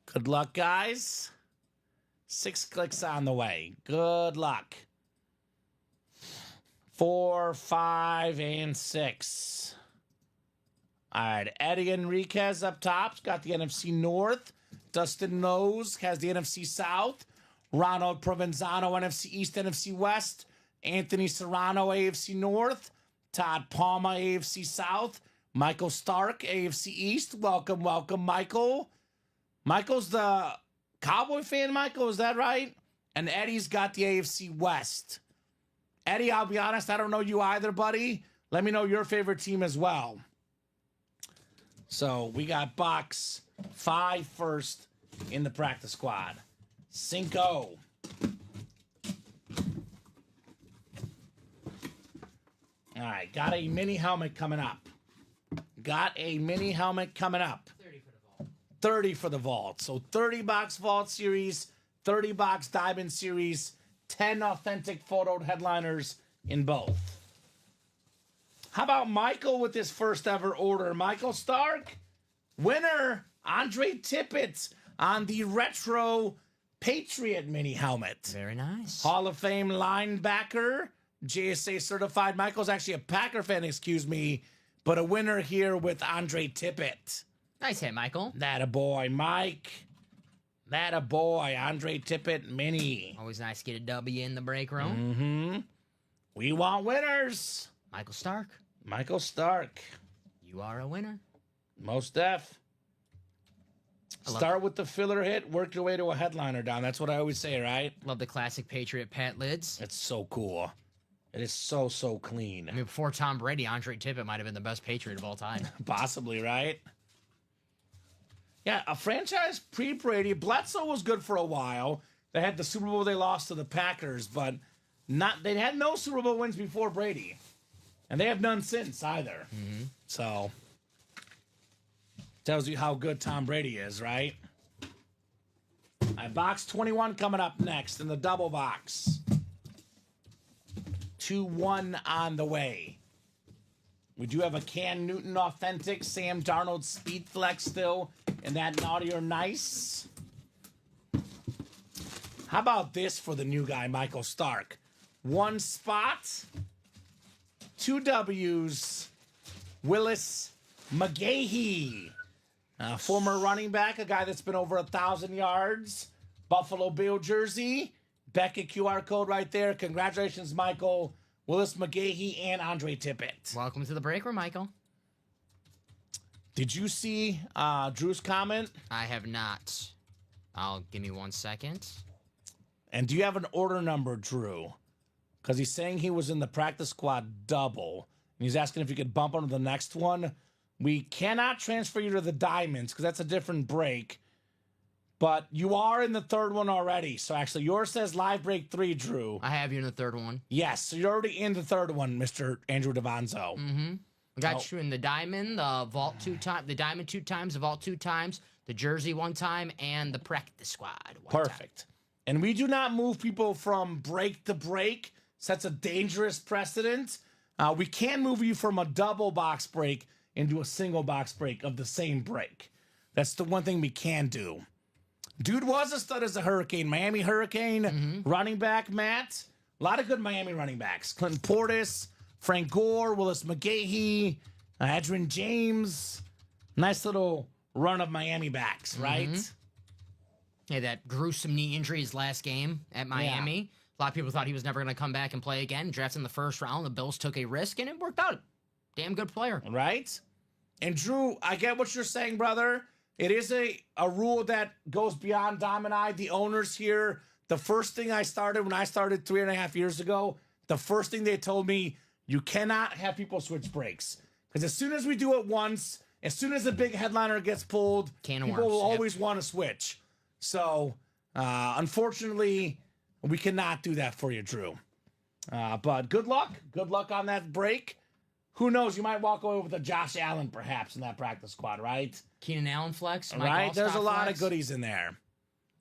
Good luck, guys. 6 clicks on the way. Good luck. 4, 5, and 6. All right, Eddie Enriquez up top. Got the NFC North. Dustin Nose has the NFC South. Ronald Provenzano, NFC East, NFC West. Anthony Serrano, AFC North. Todd Palma, AFC South. Michael Stark, AFC East. Welcome, welcome, Michael. Michael's the Cowboy fan, Michael, is that right? And Eddie's got the AFC West. Eddie, I'll be honest, I don't know you either, buddy. Let me know your favorite team as well. So we got box 5 first in the practice squad. Cinco. All right, got a mini helmet coming up. 30 for the vault. 30 for the vault. So 30 box vault series, 30 box diamond series, 10 authentic photoed headliners in both. How about Michael with his first ever order? Michael Stark, winner, Andre Tippett on the retro Patriot mini helmet. Very nice. Hall of Fame linebacker, JSA certified. Michael's actually a Packer fan, excuse me, but a winner here with Andre Tippett. Nice hit, Michael. That a boy, Mike. That a boy, Andre Tippett mini. Always nice to get a W in the break room. We want winners. Michael Stark, Michael Stark. you are a winner. Most def. Start with the filler hit, work your way to a headliner down. That's what I always say, right? Love the classic Patriot Pat lids. It's so cool. It is so, so clean. I mean, before Tom Brady, Andre Tippett might have been the best Patriot of all time. Possibly, right? Yeah, a franchise pre-Brady. Bledsoe was good for a while. They had the Super Bowl they lost to the Packers, but they had no Super Bowl wins before Brady. And they have none since either. So, tells you how good Tom Brady is, right? All right, box 21 coming up next in the double box. 2-1 on the way. We do have a Cam Newton authentic Sam Darnold Speed Flex still in that naughty or nice. How about this for the new guy, Michael Stark? 1 spot, 2 W's, Willis McGahee. Former running back, a guy that's been over 1,000 yards. Buffalo Bill jersey. Beckett QR code right there. Congratulations, Michael. Willis McGahee and Andre Tippett. Welcome to the break room, Michael. Did you see Drew's comment? I have not. Give me 1 second. And do you have an order number, Drew? Because he's saying he was in the practice squad double. And he's asking if you could bump onto the next one. We cannot transfer you to the diamonds because that's a different break. But you are in the third one already. So actually, yours says live break 3, Drew. I have you in the third one. Yes, so you're already in the third one, Mr. Andrew Davanzo. We got you in the diamond, the vault 2 times, the diamond 2 times, the vault 2 times, the jersey 1 time, and the practice squad 1 Perfect. Time. And we do not move people from break to break. So that's a dangerous precedent. We can move you from a double box break into a single box break of the same break. That's the one thing we can do. Dude was a stud as a Hurricane. Miami Hurricane running back, Matt. A lot of good Miami running backs. Clinton Portis, Frank Gore, Willis McGahee, Adrian James. Nice little run of Miami backs, right? Yeah, that gruesome knee injury his last game at Miami. Yeah. A lot of people thought he was never going to come back and play again. Drafted in the first round. The Bills took a risk, and it worked out. Damn good player. Right? And Drew, I get what you're saying, brother. It is a rule that goes beyond Dom and I, the owners here. The first thing I started when I started 3.5 years ago, the first thing they told me, you cannot have people switch breaks. Because as soon as we do it once, as soon as a big headliner gets pulled, people will always want to switch. So, unfortunately, We cannot do that for you, Drew. But good luck. Good luck on that break. Who knows? You might walk away with a Josh Allen, perhaps, in that practice squad, right? Keenan Allen flex. Mike Right? There's a Allstott lot flex. of goodies in there.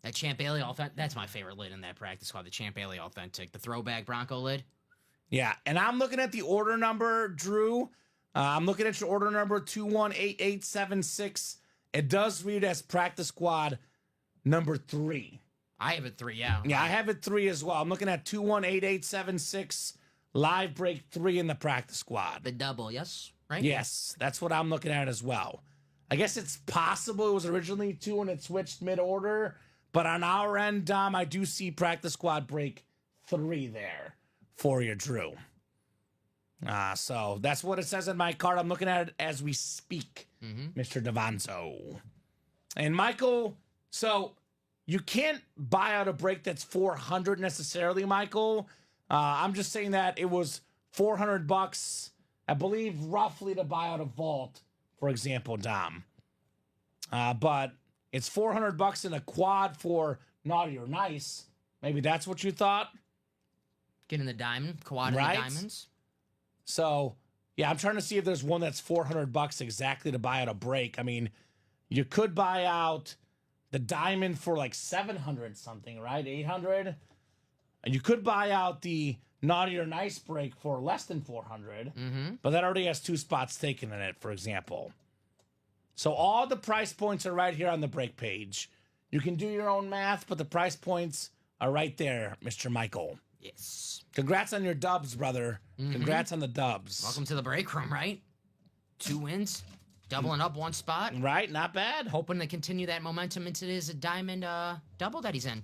That Champ Bailey authentic. That's my favorite lid in that practice squad. The Champ Bailey authentic. The throwback Bronco lid. Yeah, and I'm looking at the order number, Drew. I'm looking at your order number 218876. It does read as practice squad number 3. I have it 3, yeah. Yeah, I have it 3 as well. I'm looking at 218876, live break 3 in the practice squad. The double, yes? Right? Yes, that's what I'm looking at as well. I guess it's possible it was originally 2 and it switched mid-order, but on our end, Dom, I do see practice squad break 3 there for you, Drew. So that's what it says in my card. I'm looking at it as we speak, Mr. Davanzo. And Michael, so you can't buy out a break that's 400 necessarily, Michael. I'm just saying that it was $400, I believe, roughly to buy out a vault, for example, Dom. But it's $400 in a quad for Naughty or Nice. Maybe that's what you thought. Getting the diamond, quad in Right. the diamonds. So, yeah, I'm trying to see if there's one that's $400 exactly to buy out a break. I mean, you could buy out the diamond for like 700 something, right? 800. And you could buy out the Naughty or Nice break for less than 400, but that already has 2 spots taken in it, for example. So all the price points are right here on the break page. You can do your own math, but the price points are right there, Mr. Michael. Yes. Congrats on your dubs, brother. Congrats on the dubs. Welcome to the break room, right? 2 wins, doubling up 1 spot. Right? Not bad. Hoping to continue that momentum into his diamond double that he's in.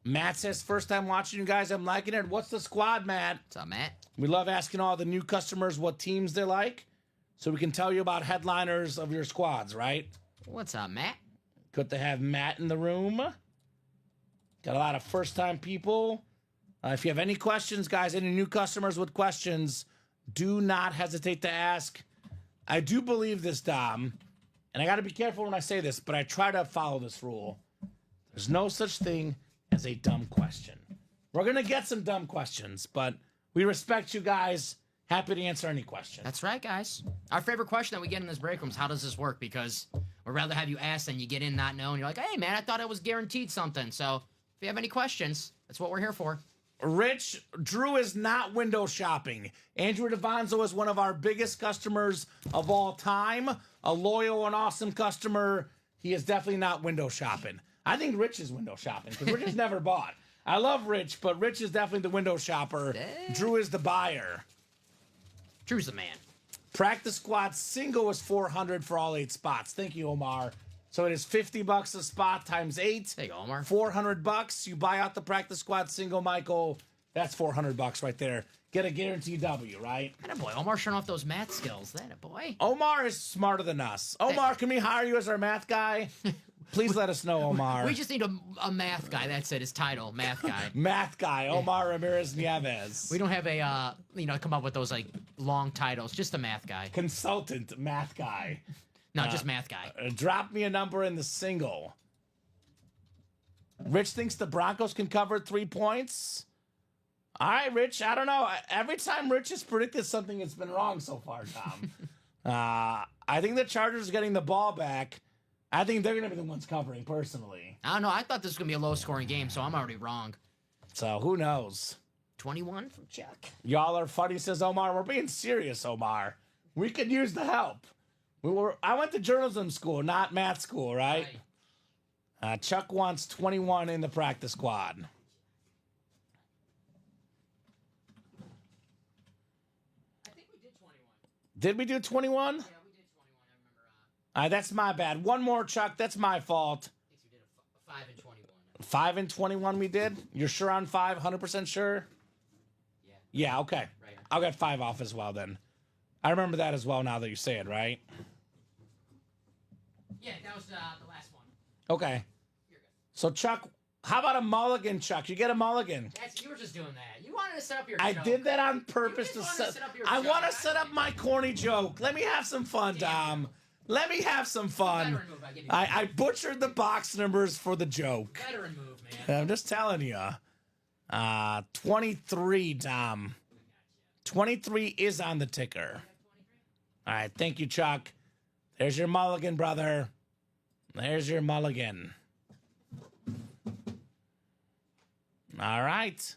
Matt says, first time watching you guys, I'm liking it. What's the squad, Matt? What's up, Matt? We love asking all the new customers what teams they like, so we can tell you about headliners of your squads, right? What's up, Matt? Good to have Matt in the room. Got a lot of first-time people. If you have any questions, guys, any new customers with questions, do not hesitate to ask. I do believe this, Dom, and I got to be careful when I say this, but I try to follow this rule. There's no such thing as a dumb question. We're going to get some dumb questions, but we respect you guys. Happy to answer any question. That's right, guys. Our favorite question that we get in this break room is, how does this work? Because we'd rather have you ask than you get in not knowing. You're like, hey, man, I thought I was guaranteed something. So if you have any questions, that's what we're here for. Rich, Drew is not window shopping. Andrew Davanzo is one of our biggest customers of all time. A loyal and awesome customer. He is definitely not window shopping. I think Rich is window shopping because Rich has never bought. I love Rich, but Rich is definitely the window shopper. Drew is the buyer. Drew's the man. Practice squad single is 400 for all 8 spots. Thank you, Omar. So it is $50 a spot times 8. There you go, Omar. $400. You buy out the practice squad single, Michael. That's $400 right there. Get a guaranteed W, right? That boy, Omar showing off those math skills. That a boy. Omar is smarter than us. Omar, can we hire you as our math guy? Please let us know, Omar. We just need a math guy. That's it. His title, math guy. Math guy, Omar Ramirez Nieves. We don't have a come up with those like long titles. Just a math guy. Consultant math guy. No, just math guy. Drop me a number in the single. Rich thinks the Broncos can cover 3 points. All right, Rich. I don't know. Every time Rich has predicted something, it's been wrong so far, Tom. I think the Chargers are getting the ball back. I think they're going to be the ones covering, personally. I don't know. I thought this was going to be a low-scoring game, so I'm already wrong. So who knows? 21 from Chuck. Y'all are funny, says Omar. We're being serious, Omar. We could use the help. I went to journalism school, not math school, right? Chuck wants 21 in the practice squad. I think we did 21. Did we do 21? Yeah, we did 21. I remember. That's my bad. One more, Chuck. That's my fault. I think we did a 5 and 21. 5 and 21 we did? You're sure on 5? 100% sure? Yeah. Yeah, okay. Right. I'll get 5 off as well then. I remember that as well now that you say it, right? Yeah, that was the last one. Okay. You're good. So, Chuck, how about a mulligan, Chuck? You get a mulligan. You were just doing that. You wanted to set up your I joke. did that on purpose You to just wanted set. to set up your I joke. want to set up my corny joke. Let me have some fun, Dom. Let me have some fun. Veteran move, I give you I butchered the box numbers for the joke. Veteran move, man. I'm just telling you. 23, Dom. 23 is on the ticker. All right, thank you, Chuck. There's your mulligan, brother. There's your mulligan. All right.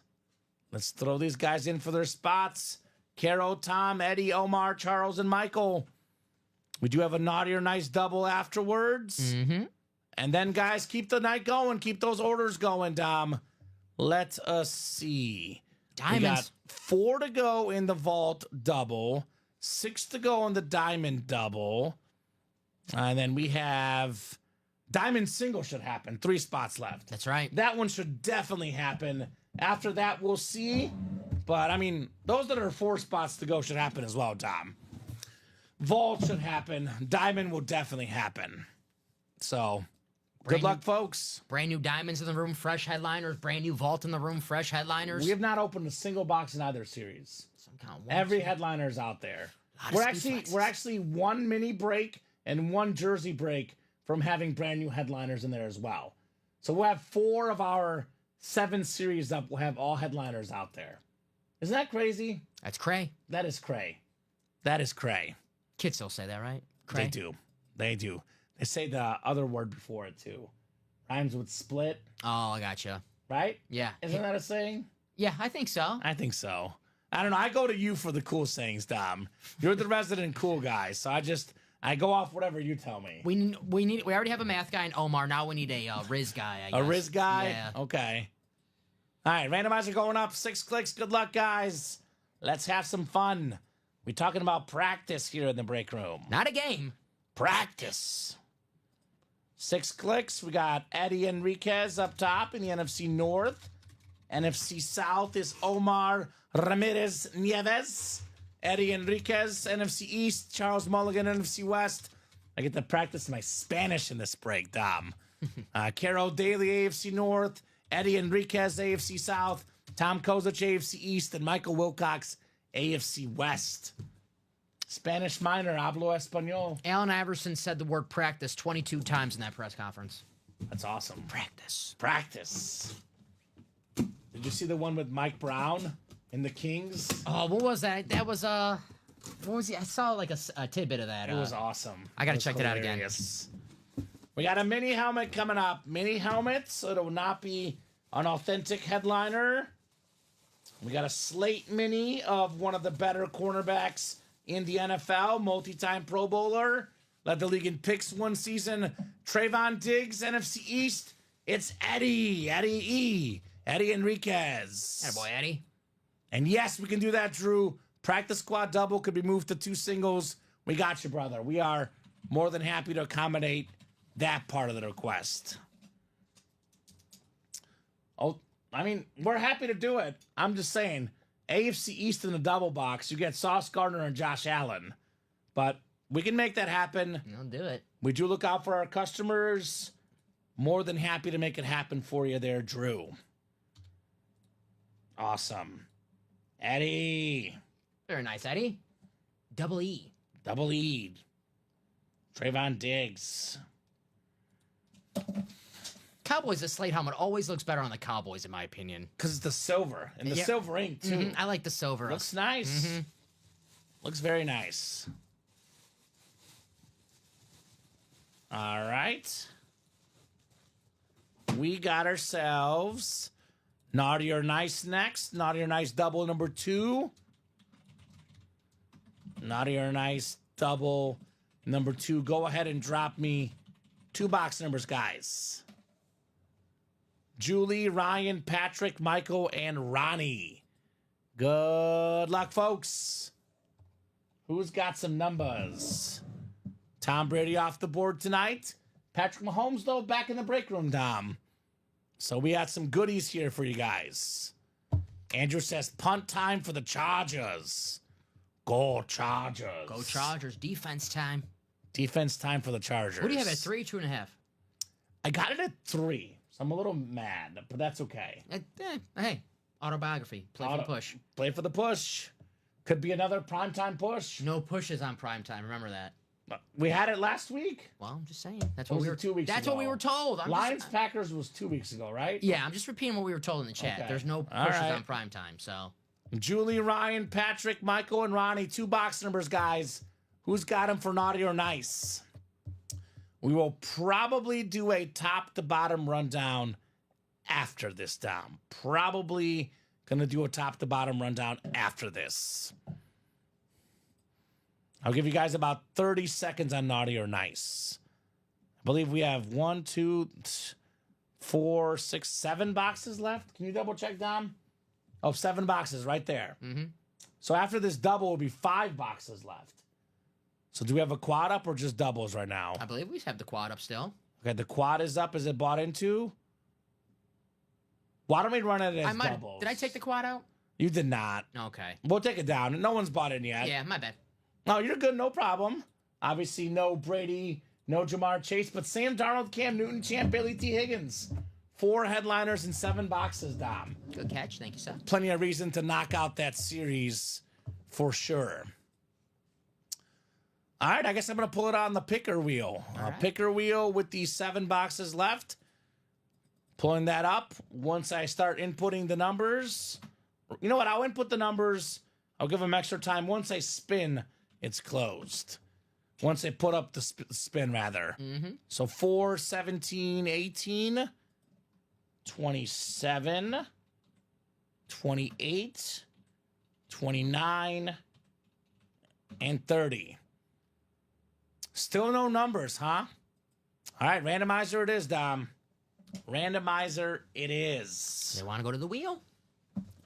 Let's throw these guys in for their spots. Caro, Tom, Eddie, Omar, Charles, and Michael. We do have a naughty or nice double afterwards. Mm-hmm. And then, guys, keep the night going. Keep those orders going, Dom. Let us see. Diamonds. We got 4 to go in the vault double. 6 to go in the diamond double. And then we have diamond single should happen. 3 spots left. That's right. That one should definitely happen. After that, we'll see. But, I mean, those that are 4 spots to go should happen as well, Dom. Vault should happen. Diamond will definitely happen. So, good luck, folks. Brand new diamonds in the room, fresh headliners. Brand new vault in the room, fresh headliners. We have not opened a single box in either series. Some kind of Every headliner is out there. We're actually 1 mini break and 1 jersey break from having brand new headliners in there as well. So we'll have 4 of our 7 series up. We'll have all headliners out there. Isn't that crazy? That's cray. That is cray. That is cray. Kids still say that, right? Cray. They do. They do. They say the other word before it too. Rhymes with split, Oh, I gotcha. right? Yeah. Isn't that a saying? Yeah, I think so. I think so. I don't know. I go to you for the cool sayings, Dom. You're the resident cool guy, so I go off whatever you tell me. We already have a math guy in Omar. Now we need a Riz guy. I guess. A Riz guy? Yeah. Okay. All right, randomizer going up. 6 clicks. Good luck, guys. Let's have some fun. We're talking about practice here in the break room. Not a game. Practice. 6 clicks. We got Eddie Enriquez up top in the NFC North. NFC South is Omar Ramirez Nieves. Eddie Enriquez, NFC East. Charles Mulligan, NFC West. I get to practice my Spanish in this break, Dom. Caro Daly, AFC North. Eddie Enriquez, AFC South. Tom Kozich, AFC East. And Michael Wilcox, AFC West. Spanish minor, hablo español. Allen Iverson said the word practice 22 times in that press conference. That's awesome. Practice. Practice. Did you see the one with Mike Brown in the Kings? Oh, what was that? That was what was it? I saw like a tidbit of that. It was awesome. I gotta was check that out again. hilarious. We got a mini helmet coming up. Mini helmet, so it will not be an authentic headliner. We got a slate mini of one of the better cornerbacks in the NFL, multi-time Pro Bowler, led the league in picks 1 season. Trayvon Diggs, NFC East. It's Eddie Enriquez. Attaboy, Eddie. And yes, we can do that, Drew. Practice squad double could be moved to 2 singles. We got you, brother. We are more than happy to accommodate that part of the request. Oh, I mean, we're happy to do it. I'm just saying, AFC East in the double box, you get Sauce Gardner and Josh Allen. But we can make that happen. I'll do it. We do look out for our customers. More than happy to make it happen for you there, Drew. Awesome. Eddie. Very nice, Eddie. Double E. Double E. Trayvon Diggs. Cowboys, the slate helmet always looks better on the Cowboys, in my opinion. Because it's the silver. And the Yeah. silver ink, too. Mhm, I like the silver. Looks nice. Looks very nice. All right. We got ourselves Naughty or Nice next. Naughty or Nice double number 2. Naughty or Nice double number 2. Go ahead and drop me 2 box numbers, guys. Julie, Ryan, Patrick, Michael, and Ronnie. Good luck, folks. Who's got some numbers? Tom Brady off the board tonight. Patrick Mahomes, though, back in the break room, Dom. So we got some goodies here for you guys. Andrew says, punt time for the Chargers. Go Chargers. Go Chargers. Defense time. Defense time for the Chargers. What do you have at 3, 2.5? I got it at 3, so I'm a little mad, but that's okay. Hey, autobiography. Play for the push. Play for the push. Could be another primetime push. No pushes on prime time. Remember that. We had it last week. Well, I'm just saying. That's Or what was we it were. 2 weeks That's ago? what we were told. Lions Packers was 2 weeks ago, right? Yeah, I'm just repeating what we were told in the chat. Okay. There's no All pushes right. on prime time, so. Julie, Ryan, Patrick, Michael, and Ronnie, 2 box numbers, guys. Who's got them for naughty or nice? We will probably do a top to bottom rundown after this, Dom. Probably gonna do a top to bottom rundown after this. I'll give you guys about 30 seconds on naughty or nice. I believe we have 1, 2, 4, 6, 7 boxes left. Can you double check, Dom? Oh, 7 boxes right there. Mm-hmm. So after this double will be 5 boxes left. So do we have a quad up or just doubles right now? I believe we have the quad up still. Okay, the quad is up. Is it bought into? Why don't we run it as doubles? Did I take the quad out? You did not. Okay. We'll take it down. No one's bought in yet. Yeah, my bad. No, you're good. No problem. Obviously, no Brady, no Jamar Chase, but Sam Darnold, Cam Newton, Champ Bailey, T. Higgins. 4 headliners and 7 boxes, Dom. Good catch. Thank you, sir. Plenty of reason to knock out that series for sure. All right, I guess I'm going to pull it on the picker wheel. right. Picker wheel with the 7 boxes left. Pulling that up. Once I start inputting the numbers. You know what? I'll input the numbers. I'll give them extra time. Once I spin, it's closed. Once I put up the spin, rather. Mm-hmm. So 4, 17, 18, 27, 28, 29, and 30. Still no numbers, huh? All right, randomizer it is, Dom. Randomizer it is. They want to go to the wheel?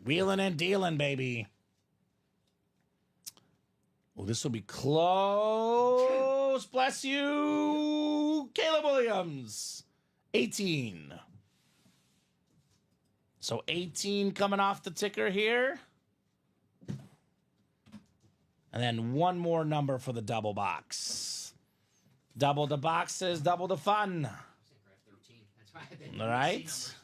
Wheeling and dealing, baby. Oh, this will be close. Bless you. Caleb Williams. 18. So 18 coming off the ticker here. And then one more number for the double box. Double the boxes, double the fun. All right.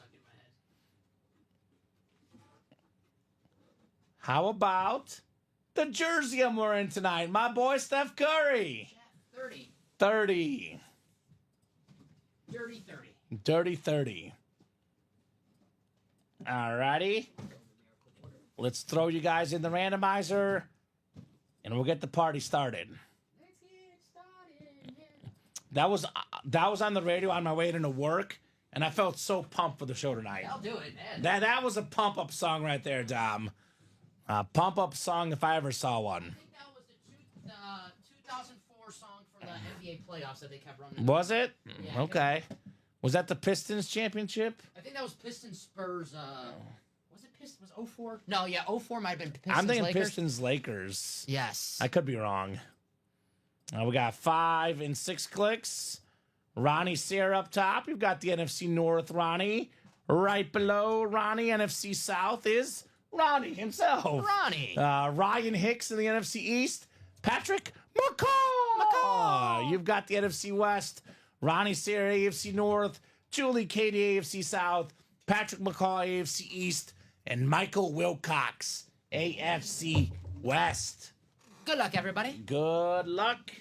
How about the jersey I'm wearing tonight? My boy Steph Curry. 30. 30. Dirty 30. Dirty 30. All righty. Let's throw you guys in the randomizer, and we'll get the party started. Let's get started. That was on the radio on my way into work, and I felt so pumped for the show tonight. I'll do it, man. That was a pump up song right there, Dom. Pump up song if I ever saw one. I think that was the 2004 song from the NBA playoffs that they kept running. Was it? Yeah, Okay. Was that the Pistons championship? I think that was Pistons Spurs. Was it Pistons? Was 04? No, yeah, 04 might have been Pistons. I'm thinking Lakers. Pistons Lakers. Yes. I could be wrong. We got 5 and 6 clicks. Ronnie Sayre up top. You've got the NFC North, Ronnie. Right below Ronnie, NFC South is Ronnie himself. Ronnie. Ryan Hicks in the NFC East. Patrick McCaw. You've got the NFC West. Ronnie Sayre, AFC North. Julie Katie, AFC South. Patrick McCaw, AFC East. And Michael Wilcox, AFC West. Good luck, everybody. Good luck.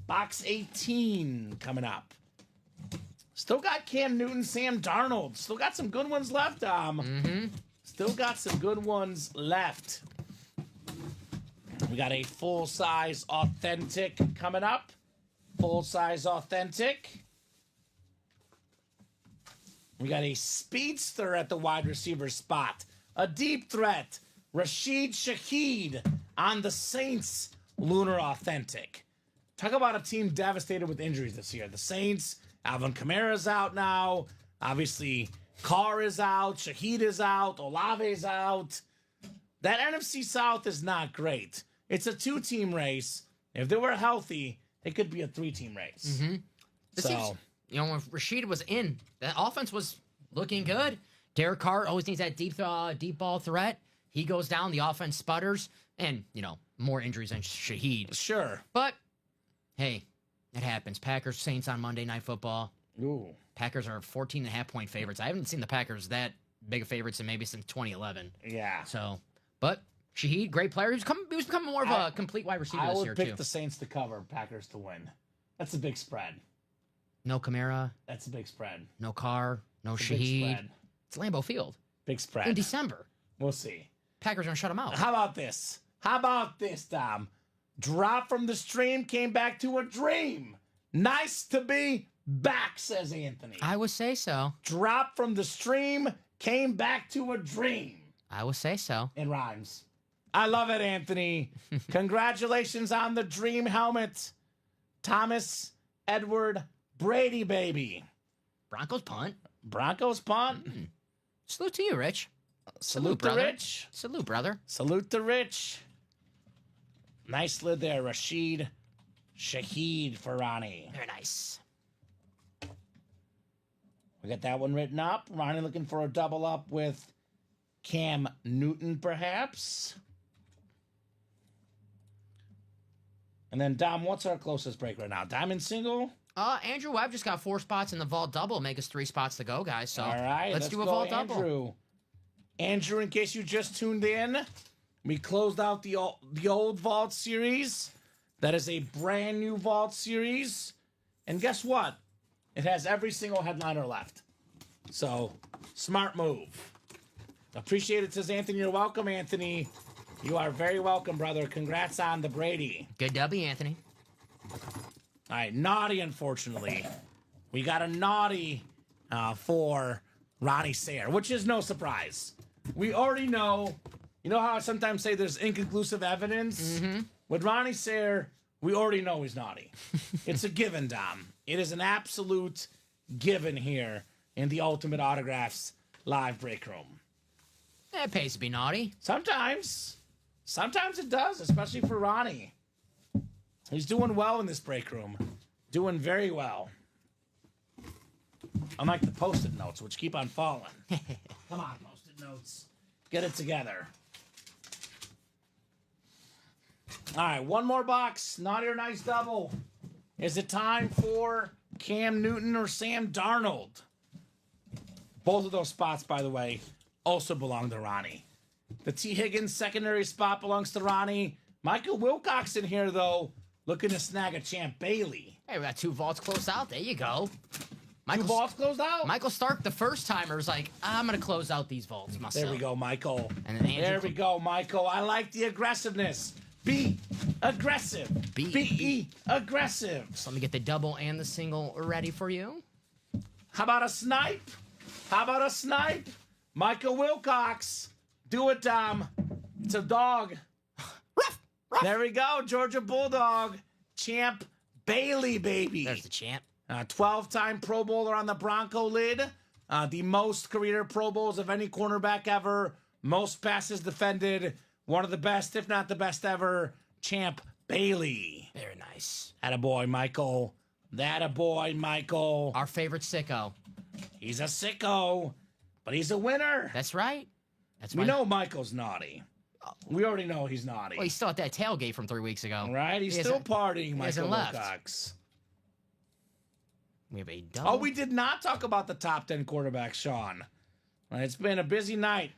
Box 18 coming up. Still got Cam Newton, Sam Darnold. Still got some good ones left, Still got some good ones left. We got a full-size authentic coming up. Full-size authentic. We got a speedster at the wide receiver spot. A deep threat. Rashid Shaheed on the Saints Lunar Authentic. Talk about a team devastated with injuries this year. The Saints, Alvin Kamara's out now. Obviously, Carr is out. Shaheed is out. Olave's out. That NFC South is not great. It's a 2-team race. If they were healthy, it could be a 3-team race. This seems, when Rashid was in, the offense was looking good. Derek Carr always needs that deep ball threat. He goes down, the offense sputters, and, more injuries than Shaheed. Sure. But, hey, it happens. Packers, Saints on Monday Night Football. Ooh. Packers are 14.5-point favorites. I haven't seen the Packers that big of favorites in maybe since 2011. Yeah. So, but Shaheed, great player. He was becoming more of a complete wide receiver I this would year, pick too. the Saints to cover, Packers to win. That's a big spread. No Kamara, That's a big spread. no Carr, no It's a big Shaheed. spread. It's Lambeau Field Big spread. in December. We'll see. Packers are going to shut him out. How about this? Dom? Drop from the stream, came back to a dream. Nice to be back, says Anthony. I would say so. Drop from the stream, came back to a dream. I would say so. It rhymes. I love it, Anthony. Congratulations on the dream helmet. Thomas Edward Brady, baby. Broncos punt. Broncos punt. Salute to you, Rich. Salute to brother. Rich. Salute, brother. Salute to Rich. Nice lid there, Rashid Shaheed Farani. Very nice. We got that one written up. Ronnie looking for a double up with Cam Newton, perhaps. And then, Dom, what's our closest break right now? Diamond single? Andrew Webb just got 4 spots in the vault double. Make us 3 spots to go, guys. So All right, let's do a go, vault double. Andrew. Andrew, in case you just tuned in, we closed out the old vault series. That is a brand new vault series. And guess what? It has every single headliner left. So, smart move. Appreciate it, says Anthony. You're welcome, Anthony. You are very welcome, brother. Congrats on the Brady. Good W, Anthony. All right, naughty, unfortunately. We got a naughty for Ronnie Sayre, which is no surprise. We already know. You know how I sometimes say there's inconclusive evidence? Mm-hmm. With Ronnie Sayre, we already know he's naughty. It's a given, Dom. It is an absolute given here in the Ultimate Autographs live break room. It pays to be naughty. Sometimes it does, especially for Ronnie. He's doing well in this break room. Doing very well. Unlike the Post-it notes, which keep on falling. Come on, Post-it notes. Get it together. All right, one more box. Naughty or nice double. Is it time for Cam Newton or Sam Darnold? Both of those spots, by the way, also belong to Ronnie. The T. Higgins secondary spot belongs to Ronnie. Michael Wilcox in here, though, looking to snag a Champ Bailey. Hey, we got 2 vaults closed out. There you go. Two vaults closed out? Michael Stark, the first timer, was like, I'm going to close out these vaults myself. There we go, Michael. And then Andrew There we go, Michael. I like the aggressiveness. Be aggressive. Be aggressive. So let me get the double and the single ready for you. How about a snipe? Michael Wilcox. Do it, Dom. It's a dog. Ruff, ruff. There we go. Georgia Bulldog. Champ Bailey, baby. There's the champ. 12-time Pro Bowler on the Bronco lid. The most career Pro Bowls of any cornerback ever. Most passes defended. One of the best, if not the best ever. Champ Bailey. Very nice. Attaboy, Michael. Attaboy, Michael. Our favorite sicko. He's a sicko, but he's a winner. That's right. That's We why- know Michael's naughty. We already know he's naughty. Well, he's still at that tailgate from 3 weeks ago. Right? He's He still hasn't- partying, Michael hasn't left. Wilcox. We have a double. Oh, we did not talk about the top 10 quarterbacks, Sean. It's been a busy night.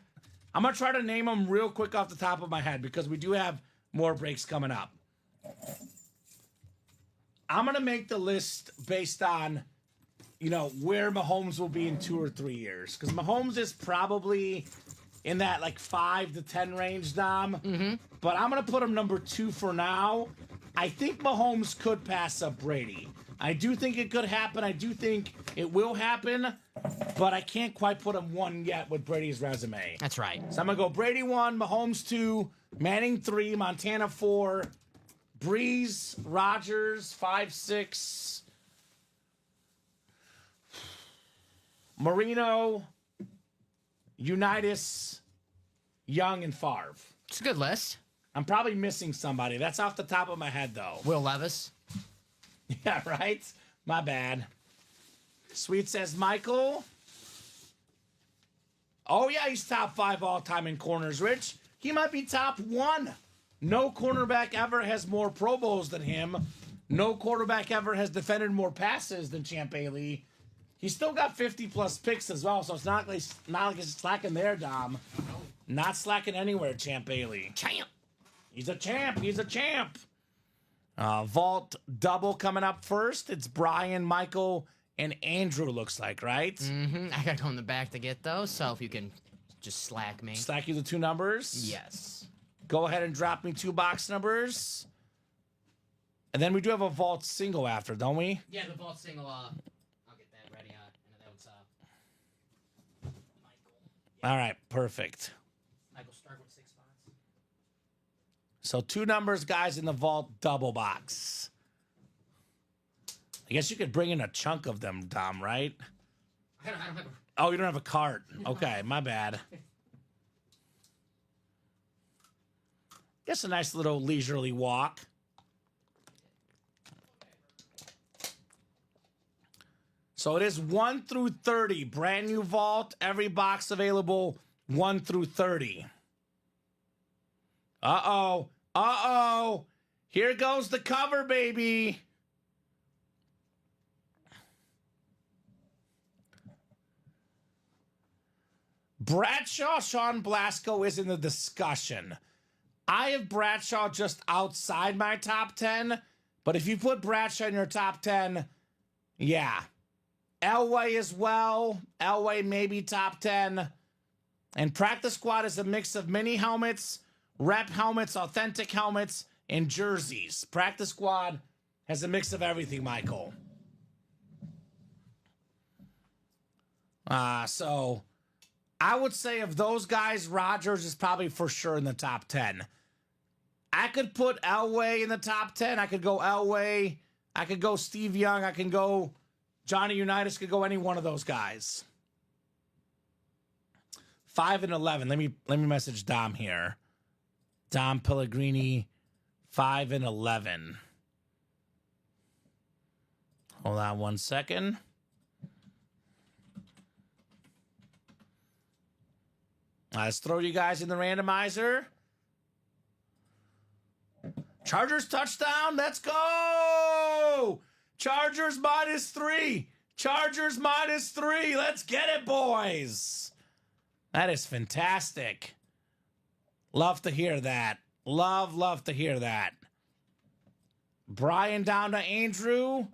I'm going to try to name them real quick off the top of my head because we do have more breaks coming up. I'm going to make the list based on, where Mahomes will be in 2 or 3 years. Because Mahomes is probably in that, 5 to 10 range, Dom. Mm-hmm. But I'm going to put him number 2 for now. I think Mahomes could pass up Brady. I do think it could happen. I do think it will happen. But I can't quite put him 1 yet with Brady's resume. That's right. So I'm going to go Brady 1, Mahomes 2, Manning 3, Montana 4, Breeze, Rodgers 5, 6, Marino, Unitas, Young, and Favre. It's a good list. I'm probably missing somebody. That's off the top of my head, though. Will Levis. Yeah, right? My bad. Sweet says Michael. Oh, yeah, he's top 5 all-time in corners, Rich. He might be top 1. No cornerback ever has more Pro Bowls than him. No quarterback ever has defended more passes than Champ Bailey. He's still got 50-plus picks as well, so it's not like he's slacking there, Dom. Not slacking anywhere, Champ Bailey. Champ. He's a champ. He's a champ. Vault double coming up first. It's Brian, Michael, and Andrew, looks like, right? I gotta go in the back to get those, so if you can just slack me. Slack you the 2 numbers? Yes. Go ahead and drop me 2 box numbers. And then we do have a vault single after, don't we? Yeah, the vault single, I'll get that ready. I know that was, Michael. All right, perfect. Michael, start with 6 spots. So 2 numbers, guys, in the vault double box. I guess you could bring in a chunk of them, Dom, right? I don't have a... Oh, you don't have a cart. Okay, my bad. Guess a nice little leisurely walk. So it is 1 through 30. Brand new vault. Every box available 1 through 30. Uh-oh. Uh-oh. Here goes the cover, baby. Bradshaw, Sean Blasco is in the discussion. I have Bradshaw just outside my top 10, but if you put Bradshaw in your top 10, yeah. Elway as well. Elway maybe top 10. And Practice Squad is a mix of mini helmets, rep helmets, authentic helmets, and jerseys. Practice Squad has a mix of everything, Michael. So I would say of those guys, Rogers is probably for sure in the top 10. I could put Elway in the top 10. I could go Elway. I could go Steve Young. I can go Johnny Unitas. Could go any one of those guys. 5 and 11. Let me message Dom here. Dom Pellegrini, 5 and 11. Hold on 1 second. Let's throw you guys in the randomizer. Chargers touchdown. Let's go. Chargers -3. Chargers -3. Let's get it, boys. That is fantastic. Love to hear that. Love to hear that. Brian down to Andrew.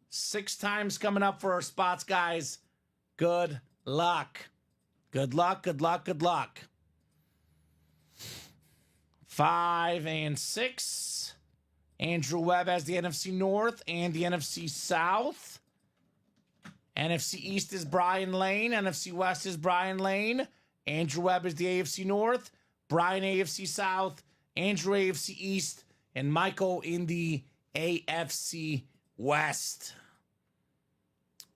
6 times coming up for our spots, guys. Good luck. Good luck, good luck, good luck. 5 and 6. Andrew Webb has the NFC North and the NFC South. NFC East is Brian Lane. NFC West is Brian Lane. Andrew Webb is the AFC North. Brian AFC South. Andrew AFC East. And Michael in the AFC West.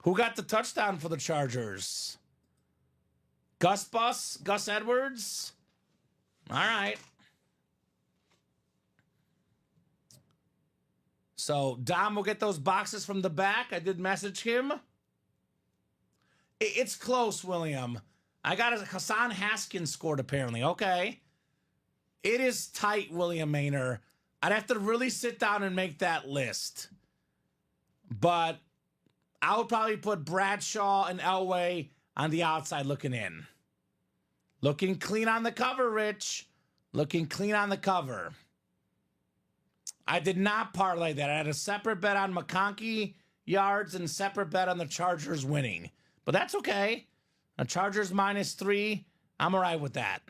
Who got the touchdown for the Chargers? Gus Edwards. All right. So Dom will get those boxes from the back. I did message him. It's close, William. I got Hassan Haskins scored apparently. Okay. It is tight, William Maynor. I'd have to really sit down and make that list. But I would probably put Bradshaw and Elway on the outside looking in. Looking clean on the cover, Rich. Looking clean on the cover. I did not parlay that. I had a separate bet on McConkey yards and separate bet on the Chargers winning. But that's okay. A Chargers -3. I'm all right with that.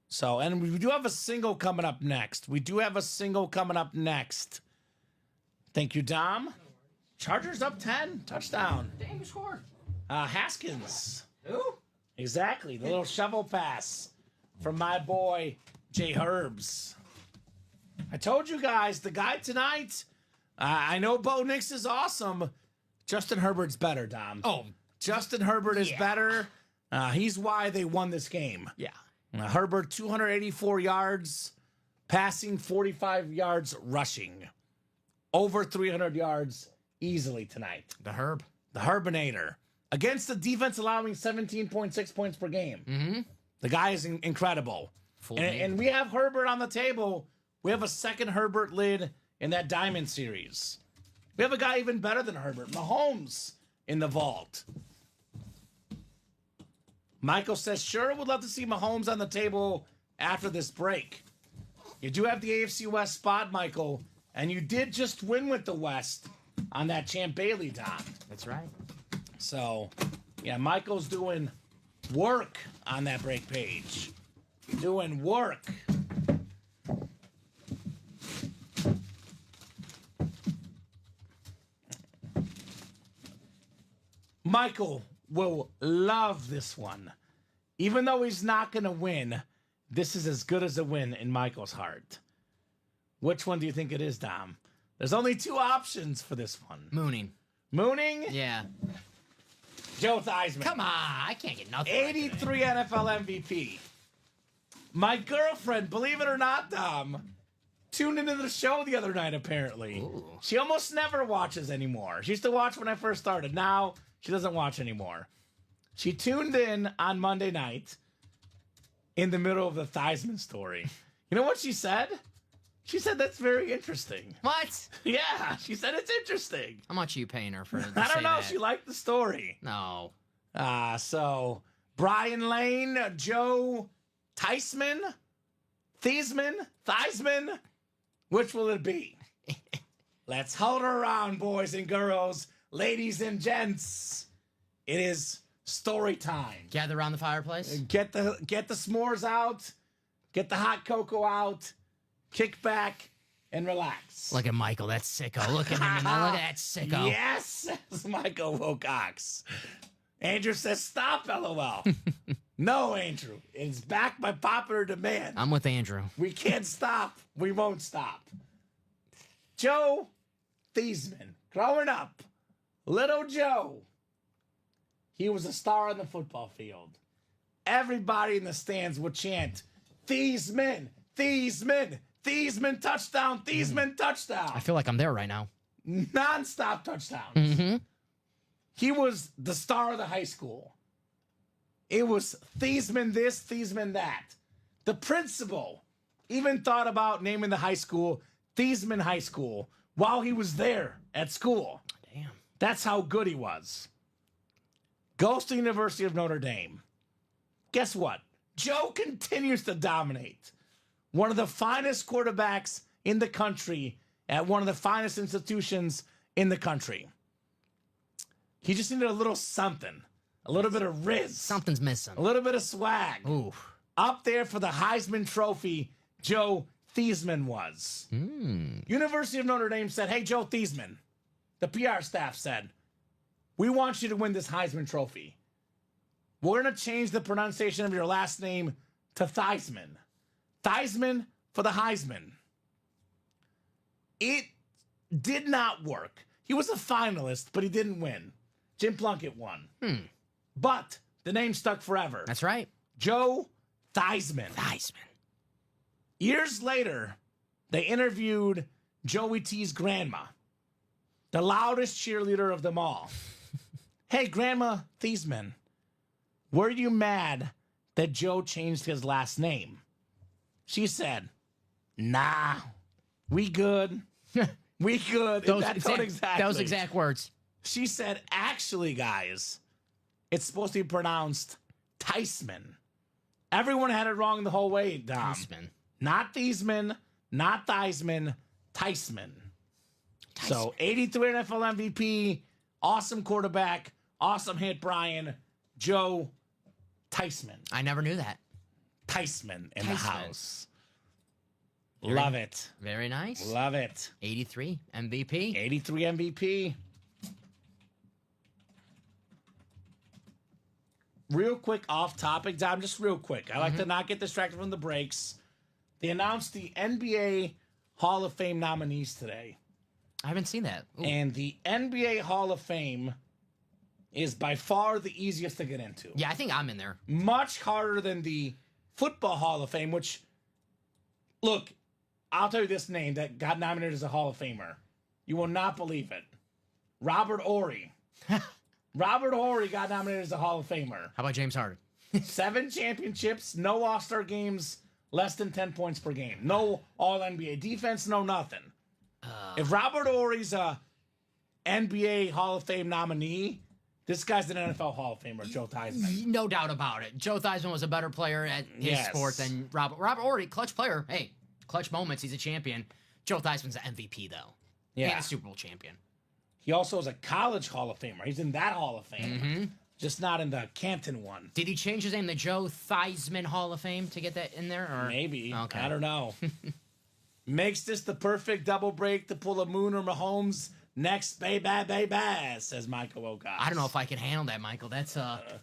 So, and we do have a single coming up next. Thank you, Dom. Chargers up 10. Touchdown. Damn, who scored? Haskins. Who? Exactly. The little shovel pass from my boy, Jay Herbs. I told you guys, the guy tonight, I know Bo Nix is awesome. Justin Herbert's better, Dom. Oh. Justin Herbert is better. He's why they won this game. Yeah. Herbert, 284 yards, passing 45 yards rushing. Over 300 yards easily tonight. The Herb. The Herbinator. Against the defense allowing 17.6 points per game. Mm-hmm. The guy is incredible. And we have Herbert on the table. We have a second Herbert lid in that Diamond Series. We have a guy even better than Herbert. Mahomes in the vault. Michael says, sure, would love to see Mahomes on the table after this break. You do have the AFC West spot, Michael, and you did just win with the West on that Champ Bailey, Don. That's right. So, yeah, Michael's doing work on that break page. Doing work. Michael will love this one. Even though he's not going to win, this is as good as a win in Michael's heart. Which one do you think it is, Dom? There's only 2 options for this one. Mooning. Mooning? Yeah. Joe Theismann. Come on, I can't get nothing. 83 NFL MVP. My girlfriend, believe it or not, Dom, tuned into the show the other night, apparently. Ooh. She almost never watches anymore. She used to watch when I first started. Now, she doesn't watch anymore. She tuned in on Monday night in the middle of the Theismann story. You know what she said? She said that's very interesting. What? Yeah, she said it's interesting. How much are you paying her for? I don't know. She liked the story. No. So Brian Lane, Joe Theismann, Theismann, which will it be? Let's hold her around, boys and girls, ladies and gents. It is story time. Gather around the fireplace. Get the s'mores out, get the hot cocoa out, kick back and relax. Look at Michael, that sicko. Look at him. Look at that sicko. Yes, says Michael Wilcox. Andrew says, stop, LOL. No, Andrew. It's back by popular demand. I'm with Andrew. We can't stop. We won't stop. Joe Theismann, growing up, little Joe, he was a star on the football field. Everybody in the stands would chant, Theismann, Theismann, Theismann touchdown, Theismann touchdown. I feel like I'm there right now. Non-stop touchdowns. Mm-hmm. He was the star of the high school. It was Theismann this, Theismann that. The principal even thought about naming the high school Theismann High School while he was there at school. Damn. That's how good he was. Goes to University of Notre Dame. Guess what? Joe continues to dominate. One of the finest quarterbacks in the country at one of the finest institutions in the country. He just needed a little something. A little bit of riz. Something's missing. A little bit of swag. Ooh. Up there for the Heisman Trophy, Joe Theismann was. University of Notre Dame said, hey, Joe Theismann, the PR staff said, we want you to win this Heisman Trophy. We're going to change the pronunciation of your last name to Theismann. Theismann for the Heisman. It did not work. He was a finalist, but he didn't win. Jim Plunkett won. But the name stuck forever. That's right. Joe Theismann. Theismann. Years later, they interviewed Joey T's grandma, the loudest cheerleader of them all. Hey, Grandma Theismann, were you mad that Joe changed his last name? She said, nah, we good. We good. Those Exactly. exact words. She said, actually, guys, it's supposed to be pronounced Theismann. Everyone had it wrong the whole way, Dom. Theismann. Not Theismann, not Theismann, Theismann. So, 83 NFL MVP, awesome quarterback, awesome hit, Brian, Joe Theismann. I never knew that. Theismann in the house. Very- Love it. Very nice. Love it. 83 MVP. 83 MVP. Real quick off topic, Dom, just real quick. I like to not get distracted from the breaks. They announced the NBA Hall of Fame nominees today. I haven't seen that. Ooh. And the NBA Hall of Fame is by far the easiest to get into. Yeah, I think I'm in there. Much harder than the Football Hall of Fame, which, look, I'll tell you this name that got nominated as a Hall of Famer. You will not believe it. Robert Horry. Robert Horry got nominated as a Hall of Famer. How about James Harden? 7 championships, no All-Star games, less than 10 points per game. No All-NBA defense, no nothing. If Robert Horry's a NBA Hall of Fame nominee, This guy's an NFL Hall of Famer, Joe Theismann. No doubt about it. Joe Theismann was a better player at his sport than Robert. Robert Horry, clutch player. Hey, clutch moments. He's a champion. Joe Theismann's an MVP, though. Yeah. And a Super Bowl champion. He also is a college Hall of Famer. He's in that Hall of Fame. Just not in the Canton one. Did he change his name to Joe Theismann Hall of Fame to get that in there? Or? Maybe. Okay. I don't know. Makes this the perfect double break to pull a Moon or Mahomes next, baby, says Michael Wilcox. I don't know if I can handle that, Michael. That's Have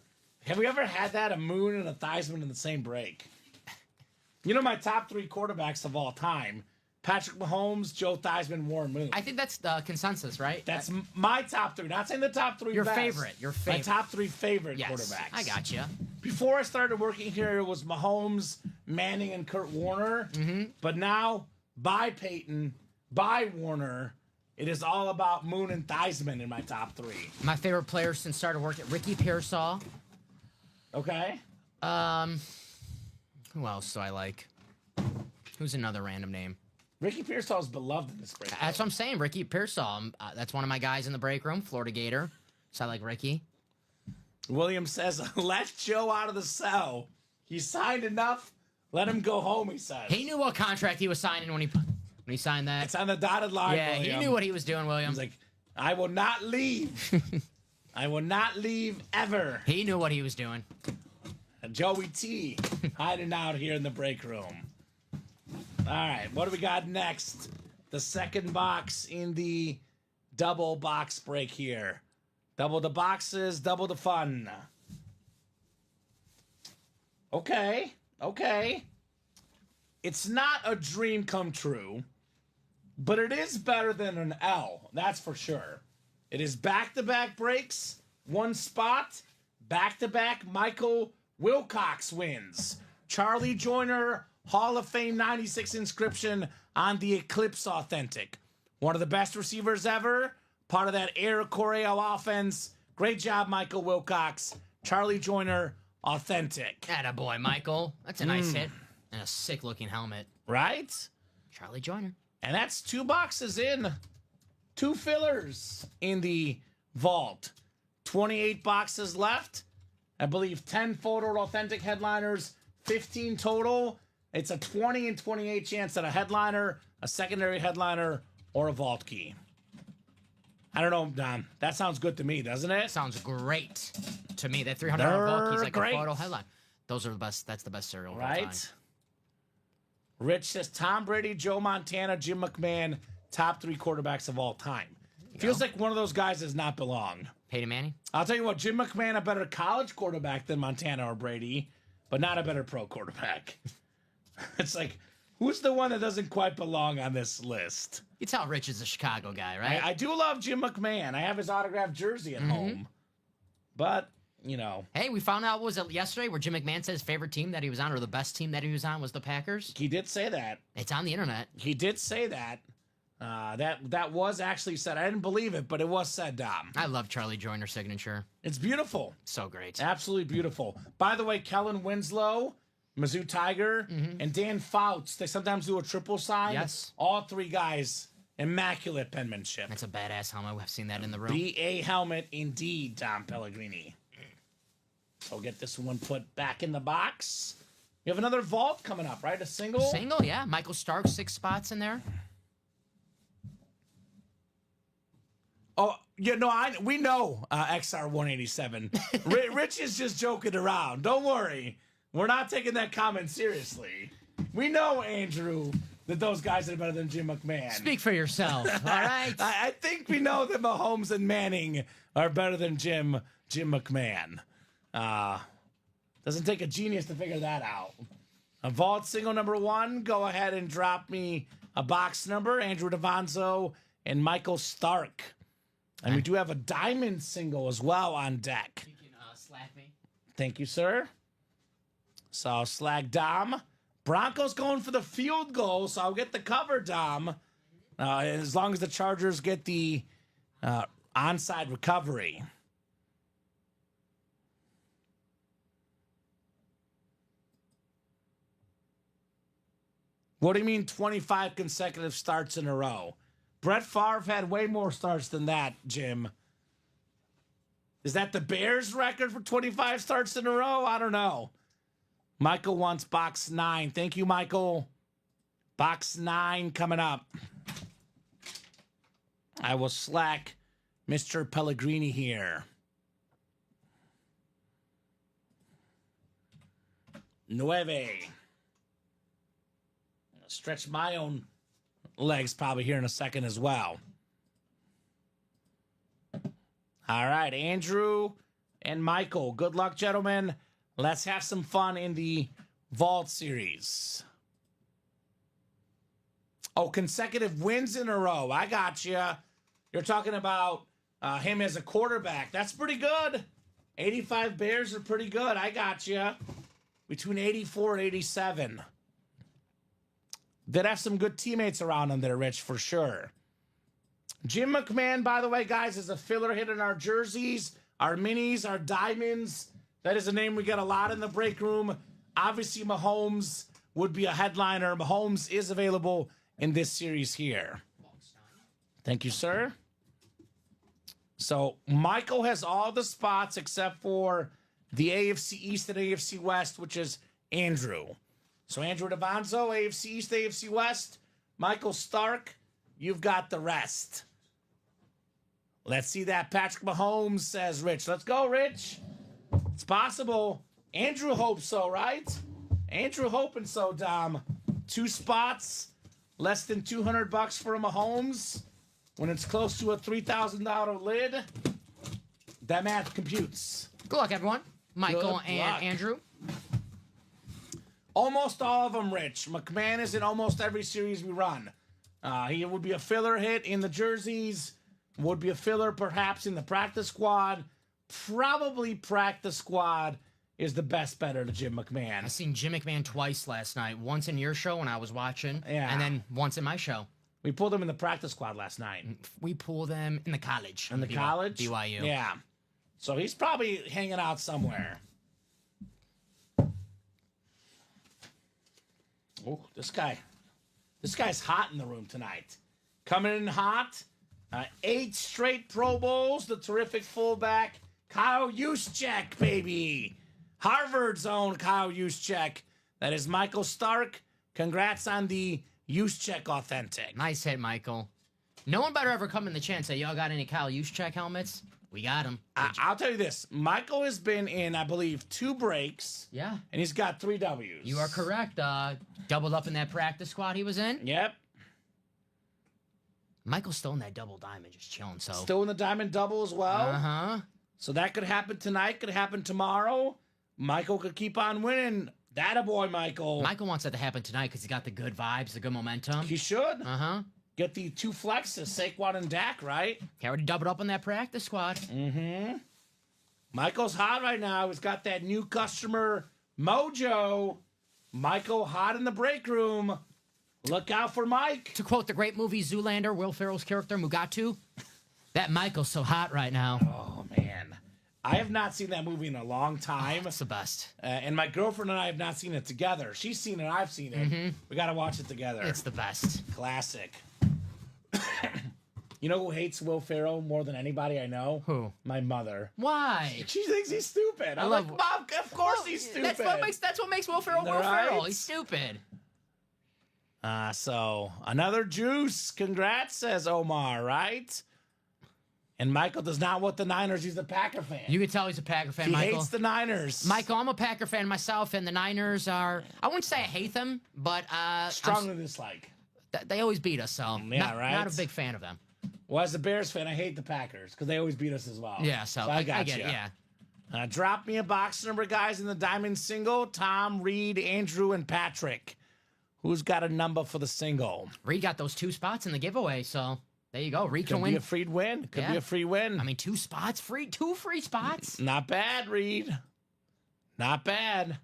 we ever had that, a Moon and a Theismann in the same break? You know my top 3 quarterbacks of all time: Patrick Mahomes, Joe Theismann, Warren Moon. I think that's the consensus, right? That's my top 3. Not saying the top 3 Your best. favorite. Your My favorite. top 3 favorite Yes, quarterbacks. I got you. Before I started working here, it was Mahomes, Manning, and Kurt Warner. But now, by Peyton, by Warner, it is all about Moon and Theismann in my top 3. My favorite player since started working, Ricky Pearsall. Okay? Who else do I like? Who's another random name? Ricky Pearsall is beloved in this break. That's what I'm saying. Ricky Pearsall. That's one of my guys in the break room. Florida Gator. So I like Ricky. William says, let Joe out of the cell. He signed enough. Let him go home, he says. He knew what contract he was signing when he signed that. It's on the dotted line, Yeah, William. he knew what he was doing, William. He's like, I will not leave. I will not leave ever. He knew what he was doing. Joey T hiding out here in the break room. All right, what do we got next? The second box in the double box break here. Double the boxes, double the fun. Okay. It's not a dream come true, but it is better than an L, that's for sure. It is back-to-back breaks, one spot, back-to-back Michael Wilcox wins. Charlie Joyner, Hall of Fame 96 inscription on the Eclipse Authentic. One of the best receivers ever, part of that Air Coryell offense. Great job, Michael Wilcox. Charlie Joyner, Authentic. Attaboy, Michael. That's a nice hit. And a sick-looking helmet. Right? Charlie Joyner. And that's 2 boxes in. 2 fillers in the vault. 28 boxes left. I believe 10 photo authentic headliners, 15 total. It's a 20 and 28 chance at a headliner, a secondary headliner, or a vault key. I don't know, Dom. That sounds good to me, doesn't it? Sounds great to me. That $300 vault key's like great. a photo headline. Those are the best. That's the best cereal of all time. Right? Rich says Tom Brady, Joe Montana, Jim McMahon, top 3 quarterbacks of all time. Feels like one of those guys does not belong. Peyton Manning? I'll tell you what, Jim McMahon, a better college quarterback than Montana or Brady, but not a better pro quarterback. It's like, who's the one that doesn't quite belong on this list? You tell Rich is a Chicago guy, right? I do love Jim McMahon. I have his autographed jersey at home. But, you know. Hey, we found out, was it yesterday, where Jim McMahon said his favorite team that he was on, or the best team that he was on, was the Packers? He did say that. It's on the internet. He did say that. That was actually said. I didn't believe it, but it was said, Dom. I love Charlie Joyner's signature. It's beautiful. So great. Absolutely beautiful. By the way, Kellen Winslow, Mizzou Tiger, and Dan Fouts, they sometimes do a triple sign. Yes. All 3 guys, immaculate penmanship. That's a badass helmet. We've seen that in the room. BA helmet indeed, Tom Pellegrini. So get this one put back in the box. You have another vault coming up, right? A single? Single, yeah. Michael Stark, 6 spots in there. Oh, yeah, no, we know XR 187. Rich is just joking around. Don't worry. We're not taking that comment seriously. We know, Andrew, that those guys are better than Jim McMahon. Speak for yourself, all right? I think we know that Mahomes and Manning are better than Jim McMahon. Doesn't take a genius to figure that out. A vault single number 1. Go ahead and drop me a box number. Andrew Davanzo and Michael Stark. And we do have a diamond single as well on deck. You can slap me. Thank you, sir. So I'll slag Dom. Broncos going for the field goal, so I'll get the cover, Dom. As long as the Chargers get the onside recovery. What do you mean 25 consecutive starts in a row? Brett Favre had way more starts than that, Jim. Is that the Bears record for 25 starts in a row? I don't know. Michael wants box 9. Thank you, Michael. Box 9 coming up. I will slack Mr. Pellegrini here. 9. Stretch my own legs probably here in a second as well. All right, Andrew and Michael. Good luck, gentlemen. Let's have some fun in the Vault Series. Oh, consecutive wins in a row. I got you. You're talking about him as a quarterback. That's pretty good. 85 Bears are pretty good. I got you. Between 84 and 87. Did have some good teammates around him there, Rich, for sure. Jim McMahon, by the way, guys, is a filler hit in our jerseys, our minis, our diamonds. That is a name we get a lot in the break room. Obviously, Mahomes would be a headliner. Mahomes is available in this series here. Thank you, sir. So Michael has all the spots except for the AFC East and AFC West, which is Andrew. So Andrew DeVonzo, AFC East, AFC West. Michael Stark, you've got the rest. Let's see that. Patrick Mahomes, says Rich. Let's go, Rich. It's possible. Andrew hopes so, right? Andrew hoping so, Dom. 2 spots, less than $200 for a Mahomes. When it's close to a $3,000 lid, that math computes. Good luck, everyone. Michael and luck. Andrew. Almost all of them, Rich. McMahon is in almost every series we run. He would be a filler hit in the jerseys. Would be a filler perhaps in the practice squad. Probably practice squad is the best better to Jim McMahon. I seen Jim McMahon twice last night. Once in your show when I was watching, Yeah. and then once in my show. We pulled him in the practice squad last night. We pull them in the college. In the college? BYU. Yeah. So he's probably hanging out somewhere. Oh, this guy's hot in the room tonight. Coming in hot. 8 straight Pro Bowls. The terrific fullback, Kyle Juszczyk, baby. Harvard's own Kyle Juszczyk. That is Michael Stark. Congrats on the Juszczyk Authentic. Nice hit, Michael. No one better ever come in the chat and say, y'all got any Kyle Juszczyk helmets? We got them. I'll tell you this. Michael has been in, I believe, 2 breaks. Yeah. And he's got 3 W's. You are correct. Doubled up in that practice squad he was in. Yep. Michael's still in that double diamond, just chilling. So Still in the diamond double as well. Uh-huh. So that could happen tonight, could happen tomorrow. Michael could keep on winning. That a boy, Michael. Michael wants that to happen tonight because he got the good vibes, the good momentum. He should. Uh-huh. Get the 2 flexes, Saquon and Dak, right? He already doubled up on that practice squad. Mm-hmm. Michael's hot right now. He's got that new customer mojo. Michael hot in the break room. Look out for Mike. To quote the great movie Zoolander, Will Ferrell's character Mugatu, that Michael's so hot right now. Oh, man. I have not seen that movie in a long time. It's the best. And my girlfriend and I have not seen it together. She's seen it. I've seen it. We got to watch it together. It's the best. Classic. You know who hates Will Ferrell more than anybody I know? Who? My mother. Why? She thinks he's stupid. I'm love- like, Mom, of course he's stupid. That's what makes Will Ferrell Will Right? Ferrell. He's stupid. So another juice. Congrats, says Omar, right? And Michael does not want the Niners. He's a Packer fan. You can tell he's a Packer fan, He Michael. hates the Niners. Michael, I'm a Packer fan myself, and the Niners are, I wouldn't say I hate them, but Strongly dislike. they always beat us, so Yeah, right? not a big fan of them. Well, as a Bears fan, I hate the Packers because they always beat us as well. Yeah, so I got get you. it, yeah. Drop me a box number, guys, in the diamond single. Tom, Reed, Andrew, and Patrick. Who's got a number for the single? Reed got those 2 spots in the giveaway, so there you go. Reed can Could win. be a free win. Could be Yeah. a free win. I mean, 2 spots, free, 2 free spots. Not bad, Reed. Not bad.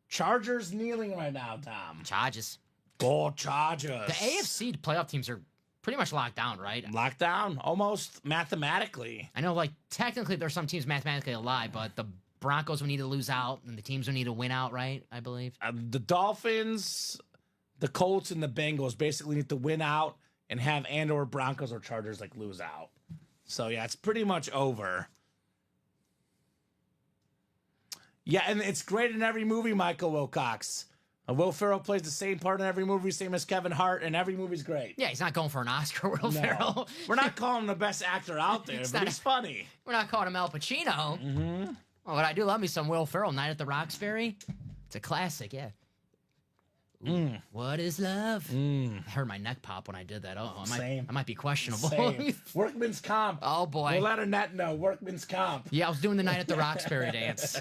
Chargers kneeling right now, Tom. Charges. Go Chargers. The AFC playoff teams are pretty much locked down, right? Lockdown, almost mathematically. I know, like, technically there's some teams mathematically alive, but the Broncos will need to lose out, and the teams will need to win out, right? I believe. The Dolphins, the Colts, and the Bengals basically need to win out and have or Broncos or Chargers like lose out. So yeah, it's pretty much over. Yeah, and it's great in every movie, Michael Wilcox. Will Ferrell plays the same part in every movie, same as Kevin Hart, and every movie's great. Yeah, he's not going for an Oscar, Will Ferrell. We're not calling him the best actor out there, but he's funny. We're not calling him Al Pacino. Mm-hmm. Well, but I do love me some Will Ferrell. Night at the Roxbury. It's a classic, yeah. What is love? I heard my neck pop when I did that. I might be questionable. Same. Workman's comp. Oh, boy. We'll let Annette know. Workman's comp. Yeah, I was doing the Night at the Roxbury dance.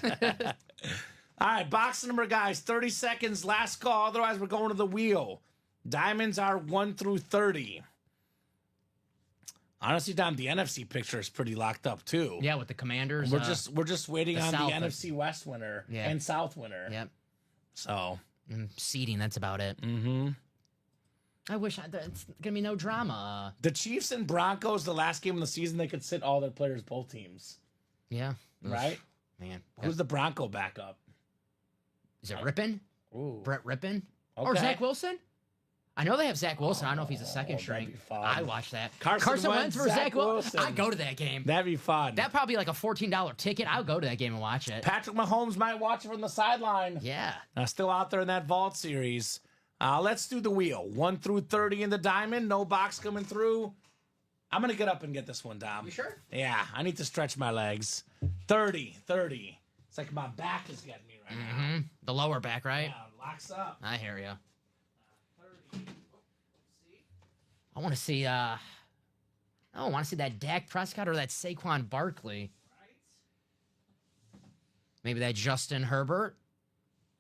All right, box number, guys. 30 seconds, last call. Otherwise, we're going to the wheel. Diamonds are 1 through 30. Honestly, Dom, the NFC picture is pretty locked up, too. Yeah, with the Commanders. We're just waiting on South the NFC West winner Yeah. and South winner. Yep. So. Seeding, that's about it. Mm-hmm. I wish it's going to be no drama. The Chiefs and Broncos, the last game of the season, they could sit all their players, both teams. Yeah. Right? Man. Who's the Bronco backup? Is it Rippon? Ooh. Brett Rippon? Okay. Or Zach Wilson? I know they have Zach Wilson. I don't know if he's a second string. That'd be fun. I watch that. Carson Wentz for Zach Wilson. I'd go to that game. That'd be fun. That'd probably be like a $14 ticket. I'll go to that game and watch it. Patrick Mahomes might watch it from the sideline. Yeah. Still out there in that vault series. Let's do the wheel. 1 through 30 in the diamond. No box coming through. I'm going to get up and get this one, Dom. You sure? Yeah, I need to stretch my legs. 30. It's like my back is getting me right now. The lower back, right? Yeah, locks up. I hear you. 30. I want to see, I want to see that Dak Prescott or that Saquon Barkley. Maybe that Justin Herbert.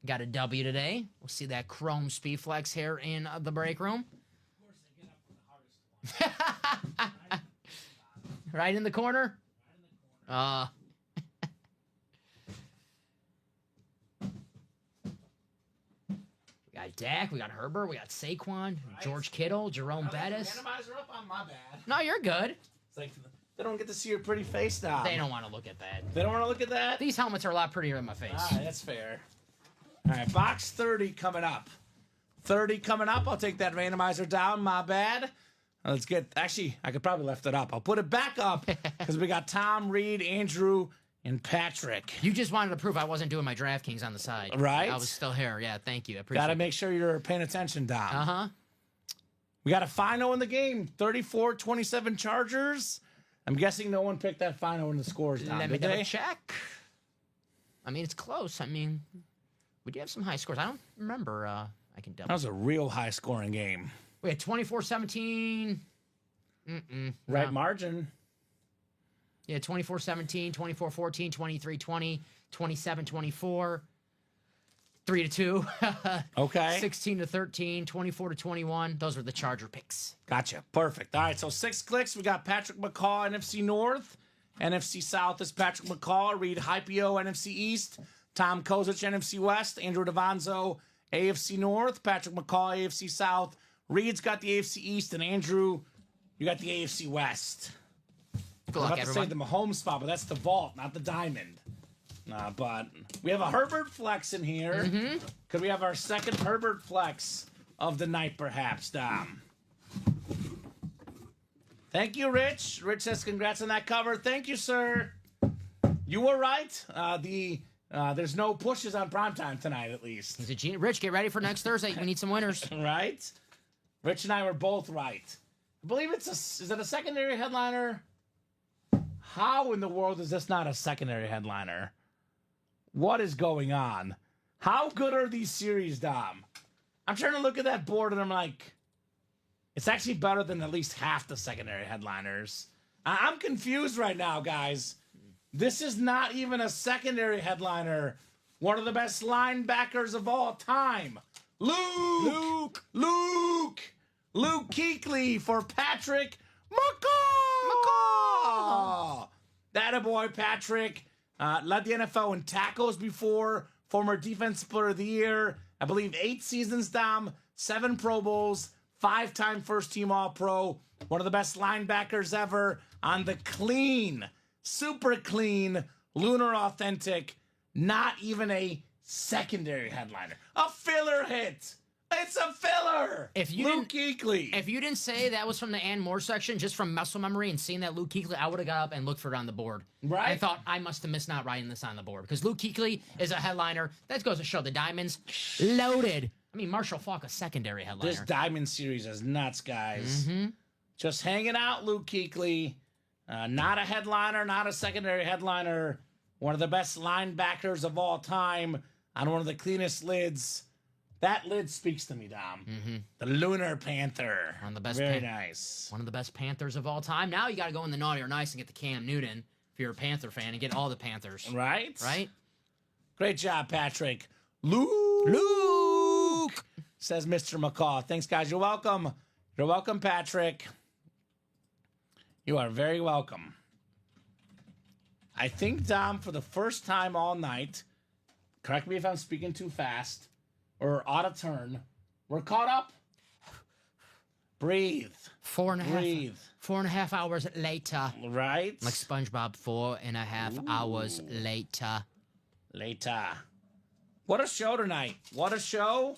Got a W today. We'll see that Chrome Speed Flex here in the break room. Of course, they get up for the hardest one. Right in the corner? We got Dak, we got Herbert, we got Saquon, George Kittle, Jerome Bettis. Randomizer up on my bad. No, you're good. It's like they don't get to see your pretty face now. They don't want to look at that. They don't want to look at that? These helmets are a lot prettier than my face. All right, that's fair. All right, box 30 coming up. 30 coming up. I'll take that randomizer down. My bad. Let's get... Actually, I could probably lift it up. I'll put it back up because we got Tom, Reed, Andrew, and Patrick. You just wanted to prove I wasn't doing my DraftKings on the side. Right. I was still here. Yeah, thank you. I appreciate Got to it. make sure you're paying attention, Dom. Uh-huh. We got a final in the game. 34-27 Chargers. I'm guessing no one picked that final in the scores, Dom. Let me Did double they? check. I mean, it's close. I mean, we do have some high scores. I don't remember. I can double. That was a real high-scoring game. We had 24-17. Right margin. Yeah, 24-17, 24-14, 23-20, 27-24, 3-2. Okay. 16-13, 24-21. Those were the Charger picks. Gotcha. Perfect. All right, so 6 clicks. We got Patrick McCaw, NFC North. NFC South is Patrick McCaw. Reed Hypio, NFC East. Tom Kozich, NFC West. Andrew Davanzo, AFC North. Patrick McCaw, AFC South. Reed's got the AFC East. And Andrew, you got the AFC West. Good I'm luck, about to say everyone. the Mahomes spot, but that's the vault, not the diamond. But we have a Herbert flex in here. Could we have our second Herbert flex of the night, perhaps, Dom? Thank you, Rich. Rich says congrats on that cover. Thank you, sir. You were right. There's no pushes on primetime tonight, at least. He's a genius. Rich, get ready for next Thursday. We need some winners. Right? Rich and I were both right. I believe is it a secondary headliner? How in the world is this not a secondary headliner? What is going on? How good are these series, Dom? I'm trying to look at that board and I'm like, it's actually better than at least half the secondary headliners. I'm confused right now, guys. This is not even a secondary headliner. One of the best linebackers of all time. Luke Kuechly for Patrick McCaw. That-a-boy, Patrick. Led the NFL in tackles before. Former Defensive Player of the Year. I believe 8 seasons, Dom. 7 Pro Bowls. 5-time first-team All-Pro. One of the best linebackers ever on the clean, super clean, Lunar Authentic. Not even a secondary headliner. A filler hit. It's a filler. If you Luke Kuechly. If you didn't say that was from the and more section, just from muscle memory and seeing that Luke Kuechly, I would have got up and looked for it on the board. Right. I thought I must have missed not writing this on the board because Luke Kuechly is a headliner. That goes to show the Diamonds loaded. I mean, Marshall Faulk, a secondary headliner. This Diamond Series is nuts, guys. Just hanging out, Luke Kuechly. Not a headliner, not a secondary headliner. One of the best linebackers of all time on one of the cleanest lids. That lid speaks to me, Dom. The Lunar Panther. One of the best. Very nice. One of the best Panthers of all time. Now you got to go in the naughty or nice and get the Cam Newton if you're a Panther fan and get all the Panthers. Right? Right? Great job, Patrick. Luke! Says Mr. McCaw. Thanks, guys. You're welcome. You're welcome, Patrick. You are very welcome. I think, Dom, for the first time all night, correct me if I'm speaking too fast or out of turn, we're caught up. Breathe. Breathe. 4.5 hours later. Right? Like SpongeBob, 4.5 hours later. Later. What a show tonight. What a show.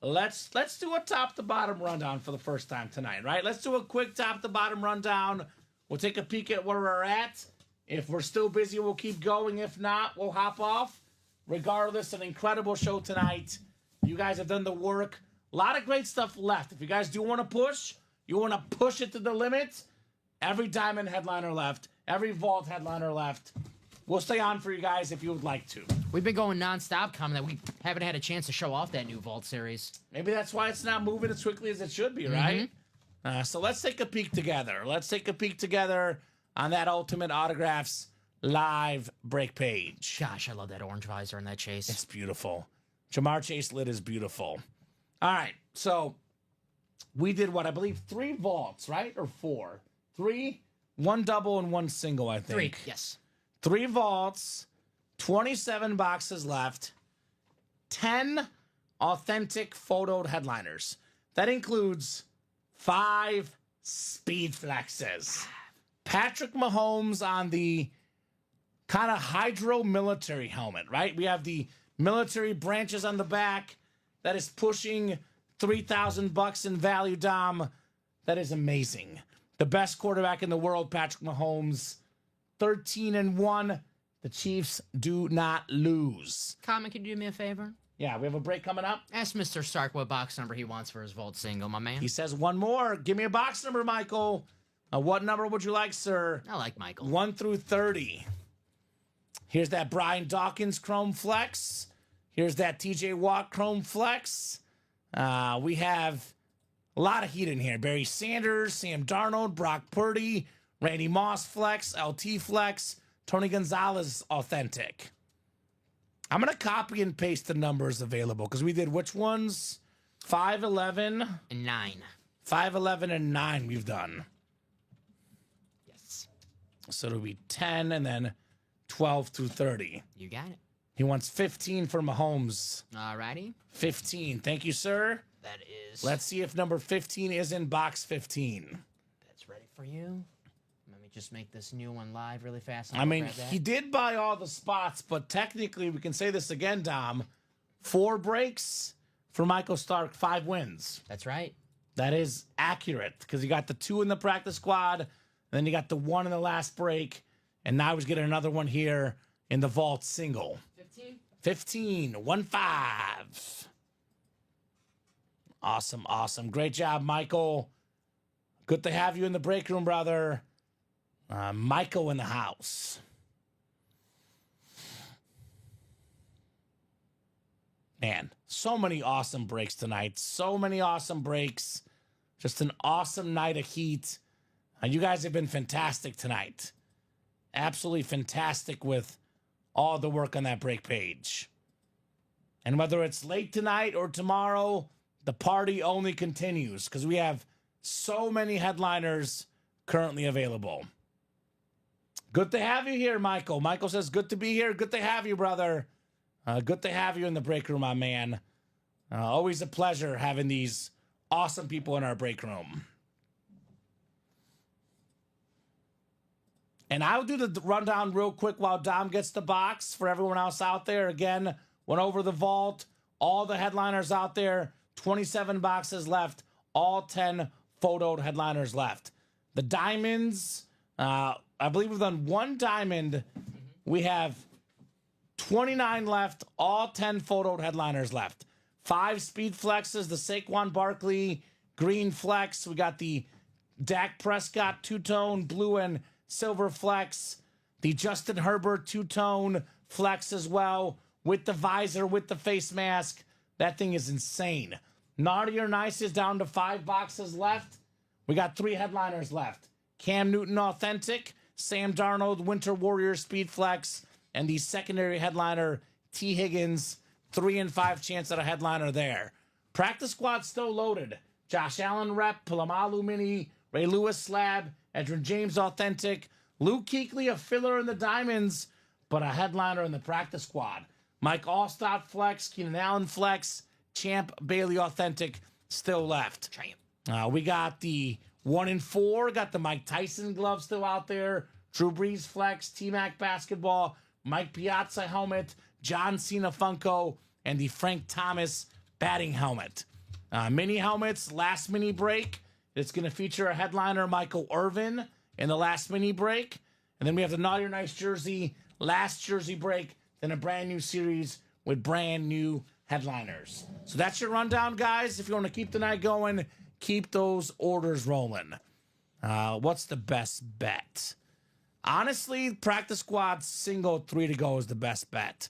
Let's do a top to bottom rundown for the first time tonight, right? Let's do a quick top to bottom rundown. We'll take a peek at where we're at. If we're still busy, we'll keep going. If not, we'll hop off. Regardless, an incredible show tonight. You guys have done the work. A lot of great stuff left. If you guys do want to push, you want to push it to the limit, every Diamond headliner left, every Vault headliner left. We'll stay on for you guys if you would like to. We've been going nonstop, coming that we haven't had a chance to show off that new Vault series. Maybe that's why it's not moving as quickly as it should be, right? So let's take a peek together. Let's take a peek together on that Ultimate Autographs live break page. Gosh, I love that orange visor and that chase. It's beautiful. Jamar Chase lid is beautiful. All right, so we did what, I believe 3 vaults, right? Or 4? 3, 1 double and 1 single, I think. 3, yes. 3 vaults, 27 boxes left, 10 authentic photoed headliners. That includes 5 speed flexes. Patrick Mahomes on the kind of hydro military helmet, right? We have the military branches on the back that is pushing $3,000 in value, Dom. That is amazing. The best quarterback in the world, Patrick Mahomes, 13-1. The Chiefs do not lose. Kamen, can you do me a favor? Yeah, we have a break coming up. Ask Mr. Stark what box number he wants for his Vault single, my man. He says 1 more. Give me a box number, Michael. What number would you like, sir? I like Michael. 1 through 30. Here's that Brian Dawkins Chrome Flex. Here's that TJ Watt Chrome Flex. We have a lot of heat in here. Barry Sanders, Sam Darnold, Brock Purdy, Randy Moss Flex, LT Flex, Tony Gonzalez Authentic. I'm going to copy and paste the numbers available because we did which ones? 5, 11. And 9. 5, 11, and 9 we've done. Yes. So it'll be 10 and then 12 through 30. You got it. He wants 15 for Mahomes. Alrighty. 15. Thank you, sir. That is. Let's see if number 15 is in box 15. That's ready for you. Let me just make this new one live really fast. I mean, he did buy all the spots, but technically, we can say this again, Dom. 4 breaks for Michael Stark, 5 wins. That's right. That is accurate because you got the 2 in the practice squad, and then you got the 1 in the last break, and now he's getting another one here in the vault single. 15, 1-5. Awesome, awesome. Great job, Michael. Good to have you in the break room, brother. Michael in the house. Man, so many awesome breaks tonight. So many awesome breaks. Just an awesome night of heat. You guys have been fantastic tonight. Absolutely fantastic with all the work on that break page. And whether it's late tonight or tomorrow, the party only continues because we have so many headliners currently available. Good to have you here, Michael. Michael says, good to be here. Good to have you, brother. Good to have you in the break room, my man. Always a pleasure having these awesome people in our break room. And I'll do the rundown real quick while Dom gets the box for everyone else out there. Again, went over the vault. All the headliners out there. 27 boxes left. All 10 photoed headliners left. The diamonds, I believe we've done one diamond. We have 29 left. All 10 photoed headliners left. 5 speed flexes. The Saquon Barkley green flex. We got the Dak Prescott two-tone blue and silver flex. The Justin Herbert two-tone flex as well, with the visor, with the face mask. That thing is insane. Naughty or Nice is down to 5 boxes left. We got 3 headliners left. Cam Newton Authentic, Sam Darnold Winter Warrior Speed Flex, and the secondary headliner T. Higgins. 3 and 5 chance at a headliner there. Practice squad still loaded. Josh Allen Rep, Palamalu Mini, Ray Lewis Slab, Edrin James Authentic, Luke Kuechly, a filler in the diamonds, but a headliner in the practice squad. Mike Allstott Flex, Keenan Allen Flex, Champ Bailey Authentic still left. We got the 1 and 4, got the Mike Tyson glove still out there, Drew Brees Flex, T-Mac Basketball, Mike Piazza helmet, John Cena Funko, and the Frank Thomas batting helmet. Mini helmets, last mini break. It's going to feature a headliner, Michael Irvin, in the last mini break. And then we have the Naughty or Nice jersey, last jersey break, then a brand new series with brand new headliners. So that's your rundown, guys. If you want to keep the night going, keep those orders rolling. What's the best bet? Honestly, practice squad single 3 to go is the best bet.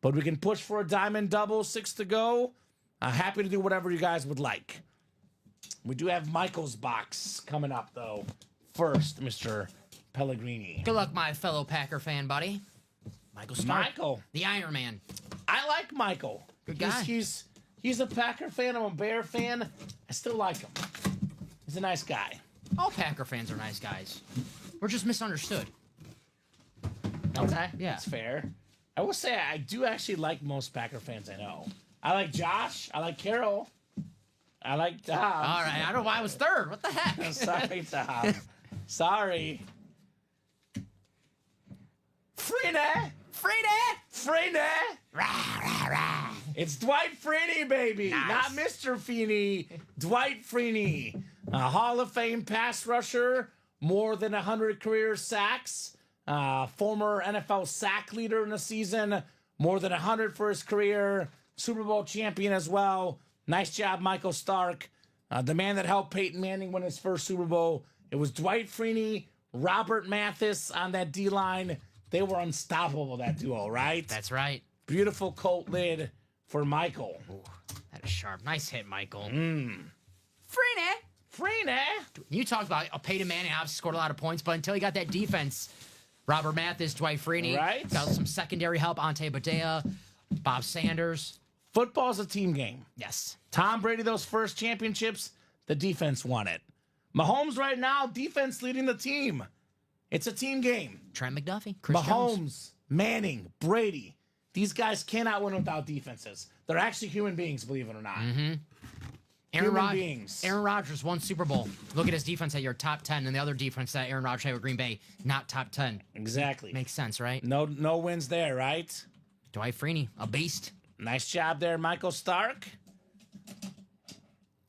But we can push for a diamond double 6 to go. Happy to do whatever you guys would like. We do have Michael's box coming up, though. First, Mr. Pellegrini. Good luck, my fellow Packer fan buddy. Michael Stark. Michael. The Iron Man. I like Michael. Good guy. He's a Packer fan. I'm a Bear fan. I still like him. He's a nice guy. All Packer fans are nice guys. We're just misunderstood. Okay. Yeah. That's fair. I will say I do actually like most Packer fans I know. I like Josh. I like Carol. I like Tom. All right. I don't know why I was third. What the heck? Sorry, Tom. Sorry. Freeney! Freeney! Rah, rah, rah. It's Dwight Freeney, baby. Nice. Not Mr. Feeney. Dwight Freeney. A Hall of Fame pass rusher. More than 100 career sacks. Former NFL sack leader in the season. More than 100 for his career. Super Bowl champion as well. Nice job, Michael Stark. The man that helped Peyton Manning win his first Super Bowl. It was Dwight Freeney, Robert Mathis on that D-line. They were unstoppable, that duo, right? That's right. Beautiful Colt lid for Michael. Ooh, that is sharp. Nice hit, Michael. Freeney. You talked about Peyton Manning obviously scored a lot of points, but until he got that defense, Robert Mathis, Dwight Freeney, Right. got some secondary help, Ante Badea, Bob Sanders. Football's a team game. Yes. Tom Brady, those first championships, the defense won it. Mahomes right now, defense leading the team. It's a team game. Trent McDuffie, Chris Mahomes, Jones. Manning, Brady. These guys cannot win without defenses. They're actually human beings, believe it or not. Human beings. Aaron Rodgers won Super Bowl. Look at his defense at your top 10, and the other defense that Aaron Rodgers had with Green Bay, not top 10. Exactly. Makes sense, right? No wins there, right? Dwight Freeney, a beast. Nice job there, Michael Stark.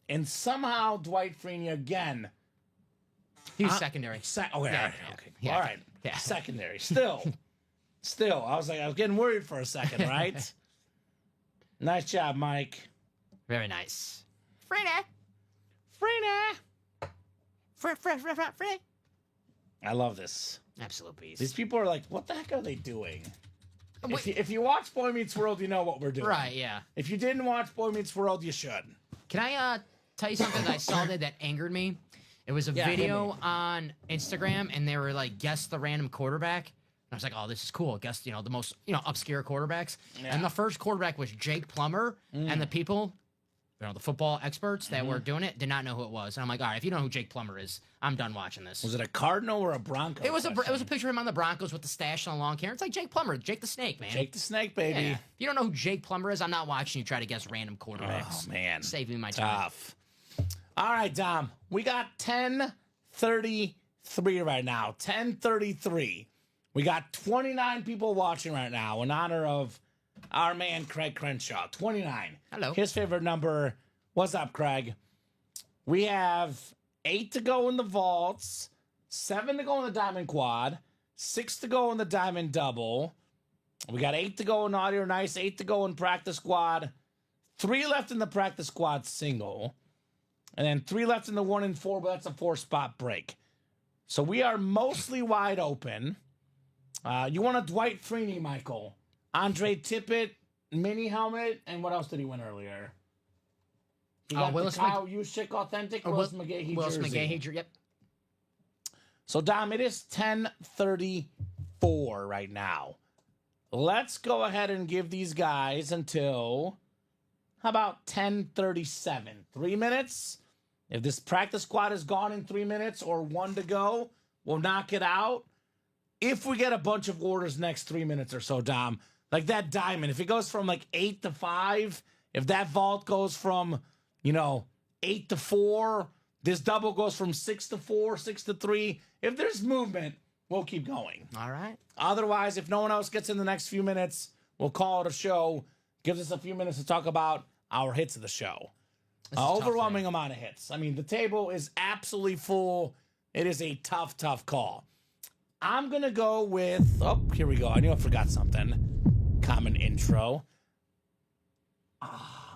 And somehow Dwight Freeney again. He's secondary. Okay, Yeah, all right, yeah, okay. yeah. All right. Yeah. Secondary. Still. I was getting worried for a second, right? Nice job, Mike. Very nice. Freeney. Freeney. I love this. Absolute beast. These people are like, what the heck are they doing? Wait. If you watch Boy Meets World, you know what we're doing. Right, yeah. If you didn't watch Boy Meets World, you should. Can I tell you something that I saw that angered me? It was a Yeah, hit video me. on Instagram, and they were like, guess the random quarterback. And I was like, oh, this is cool. Guess, the most, obscure quarterbacks. Yeah. And the first quarterback was Jake Plummer, and the people, the football experts that were doing it did not know who it was. And I'm like, all right, if you don't know who Jake Plummer is, I'm done watching this. Was it a Cardinal or a Bronco? It was a picture of him on the Broncos with the stash and the long hair. It's like Jake Plummer, Jake the Snake, man. Jake the Snake, baby. Yeah. If you don't know who Jake Plummer is, I'm not watching you try to guess random quarterbacks. Oh, man. Save me my time. Tough. All right, Dom. We got 10:33 right now. 10:33. We got 29 people watching right now in honor of our man Craig Crenshaw. 29. Hello. His favorite number What's up, Craig? We have 8 to go in the vaults, 7 to go in the diamond quad, 6 to go in the diamond double. We got 8 to go in naughty or nice, 8 to go in practice squad, 3 left in the practice squad single, and then 3 left in the 1 and 4, but that's a 4-spot break. So we are mostly wide open. You want a Dwight Freeney, Michael? Andre Tippett, mini helmet, and what else did he win earlier? He got Willis the Kyle Juszczyk authentic, Willis McGahee Willis jersey. McGahee, yep. So, Dom, it is 10:34 right now. Let's go ahead and give these guys until, how about 10:37? 3 minutes? If this practice squad is gone in 3 minutes or 1 to go, we'll knock it out. If we get a bunch of orders next 3 minutes or so, Dom, like that diamond, if it goes from like 8 to 5, if that vault goes from, 8 to 4, this double goes from 6 to 4, 6 to 3, if there's movement, we'll keep going. All right. Otherwise, if no one else gets in the next few minutes, we'll call it a show. Gives us a few minutes to talk about our hits of the show. Overwhelming amount of hits. I mean, the table is absolutely full. It is a tough, tough call. I'm going to go with... Oh, here we go. I knew I forgot something. Common intro.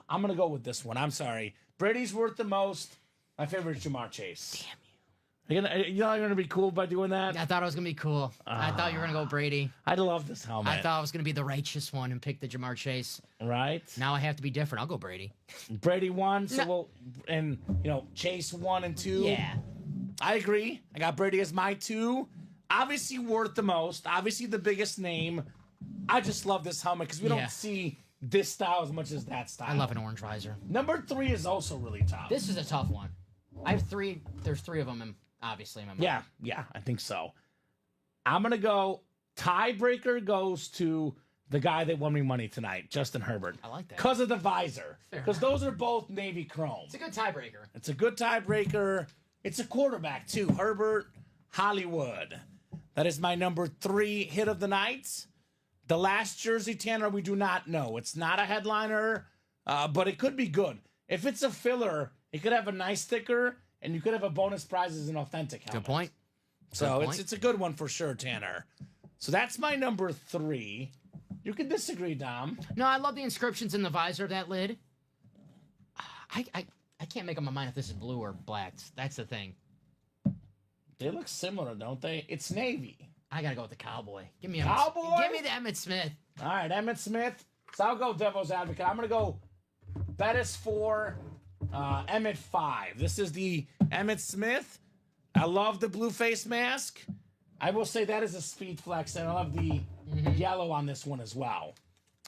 I'm going to go with this one. I'm sorry. Brady's worth the most. My favorite is Jamar Chase. Damn you. You're going to be cool by doing that? I thought it was going to be cool. I thought you were going to go Brady. I love this helmet. I thought I was going to be the righteous one and pick the Jamar Chase. Right? Now I have to be different. I'll go Brady. Brady won, so No. Chase 1 and 2. Yeah. I agree. I got Brady as my 2. Obviously worth the most. Obviously the biggest name. I just love this helmet because we Yeah. don't see this style as much as that style. I love an orange visor. Number 3 is also really tough. This is a tough one. I have 3. There's 3 of them, obviously, in my mind. Yeah, I think so. I'm going to go, tiebreaker goes to the guy that won me money tonight, Justin Herbert. I like that. Because of the visor. Fair Because those are both Navy chrome. It's a good tiebreaker. It's a good tiebreaker. It's a quarterback, too. Herbert, Hollywood. That is my number 3 hit of the night. The last jersey, Tanner, we do not know. It's not a headliner, but it could be good. If it's a filler, it could have a nice sticker, and you could have a bonus prize as an authentic helmet. Good point. So Good point. it's a good one for sure, Tanner. So that's my number 3. You can disagree, Dom. No, I love the inscriptions in the visor of that lid. I can't make up my mind if this is blue or black. That's the thing. They look similar, don't they? It's navy. I gotta go with the cowboy. Give me Cowboy? Give me the Emmitt Smith. All right, Emmitt Smith. So I'll go devil's advocate. I'm going to go Bettis 4, Emmitt 5. This is the Emmitt Smith. I love the blue face mask. I will say that is a speed flex, and I love the yellow on this one as well.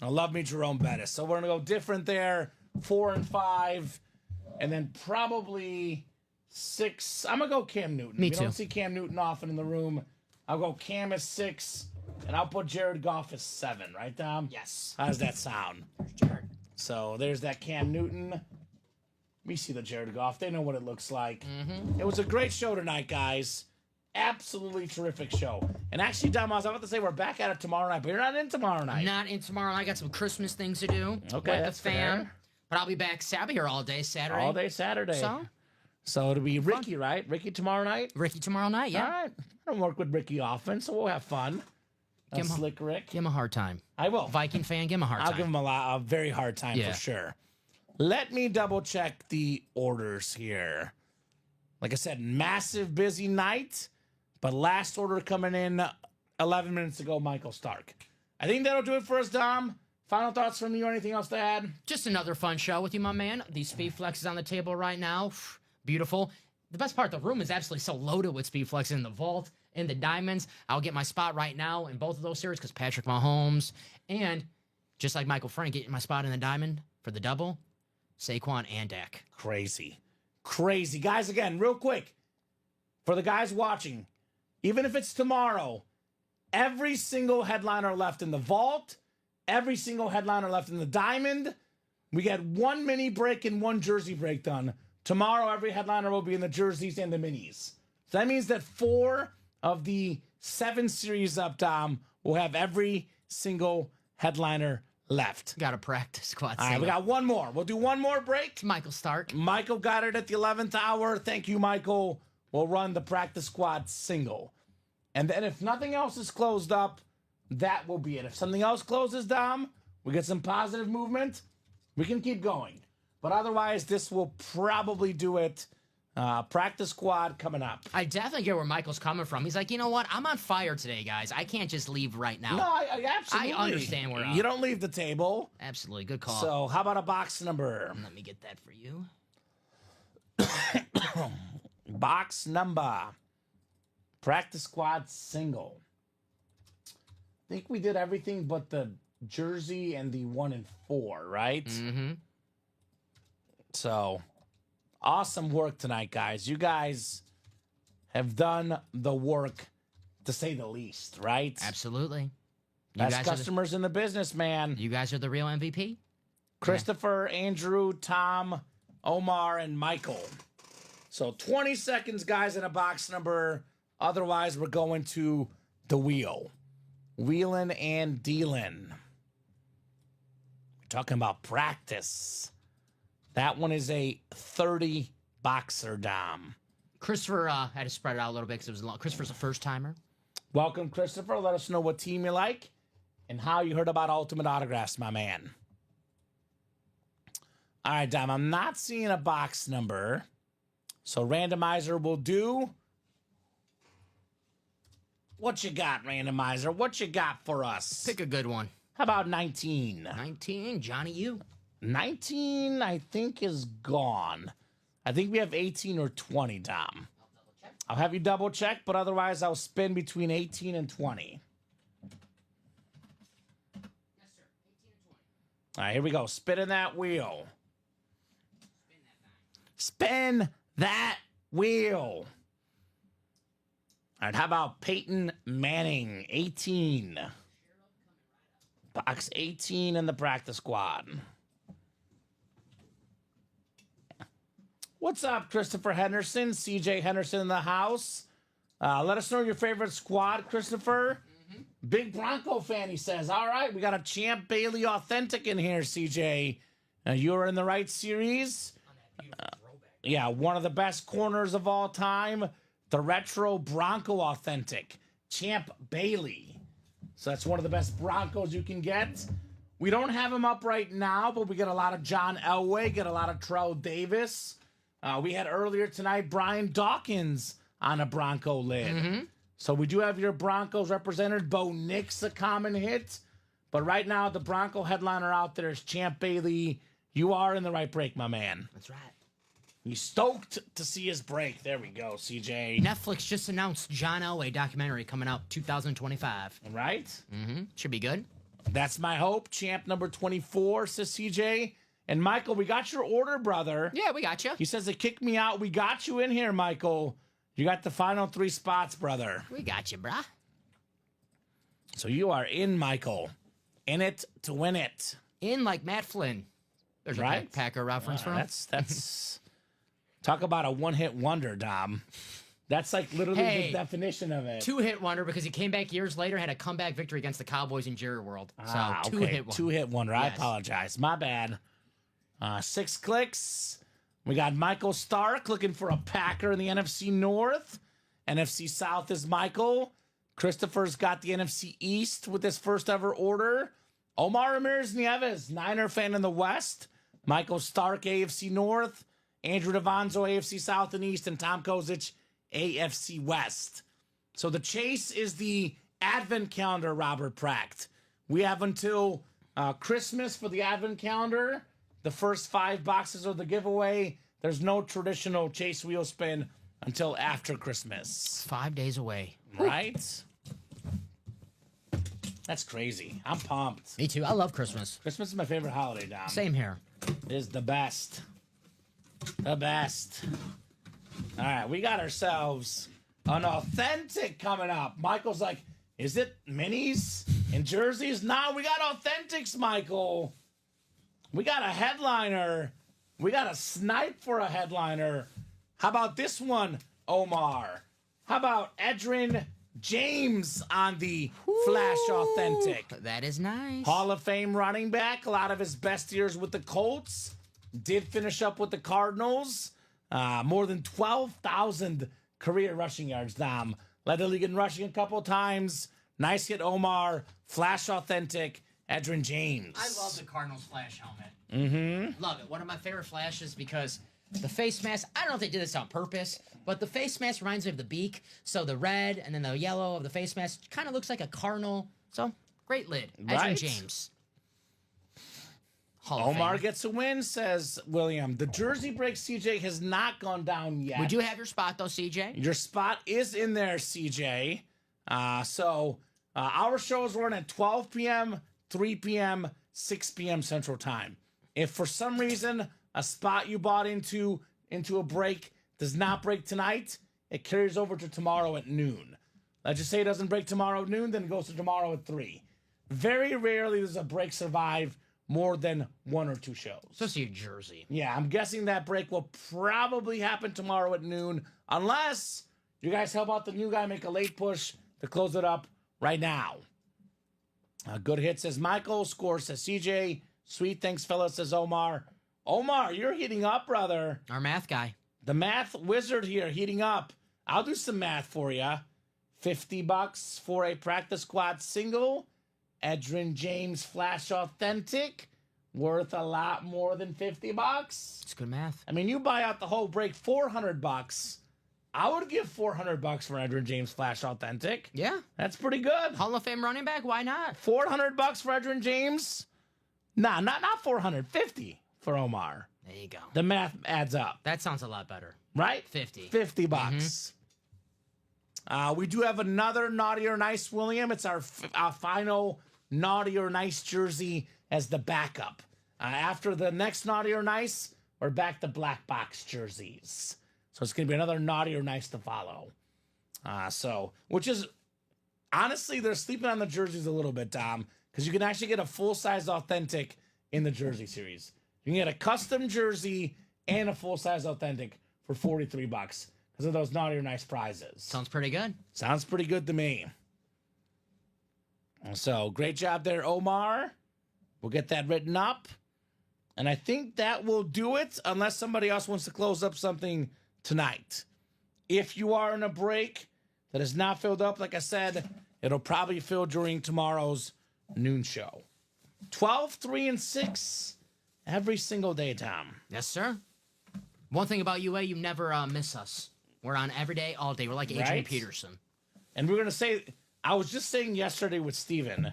I love me Jerome Bettis. So we're going to go different there, 4 and 5, and then probably 6. I'm going to go Cam Newton. Me We too. don't see Cam Newton often in the room. I'll go Cam as 6, and I'll put Jared Goff as 7, right, Dom? Yes. How does that sound? Jared. So there's that Cam Newton. Let me see the Jared Goff. They know what it looks like. It was a great show tonight, guys. Absolutely terrific show. And actually, Dom, I was about to say we're back at it tomorrow night, but you're not in tomorrow night. I'm not in tomorrow. I got some Christmas things to do Okay, with that's the fam. fair. But I'll be back Saturday here all day Saturday. All day Saturday. So it'll be Ricky, right? Ricky tomorrow night? Ricky tomorrow night, yeah. All right. I don't work with Ricky often, so we'll have fun. Give him a- Slick Rick. Give him a hard time. I will. Viking fan, give him a hard I'll time. give him a very hard time Yeah. for sure. Let me double check the orders here. Like I said, massive busy night, but last order coming in 11 minutes ago, Michael Stark. I think that'll do it for us, Dom. Final thoughts from you or anything else to add? Just another fun show with you, my man. These speed flexes on the table right now. Beautiful. The best part, the room is absolutely so loaded with speed flexes in the vault, in the diamonds. I'll get my spot right now in both of those series because Patrick Mahomes and just like Michael Frank, getting my spot in the diamond for the double, Saquon and Dak. Crazy. Crazy. Guys, again, real quick, for the guys watching, even if it's tomorrow, every single headliner left in the vault, every single headliner left in the diamond. We get one mini break and one jersey break done. Tomorrow, every headliner will be in the jerseys and the minis. So that means that 4 of the 7 series up, Dom, will have every single headliner left. Got a practice squad. All right, we got one more. We'll do one more break. Michael Stark. Michael got it at the 11th hour. Thank you, Michael. We'll run the practice squad single. And then if nothing else is closed up, that will be it. If something else closes, Dom, we get some positive movement, we can keep going. But otherwise, this will probably do it. Practice squad coming up. I definitely get where Michael's coming from. He's like, you know what? I'm on fire today, guys. I can't just leave right now. No, I absolutely. I understand where you don't leave the table. Absolutely. Good call. So how about a box number? Let me get that for you. Box number. Practice squad single. I think we did everything but the jersey and the 1 and 4, right? Mm-hmm. So, awesome work tonight, guys. You guys have done the work, to say the least, right? Absolutely. You Best guys customers in the business, man. You guys are the real MVP. Christopher, Andrew, Tom, Omar, and Michael. So 20 seconds, guys, in a box number. Otherwise, we're going to the wheel. Wheeling and dealing. We're talking about practice. That one is a 30 boxer, Dom. Christopher had to spread it out a little bit because it was long. Christopher's a first timer. Welcome, Christopher. Let us know what team you like and how you heard about Ultimate Autographs, my man. All right, Dom, I'm not seeing a box number. So randomizer will do. What you got, randomizer? What you got for us? Pick a good one. How about 19? 19, Johnny U. 19, I think, is gone. I think we have 18 or 20, Dom. I'll have you double check, but otherwise I'll spin between 18 and 20. Yes, sir. 18 and 20. All right, here we go. Spinning that wheel. Spin that wheel. All right, how about Peyton Manning, 18? Box 18 in the practice squad. What's up, Christopher Henderson? CJ Henderson in the house. Let us know your favorite squad, Christopher. Mm-hmm. Big Bronco fan, he says. All right, we got a Champ Bailey Authentic in here, CJ. You're in the right series. Yeah, one of the best corners of all time. The Retro Bronco Authentic. Champ Bailey. So that's one of the best Broncos you can get. We don't have him up right now, but we get a lot of John Elway, get a lot of Terrell Davis. We had earlier tonight Brian Dawkins on a Bronco lid. Mm-hmm. So we do have your Broncos represented. Bo Nix, a common hit. But right now, the Bronco headliner out there is Champ Bailey. You are in the right break, my man. That's right. He's stoked to see his break. There we go, CJ. Netflix just announced John Elway documentary coming out 2025. Right? Mm-hmm. Should be good. That's my hope. Champ number 24, says CJ. And Michael, we got your order, brother. Yeah, we got you. He says they kicked me out. We got you in here, Michael. You got the final 3 spots, brother. We got you, brah. So you are in, Michael. In it to win it. In like Matt Flynn. There's Right? a Packer reference for him. That's talk about a one-hit wonder, Dom. That's like literally Hey, the definition of it. 2-hit wonder because he came back years later, had a comeback victory against the Cowboys in Jerry World. So two-hit wonder. 2-hit wonder. I Yes. apologize. My bad. 6 clicks. We got Michael Stark looking for a Packer in the NFC North. NFC South is Michael. Christopher's got the NFC East with his first ever order. Omar Ramirez Nieves, Niner fan in the West. Michael Stark, AFC North. Andrew DeVonzo, AFC South and East. And Tom Kozic, AFC West. So the chase is the Advent calendar, Robert Pracht. We have until Christmas for the Advent calendar. The first 5 boxes are the giveaway. There's no traditional chase wheel spin until after Christmas. 5 days away. Right? That's crazy. I'm pumped. Me too. I love Christmas. Christmas is my favorite holiday, Dom. Same here. It is the best. The best. All right, we got ourselves an authentic coming up. Michael's like, is it minis and jerseys? No, we got authentics, Michael. We got a headliner. We got a snipe for a headliner. How about this one, Omar? How about Edrin James on the Flash Authentic. That is nice. Hall of Fame running back. A lot of his best years with the Colts. Did finish up with the Cardinals. More than 12,000 career rushing yards, Dom. Led the league in rushing a couple times. Nice hit, Omar. Flash Authentic. Edrin James. I love the Cardinals Flash helmet. Mm-hmm. Love it. One of my favorite flashes because the face mask, I don't know if they did this on purpose, but the face mask reminds me of the beak. So the red and then the yellow of the face mask kind of looks like a cardinal. So, great lid. Right. Edrin James. Hall of Omar Fame. gets a win, says William. The jersey break, CJ, has not gone down yet. Would you have your spot, though, CJ? Your spot is in there, CJ. Our shows run at 12 p.m., 3 p.m., 6 p.m. Central Time. If for some reason a spot you bought into a break does not break tonight, it carries over to tomorrow at noon. Let's just say it doesn't break tomorrow at noon, then it goes to tomorrow at 3. Very rarely does a break survive more than 1 or 2 shows. Especially a jersey. Yeah, I'm guessing that break will probably happen tomorrow at noon, unless you guys help out the new guy, make a late push to close it up right now. Good hit, says Michael. Score, says CJ. Sweet, thanks, fellas, says Omar. Omar, you're heating up, brother. Our math guy. The math wizard here, heating up. I'll do some math for you. $50 for a practice squad single. Edrin James Flash Authentic, worth a lot more than $50. It's good math. I mean, you buy out the whole break, $400. I would give $400 for Edrin James Flash Authentic. Yeah. That's pretty good. Hall of Fame running back, why not? $400 for Edrin James. Nah, not 400. 50 for Omar. There you go. The math adds up, That sounds a lot better. right? 50. $50. We do have another Naughty or Nice, William. It's our final Naughty or Nice jersey as the backup. After the next Naughty or Nice, we're back to black box jerseys. So it's going to be another Naughty or Nice to follow. Which is, honestly, they're sleeping on the jerseys a little bit, Dom, because you can actually get a full-size authentic in the jersey series. You can get a custom jersey and a full-size authentic for $43 because of those Naughty or Nice prizes. Sounds pretty good. Sounds pretty good to me. So, great job there, Omar. We'll get that written up. And I think that will do it, unless somebody else wants to close up something tonight. If you are in a break that is not filled up, like I said, it'll probably fill during tomorrow's noon show. 12, 3, and 6 every single day, Tom. Yes, sir. One thing about UA, you never miss us. We're on every day, all day. We're like Adrian Right? Peterson. And we're going to say, I was just saying yesterday with Steven,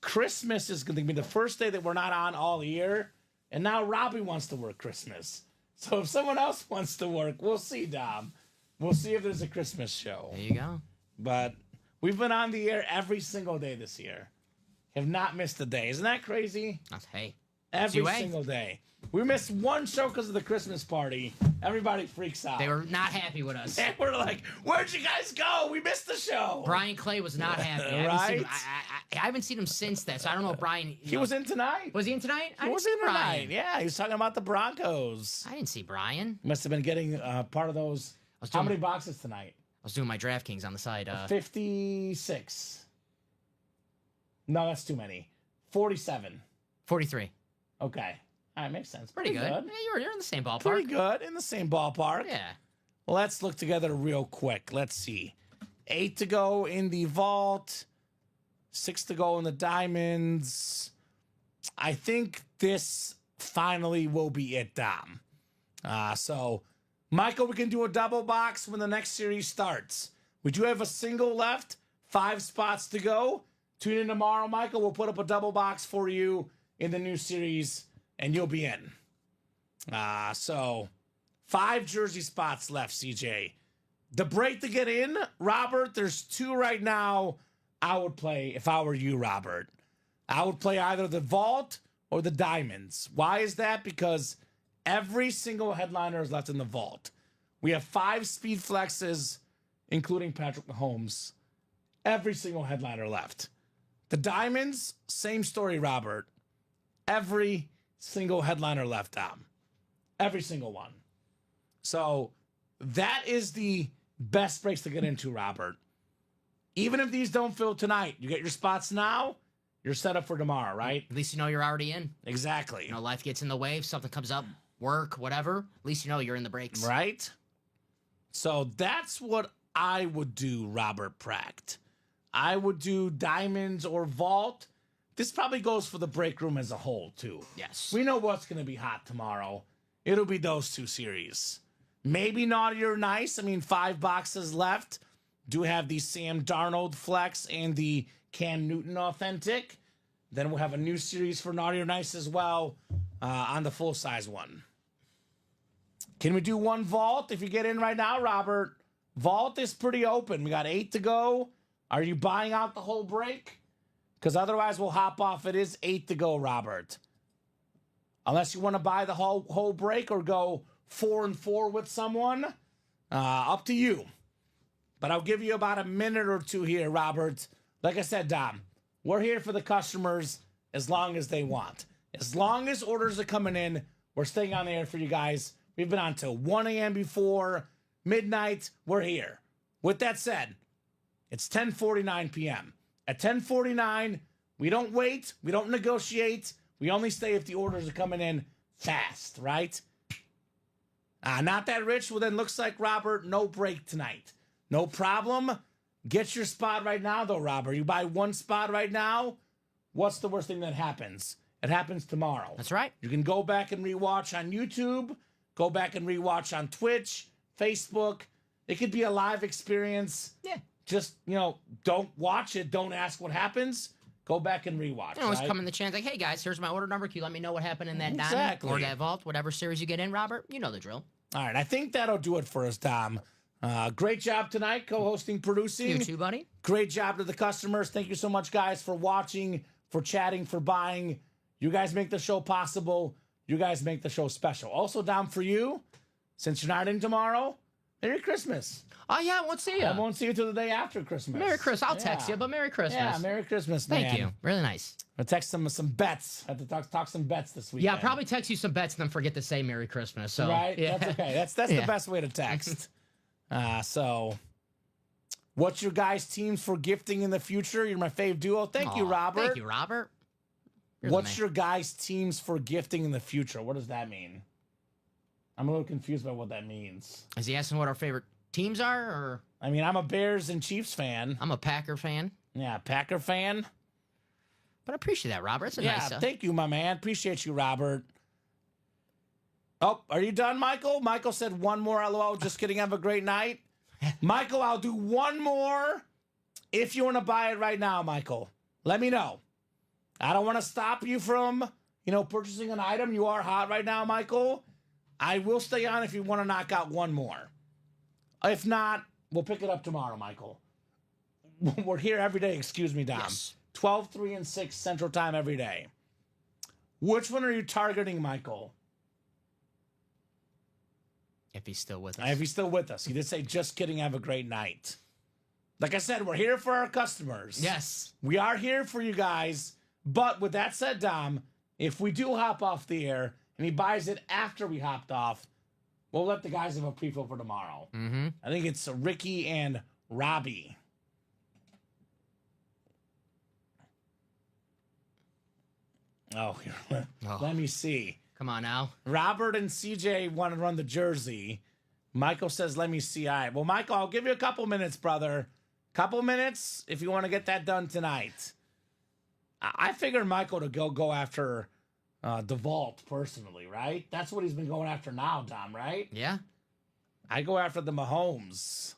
Christmas is going to be the first day that we're not on all year. And now Robbie wants to work Christmas. So if someone else wants to work, we'll see, Dom. We'll see if there's a Christmas show. There you go. But we've been on the air every single day this year. Have not missed a day. Isn't that crazy? Hey. Every UA. single day. We missed one show because of the Christmas party. Everybody freaks out. They were not happy with us. And we're like, where'd you guys go? We missed the show. Brian Clay was not happy. Right? I haven't seen him since then, so I don't know if Brian... He was in tonight. Was he in tonight? I He didn't was see in tonight. Brian. Yeah, he was talking about the Broncos. I didn't see Brian. Must have been getting part of those. was How doing- many boxes tonight? I was doing my DraftKings on the side. 56. No, that's too many. 47. 43. Okay. All right, makes sense. Pretty good. Yeah, you're in the same ballpark. Pretty good. In the same ballpark. Yeah. Let's look together real quick. Let's see. 8 to go in the vault. 6 to go in the diamonds. I think this finally will be it, Dom. So, Michael, we can do a double box when the next series starts. We do have a single left. 5 spots to go. Tune in tomorrow, Michael. We'll put up a double box for you in the new series, and you'll be in. So 5 jersey spots left, CJ. The break to get in, Robert, there's 2 right now I would play if I were you, Robert. I would play either the vault or the diamonds. Why is that? Because every single headliner is left in the vault. We have 5 speed flexes, including Patrick Mahomes. Every single headliner left. The diamonds, same story, Robert. Every single headliner left, Dom. Every single one. So that is the best breaks to get into, Robert. even if these don't fill tonight, you get your spots now, you're set up for tomorrow, right? At least you know you're already in. Exactly. You know, life gets in the way. If something comes up, work, whatever. At least you know you're in the breaks. Right? So that's what I would do, Robert Pracht. I would do diamonds or vault. This probably goes for the break room as a whole, too. Yes. We know what's going to be hot tomorrow. It'll be those two series. Maybe Naughty or Nice. I mean, 5 boxes left. Do have the Sam Darnold Flex and the Cam Newton Authentic. Then we'll have a new series for Naughty or Nice as well on the full-size one. Can we do one vault if you get in right now, Robert? Vault is pretty open. We got 8 to go. Are you buying out the whole break? Because otherwise we'll hop off. It is 8 to go, Robert. Unless you want to buy the whole break or go 4 and 4 with someone. Up to you. But I'll give you about a minute or two here, Robert. Like I said, Dom, we're here for the customers as long as they want. As long as orders are coming in, we're staying on the air for you guys. We've been on till 1 a.m. before midnight. We're here. With that said, it's 10:49 p.m. At 10:49, we don't wait. We don't negotiate. We only stay if the orders are coming in fast, right? Not that rich. Well, then looks like, Robert, no break tonight. No problem. Get your spot right now, though, Robert. You buy one spot right now, what's the worst thing that happens? It happens tomorrow. That's right. You can go back and rewatch on YouTube, go back and rewatch on Twitch, Facebook. It could be a live experience. Yeah. Just, don't watch it. Don't ask what happens. Go back and rewatch. You always right? come in the chance like, hey, guys, here's my order number. Can you let me know what happened in that diamond or that vault, whatever series you get in, Robert? You know the drill. All right. I think that'll do it for us, Dom. Great job tonight, co-hosting, producing. You too, buddy. Great job to the customers. Thank you so much, guys, for watching, for chatting, for buying. You guys make the show possible. You guys make the show special. Also, Dom, for you, since you're not in tomorrow, Merry Christmas. Oh, yeah, I won't see you. I won't see you till the day after Christmas. Merry Christmas. I'll text you, but Merry Christmas. Yeah, Merry Christmas, man. Thank you. Really nice. I'll text some bets. I have to talk some bets this week. Yeah, I'll probably text you some bets and then forget to say Merry Christmas. So, right? Yeah. That's okay. That's the best way to text. So, what's your guys' teams for gifting in the future? You're my fave duo. Thank you, Robert. Thank you, Robert. What's your guys' teams for gifting in the future? What does that mean? I'm a little confused by what that means. Is he asking what our favorite teams are? Or I mean, I'm a Bears and Chiefs fan. I'm a Packer fan. Yeah, Packer fan. But I appreciate that, Robert. It's a Yeah, nice thank you, my man. Appreciate you, Robert. Oh, are you done, Michael? Michael said one more LOL. Just kidding. Have a great night. Michael, I'll do one more if you want to buy it right now, Michael. Let me know. I don't want to stop you from, purchasing an item. You are hot right now, Michael. I will stay on if you want to knock out one more. If not, we'll pick it up tomorrow, Michael. We're here every day. Excuse me, Dom. Yes. 12, 3, and 6 Central Time every day. Which one are you targeting, Michael? If he's still with us. If he's still with us. He did say, just kidding, have a great night. Like I said, we're here for our customers. Yes. We are here for you guys. But with that said, Dom, if we do hop off the air and he buys it after we hopped off, we'll let the guys have a prefill for tomorrow. Mm-hmm. I think it's Ricky and Robbie. Oh, let me see. Come on now. Robert and CJ want to run the jersey. Michael says, let me see. All right. Well, Michael, I'll give you a couple minutes, brother. Couple minutes if you want to get that done tonight. I figured Michael to go after the vault personally, right? That's what he's been going after now, Dom, right? Yeah. I go after the Mahomes.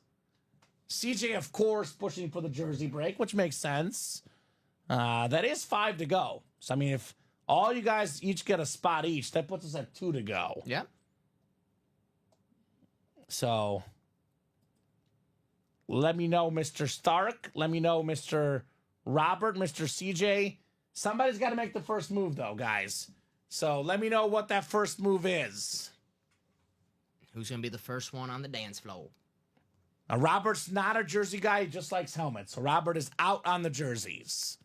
CJ, of course, pushing for the jersey break, which makes sense. That is 5 to go. So, I mean, if all you guys each get a spot each, that puts us at 2 to go. Yeah. So, let me know, Mr. Stark. Let me know, Mr. Robert, Mr. CJ. Somebody's got to make the first move, though, guys. So, let me know what that first move is. Who's going to be the first one on the dance floor? Robert's not a jersey guy. He just likes helmets. So, Robert is out on the jerseys.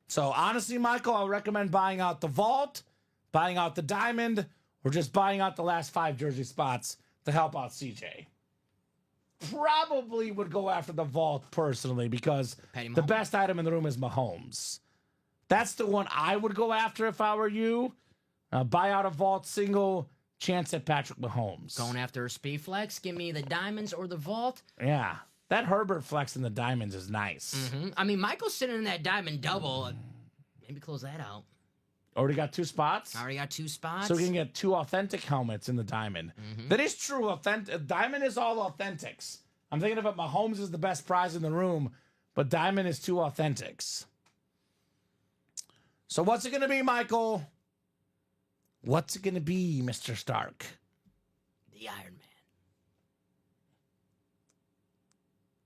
So, honestly, Michael, I would recommend buying out the vault, buying out the diamond, or just buying out the last 5 jersey spots to help out CJ. probably would go after the vault personally because Patty the Mahomes. best item in the room is Mahomes. That's the one I would go after if I were you. Buy out a vault single, chance at Patrick Mahomes. Going after a speed flex. Give me the diamonds or the vault. Yeah. That Herbert flex in the diamonds is nice. I mean, Michael's sitting in that diamond double. Maybe close that out. Already got 2 spots. I already got 2 spots. So we can get 2 authentic helmets in the diamond. That is true. Authentic. Diamond is all authentics. I'm thinking of it. Mahomes is the best prize in the room, but diamond is 2 authentics. So what's it going to be, Michael? What's it going to be, Mr. Stark? The Iron Man.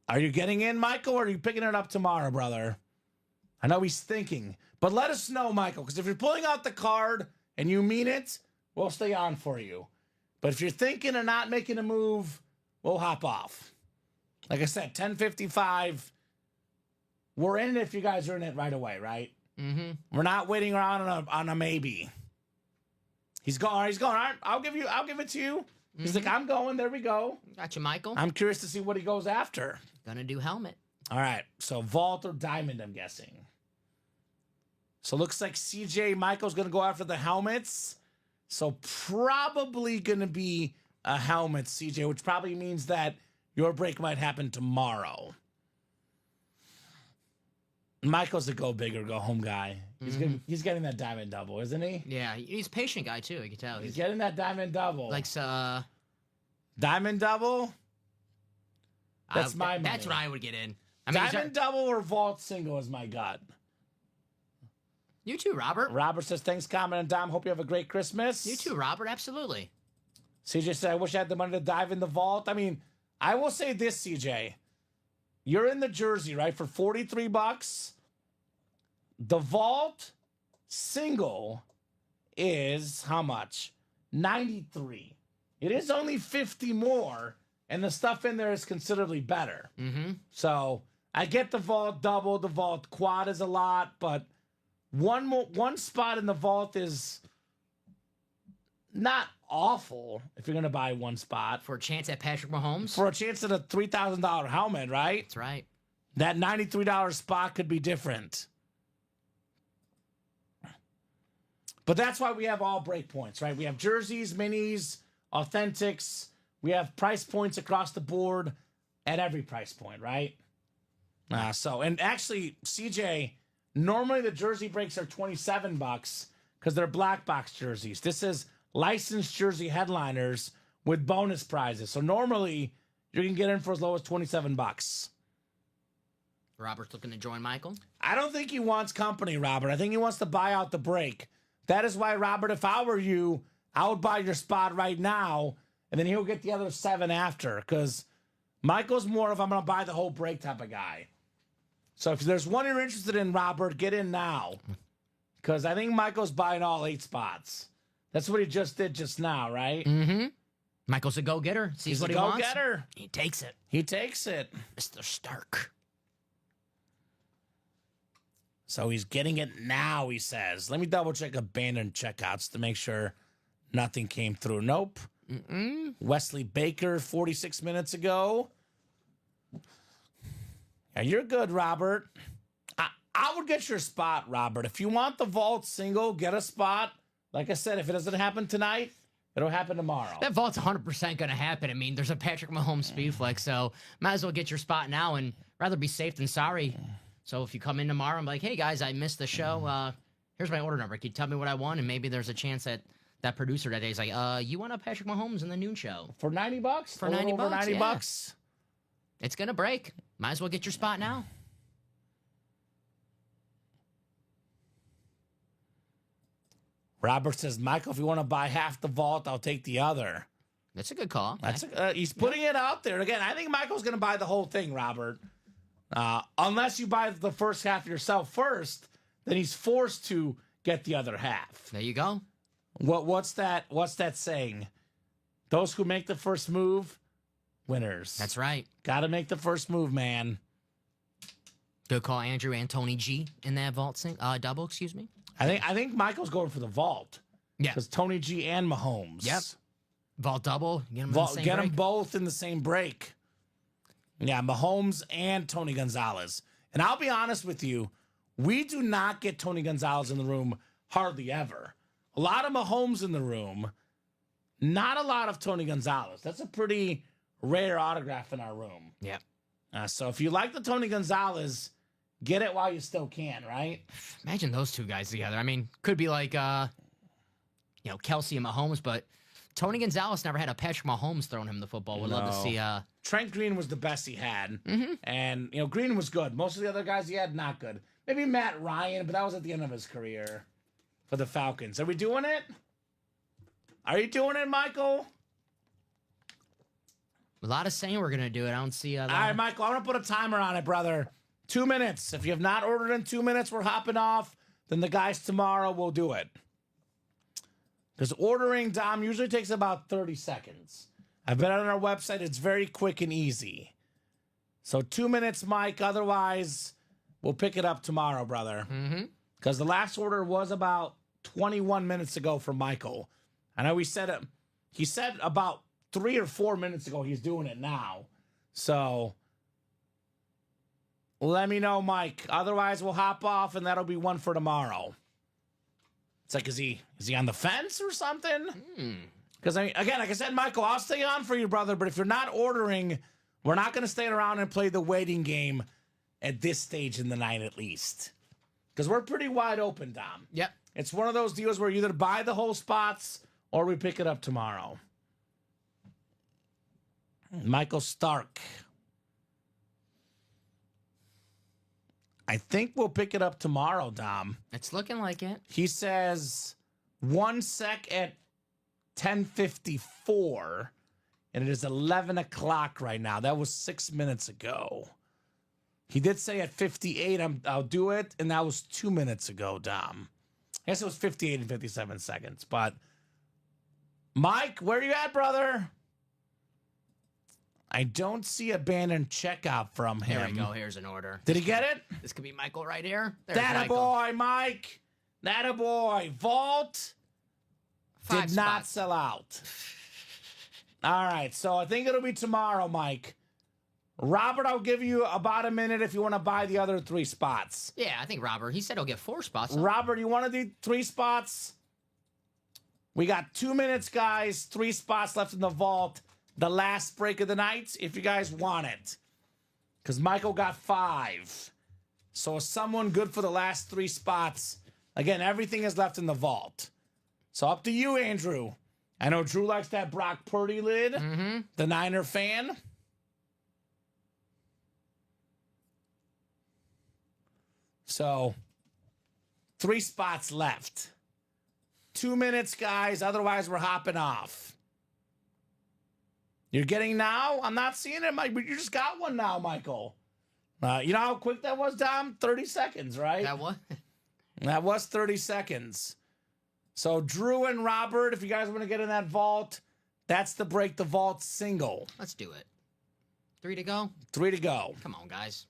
Are you getting in, Michael, or are you picking it up tomorrow, brother? I know he's thinking, but let us know, Michael, because if you're pulling out the card and you mean it, we'll stay on for you. But if you're thinking and not making a move, we'll hop off. Like I said, 10:55. We're in it if you guys are in it right away, right? We're not waiting around on a maybe. He's going. He's going. All right, I'll give it to you. He's like, I'm going. There we go. Got you, Michael. I'm curious to see what he goes after. Gonna do helmet. All right, so vault or diamond, I'm guessing. So looks like CJ Michael's going to go after the helmets. So probably going to be a helmet, CJ, which probably means that your break might happen tomorrow. Michael's a go big or go home guy. He's getting that diamond double, isn't he? Yeah, he's a patient guy too. You can tell. He's getting that diamond double. Likes Diamond double? That's my money. That's what I would get in. I mean, Diamond double or vault single is my gut. You too, Robert. Robert says, thanks, Kamen and Dom. Hope you have a great Christmas. You too, Robert. Absolutely. CJ said, I wish I had the money to dive in the vault. I mean, I will say this, CJ. You're in the jersey, right? For $43. The vault single is how much? 93. It is only 50 more, and the stuff in there is considerably better. So I get the vault double, the vault quad is a lot, but one spot in the vault is not awful if you're going to buy one spot. For a chance at Patrick Mahomes. For a chance at a $3,000 helmet, right? That's right. That $93 spot could be different. But that's why we have all break points, right? We have jerseys, minis, authentics. We have price points across the board at every price point, right? And actually, CJ, normally the jersey breaks are $27 because they're black box jerseys. This is licensed jersey headliners with bonus prizes. So normally you can get in for as low as $27. Robert's looking to join Michael. I don't think he wants company, Robert. I think he wants to buy out the break. That is why, Robert, if I were you, I would buy your spot right now, and then he'll get the other 7 after. Because Michael's more of I'm going to buy the whole break type of guy. So if there's one you're interested in, Robert, get in now. Because I think Michael's buying all 8 spots. That's what he just did just now, right? Michael's a go-getter. He's what a he wants. go-getter. He takes it. He takes it. Mr. Stark. So he's getting it now, he says. Let me double-check abandoned checkouts to make sure nothing came through. Nope. Wesley Baker, 46 minutes ago. Yeah, you're good, Robert. I would get your spot, Robert. If you want the vault single, get a spot. Like I said, if it doesn't happen tonight, it'll happen tomorrow. That vault's 100% going to happen. I mean, there's a Patrick Mahomes speed flex, so might as well get your spot now and rather be safe than sorry. So if you come in tomorrow and be like, hey, guys, I missed the show. Here's my order number. Can you tell me what I want? And maybe there's a chance that that producer that day is like, you want a Patrick Mahomes in the noon show? For $90? For $90, over $90 yeah. bucks. It's going to break. Might as well get your spot now. Robert says, Michael, if you want to buy half the vault, I'll take the other. That's a good call. That's he's putting it out there. Again, I think Michael's going to buy the whole thing, Robert. Unless you buy the first half yourself first, then he's forced to get the other half. There you go. What's that saying? Those who make the first move, winners. That's right. Got to make the first move, man. Good call, Andrew and Tony G in that vault double, excuse me. I think Michael's going for the vault. Yeah. Because Tony G and Mahomes. Yep. Vault double. Get them, Get them both in the same break. Yeah, Mahomes and Tony Gonzalez. And I'll be honest with you, we do not get Tony Gonzalez in the room hardly ever. A lot of Mahomes in the room, not a lot of Tony Gonzalez. That's a pretty rare autograph in our room. Yeah. So if you like the Tony Gonzalez, get it while you still can, right? Imagine those two guys together. I mean, could be like, Kelsey and Mahomes, but Tony Gonzalez never had a Patrick Mahomes throwing him the football. Would love to see. Trent Green was the best he had. And, Green was good. Most of the other guys he had, not good. Maybe Matt Ryan, but that was at the end of his career for the Falcons. Are we doing it? Are you doing it, Michael? A lot of saying we're going to do it. I don't see. All right, Michael, I'm going to put a timer on it, brother. 2 minutes. If you have not ordered in 2 minutes, we're hopping off. Then the guys tomorrow will do it. Because ordering, Dom, usually takes about 30 seconds. I've been on our website. It's very quick and easy. So 2 minutes, Mike. Otherwise, we'll pick it up tomorrow, brother. Because the last order was about 21 minutes ago from Michael. I know he said about 3 or 4 minutes ago he's doing it now. So let me know, Mike. Otherwise, we'll hop off, and that'll be one for tomorrow. It's like, is he on the fence or something? Because, again, like I said, Michael, I'll stay on for you, brother. But if you're not ordering, we're not going to stay around and play the waiting game at this stage in the night at least. Because we're pretty wide open, Dom. Yep. It's one of those deals where you either buy the whole spots or we pick it up tomorrow. Michael Stark. I think we'll pick it up tomorrow, Dom. It's looking like it. He says 1 sec at 10:54, and it is 11 o'clock right now. That was 6 minutes ago. He did say at 58, I'll do it, and that was 2 minutes ago, Dom. I guess it was 58 and 57 seconds. But, Mike, where you at, brother? I don't see a abandoned checkout from him. Here we go. Here's an order. Did he get it? This could be Michael right here. There's That a Michael. boy, Mike. That a boy. Vault 5 did not spots. sell out. All right, so I think it'll be tomorrow, Mike. Robert, I'll give you about a minute if you want to buy the other 3 spots. Yeah, I think Robert. He said he'll get 4 spots. Robert, you want to do 3 spots? We got 2 minutes, guys. 3 spots left in the vault. The last break of the night, if you guys want it. Because Michael got 5. So someone good for the last 3 spots. Again, everything is left in the vault. So up to you, Andrew. I know Drew likes that Brock Purdy lid. The Niner fan. So 3 spots left. 2 minutes, guys. Otherwise, we're hopping off. You're getting now? I'm not seeing it, Mike, but you just got one now, Michael. You know how quick that was, Dom? 30 seconds, right? That what? That was 30 seconds. So Drew and Robert, if you guys want to get in that vault, that's the Break the Vault single. Let's do it. 3 to go. 3 to go. Come on, guys.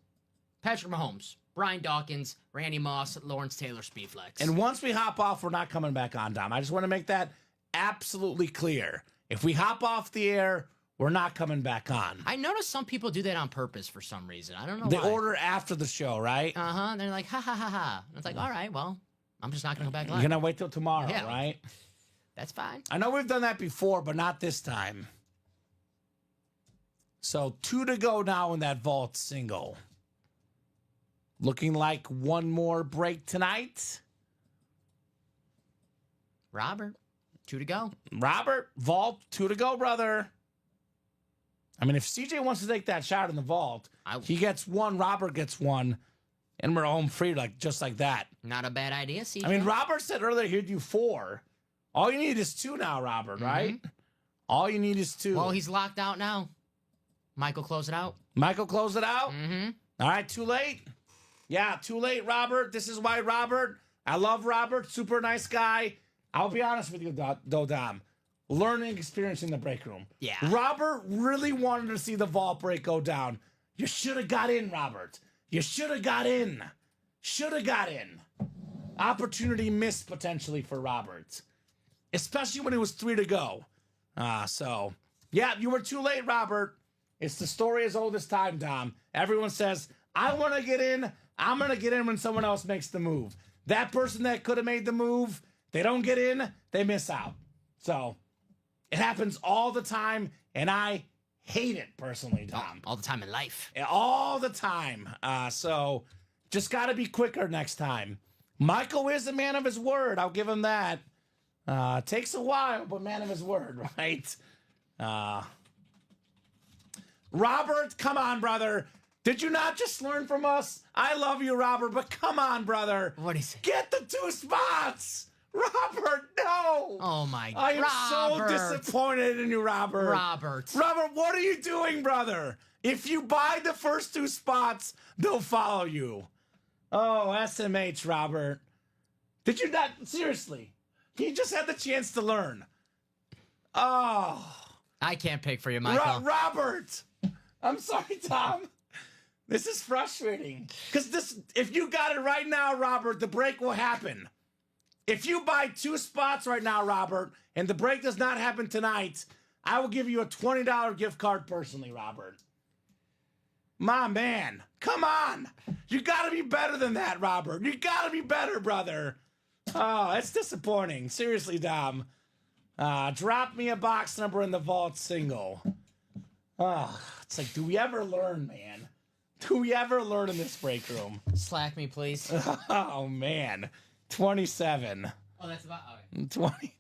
Patrick Mahomes, Brian Dawkins, Randy Moss, Lawrence Taylor, Speedflex. And once we hop off, we're not coming back on, Dom. I just want to make that absolutely clear. If we hop off the air, we're not coming back on. I noticed some people do that on purpose for some reason. I don't know They why. order after the show, right? Uh-huh. They're like, ha, ha, ha, ha. And it's like, all right, well, I'm just not going to go back You're live. going to wait till tomorrow, Yeah. right? That's fine. I know we've done that before, but not this time. So 2 to go now in that vault single. Looking like one more break tonight. Robert, 2 to go. Robert, vault, 2 to go, brother. I mean, if CJ wants to take that shot in the vault, he gets 1, Robert gets 1, and we're home free just like that. Not a bad idea, CJ. I mean, Robert said earlier he'd do 4. All you need is 2 now, Robert, right? All you need is 2. Well, he's locked out now. Michael, close it out. Michael, close it out? Mm-hmm. All right, too late? Yeah, too late, Robert. This is why Robert, I love Robert, super nice guy. I'll be honest with you, though, Dom. Learning experience in the break room. Yeah. Robert really wanted to see the vault break go down. You should have got in, Robert. You should have got in. Should have got in. Opportunity missed potentially for Robert. Especially when it was 3 to go. So, yeah, you were too late, Robert. It's the story as old as time, Dom. Everyone says, I want to get in. I'm going to get in when someone else makes the move. That person that could have made the move, they don't get in, they miss out. So it happens all the time, and I hate it personally, Dom. All the time in life. All the time. So just got to be quicker next time. Michael is a man of his word. I'll give him that. Takes a while, but man of his word, right? Robert, come on, brother. Did you not just learn from us? I love you, Robert, but come on, brother. What is it? Get the 2 spots. Robert, no. Oh, my God. I am so disappointed in you, Robert. Robert, what are you doing, brother? If you buy the first 2 spots, they'll follow you. Oh, SMH, Robert. Did you not? Seriously. You just had the chance to learn. Oh. I can't pick for you, Michael. Robert. I'm sorry, Tom. This is frustrating. Because if you got it right now, Robert, the break will happen. If you buy 2 spots right now, Robert, and the break does not happen tonight, I will give you a $20 gift card personally, Robert. My man, come on. You got to be better than that, Robert. You got to be better, brother. Oh, that's disappointing. Seriously, Dom. Drop me a box number in the vault single. Oh, it's like, do we ever learn, man? Do we ever learn in this break room? Slack me, please. Oh, man. 27. Oh, that's about... Okay. 20.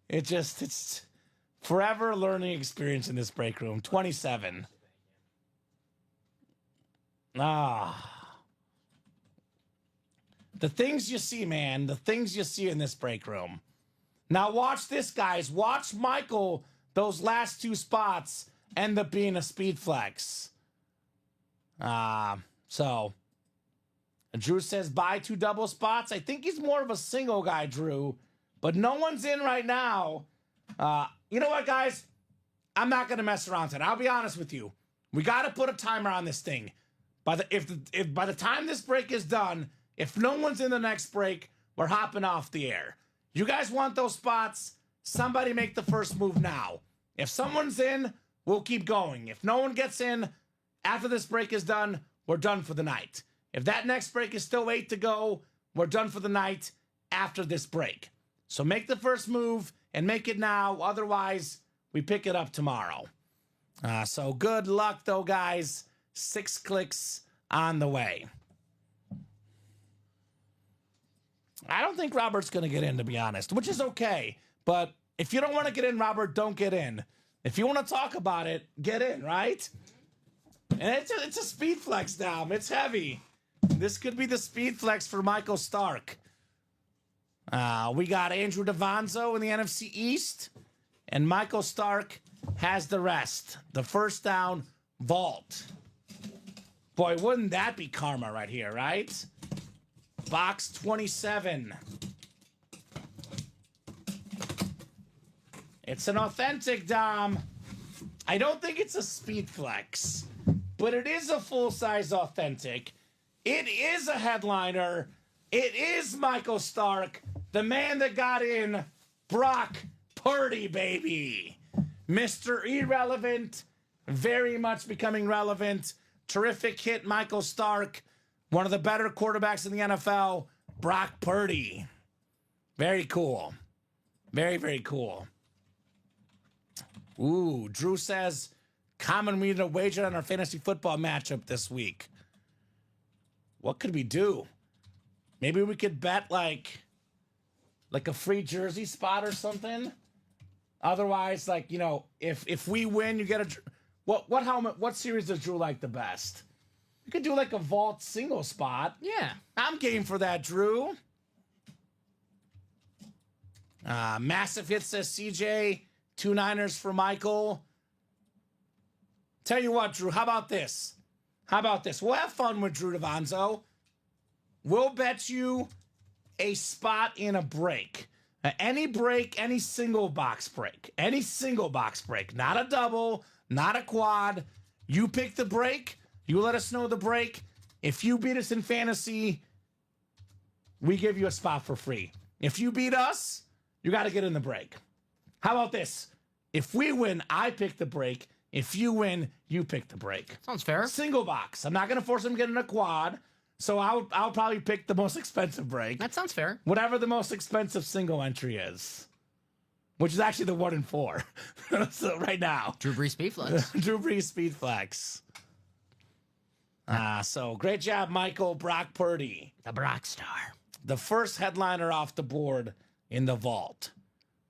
It's forever learning experience in this break room. 27. The things you see, man. The things you see in this break room. Now watch this, guys. Watch Michael, those last 2 spots end up being a speed flex. So Drew says buy 2 double spots. I think he's more of a single guy, Drew. But no one's in right now. You know what, guys? I'm not going to mess around tonight. I'll be honest with you. We got to put a timer on this thing. If by the time this break is done, if no one's in the next break, we're hopping off the air. You guys want those spots? Somebody make the first move now. If someone's in, we'll keep going. If no one gets in, after this break is done, we're done for the night. If that next break is still 8 to go, we're done for the night after this break. So make the first move and make it now. Otherwise, we pick it up tomorrow. So good luck, though, guys. 6 clicks on the way. I don't think Robert's going to get in, to be honest, which is okay. But if you don't want to get in, Robert, don't get in. If you want to talk about it, get in, right? And it's a speed flex, Dom. It's heavy. This could be the speed flex for Michael Stark. We got Andrew DeVonzo in the NFC East, and Michael Stark has the rest. The first down vault. Boy, wouldn't that be karma right here, right? Box 27. It's an authentic, Dom. I don't think it's a speed flex, but it is a full-size authentic. It is a headliner. It is Michael Stark, the man that got in, Brock Purdy, baby. Mr. Irrelevant, very much becoming relevant. Terrific hit, Michael Stark. One of the better quarterbacks in the NFL, Brock Purdy. Very cool. Very, very cool. Ooh, Drew says, Kamen, we need a wager on our fantasy football matchup this week. What could we do? Maybe we could bet like a free jersey spot or something. Otherwise, like, you know, if we win, you get a... What helmet, what series does Drew like the best? You could do like a vault single spot. Yeah. I'm game for that, Drew. Massive hit, says CJ. 2 Niners for Michael. Tell you what, Drew, how about this? We'll have fun with Drew DeVonzo. We'll bet you a spot in a break. Any break, any single box break. Any single box break. Not a double, not a quad. You pick the break. You let us know the break. If you beat us in fantasy, we give you a spot for free. If you beat us, you got to get in the break. How about this? If we win, I pick the break. If you win, you pick the break. Sounds fair. Single box. I'm not going to force him to get in a quad, so I'll probably pick the most expensive break. That sounds fair. Whatever the most expensive single entry is, which is actually the 1 and 4. So right now, Drew Brees Speed Flex. Drew Brees Speed Flex. So great job, Michael. Brock Purdy, The Brock Star. the first headliner off the board in the vault.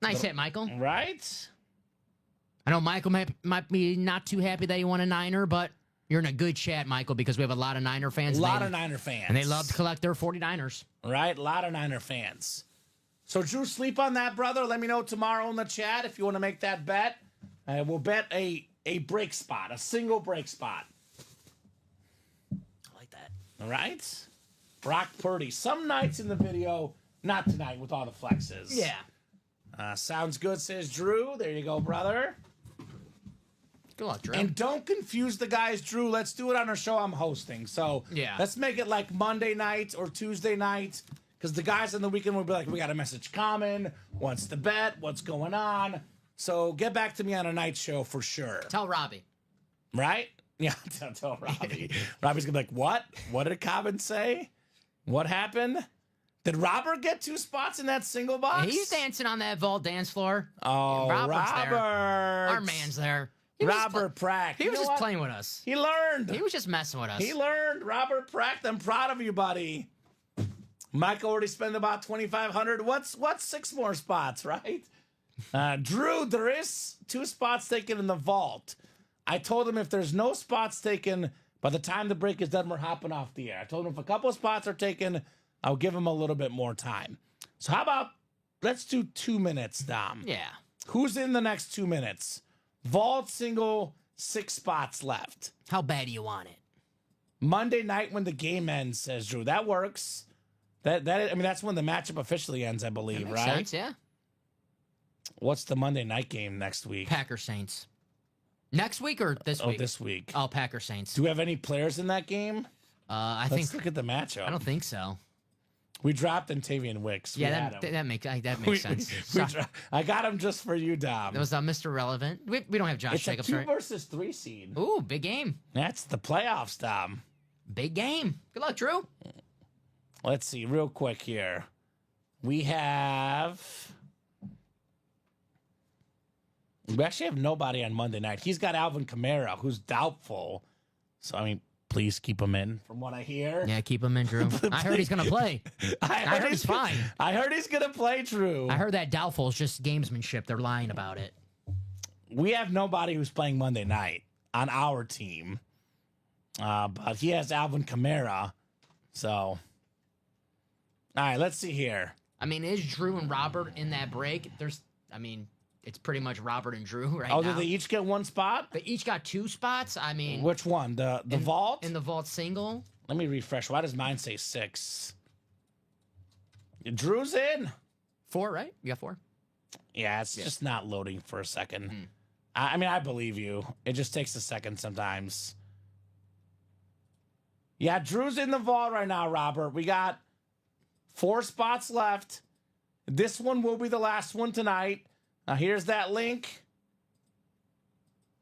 Nice hit, Michael. Right? I know Michael might be not too happy that you won a Niner, but you're in a good chat, Michael, because we have a lot of Niner fans. A lot of Niner fans. And they love to collect their 49ers. Right? A lot of Niner fans. So, Drew, sleep on that, brother. Let me know tomorrow in the chat if you want to make that bet. We'll bet a break spot, a single break spot. I like that. All right? Brock Purdy. Some nights in the video, not tonight with all the flexes. Yeah. Sounds good, says Drew. There you go, brother. Good luck, Drew. And don't confuse the guys, Drew. Let's do it on a show I'm hosting. So Yeah. let's make it like Monday night or Tuesday night. Because the guys on the weekend will be like, we got a message Kamen. What's the bet? What's going on? So get back to me on a night show for sure. Tell Robbie. Right? Yeah, tell Robbie. Robbie's going to be like, what? What did Kamen say? What happened? Did Robert get 2 spots in that single box? He's dancing on that vault dance floor. Oh, Robert's Robert. there. Our man's there. He was just Robert Pratt. He You was know just what? playing with us. He learned. He was just messing with us. He learned. Robert Pratt, I'm proud of you, buddy. Mike already spent about $2,500. What's 6 more spots, right? Drew, there is 2 spots taken in the vault. I told him if there's no spots taken by the time the break is done, we're hopping off the air. I told him if a couple of spots are taken, I'll give him a little bit more time. So how about let's do 2 minutes, Dom. Yeah. Who's in the next 2 minutes? Vault single, 6 spots left. How bad do you want it? Monday night when the game ends, says Drew. That works. That's when the matchup officially ends, I believe, Makes right? sense, yeah. What's the Monday night game next week? Packer Saints. Next week or this week? This week. Oh, Packer Saints. Do we have any players in that game? I Let's think. look at the matchup. I don't think so. We dropped Tavian Wicks. Yeah, that makes sense. I got him just for you, Dom. That was Mr. Relevant. We don't have Josh It's Jacobs, a 2 right? versus 3 seed. Ooh, big game. That's the playoffs, Dom. Big game. Good luck, Drew. Let's see real quick here. We actually have nobody on Monday night. He's got Alvin Kamara, who's doubtful. So, please keep him in from what I hear. Yeah, keep him in, Drew. I heard he's going to play. I heard he's fine. I heard he's going to play, Drew. I heard that doubtful is just gamesmanship. They're lying about it. We have nobody who's playing Monday night on our team. But he has Alvin Kamara. So, all right, let's see here. Is Drew and Robert in that break? It's pretty much Robert and Drew right now. now. Did they each get 1 spot? They each got 2 spots. Which one? The vault? In the vault single. Let me refresh. Why does mine say 6? Drew's in. 4, right? You got 4? Yeah, it's just not loading for a second. I believe you. It just takes a second sometimes. Yeah, Drew's in the vault right now, Robert. We got 4 spots left. This one will be the last one tonight. Now, here's that link.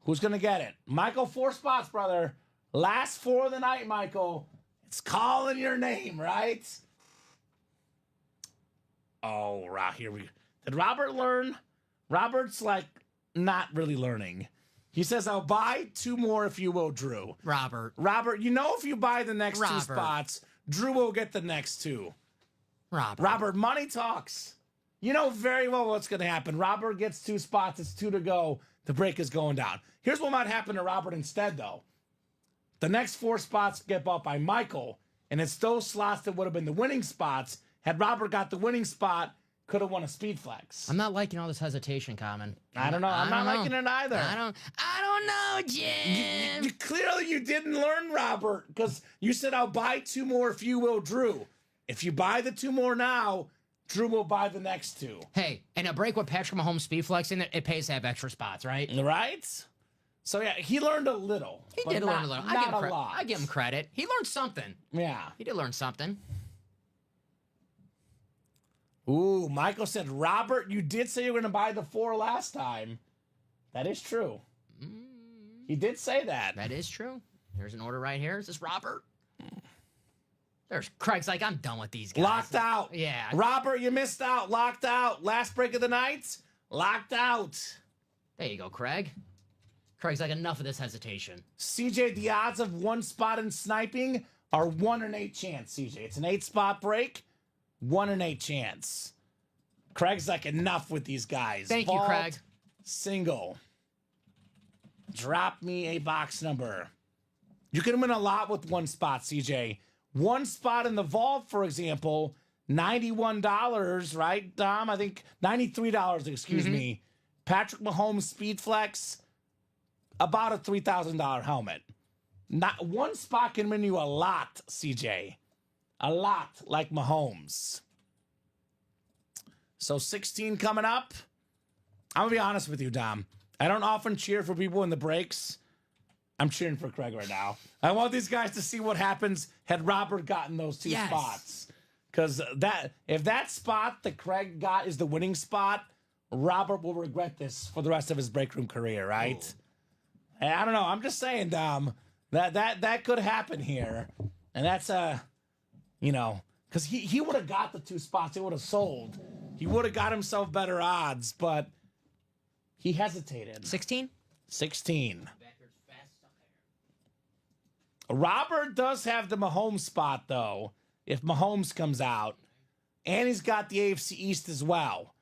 Who's going to get it? Michael, 4 spots, brother. Last 4 of the night, Michael. It's calling your name, right? Oh, here we go. Did Robert learn? Robert's not really learning. He says, I'll buy 2 more if you will, Drew. Robert, if you buy the next 2 spots, Drew will get the next 2. Robert, money talks. You know very well what's going to happen. Robert gets 2 spots. It's 2 to go. The break is going down. Here's what might happen to Robert instead, though. The next 4 spots get bought by Michael, and it's those slots that would have been the winning spots. Had Robert got the winning spot, could have won a speed flex. I'm not liking all this hesitation, Kamen. I don't know. I'm not liking it either. I don't know, Jim. Clearly, you didn't learn, Robert, because you said, I'll buy 2 more if you will, Drew. If you buy the 2 more now, Drew will buy the next 2. Hey, in a break with Patrick Mahomes speed flexing, it pays to have extra spots, right? Right? So, yeah, he learned a little. He did learn a little. Not a lot. I give him credit. He learned something. Yeah. He did learn something. Ooh, Michael said, Robert, you did say you were going to buy the 4 last time. That is true. He did say that. That is true. There's an order right here. Is this Robert? There's Craig's like, I'm done with these guys. Locked out. Yeah. Robert, you missed out. Locked out. Last break of the night. Locked out. There you go, Craig. Craig's like, enough of this hesitation. CJ, the odds of one spot in sniping are 1 in 8 chance, CJ. It's an 8-spot break. 1 in 8 chance. Craig's like, enough with these guys. Thank you, Craig. Single. Drop me a box number. You can win a lot with 1 spot, CJ. 1 spot in the vault, for example, $91, right, Dom? I think $93, excuse me. Patrick Mahomes Speed Flex, about a $3,000 helmet. Not 1 spot can win you a lot, CJ. A lot, like Mahomes. So 16 coming up. I'm going to be honest with you, Dom. I don't often cheer for people in the breaks. I'm cheering for Craig right now. I want these guys to see what happens had Robert gotten those 2 spots. Because if that spot that Craig got is the winning spot, Robert will regret this for the rest of his break room career, right? Hey, I don't know. I'm just saying, Dom, that could happen here. And that's, because he would have got the 2 spots. He would have sold. He would have got himself better odds, but he hesitated. 16? 16. Robert does have the Mahomes spot, though, if Mahomes comes out. And he's got the AFC East as well.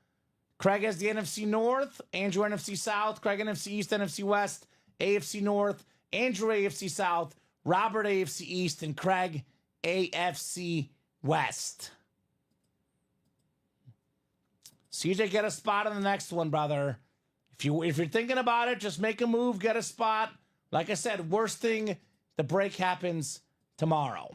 Craig has the NFC North, Andrew NFC South, Craig NFC East, NFC West, AFC North, Andrew AFC South, Robert AFC East, and Craig AFC West. CJ, get a spot on the next one, brother. If you're thinking about it, just make a move, get a spot. Like I said, worst thing, the break happens tomorrow.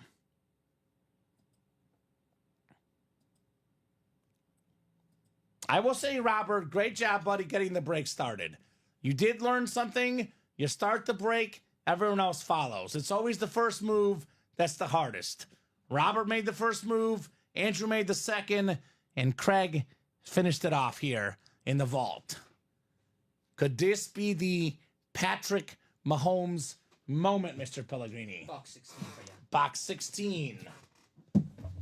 I will say, Robert, great job, buddy, getting the break started. You did learn something. You start the break, everyone else follows. It's always the first move that's the hardest. Robert made the first move, Andrew made the second, and Craig finished it off here in the vault. Could this be the Patrick Mahomes moment, Mr. Pellegrini? Box 16 for you. Box 16.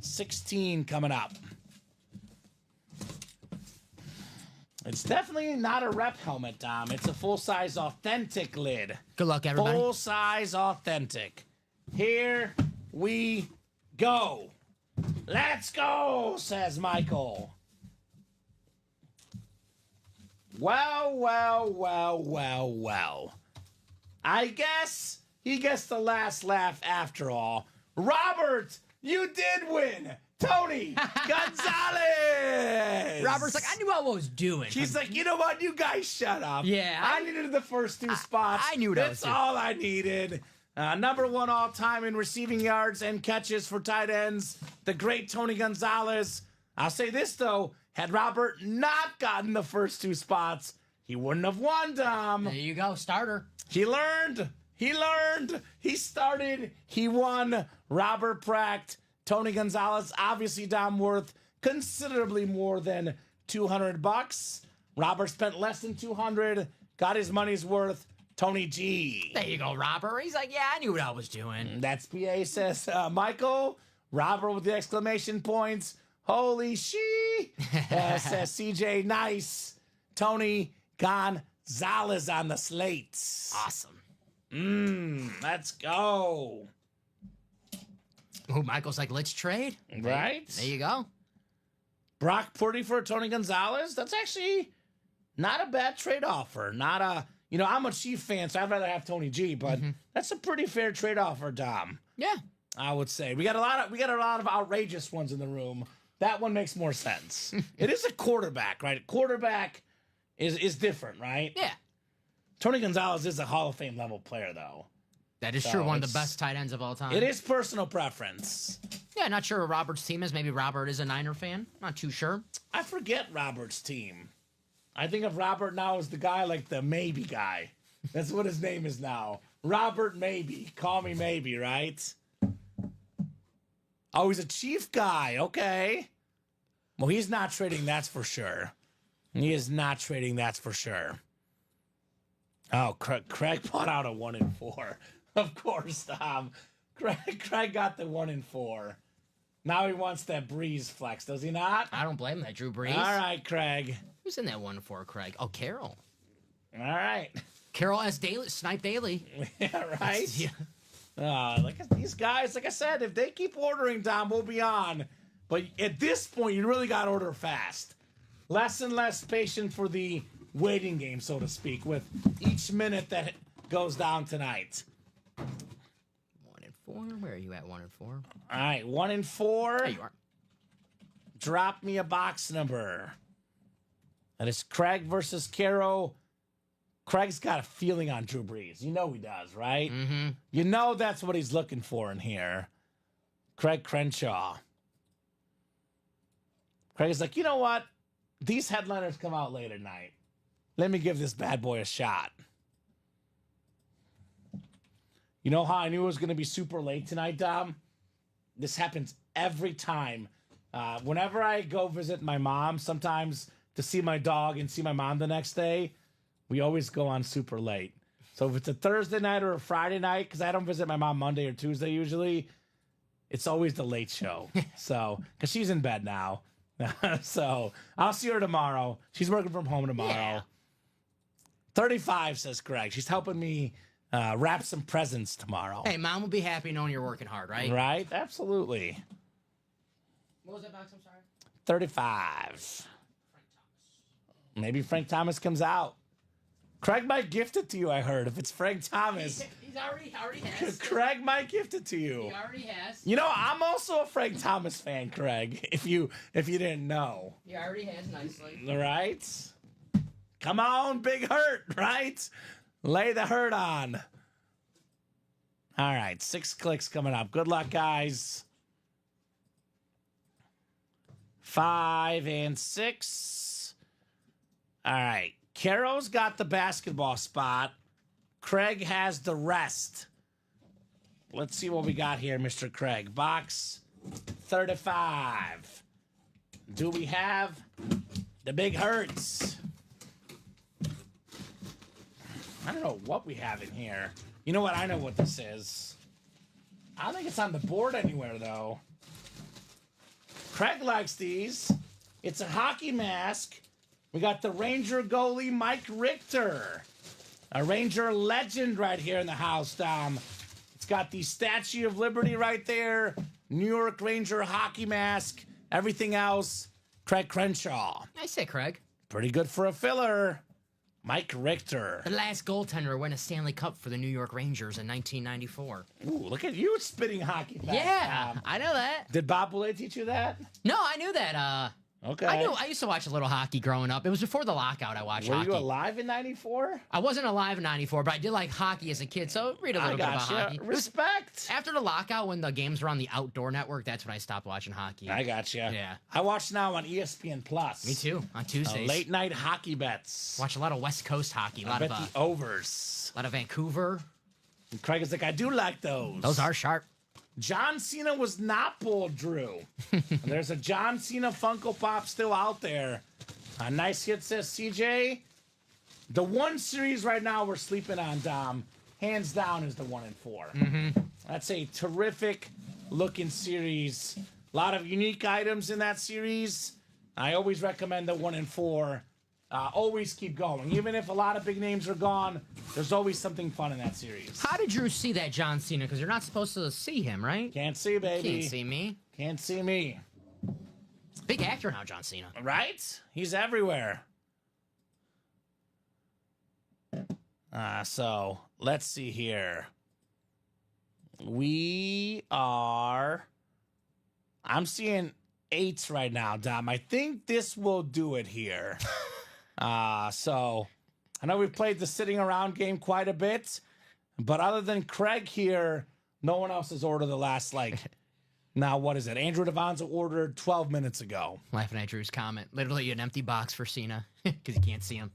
16 coming up. It's definitely not a rep helmet, Dom. It's a full-size authentic lid. Good luck, everybody. Full-size authentic. Here we go. Let's go, says Michael. Well. I guess he gets the last laugh after all. Robert, you did win. Tony Gonzalez. Robert's like, I knew what I was doing. He's like, you know what? You guys shut up. Yeah. I needed the first 2 spots. I knew what I was That's doing. all I needed. Number 1 all-time in receiving yards and catches for tight ends, the great Tony Gonzalez. I'll say this, though. Had Robert not gotten the first 2 spots, he wouldn't have won, Dom. There you go, starter. He learned. He started. He won. Robert Pracht, Tony Gonzalez, obviously Dom worth considerably more than $200. Robert spent less than $200, got his money's worth. Tony G. There you go, Robert. He's like, yeah, I knew what I was doing. That's PA says Michael. Robert with the exclamation points. Holy she. Says CJ. Nice. Tony Gonzalez on the slates. Awesome. Let's go. Oh, Michael's like, let's trade. Right? There you go. Brock Purdy for Tony Gonzalez. That's actually not a bad trade offer. Not a, I'm a Chief fan, so I'd rather have Tony G, but that's a pretty fair trade offer, Dom. Yeah. I would say. We got a lot of outrageous ones in the room. That one makes more sense. It is a quarterback, right? A quarterback is different, right? Yeah. Tony Gonzalez is a Hall of Fame level player, though. That is true. One of the best tight ends of all time. It is personal preference. Yeah, not sure what Robert's team is. Maybe Robert is a Niner fan. Not too sure. I forget Robert's team. I think of Robert now as the guy like the maybe guy. That's what his name is now. Robert Maybe. Call me maybe, right? Oh, he's a Chief guy. Okay. Well, he's not trading, that's for sure. He is not trading, that's for sure. Oh, Craig brought out a 1 and 4. Of course, Tom. Craig got the 1 and 4. Now he wants that Breeze flex, does he not? I don't blame that, Drew Brees. All right, Craig. Who's in that 1-4, Craig? Oh, Carol. All right. Carol S. Daily, Snipe Daily. Yeah, right? Yeah. Look at these guys. Like I said, if they keep ordering, Tom, we'll be on. But at this point, you really got to order fast. Less and less patient for the waiting game, so to speak, with each minute that goes down tonight. 1 and 4. Where are you at? 1 and 4. All right, 1 and 4. There you are. Drop me a box number. That is Craig versus Caro. Craig's got a feeling on Drew Brees. You know he does, right? Mm-hmm. You know that's what he's looking for in here. Craig Crenshaw. Craig's like, you know what? These headliners come out late at night. Let me give this bad boy a shot. You know how I knew it was going to be super late tonight, Dom? This happens every time. Whenever I go visit my mom, sometimes to see my dog and see my mom the next day, we always go on super late. So if it's a Thursday night or a Friday night, because I don't visit my mom Monday or Tuesday usually, it's always the late show. So, because she's in bed now. So I'll see her tomorrow. She's working from home tomorrow. Yeah. 35, says Greg. She's helping me wrap some presents tomorrow. Hey, Mom will be happy knowing you're working hard, right? Right? Absolutely. What was that box? I'm sorry. 35. Maybe Frank Thomas comes out. Craig might gift it to you, I heard. If it's Frank Thomas. He's already has. Craig might gift it to you. He already has. You know, I'm also a Frank Thomas fan, Craig, if you didn't know. He already has nicely. All right? Come on, big hurt, right? Lay the hurt on. All right, 6 clicks coming up. Good luck, guys. 5 and 6. All right. Caro's got the basketball spot. Craig has the rest. Let's see what we got here, Mr. Craig. Box 35. Do we have the big hurts? I don't know what we have in here. You know what? I know what this is. I don't think it's on the board anywhere, though. Craig likes these. It's a hockey mask. We got the Ranger goalie, Mike Richter. A Ranger legend right here in the house, Dom. It's got the Statue of Liberty right there. New York Ranger hockey mask. Everything else, Craig Crenshaw. Nice hit, Craig. Pretty good for a filler. Mike Richter. The last goaltender to win a Stanley Cup for the New York Rangers in 1994. Ooh, look at you spitting hockey facts, Yeah, Dom. I know that. Did Bob Boulay teach you that? No, I knew that. Okay. I used to watch a little hockey growing up. It was before the lockout I watched Were hockey. you alive in 94? I wasn't alive in 94, but I did like hockey as a kid, so read a little bit about hockey. Respect. After the lockout, when the games were on the Outdoor Network, that's when I stopped watching hockey. I got you. Yeah. I watch now on ESPN Plus. Me too, on Tuesdays. Late night hockey bets. Watch a lot of West Coast hockey. A I lot bet of the overs. lot of Vancouver. And Craig is like, I do like those. Those are sharp. John Cena was not bold, Drew. There's a John Cena Funko Pop still out there. A nice hit, says CJ. The one series right now we're sleeping on, Dom, hands down, is the 1 and 4. That's a terrific looking series. A lot of unique items in that series. I always recommend the 1 and 4. Always keep going. Even if a lot of big names are gone, there's always something fun in that series. How did Drew see that John Cena? Because you're not supposed to see him, right? Can't see, baby. Can't see me. Can't see me. Big actor now, John Cena. Right? He's everywhere. So, let's see here. I'm seeing 8s right now, Dom. I think this will do it here. So, I know we've played the sitting around game quite a bit, but other than Craig here, no one else has ordered the last, now what is it? Andrew Devonza ordered 12 minutes ago. Laughing at Drew's comment. Literally an empty box for Cena because you can't see him.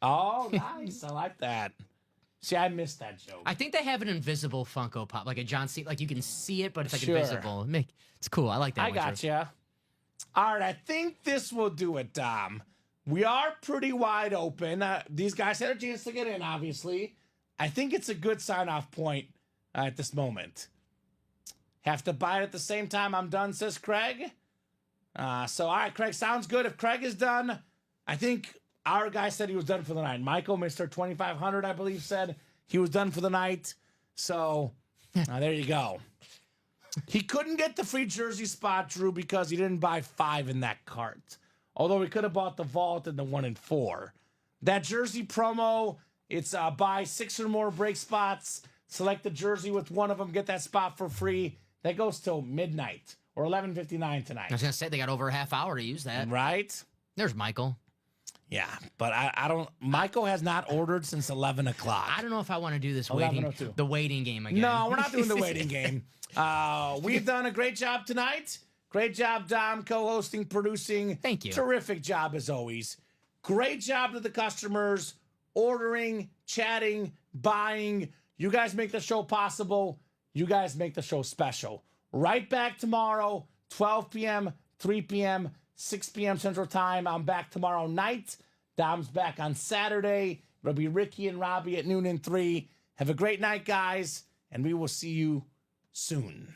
Oh, nice. I like that. See, I missed that joke. I think they have an invisible Funko Pop, like a John Cena. Like you can see it, but it's like Sure. invisible. It's cool. I like that I one, got Drew. you. All right, I think this will do it, Dom. We are pretty wide open. These guys had a chance to get in, obviously. I think it's a good sign-off point at this moment. Have to buy it at the same time I'm done, says Craig. All right, Craig, sounds good. If Craig is done, I think our guy said he was done for the night. Michael, Mr. 2500, I believe, said he was done for the night. So there you go. He couldn't get the free jersey spot, Drew, because he didn't buy 5 in that cart. Although he could have bought the vault and the 1 and 4. That jersey promo, it's buy 6 or more break spots, select the jersey with one of them, get that spot for free. That goes till midnight or 11:59 tonight. I was gonna say they got over a half hour to use that. Right? There's Michael. Yeah, but I don't. Michael has not ordered since 11 o'clock. I don't know if I want to do this 11:02. the waiting game again. No, we're not doing the waiting game. We've done a great job tonight. Great job, Dom, co-hosting, producing. Thank you. Terrific job as always. Great job to the customers, ordering, chatting, buying. You guys make the show possible. You guys make the show special. Right back tomorrow, 12 p.m., 3 p.m., 6 p.m. Central Time. I'm back tomorrow night. Dom's back on Saturday. It'll be Ricky and Robbie at noon and 3. Have a great night, guys, and we will see you soon.